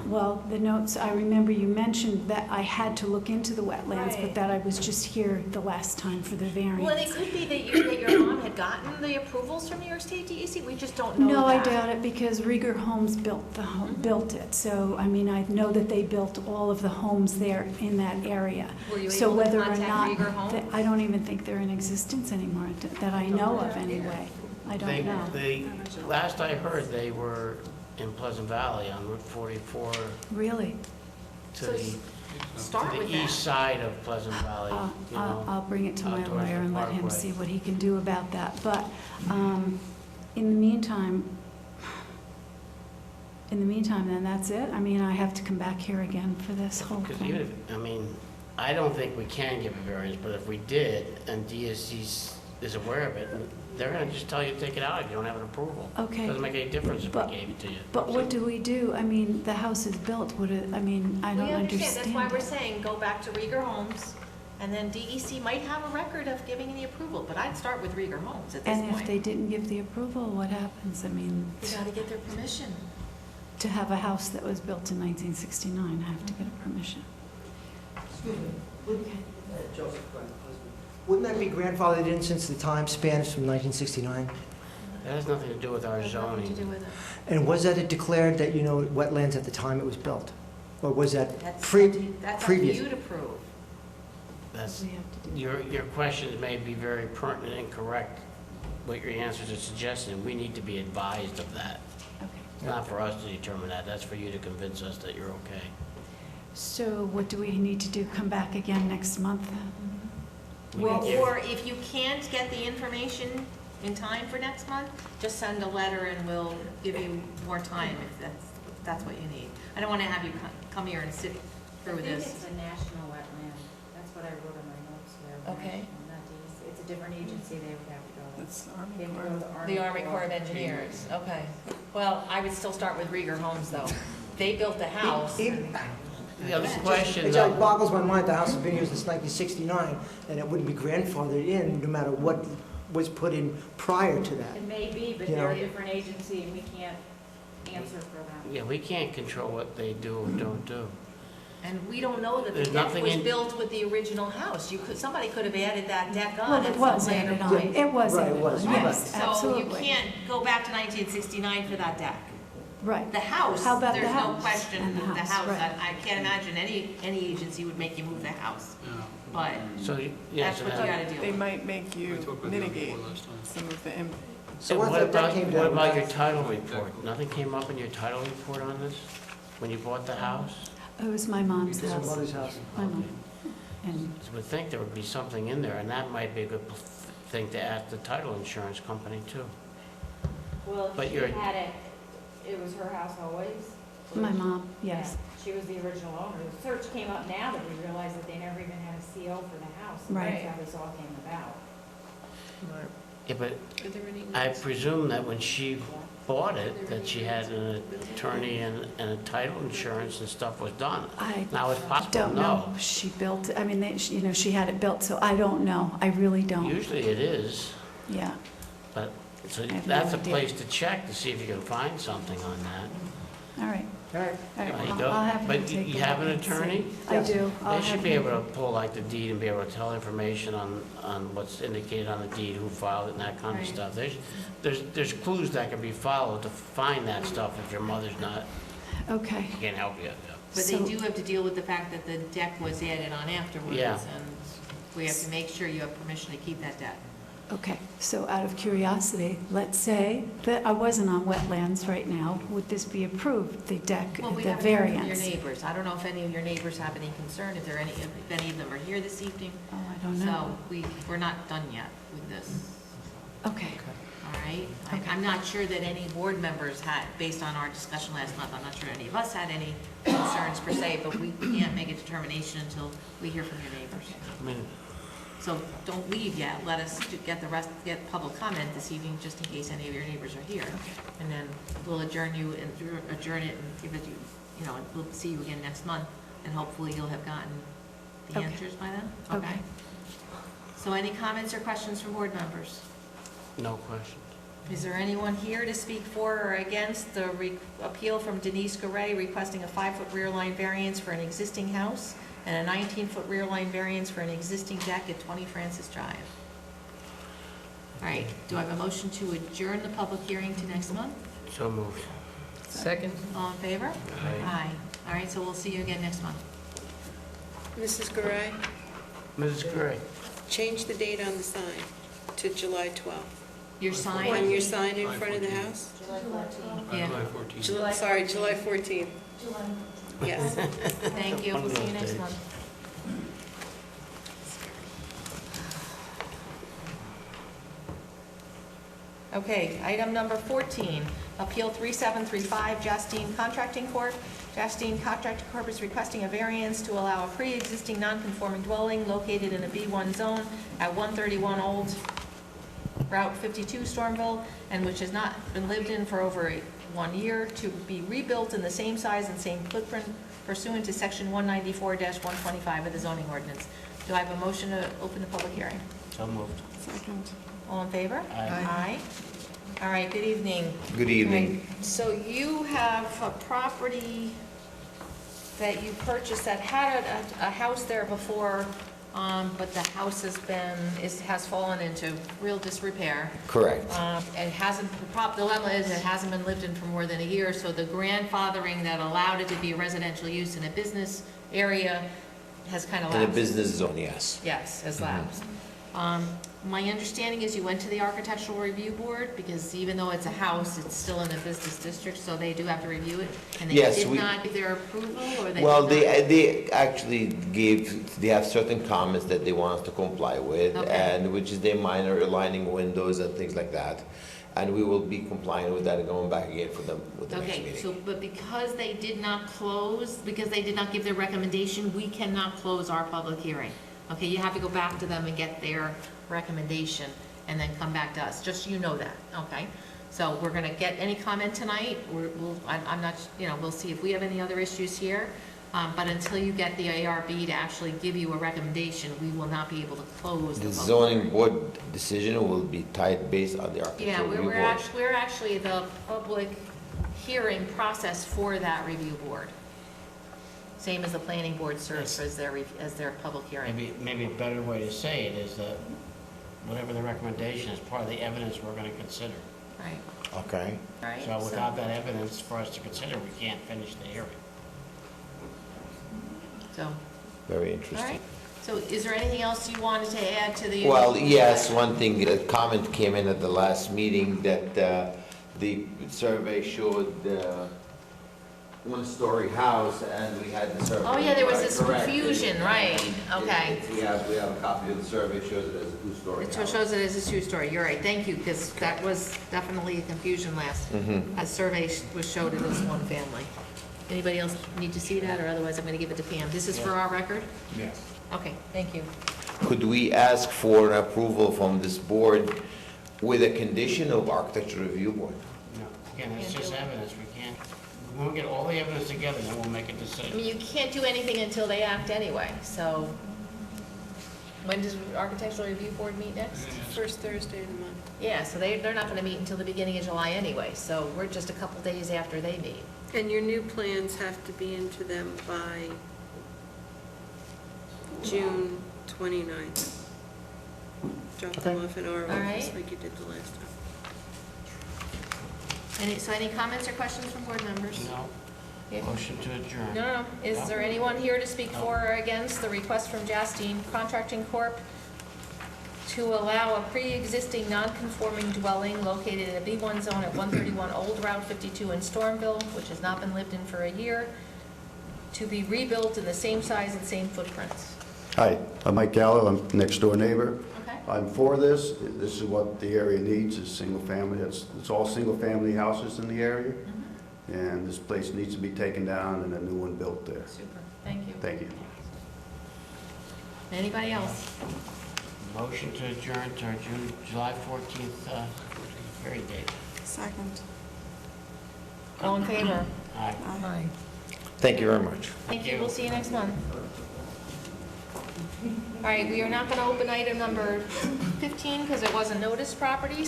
Well, the notes, I remember you mentioned that I had to look into the wetlands, Right. but that I was just here the last time for the variance. Well, it could be that your mom had gotten the approvals from New York State DEC, we just don't know that. No, I doubt it, because Rieger Homes built it. So, I mean, I know that they built all of the homes there in that area. Were you So able to whether or contact not Rieger Homes? I don't even think they're in existence anymore, that I know of anyway. I don't know. Last I heard, they were in Pleasant Valley on Route 44 Really? to So the Start with that. east side of Pleasant Valley, I'll bring it to my out towards lawyer the and let him Parkway. see what he can do about that. But in the meantime, then that's it? I mean, I have to come back here again for this whole Because thing? even if, I don't think we can give a variance, but if we did, and DSC is aware of it, they're gonna just tell you to take it out if you don't have an approval. Okay. Doesn't make any difference if But- we gave it to you. But what do we do? I mean, the house is built, I don't We understand that's why we're it. saying, go back to Rieger Homes, and then DEC might have a record of giving the approval, but I'd start with Rieger Homes at this And if point. they didn't give the approval, what happens? I mean, You gotta get their permission. to have a house that was built in 1969, I have to get a permission. Joseph, wouldn't that be grandfathered in since the time spans from 1969? That has nothing to do with our Has nothing to zoning. do with it. And was that declared that, wetlands at the time it was built? Or was that That's up to previous? you to prove. That's, We have to do. your questions may be very pertinent and correct, what your answers are suggesting. We need to be advised of that. Okay. It's not for us to determine that, that's for you to convince us that you're okay. So what do we need to do? Come back again next month? We Well, can give- or if you can't get the information in time for next month, just send a letter and we'll give you more time if that's what you need. I don't want to have you come here and sit through I think this. it's a national wetland. That's what I wrote in my notes there. Okay. National, not DEC. It's a different agency they would have to go with. It's Army They would Corps. go to The Army Corps of Engineers, okay. Well, I would still start with Rieger Homes, though. They built the house. The other question, It though, boggles my mind, the house has been here since 1969, and it wouldn't be grandfathered in no matter what was put in prior to that. It may be, but You they're a know. different agency and we can't answer for them. yeah, we can't control what they do or don't do. And we don't know that the There's deck nothing was in- built with the original house. Somebody could have added that deck on Well, at it some was later added on. point. It was Right, it added was, on, right. yes, So you absolutely. can't go back to 1969 for that deck. Right. The house, How about the there's no house? question, And the house, right. I can't imagine any agency would make you move the house. Yeah. But So, yeah, that's so what you that, gotta deal They with. might make We you talked about that mitigate before last time. some of the impact. So and once what that about, came what down, about your title report? Nothing came up in your title report on this, when you bought the house? It was my mom's This is house. mother's house. My mom. And So we think there would be something in there, and that might be a good thing to ask the title insurance company too. Well, But if she you're- had it, it was her house always. my mom, yes. Yeah, she was the original owner. The search came up now that we realized that they never even had a CO for the house. Right. That's how this all came about. Yeah, but Are there any I notes? presume that when she bought it, that she had an attorney and a title insurance and stuff was done. Now, it's possible, Don't know. no. She built, I mean, she had it built, so I don't know. I really don't. Usually it is, Yeah. but, so have that's no a idea. place to check to see if you can find something on that. All right. All right. All right, You I'll don't- have him But take you a have an look and see. attorney? I do. I'll They should have be him- able to pull like the deed and be able to tell information on what's indicated on the deed, who filed it and that kind of Right. stuff. There's clues that can be followed to find that stuff if your mother's not, Okay. can't help you. But they So- do have to deal with the fact that the deck was added on afterwards. Yeah. And we have to make sure you have permission to keep that deck. Okay, so out of curiosity, let's say that I wasn't on wetlands right now, would this be approved, the deck, Well, we the have to hear from your variance? neighbors. I don't know if any of your neighbors have any concern, if any of them are here this evening. Oh, I don't know. So we're not done yet with this, Okay, all right? Okay. I'm not sure that any board members had, based on our discussion last month, I'm not sure any of us had any concerns per se, but we can't make a determination until we hear from your neighbors. I mean, So don't leave yet, let us get get public comment this evening, just in case any of your neighbors are here. And then we'll adjourn it and give it, and we'll see you again next month, and hopefully you'll have gotten the Okay. answers by then, Okay. So any comments or questions from board members? no questions. Is there anyone here to speak for or against the appeal from Denise Garay requesting a 5-foot rear line variance for an existing house and a 19-foot rear line variance for an existing deck at 20 Francis Drive? All right, do I have a motion to adjourn the public hearing to next month? So moved. Second? All in favor? Aye. All right, so we'll see you again next month. Mrs. Garay, Mrs. Gray? change the date on the sign to July 12th. Your sign? On your sign in front of the house? Yeah. July 14th. July 14th. Yes. Thank you, we'll see you next month. Okay, item number 14, Appeal 3735, Justine Contracting Corp. Justine Contracting Corp. Is requesting a variance to allow a pre-existing non-conforming dwelling located in a B1 zone at 131 Old Route 52, Stormville, and which has not been lived in for over 1 year, to be rebuilt in the same size and same footprint pursuant to Section 194-125 of the zoning ordinance. Do I have a motion to open the public hearing? So moved. Second. All in favor? Aye. All right, good evening. Good evening. So you have a property that you purchased that had a house there before, but the house has fallen into real disrepair. Correct. It hasn't, the dilemma is it hasn't been lived in for more than a year, so the grandfathering that allowed it to be a residential use in a business area has kind of In lapsed. a business zone, yes. Yes, has lapsed. My understanding is you went to the Architectural Review Board, because even though it's a house, it's still in a business district, so they do have to review it? And they Yes, did we- not give their approval, or they Well, did not? they actually they have certain comments that they want us to comply with, Okay. and which is their minor aligning windows and things like that. And we will be complying with that and going back again for them with the next Okay, meeting. so, but because they did not give their recommendation, we cannot close our public hearing. Okay, you have to go back to them and get their recommendation, and then come back to us, just so you know that, okay? So we're gonna get any comment tonight, I'm not, we'll see if we have any other issues here, but until you get the ARB to actually give you a recommendation, we will not be able to close the The public zoning hearing. board decision will be tied based on the Yeah, architectural review we're board. we're actually the public hearing process for that review board. Same as the planning board serves as their public hearing. Maybe a better way to say it is that whatever the recommendation is part of the evidence we're going to consider. Right. Okay. Right. So without that evidence for us to consider, we can't finish the hearing. So, Very all interesting. right. So is there anything else you wanted to add to the? Well, yes, one thing, a comment came in at the last meeting that the survey showed one-story house, and we had the survey. Oh, yeah, there was this corrected. confusion, right, okay. We have a copy of the survey, shows it as a two-story It house. shows it as a two-story, you're right, thank you, because that was definitely a confusion last, as survey was showed it as one family. Anybody else need to see that, or otherwise I'm gonna give it to Pam? This is for our record? Yes. Okay, thank you. could we ask for an approval from this board with a condition of architecture review board? No, again, it's just evidence, we can't, we'll get all the evidence together, then we'll make a I decision. mean, you can't do anything until they act anyway, so. When does Architectural Review Board meet next? First Thursday of the month. Yeah, so they're not gonna meet until the beginning of July anyway, so we're just a couple days after they meet. And your new plans have to be into them by June 29th. Drop them off in our All office right. like you did the last time. Any comments or questions from board members? No. Yeah. Motion to adjourn. No. Is there anyone here to speak for or against the request from Justine Contracting Corp. to allow a pre-existing non-conforming dwelling located in a B1 zone at 131 Old Route 52 in Stormville, which has not been lived in for a year, to be rebuilt in the same size and same footprints? Hi, I'm Mike Gallo, I'm next door neighbor. Okay. I'm for this. This is what the area needs, is single family. It's all single family houses in the area. And this place needs to be taken down and a new one built there. Super, thank you. Thank you. Anybody else? Motion to adjourn to our July 14th hearing date. Second. All in favor? Aye. Aye. Thank you very much. Thank you, we'll see you next month. All right, we are not going to open item number 15 because it wasn't noticed properly.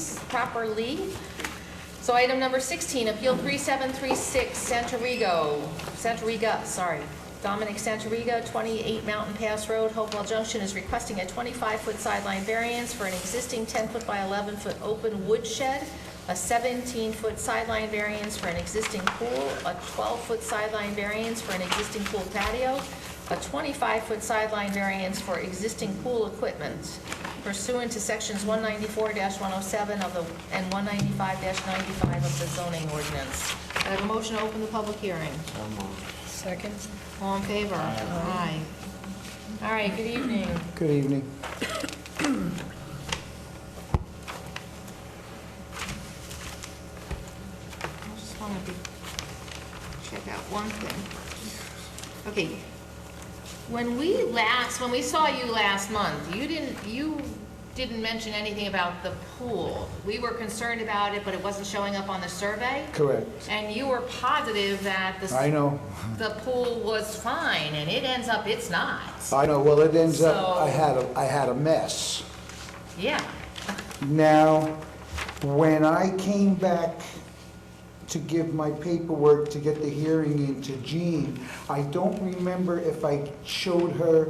So item number 16, Appeal 3736, Santariga, Dominic Santariga, 28 Mountain Pass Road, Hopewell Junction, is requesting a 25-foot sideline variance for an existing 10-foot by 11-foot open wood shed, a 17-foot sideline variance for an existing pool, a 12-foot sideline variance for an existing pool patio, a 25-foot sideline variance for existing pool equipment pursuant to sections 194-107 of the, and 195-95 of the zoning ordinance. I have a motion to open the public hearing. So moved. Second. All in favor? Aye. All right, good evening. Good evening. I just wanted to check out one thing. Okay. When we saw you last month, you didn't mention anything about the pool. We were concerned about it, but it wasn't showing up on the survey. Correct. And you were positive that I know. the pool was fine, and it ends up it's not. I know, well, it ends up, So- I had a mess. Yeah. Now, when I came back to give my paperwork to get the hearing into Jean, I don't remember if I showed her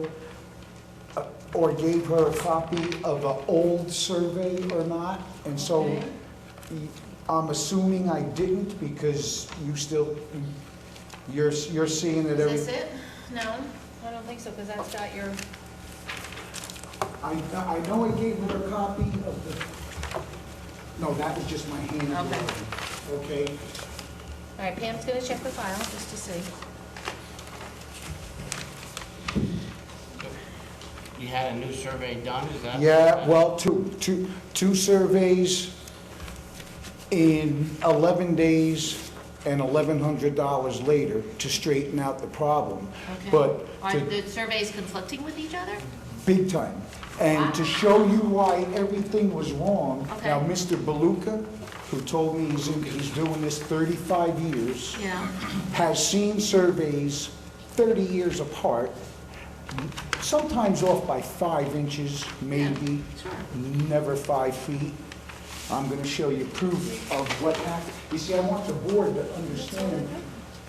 or gave her a copy of an old survey or not, and so Okay. I'm assuming I didn't because you're seeing it every... Is this it? No, I don't think so, because that's got your, I know I gave her a copy of the, no, that was just my handwriting. Okay? all right, Pam's gonna check the file, just to see. You had a new survey done, is that? Yeah, well, two surveys in 11 days and $1,100 later to straighten out the problem. Okay. But Are to- the surveys conflicting with each other? big time. And to show you why everything was wrong, Okay. now, Mr. Beluca, who told me he's doing this 35 years, Yeah. has seen surveys 30 years apart, sometimes off by 5 inches, maybe, never 5 feet. I'm going to show you proof of what happened. You see, I want the board to understand,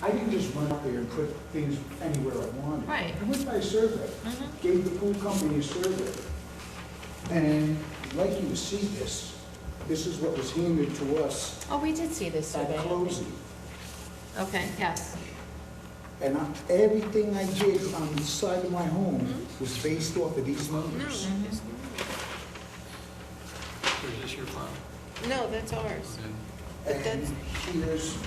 I didn't just run up there and put things anywhere I wanted. Right. I went by a survey, gave the pool company a survey. And I'd like you to see this. This is what was handed to us Oh, we did see this survey. at closing. Okay, yes. And everything I did on the side of my home was based off of these numbers. Is this your file? No, that's ours. But And that's, here's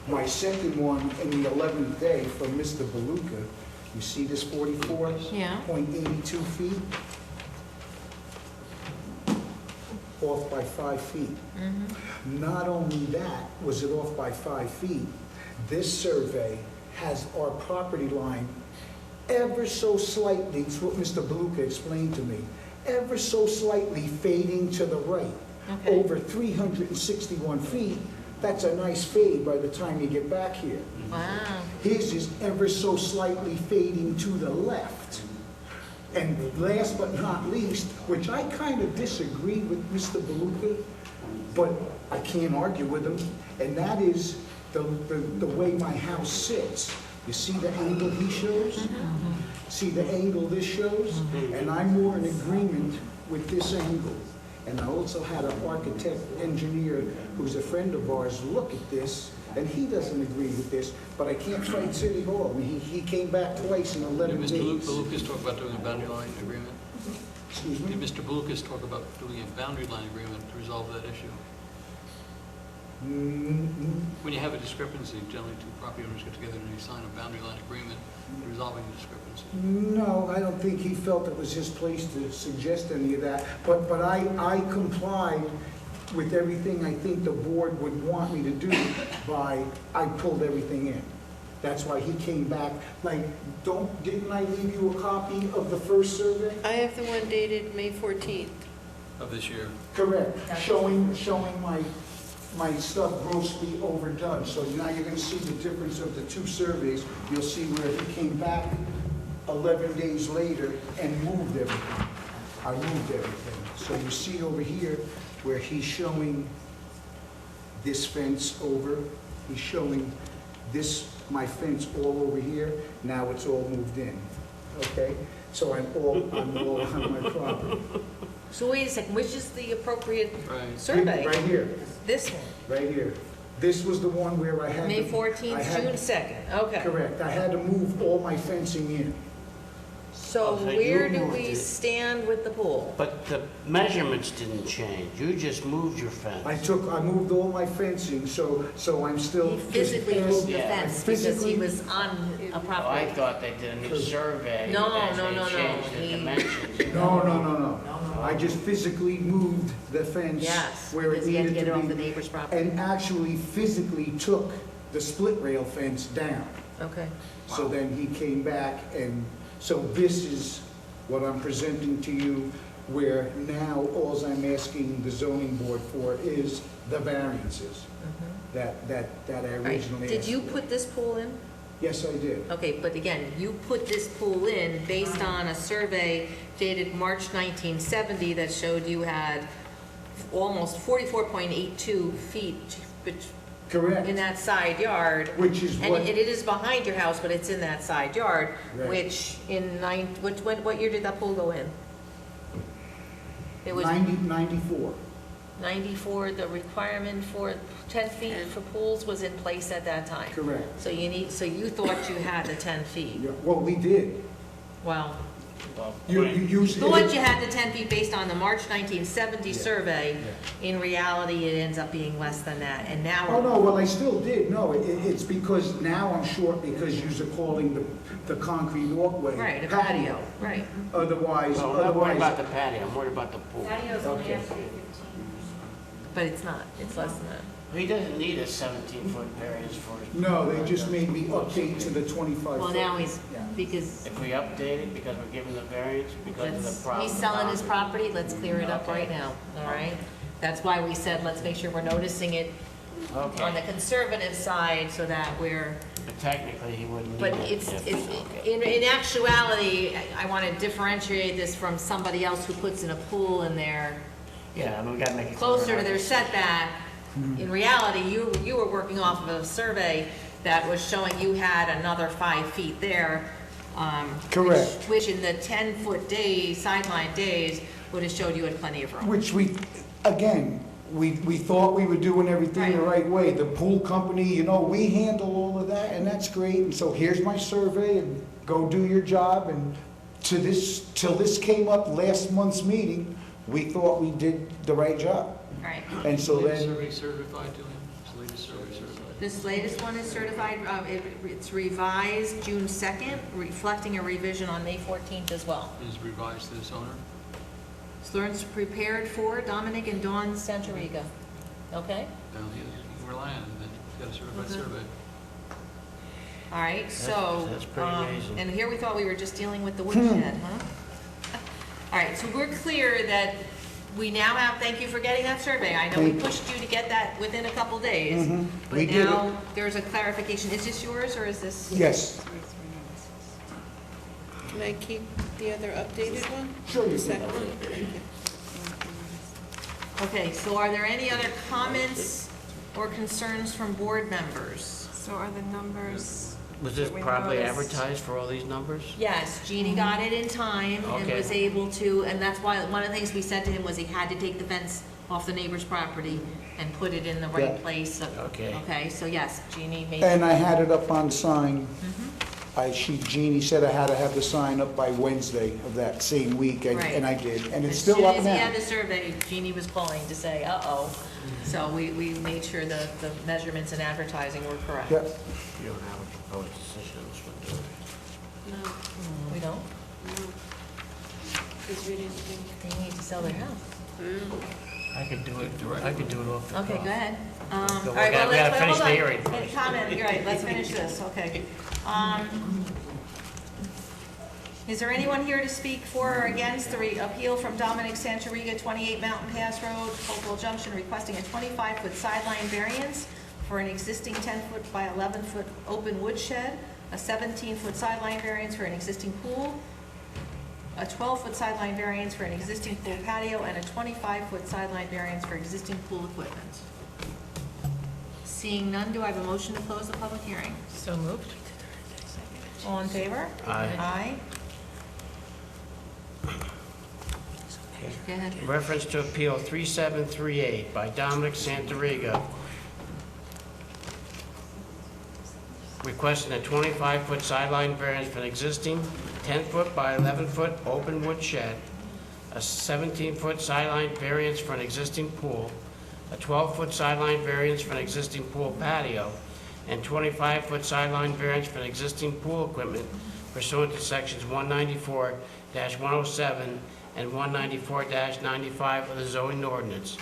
my second one in the 11th day from Mr. Beluca. You see this 44.82 feet? Off by 5 feet. Not only that was it off by 5 feet, this survey has our property line ever so slightly, it's what Mr. Beluga explained to me, ever so slightly fading to the right. Okay. Over 361 feet, that's a nice fade by the time you get back here. Wow. His is ever so slightly fading to the left. And last but not least, which I kind of disagree with Mr. Beluga, but I can't argue with him, and that is the way my house sits. You see the angle he shows? See the angle this shows? And I'm more in agreement with this angle. And I also had an architect, engineer, who's a friend of ours, look at this, and he doesn't agree with this, but I can't fight City Hall. I mean, he came back twice in 11 days. Did Mr. Belucas talk about doing a boundary line agreement? Excuse me? Did Mr. Belucas talk about doing a boundary line agreement to resolve that issue? When you have a discrepancy, generally two property owners get together and they sign a boundary line agreement resolving the discrepancy. No, I don't think he felt it was his place to suggest any of that, but I complied with everything I think the board would want me to do by, I pulled everything in. That's why he came back, like, didn't I leave you a copy of the first survey? I have the one dated May 14th. Of this year. Correct, showing my stuff grossly overdone. So now you're gonna see the difference of the two surveys. You'll see where he came back 11 days later and moved everything. I moved everything. So you see over here where he's showing this fence over, he's showing this, my fence all over here. Now it's all moved in, okay? So I'm all on my property. So wait a second, which is the appropriate Right. survey? Right here, This one? right here. This was the one where I had. May to- 14th, I had- June 2nd, okay. Correct. I had to move all my fencing in. So So where you do moved we it. stand with the pool? But the measurements didn't change. You just moved your fence. I moved all my fencing, so I'm still. He physically moved the Yeah. fence because he Physically- was on a Oh, I property. thought they did a new survey. No, and no, they no, no. changed the He- dimensions. No. I just physically moved the fence. Yes, where it because he had to needed get it to off the be. neighbor's property. And actually physically took the split rail fence down. Okay. So then he came back, and so this is what I'm presenting to you, where now all I'm asking the zoning board for is the variances that I All right, originally asked did you for. put this pool in? Yes, I did. Okay, but again, you put this pool in based on a survey dated March 1970 that showed you had almost 44.82 feet Correct. in that side yard. Which is And what, it is behind your house, but it's in that side yard, Right. which what year did that pool go in? It was 94. 94, the requirement for 10 feet for pools was in place at that time. Correct. So you thought you had the 10 feet. Yeah, well, we did. Well, You you used. thought you had the 10 feet based on the March 1970 survey. In reality, it ends up being less than that, and now. Oh, no, well, I still did. No, it's because now I'm short because you're calling the concrete walkway. Right, a patio, right. Otherwise, Well, I'm not worried about the patio, I'm worried about the pool. Patio's only Okay. has to be 15. But it's not, it's less than that. He doesn't need a 17-foot variance for his. No, they just made me update to the 25 Well, foot. now he's, because If we update it because we're giving the variance, because of the problem. he's selling his property, let's clear it up right now, all right? That's why we said, let's make sure we're noticing it on the Okay, conservative side so that we're, but technically he wouldn't need but it. it's, Okay. in actuality, I want to differentiate this from somebody else who puts in a pool in there Yeah, I mean, we gotta make it. closer clear. to their setback. In reality, you were working off of a survey that was showing you had another 5 feet there. Correct. Which in the 10-foot days, sideline days, would have showed you had plenty of room. Which again, we thought we were doing everything the right way. The pool company, we handle all of that, and that's great. And so here's my survey, and go do your job. And till this came up last month's meeting, we thought we did the right job. Right. And so Latest then, survey certified to him? This latest survey certified? This latest one is certified, it's revised June 2nd, reflecting a revision on May 14th as well. Is revised to this owner? Stearns prepared for Dominic and Dawn Santoriga. Okay? Down here, you can rely on it, then. He's got a certified survey. All right, so, That's pretty amazing. and here we thought we were just dealing with the woodshed, huh? All right, so we're clear that we now have, thank you for getting that survey. I know we pushed you to get that within a couple days. We But did it. now, there's a clarification. Is this yours, or is this? Yes. Can I keep the other updated one? Sure you The can. second one? Thank you. Okay, so are there any other comments or concerns from board members? So are the numbers? Was this that we properly noticed- advertised for all these numbers? Yes, Jeannie got it in time and Okay. was able to, and that's why, one of the things we said to him was he had to take the fence off the neighbor's property and put it in the right Yeah. place. Okay. Okay, so yes, Jeannie made. And I had it up on sign. Jeannie said I had to have the sign up by Wednesday of that same week, and I did. And it's still up As soon as now. he had the survey, Jeannie was calling to say, uh-oh. So we made sure the measurements and advertising were correct. Yep. You don't have a proposed decision on this one, do we? No, We don't? no. Because we didn't think. They need to sell their house. I could do it off the Okay, cuff. go ahead. Go All look right, at well, it. We gotta let's, finish hold the on. hearing. Any comment, you're right, let's finish this, okay. Is there anyone here to speak for or against the appeal from Dominic Santoriga, 28 Mountain Pass Road, Hopewell Junction, requesting a 25-foot sideline variance for an existing 10-foot by 11-foot open woodshed, a 17-foot sideline variance for an existing pool, a 12-foot sideline variance for an existing pool patio, and a 25-foot sideline variance for existing pool equipment? Seeing none, do I have a motion to close the public hearing? So moved. All in favor? Aye. Aye. Go ahead. Reference to Appeal 3738 by Dominic Santoriga, requesting a 25-foot sideline variance for an existing 10-foot by 11-foot open wood shed, a 17-foot sideline variance for an existing pool, a 12-foot sideline variance for an existing pool patio, and 25-foot sideline variance for an existing pool equipment pursuant to sections 194-107 and 194-95 of the zoning ordinance.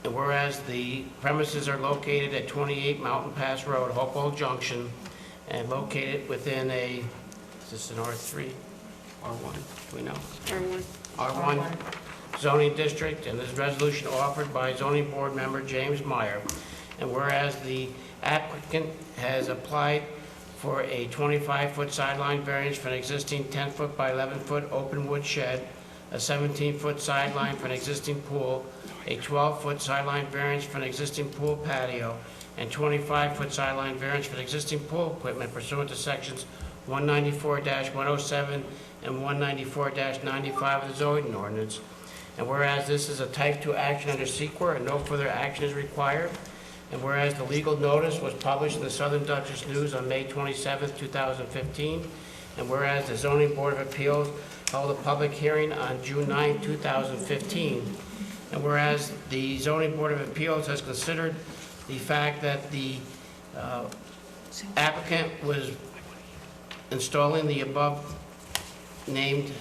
And whereas the premises are located at 28 Mountain Pass Road, Hopewell Junction, and located within a, is this an R3, R1, do we know? R1 zoning district, and this resolution offered by zoning board member James Meyer. And whereas the applicant has applied for a 25-foot sideline variance for an existing 10-foot by 11-foot open wood shed, a 17-foot sideline for an existing pool, a 12-foot sideline variance for an existing pool patio, and 25-foot sideline variance for an existing pool equipment pursuant to sections 194-107 and 194-95 of the zoning ordinance. And whereas this is a type 2 action under SEQA and no further action is required, and whereas the legal notice was published in the Southern Dutchess News on May 27, 2015, and whereas the Zoning Board of Appeals held a public hearing on June 9, 2015, and whereas the Zoning Board of Appeals has considered the fact that the applicant was installing the above named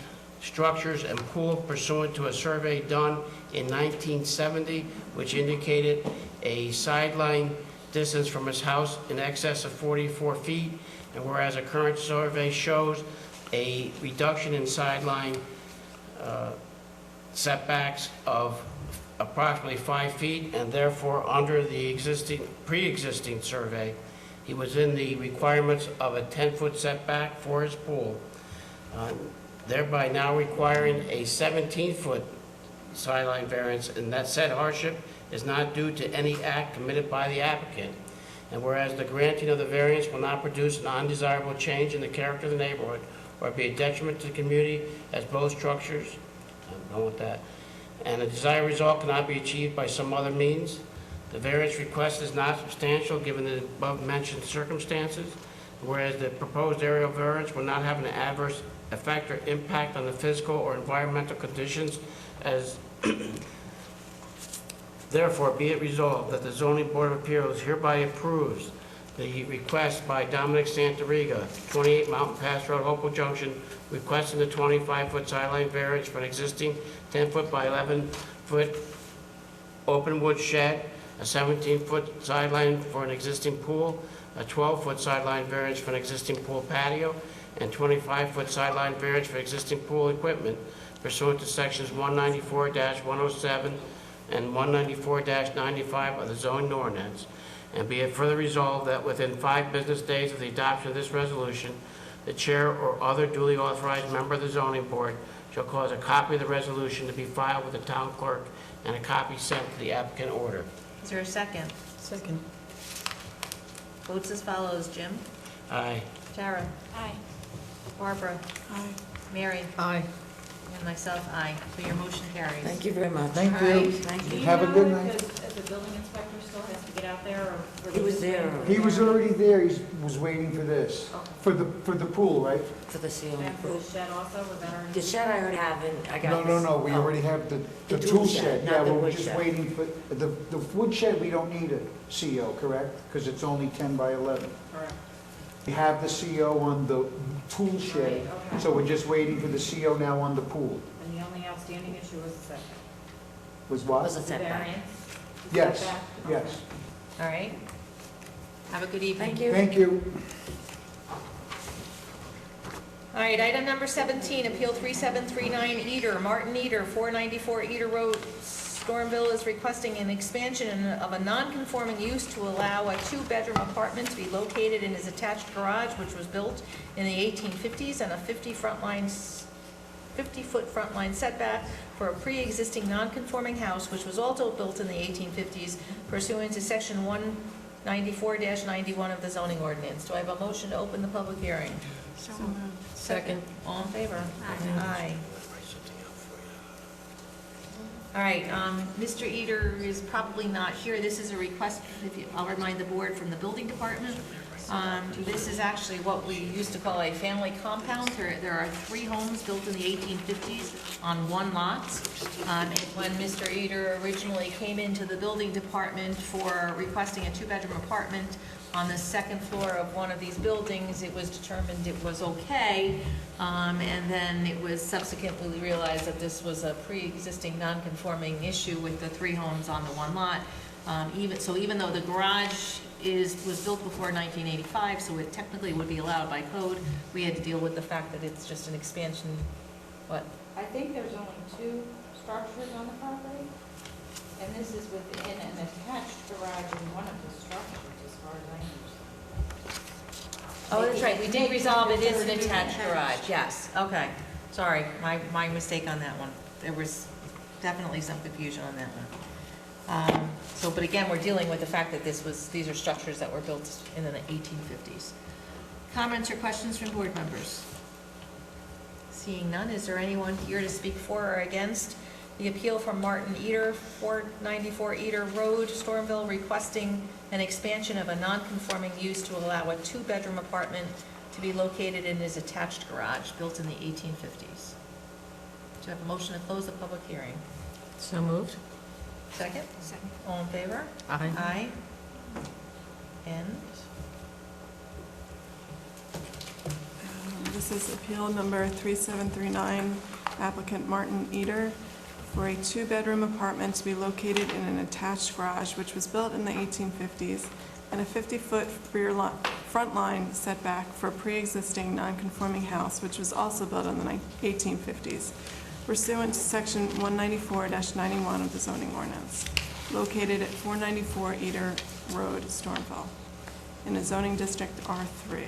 structures and pool pursuant to a survey done in 1970, which indicated a sideline distance from his house in excess of 44 feet, and whereas a current survey shows a reduction in sideline setbacks of approximately 5 feet, and therefore under the pre-existing survey, he was in the requirements of a 10-foot setback for his pool, thereby now requiring a 17-foot sideline variance, and that said hardship is not due to any act committed by the applicant. And whereas the granting of the variance will not produce an undesirable change in the character of the neighborhood or be a detriment to the community, as both structures, I'm going with that, and the desired result cannot be achieved by some other means. The variance request is not substantial given the above-mentioned circumstances, whereas the proposed area variance will not have an adverse effect or impact on the physical or environmental conditions as therefore be it resolved that the Zoning Board of Appeals hereby approves the request by Dominic Santoriga, 28 Mountain Pass Road, Hopewell Junction, requesting the 25-foot sideline variance for an existing 10-foot by 11-foot open wood shed, a 17-foot sideline for an existing pool, a 12-foot sideline variance for an existing pool patio, and 25-foot sideline variance for existing pool equipment pursuant to sections 194-107 and 194-95 of the zoning ordinance. And be it further resolved that within 5 business days of the adoption of this resolution, the chair or other duly authorized member of the zoning board shall cause a copy of the resolution to be filed with the town clerk and a copy sent to the applicant order. Is there a second? Second. Votes as follows, Jim? Aye. Tara? Aye. Barbara? Aye. Mary? Aye. And myself, aye. So your motion carries. Thank you very much. Thank All right. you. Thank Do you Have a know good if night. the building inspector still has to get out there, or? He was there He was already there, he was waiting for this, for the pool, right? for the ceiling. And for the shed also, was that already? The shed I already have, and I got No, this. no, no, we Oh. already have the The tool tool shed. shed, Yeah, not the we're wood just shed. waiting for, the wood shed, we don't need a CO, correct? Because it's only 10 by 11. Correct. We have the CO on the tool shed, Okay. so we're just waiting for the CO now on the pool. And the only outstanding issue was the setback. Was what? Was a The setback. variance? The Yes, setback? yes. All right. Have a good evening. Thank you. Thank you. All right, item number 17, Appeal 3739 Eder, Martin Eder, 494 Eder Road, Stormville is requesting an expansion of a non-conforming use to allow a 2-bedroom apartment to be located in his attached garage, which was built in the 1850s, and a 50-foot front line setback for a pre-existing non-conforming house, which was also built in the 1850s pursuant to section 194-91 of the zoning ordinance. Do I have a motion to open the public hearing? So Second. All in favor? Aye. Aye. All right, Mr. Eder is probably not here. This is a request, I'll remind the board, from the building department. This is actually what we used to call a family compound. There are 3 homes built in the 1850s on one lot. And when Mr. Eder originally came into the building department for requesting a 2-bedroom apartment on the 2nd floor of one of these buildings, it was determined it was okay. And then it was subsequently realized that this was a pre-existing non-conforming issue with the 3 homes on the one lot. Even though the garage was built before 1985, so it technically would be allowed by code, we had to deal with the fact that it's just an expansion. What? I think there's only 2 structures on the property, and this is within an attached garage in one of the structures, as far as I understand. Oh, that's right, we did resolve it is an attached garage, yes, okay. Sorry, my mistake on that one. There was definitely some confusion on that one. But again, we're dealing with the fact that these are structures that were built in the 1850s. Comments or questions from board members? Seeing none, is there anyone here to speak for or against the appeal from Martin Eder, 494 Eder Road, Stormville, requesting an expansion of a non-conforming use to allow a 2-bedroom apartment to be located in his attached garage, built in the 1850s? Do you have a motion to close the public hearing? So moved. Second? Second. All in favor? Aye. Aye. And? This is appeal number 3739, applicant Martin Eder, for a 2-bedroom apartment to be located in an attached garage which was built in the 1850s, and a 50-foot front line setback for a pre-existing non-conforming house which was also built in the 1850s, pursuant to section 194-91 of the zoning ordinance, located at 494 Eder Road, Stormville, in a zoning district R3.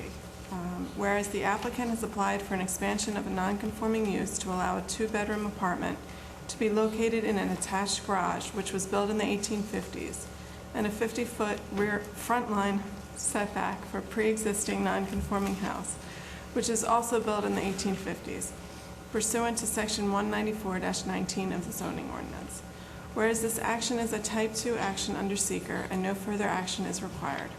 Whereas the applicant has applied for an expansion of a non-conforming use to allow a 2-bedroom apartment to be located in an attached garage which was built in the 1850s, and a 50-foot rear front line setback for a pre-existing non-conforming house which is also built in the 1850s, pursuant to section 194-19 of the zoning ordinance. Whereas this action is a type 2 action under seeker and no further action is required.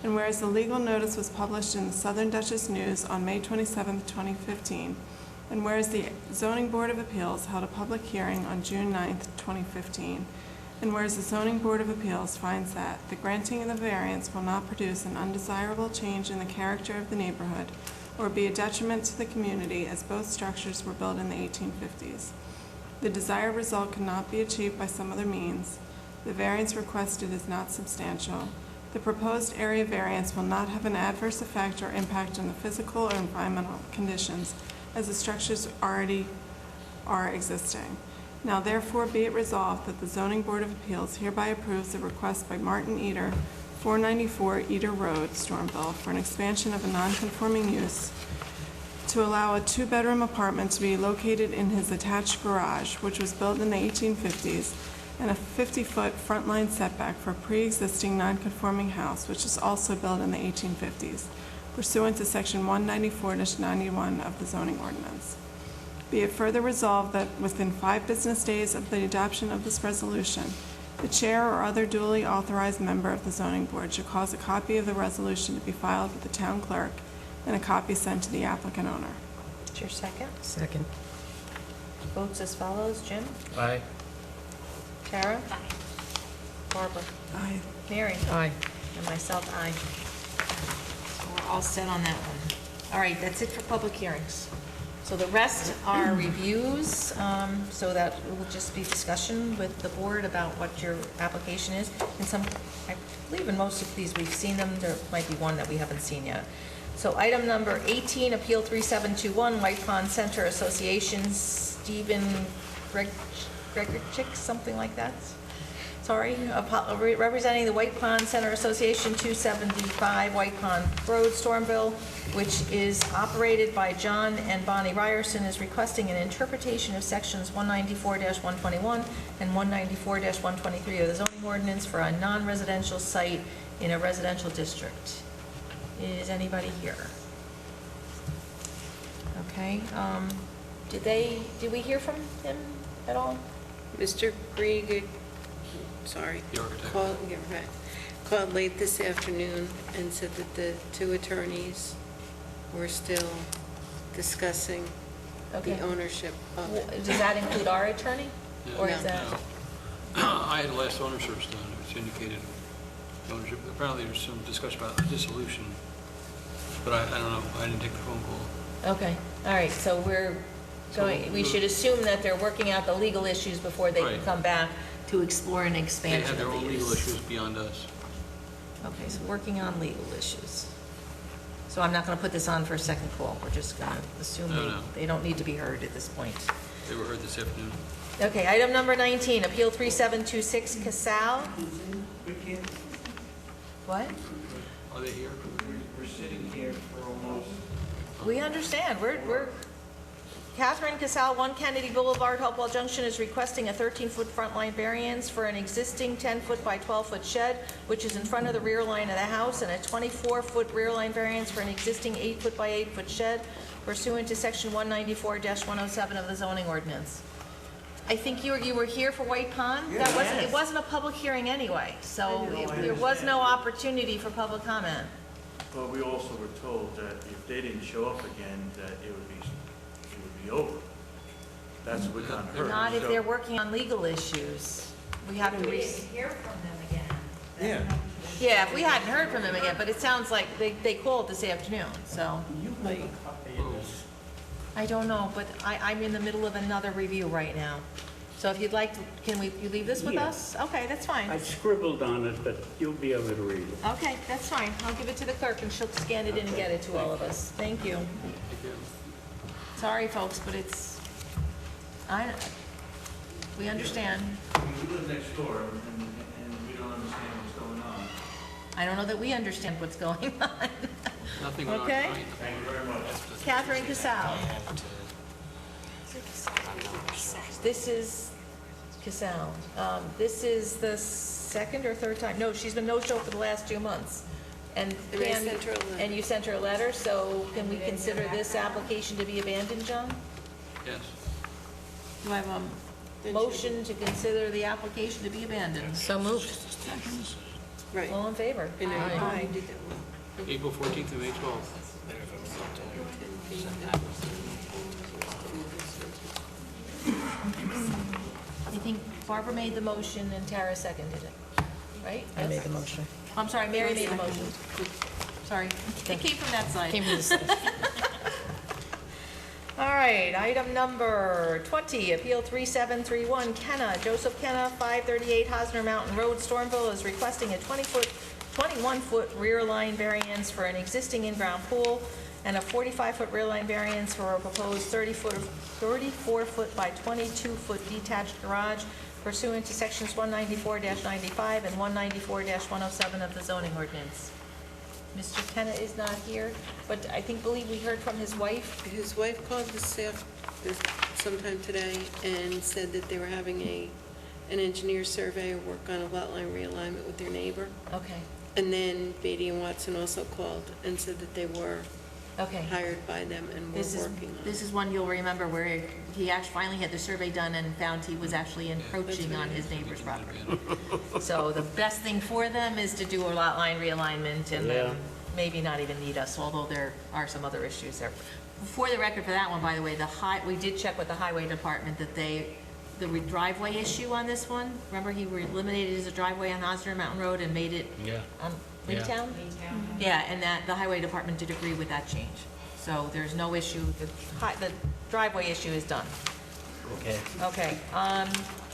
And whereas the legal notice was published in the Southern Dutchess News on May 27, 2015, and whereas the Zoning Board of Appeals held a public hearing on June 9, 2015, and whereas the Zoning Board of Appeals finds that the granting of the variance will not produce an undesirable change in the character of the neighborhood or be a detriment to the community as both structures were built in the 1850s. The desired result cannot be achieved by some other means. The variance requested is not substantial. The proposed area variance will not have an adverse effect or impact on the physical or environmental conditions, as the structures already are existing. Now therefore be it resolved that the Zoning Board of Appeals hereby approves the request by Martin Eder, 494 Eder Road, Stormville, for an expansion of a non-conforming use to allow a two-bedroom apartment to be located in his attached garage, which was built in the 1850s, and a 50-foot front line setback for a pre-existing non-conforming house, which is also built in the 1850s, pursuant to Section 194-91 of the zoning ordinance. Be it further resolved that within 5 business days of the adoption of this resolution, the chair or other duly authorized member of the zoning board should cause a copy of the resolution to be filed with the town clerk and a copy sent to the applicant owner. What's your second? Second. Votes as follows. Jim? Aye. Tara? Aye. Barbara? Aye. Mary? Aye. And myself, aye. So we're all set on that one. All right, that's it for public hearings. So the rest are reviews, so that it will just be discussion with the board about what your application is. And some, I believe in most of these we've seen them, there might be one that we haven't seen yet. So item number 18, Appeal 3721, White Pond Center Association, Stephen Gregorchik, something like that. Sorry, representing the White Pond Center Association, 275 White Pond Road, Stormville, which is operated by John and Bonnie Ryerson, is requesting an interpretation of sections 194-121 and 194-123 of the zoning ordinance for a non-residential site in a residential district. Is anybody here? Okay, did we hear from him at all? Mr. Grieger, sorry. The architect. Called late this afternoon and said that the two attorneys were still discussing Okay. the ownership of it. Does that include our attorney? Or is that? No. I had the last owner search done, which indicated ownership. Apparently there's some discussion about dissolution, but I don't know, I didn't take the phone call. Okay, all right, so we should assume that they're working out the legal issues before they can Right. come back to explore an They expansion have their of the own legal use. issues beyond us. Okay, so working on legal issues. So I'm not gonna put this on for a second call, we're just gonna assume No. they don't need to be heard at this point. They were heard this afternoon. Okay, item number 19, Appeal 3726 Casal. What? Are they here? We're sitting here for almost... We understand, we're, Catherine Casal, 1 Kennedy Boulevard, Hopewell Junction, is requesting a 13-foot front line variance for an existing 10-foot by 12-foot shed, which is in front of the rear line of the house, and a 24-foot rear line variance for an existing 8-foot by 8-foot shed pursuant to section 194-107 of the zoning ordinance. I think you were here for White Pond? Yeah. It wasn't a public hearing anyway, so there was no opportunity for public comment. But we also were told that if they didn't show up again, that it would be over. That's what we kind of heard. Not if So- they're working on legal issues. We have to. hear from them again. Yeah. Yeah, if we hadn't heard from them again, but it sounds like they called this afternoon, so. I don't know, but I'm in the middle of another review right now. So if you'd like, you leave this with Yeah. us? Okay, that's fine. I scribbled on it, but you'll be able to read it. Okay, that's fine. I'll give it to the clerk and she'll scan it in and get it to all of us. Thank you. Sorry, folks, but we understand. We live next door, and we don't understand what's going on. I don't know that we understand what's going on. Nothing on our Okay. side. Thank you very much. Catherine Casal. This is Casal. This is the second or third time? No, she's been no-show for the last 2 months. And And I Pam, sent her a letter. and you sent her a letter, so can we consider this application to be abandoned, John? Yes. Do I have a motion to consider the application to be abandoned? So moved. Right. All in favor? And I Aye. did that one. April 14th and May 12th. I think Barbara made the motion and Tara seconded it, right? I made the motion. I'm sorry, Mary made the motion. Sorry, it came from that side. Came from the side. All right, item number 20, Appeal 3731, Joseph Kenna, 538 Hosner Mountain Road, Stormville, is requesting a 21-foot rear line variance for an existing in-ground pool and a 45-foot rear line variance for a proposed 34-foot by 22-foot detached garage pursuant to sections 194-95 and 194-107 of the zoning ordinance. Mr. Kenna is not here, but believe we heard from his wife. His wife called sometime today and said that they were having an engineer surveyor work on a lot line realignment with their neighbor. Okay. And then Beatty and Watson also called and said that they were hired by them and were working on it. This is one you'll remember where he actually finally had the survey done and found he was actually encroaching on his neighbor's property. So the best thing for them is to do a lot line realignment and then maybe not even need us, although there are some other issues there. For the record for that one, by the way, we did check with the highway department that the driveway issue on this one, remember he eliminated his driveway on Osner Mountain Road and made it Maytown? Yeah, and that the highway department did agree with that change. So there's no issue, the driveway issue is done. Okay. Okay,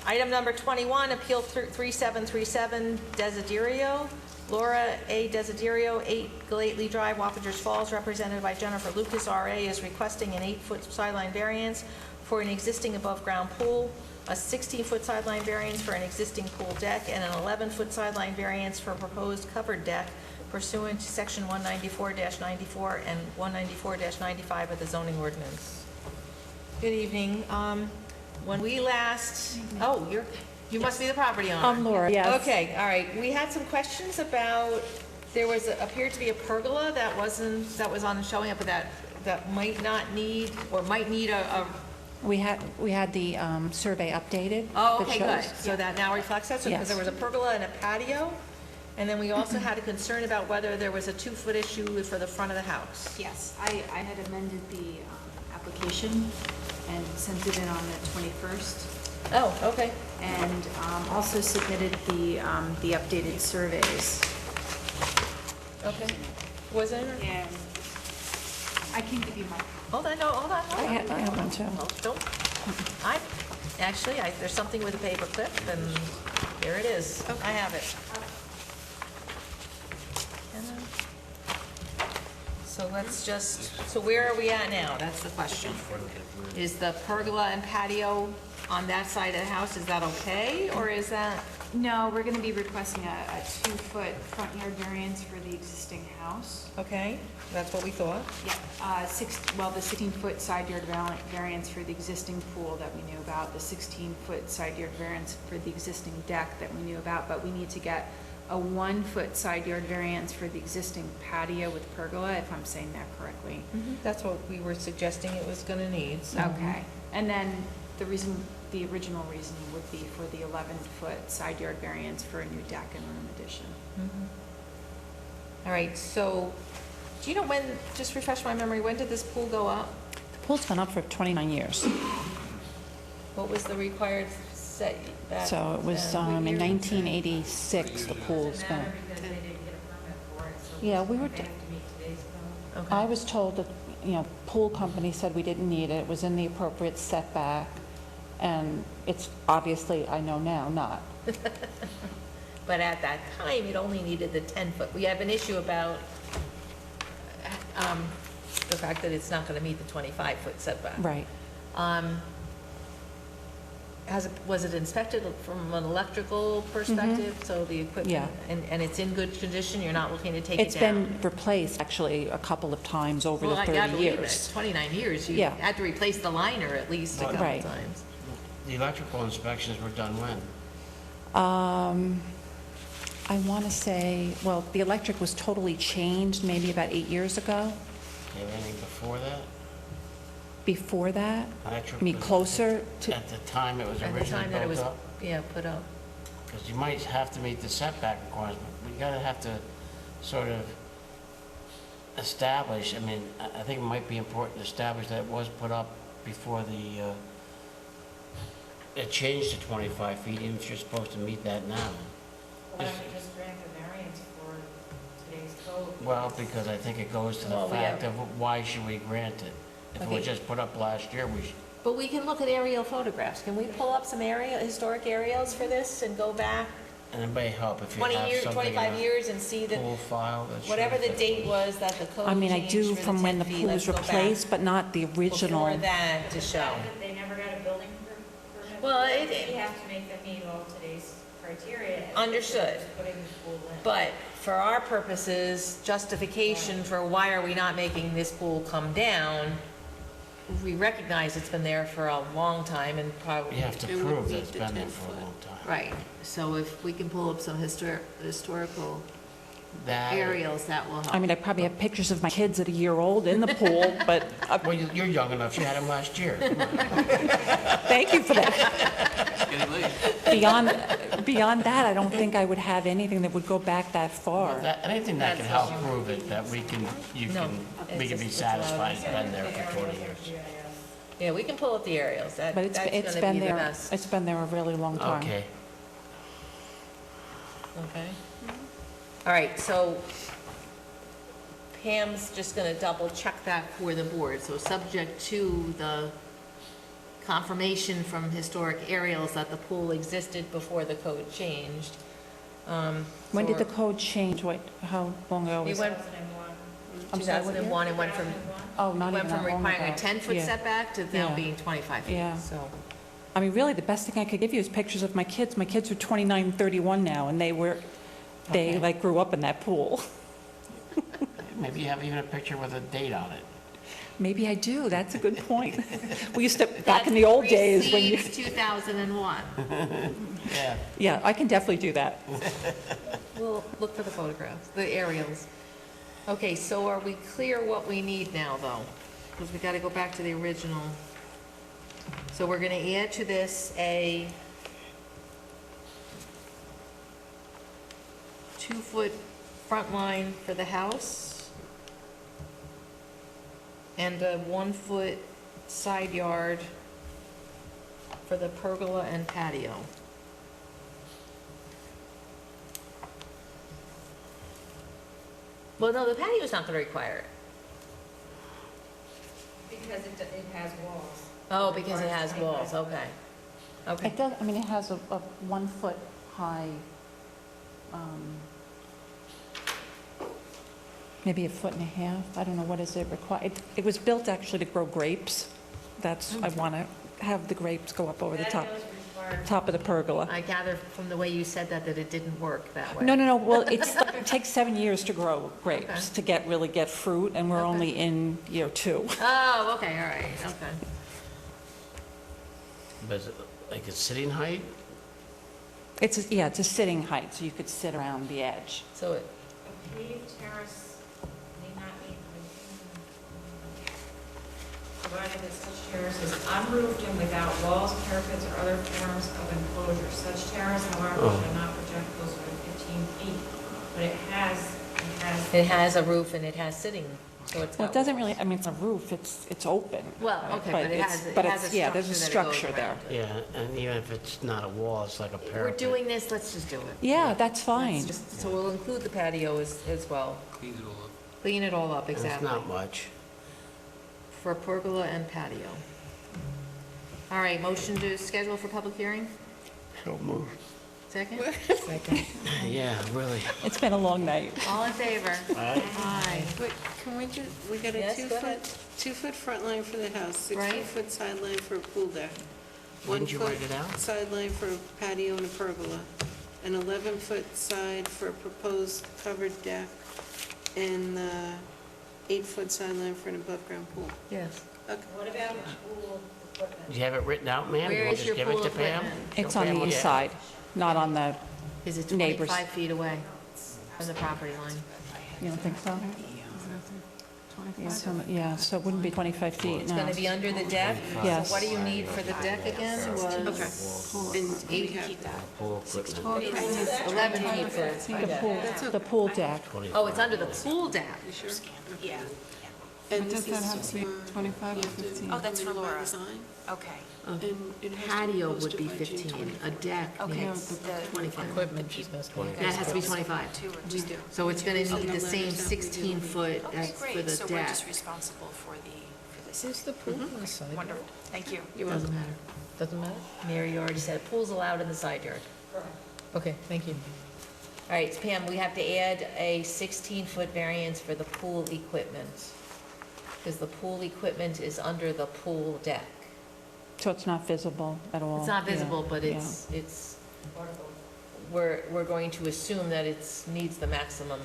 item number 21, Appeal 3737, Desiderio. Laura A. Desiderio, 8 Gately Drive, Wappingers Falls, represented by Jennifer Lucas, RA, is requesting an 8-foot sideline variance for an existing above-ground pool, a 16-foot sideline variance for an existing pool deck, and an 11-foot sideline variance for a proposed covered deck pursuant to section 194-94 and 194-95 of the zoning ordinance. Good evening. When we last, you must be the property owner. I'm Laura, yes. Okay, all right. We had some questions about, there appeared to be a pergola that was on showing up, that might not need, or might need a We had the survey updated. Oh, that okay, shows- good. So that now reflects that, because Yes. there was a pergola and a patio, and then we also had a concern about whether there was a 2-foot issue for the front of the house. Yes, I had amended the application and sent it in on the 21st. Oh, okay. And also submitted the updated surveys. Okay. Was it? Yeah. I can give you my. Hold on, hold on. I have one too. Don't. There's something with a paper clip, and there it is. I have it. So where are we at now? That's the question. Is the pergola and patio on that side of the house, is that okay, or is that? No, we're going to be requesting a 2-foot front yard variance for the existing house. Okay, that's what we thought. Yeah, the 16-foot side yard variance for the existing pool that we knew about, the 16-foot side yard variance for the existing deck that we knew about, but we need to get a 1-foot side yard variance for the existing patio with pergola, if I'm saying that correctly. That's what we were suggesting it was gonna need, so. Okay, and then the original reason would be for the 11-foot side yard variance for a new deck and room addition. All right, so, do you know when, just refresh my memory, when did this pool go up? The pool's been up for 29 years. What was the required set back? So it was in 1986, the pool's been. Yeah, we were, I was told that, pool company said we didn't need it, it was in the appropriate setback, and it's obviously, I know now, not. But at that time, it only needed the 10-foot. We have an issue about the fact that it's not gonna meet the 25-foot setback. Right. Was it inspected from an electrical perspective? So the equipment, Yeah. and it's in good condition, you're not looking to take it It's down? been replaced actually a couple of times over the Well, 30 I believe it. years. 29 years, you Yeah. had to replace the liner at least a couple Right. times. The electrical inspections were done when? I want to say, well, the electric was totally changed maybe about 8 years ago. Okay, anything before that? Before that? Electric I mean, was- closer to, At the time it was At the originally time that it built was, up? put up. Because you might have to meet the setback requirements, but we gotta have to sort of establish, I mean, I think it might be important to establish that it was put up before it changed to 25 feet, even if you're supposed to meet that now. Why don't you just grant the variance for today's code? Well, because I think it goes to the Well, fact of why should we grant it? If it Okay. was just put up last year, we should. But we can look at aerial photographs. Can we pull up some historic aerials for this and go back Anybody help if you 20 have years, something 25 in years and see a the, pool file that shows whatever the that- date was that the code I mean, I changed do for from when the 10 feet. pool Let's was go back replaced, but not the original. Before that to show. They never got a building permit. Well, We have to make them meet all today's criteria. Understood. Putting the pool in. But for our purposes, justification for why are we not making this pool come down, we recognize it's been there for a long time and probably. You have to It would prove that meet it's the been there 10 for a foot. long time. Right, so if we can pull up some historical That, aerials, that will help. I mean, I probably have pictures of my kids that are a year old in the pool, but well, you're young enough, you had them last year. thank you for that. Getting late. Beyond that, I don't think I would have anything that would go back that far. Anything that can help prove it, that we can, No, we it's can be just- satisfied it's been there for 20 years. Yeah, we can pull up the aerials, But that's it's gonna been be the there, best. it's been there a really long time. Okay. Okay. All right, so Pam's just gonna double check that for the board, so subject to the confirmation from historic aerials that the pool existed before the code changed. When did the code change? How long ago We was it? went, I'm sorry, what year? 2001, it went from, Oh, not went even from that long requiring a ago. 10-foot Yeah. setback to now Yeah. being 25 feet, Yeah. so. I mean, really, the best thing I could give you is pictures of my kids. My kids are 29, 31 now, and they Okay. like grew up in that pool. Maybe you have even a picture with a date on it. Maybe I do, that's a good point. We used to, back in the old days when you, Precedes 2001. Yeah. yeah, I can definitely do that. We'll look for the photographs, the aerials. Okay, so are we clear what we need now, though? Because we got to go back to the original. So we're going to add to this a 2-foot front line for the house and a 1-foot side yard for the pergola and patio. Well, no, the patio's not gonna require it. Because it has walls. Oh, because it has walls, okay. Okay. It does, I mean, it has a 1 foot high, maybe a foot and a half, I don't know, what is it required? It was built actually to grow grapes. That's, I want to have the grapes go up over the top of the pergola. I gather from the way you said that it didn't work that way. No, well, it takes 7 years to grow grapes, to really get fruit, and we're only in year 2. Oh, okay, all right, okay. But is it like a sitting height? It's a sitting height, so you could sit around the edge. So it, A paved terrace may not meet provided that such terrace is unroofed and without walls, parapets, or other forms of enclosure. Such terrace, however, shall not project closer to 15 feet. But it has a roof and it has sitting, so it's got. Well, it doesn't really, I mean, it's a roof, it's open. Well, okay, but it has a yeah, there's a structure structure that there. it goes around Yeah, and even if it's not a wall, it's like a We're parapet. doing this, let's just do it. Yeah, that's fine. So we'll include the patio as well. Cleans it all up. Clean it all up, And exactly. It's not much. For pergola and patio. All right, motion to schedule for public hearing? So moved. Second? Yeah, really. It's been a long night. All in favor? Aye. Wait, can we we got a Yes, go ahead. 2-foot front line for the house, Right. 16-foot sideline for a pool deck. When did you 1 write it out? foot sideline for a patio and a pergola, an 11-foot side for a proposed covered deck, and 8-foot sideline for an above-ground pool. Yes. Okay. What about pool equipment? Do you have it written out, ma'am? Where We'll is just your give it pool to Pam? equipment? It's So on Pam the will- east side, not on the, Is it Neighbors. 25 feet away from the property line? you don't think so? Yeah, so it wouldn't be 25 feet, It's no. gonna be under the deck? Yes. So what do you need for the deck again? And we have, Pool equipment. 11 feet for, The pool deck. oh, it's under the pool deck. Yeah. and But this does that is have to be for- 25 or you have to 15? Oh, that's for come in by Laura. design, Okay. and it has to be Patio would posted be by June 15, 24. a deck Okay. needs 25. Equipment, she's asking. That has to be 25. We do. So it's gonna need the same letters that we do. 16-foot Okay, for great. the So we're deck. just responsible for the Is the pool on the side? Wonderful, thank you. Doesn't matter. Doesn't matter? Mary, you already said pool's allowed in the side yard. Okay, thank you. All right, Pam, we have to add a 16-foot variance for the pool equipment, because the pool equipment is under the pool deck. So it's not visible at all? It's not visible, Yeah, but yeah. it's, we're going to assume that it needs the maximum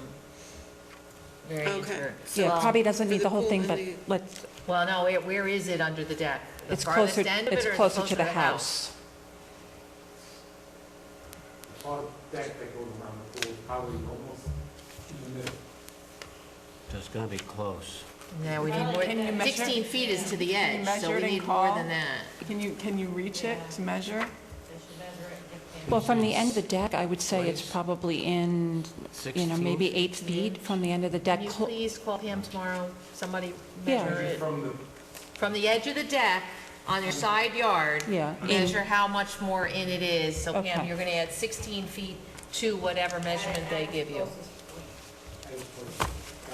variance Okay. for. Yeah, it probably doesn't For need the the whole pool thing, and but the- let's, Well, no, where is it under the deck? The it's farthest closer, end of it, it's or is it closer to the house. Our deck that goes around the pool, probably almost in the middle. So it's gonna be close. Yeah, we need Can you more, measure? 16 feet is to the Can you edge, measure so we it and need more call? than that. Can you reach it to measure? Well, from the end of the deck, I would say it's probably in, you know, 16? maybe 8 feet from the end of the deck. Can you please call Pam tomorrow, somebody Yeah. measure it? From the, From the edge of the deck on your side yard, Yeah, measure how much more in it is. So Pam, Okay. you're gonna add 16 feet to whatever measurement they give you.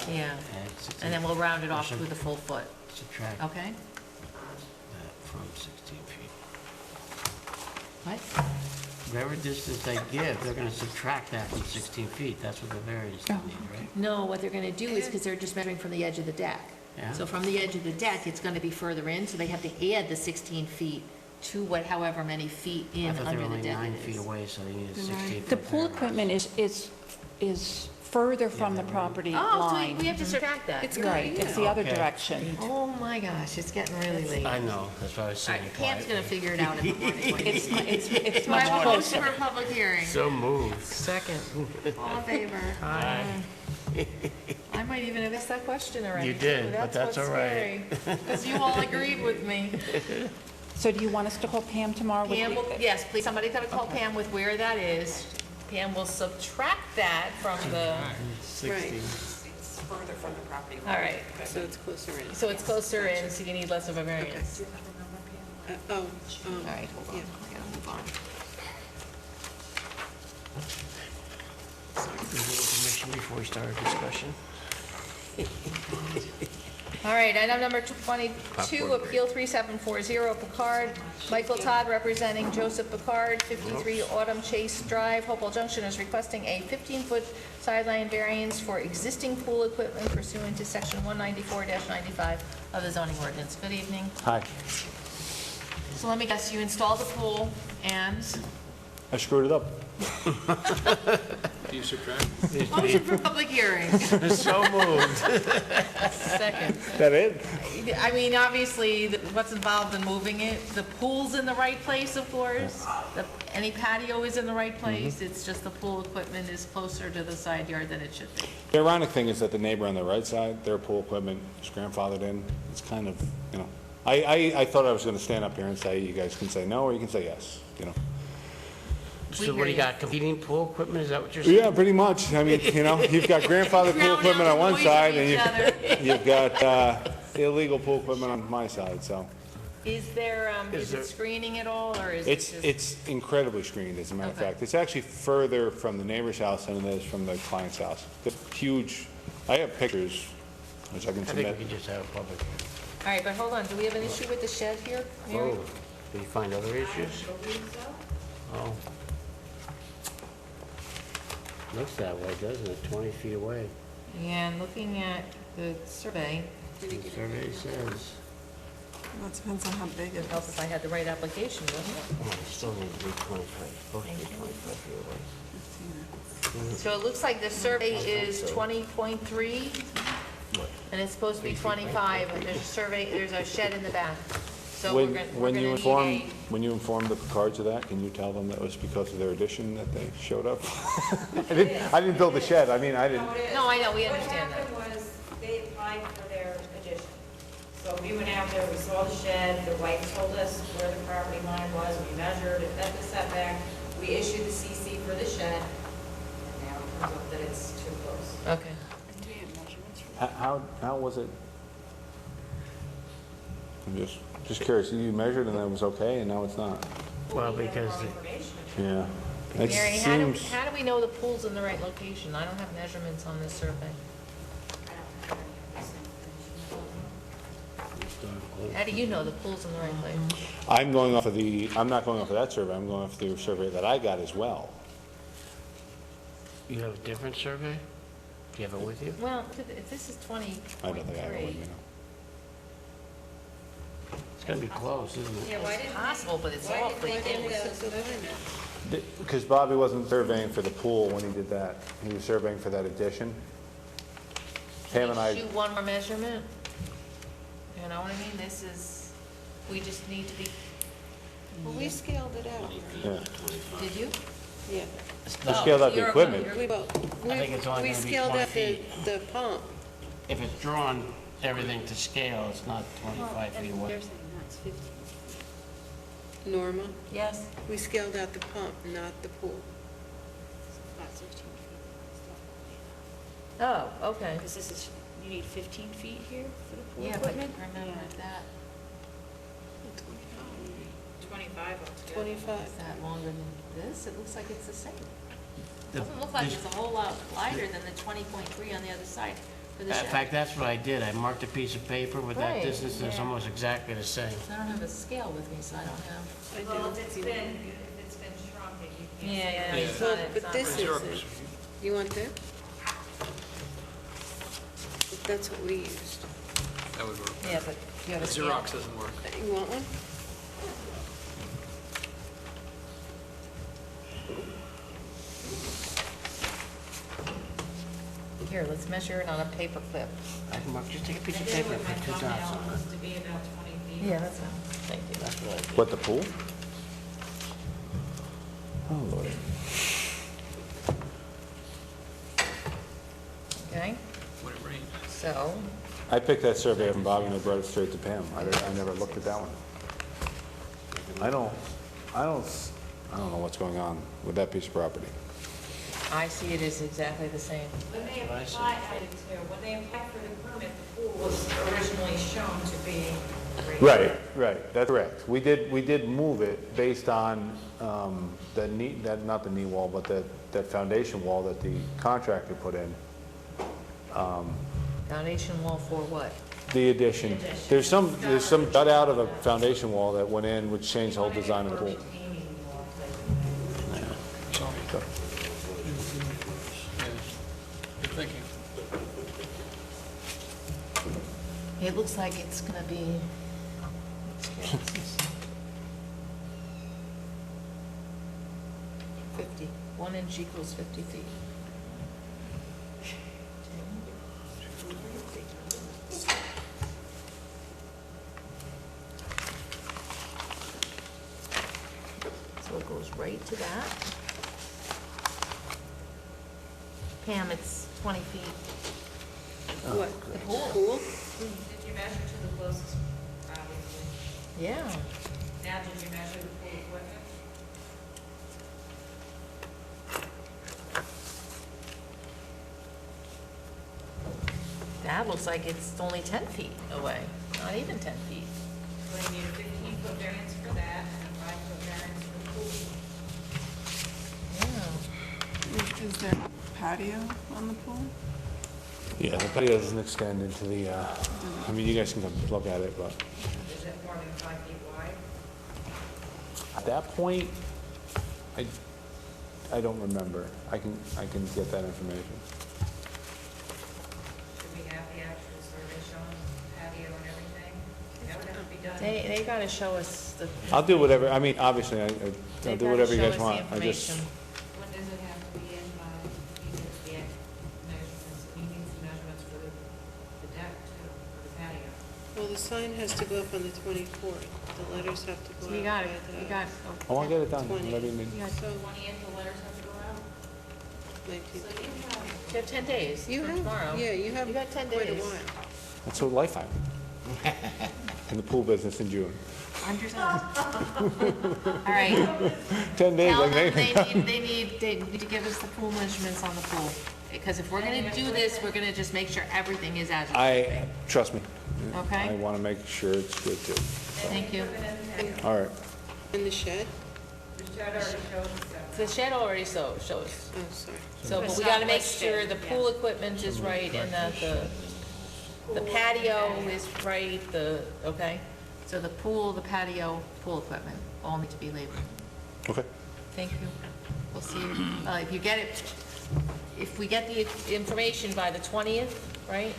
Yeah, Add 16 and then we'll round it off to the full foot, Subtract okay? that from 16 feet. What? Whatever distance they give, they're gonna subtract that from 16 feet. That's what the variance they need, right? No, what they're gonna do is, because they're just measuring from the edge of the deck. Yeah. So from the edge of the deck, it's gonna be further in, so they have to add the 16 feet to however many feet I in thought they under were the only deck 9 it feet is. away, so they needed 16 The foot pool variance. equipment is further from the property Oh, so line. we have to subtract that. It's Right, it's the other Okay. direction. Oh my gosh, it's getting really late. I know, that's why I was All saying right, Pam's gonna quietly. figure it out in the morning. It's Do I much have a motion closer. for a public hearing? So moved. Second. All in favor? Aye. I might even have asked that question already. You did, but that's all right. Because you all agreed with me. So do you want us to call Pam tomorrow? with Pam the- will, yes, please, somebody gotta call Pam with where that is. Pam will subtract that from the, 16. It's further from the property all right. So it's closer in. So it's closer in, so you need less of a variance. Oh, All right, hold on, yeah. I gotta move on. Information before we start our discussion. All right, item number 22, Appeal 3740, Picard. Michael Todd, representing Joseph Picard, 53 Autumn Chase Drive, Hopewell Junction, is requesting a 15-foot sideline variance for existing pool equipment pursuant to Section 194-95 of the zoning ordinance. Good evening. hi, So let me guess, you installed the pool and I screwed it up. Do you subtract? motion for public hearing. So moved. Second. That it? I mean, obviously, what's involved in moving it, the pool's in the right place, of course. Any patio is in the right place. It's just the pool equipment is closer to the side yard than it should be. The ironic thing is that the neighbor on the right side, their pool equipment is grandfathered in. It's kind of, you know, I thought I was gonna stand up here and say, you guys can say no, or you can say yes, you know? So what do you got, competing pool equipment, is that what you're saying? Yeah, pretty much. I mean, you know, you've got grandfathered pool equipment on one side, and you've got illegal pool equipment on my side, so. Is there, is there- it screening at all, or is it just? It's incredibly screened, as a matter of Okay. fact. It's actually further from the neighbor's house than it is from the client's house. It's huge, I have pictures, which I can I think submit. we can just have a public. All right, but hold on, do we have an issue with the shed here, Mary? Oh, did you find other issues? Oh. Looks that way, doesn't it? 20 feet away. And looking at the survey, The survey says. Well, it depends on how big it help is. if I had the right application, wouldn't it? Oh, it still needs to be 25, supposed to be 25 feet away. So it looks like the survey is 20.3, and it's supposed to be 25, and there's a survey, there's a shed in the back. So we're gonna When you need a, when you inform the Picards of that, can you tell them that it was because of their addition that they showed up? I didn't build the shed, I mean, I didn't. no, I know, we understand that. What happened was, they applied for their addition. So we went out there, we saw the shed, the wife told us where the property line was, we measured, it met the setback, we issued the CC for the shed, and now it turns out that it's too close. Okay. How was it? I'm just curious, you measured and it was okay, and now it's not? Well, because, Yeah. It Mary, seems, how do we know the pool's in the right location? I don't have measurements on this survey. How do you know the pool's in the right place? I'm not going off of that survey, I'm going off the survey that I got as well. You have a different survey? Do you have it with you? Well, if this is 20.3. I don't think I have it with me, no. It's gonna be close, isn't it? Yeah, why didn't possible, but it's Why awfully didn't they close. put the line up? Because Bobby wasn't surveying for the pool when he did that. He was surveying for that addition. Pam and I, Shoot one more measurement? You know what I mean? This is, we just need to be, Well, we scaled it out. yeah. did you? Yeah. We scaled out the you're- equipment. you're- We, I think it's only we gonna be scaled 20 out the pump. If it's drawn everything to scale, it's not 25 feet away. Norma, Yes. we scaled out the pump, not the pool. Oh, okay. Because this is, you need 15 feet here for the pool Yeah, but equipment? remember that, 25 altogether. 25. is that longer than this? It looks like it's the same. The- Doesn't look like it's a whole lot wider than the 20.3 on the other side for the In shed. fact, that's what I did. I marked a piece of paper with that Right, distance, and it's yeah. almost exactly the same. I don't have a scale with me, so I don't have. Well, if it's been shrunk, you can't. Yeah, Yeah. it's Well, not, it's but not. this right. is it. You want that? That's what we used. That would work. Yeah, but you have a scale. Xerox doesn't work. You want one? Here, let's measure it on a paper clip. I can mark, just take a piece of paper and put 2 dots on it. To be about 20 feet. Yeah, that's fine. Thank you. That's what I did. What, the pool? Oh, Lord. Okay, When it rains. so, I picked that survey up from Bobby and I brought it straight to Pam. I never looked at that one. I don't know what's going on with that piece of property. I see it as exactly the same. When they applied, I did too, when they applied for the permit, the pool was originally shown to be raised. Right, that's correct. We did move it based on not the knee wall, but that foundation wall that the contractor put in. Foundation wall for what? The addition. There's some cut out of the foundation wall that went in, which changed the whole design of the pool. Sorry. Good thinking. It looks like it's gonna be, 50. 1 inch equals 50 feet. So it goes right to that. Pam, it's 20 feet. What? The pool. Pool? Did you measure to the closest, obviously? Yeah. Now, did you measure the pool equipment? That looks like it's only 10 feet away, not even 10 feet. So you need a 15-foot variance for that and a 5-foot variance for the pool. Yeah. Is there patio on the pool? Yeah, the patio doesn't extend into the, I mean, you guys can come look at it, but Is it more than 5 feet wide? at that point, I don't remember. I can get that information. Should we have the actual survey showing patio and everything? That would have to be done. They gotta show us the. I'll do whatever, I mean, obviously, I'll They've do gotta whatever you show guys us the want. I just, When information. does it have to be in by, because the measurements, he needs the measurements for the deck too, for the patio. Well, the sign has to go up on the 24th. The letters have to go out. So you got it, by you the got. I want to get it done. 20. Whatever you need. You got- So, 20th, the letters have to go out? 19th. So you have, You have 10 days You from have, tomorrow. yeah, you have You got 10 quite a days. while. That's what life I'm in the pool business in June. Understood. All right. 10 days, Tell like them anything. they need to give us the pool measurements on the pool. Because if we're gonna do this, we're gonna just make sure everything is as it should Trust me. be. Okay? I want to make sure it's good too. Thank you. All right. In the shed? the shed already shows itself. The shed already shows. Oh, sorry. So, but It's we not gotta make listed, sure the pool equipment is right and that the patio is right, okay? So the pool, the patio, pool equipment, all need to be labeled. Okay. Thank you. We'll see you, if you get it, if we get the information by the 20th, right?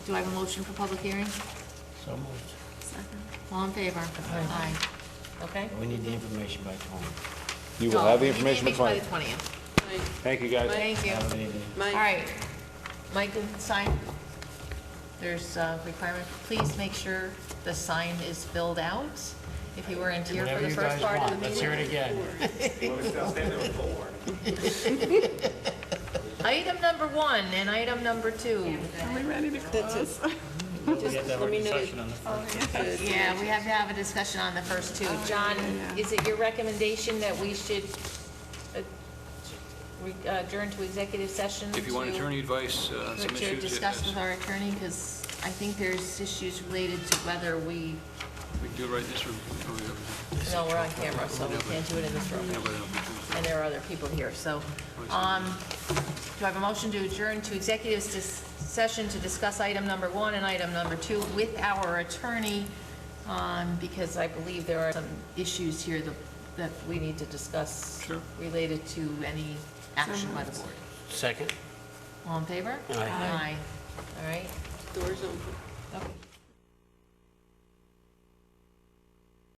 Do I have a motion for public hearing? So moved. All in favor? Aye. Okay? We need the information by 20. You will have the information by by 20. the 20th. Thank you, guys. Thank you. Have a good evening. All right. Mike, sign. There's a requirement. Please make sure the sign is filled out. If you weren't here for Whatever the you first guys part of the want. Let's hear meeting. it again. Item number 1 and item number 2. Are we ready to close? Just let me know. Yeah, we have to have a discussion on the first 2. John, is it your recommendation that we should adjourn to executive session? If you want attorney advice, some To issues. discuss with our attorney, because I think there's issues related to whether we, We can do it right in this room. no, we're on camera, so we can't do it in this room. And there are other people here, so, do I have a motion to adjourn to executive session to discuss item number 1 and item number 2 with our attorney, because I believe there are some issues here that we need to discuss related to any action by the board. Second. All in favor? Aye. All right. Doors open. Okay.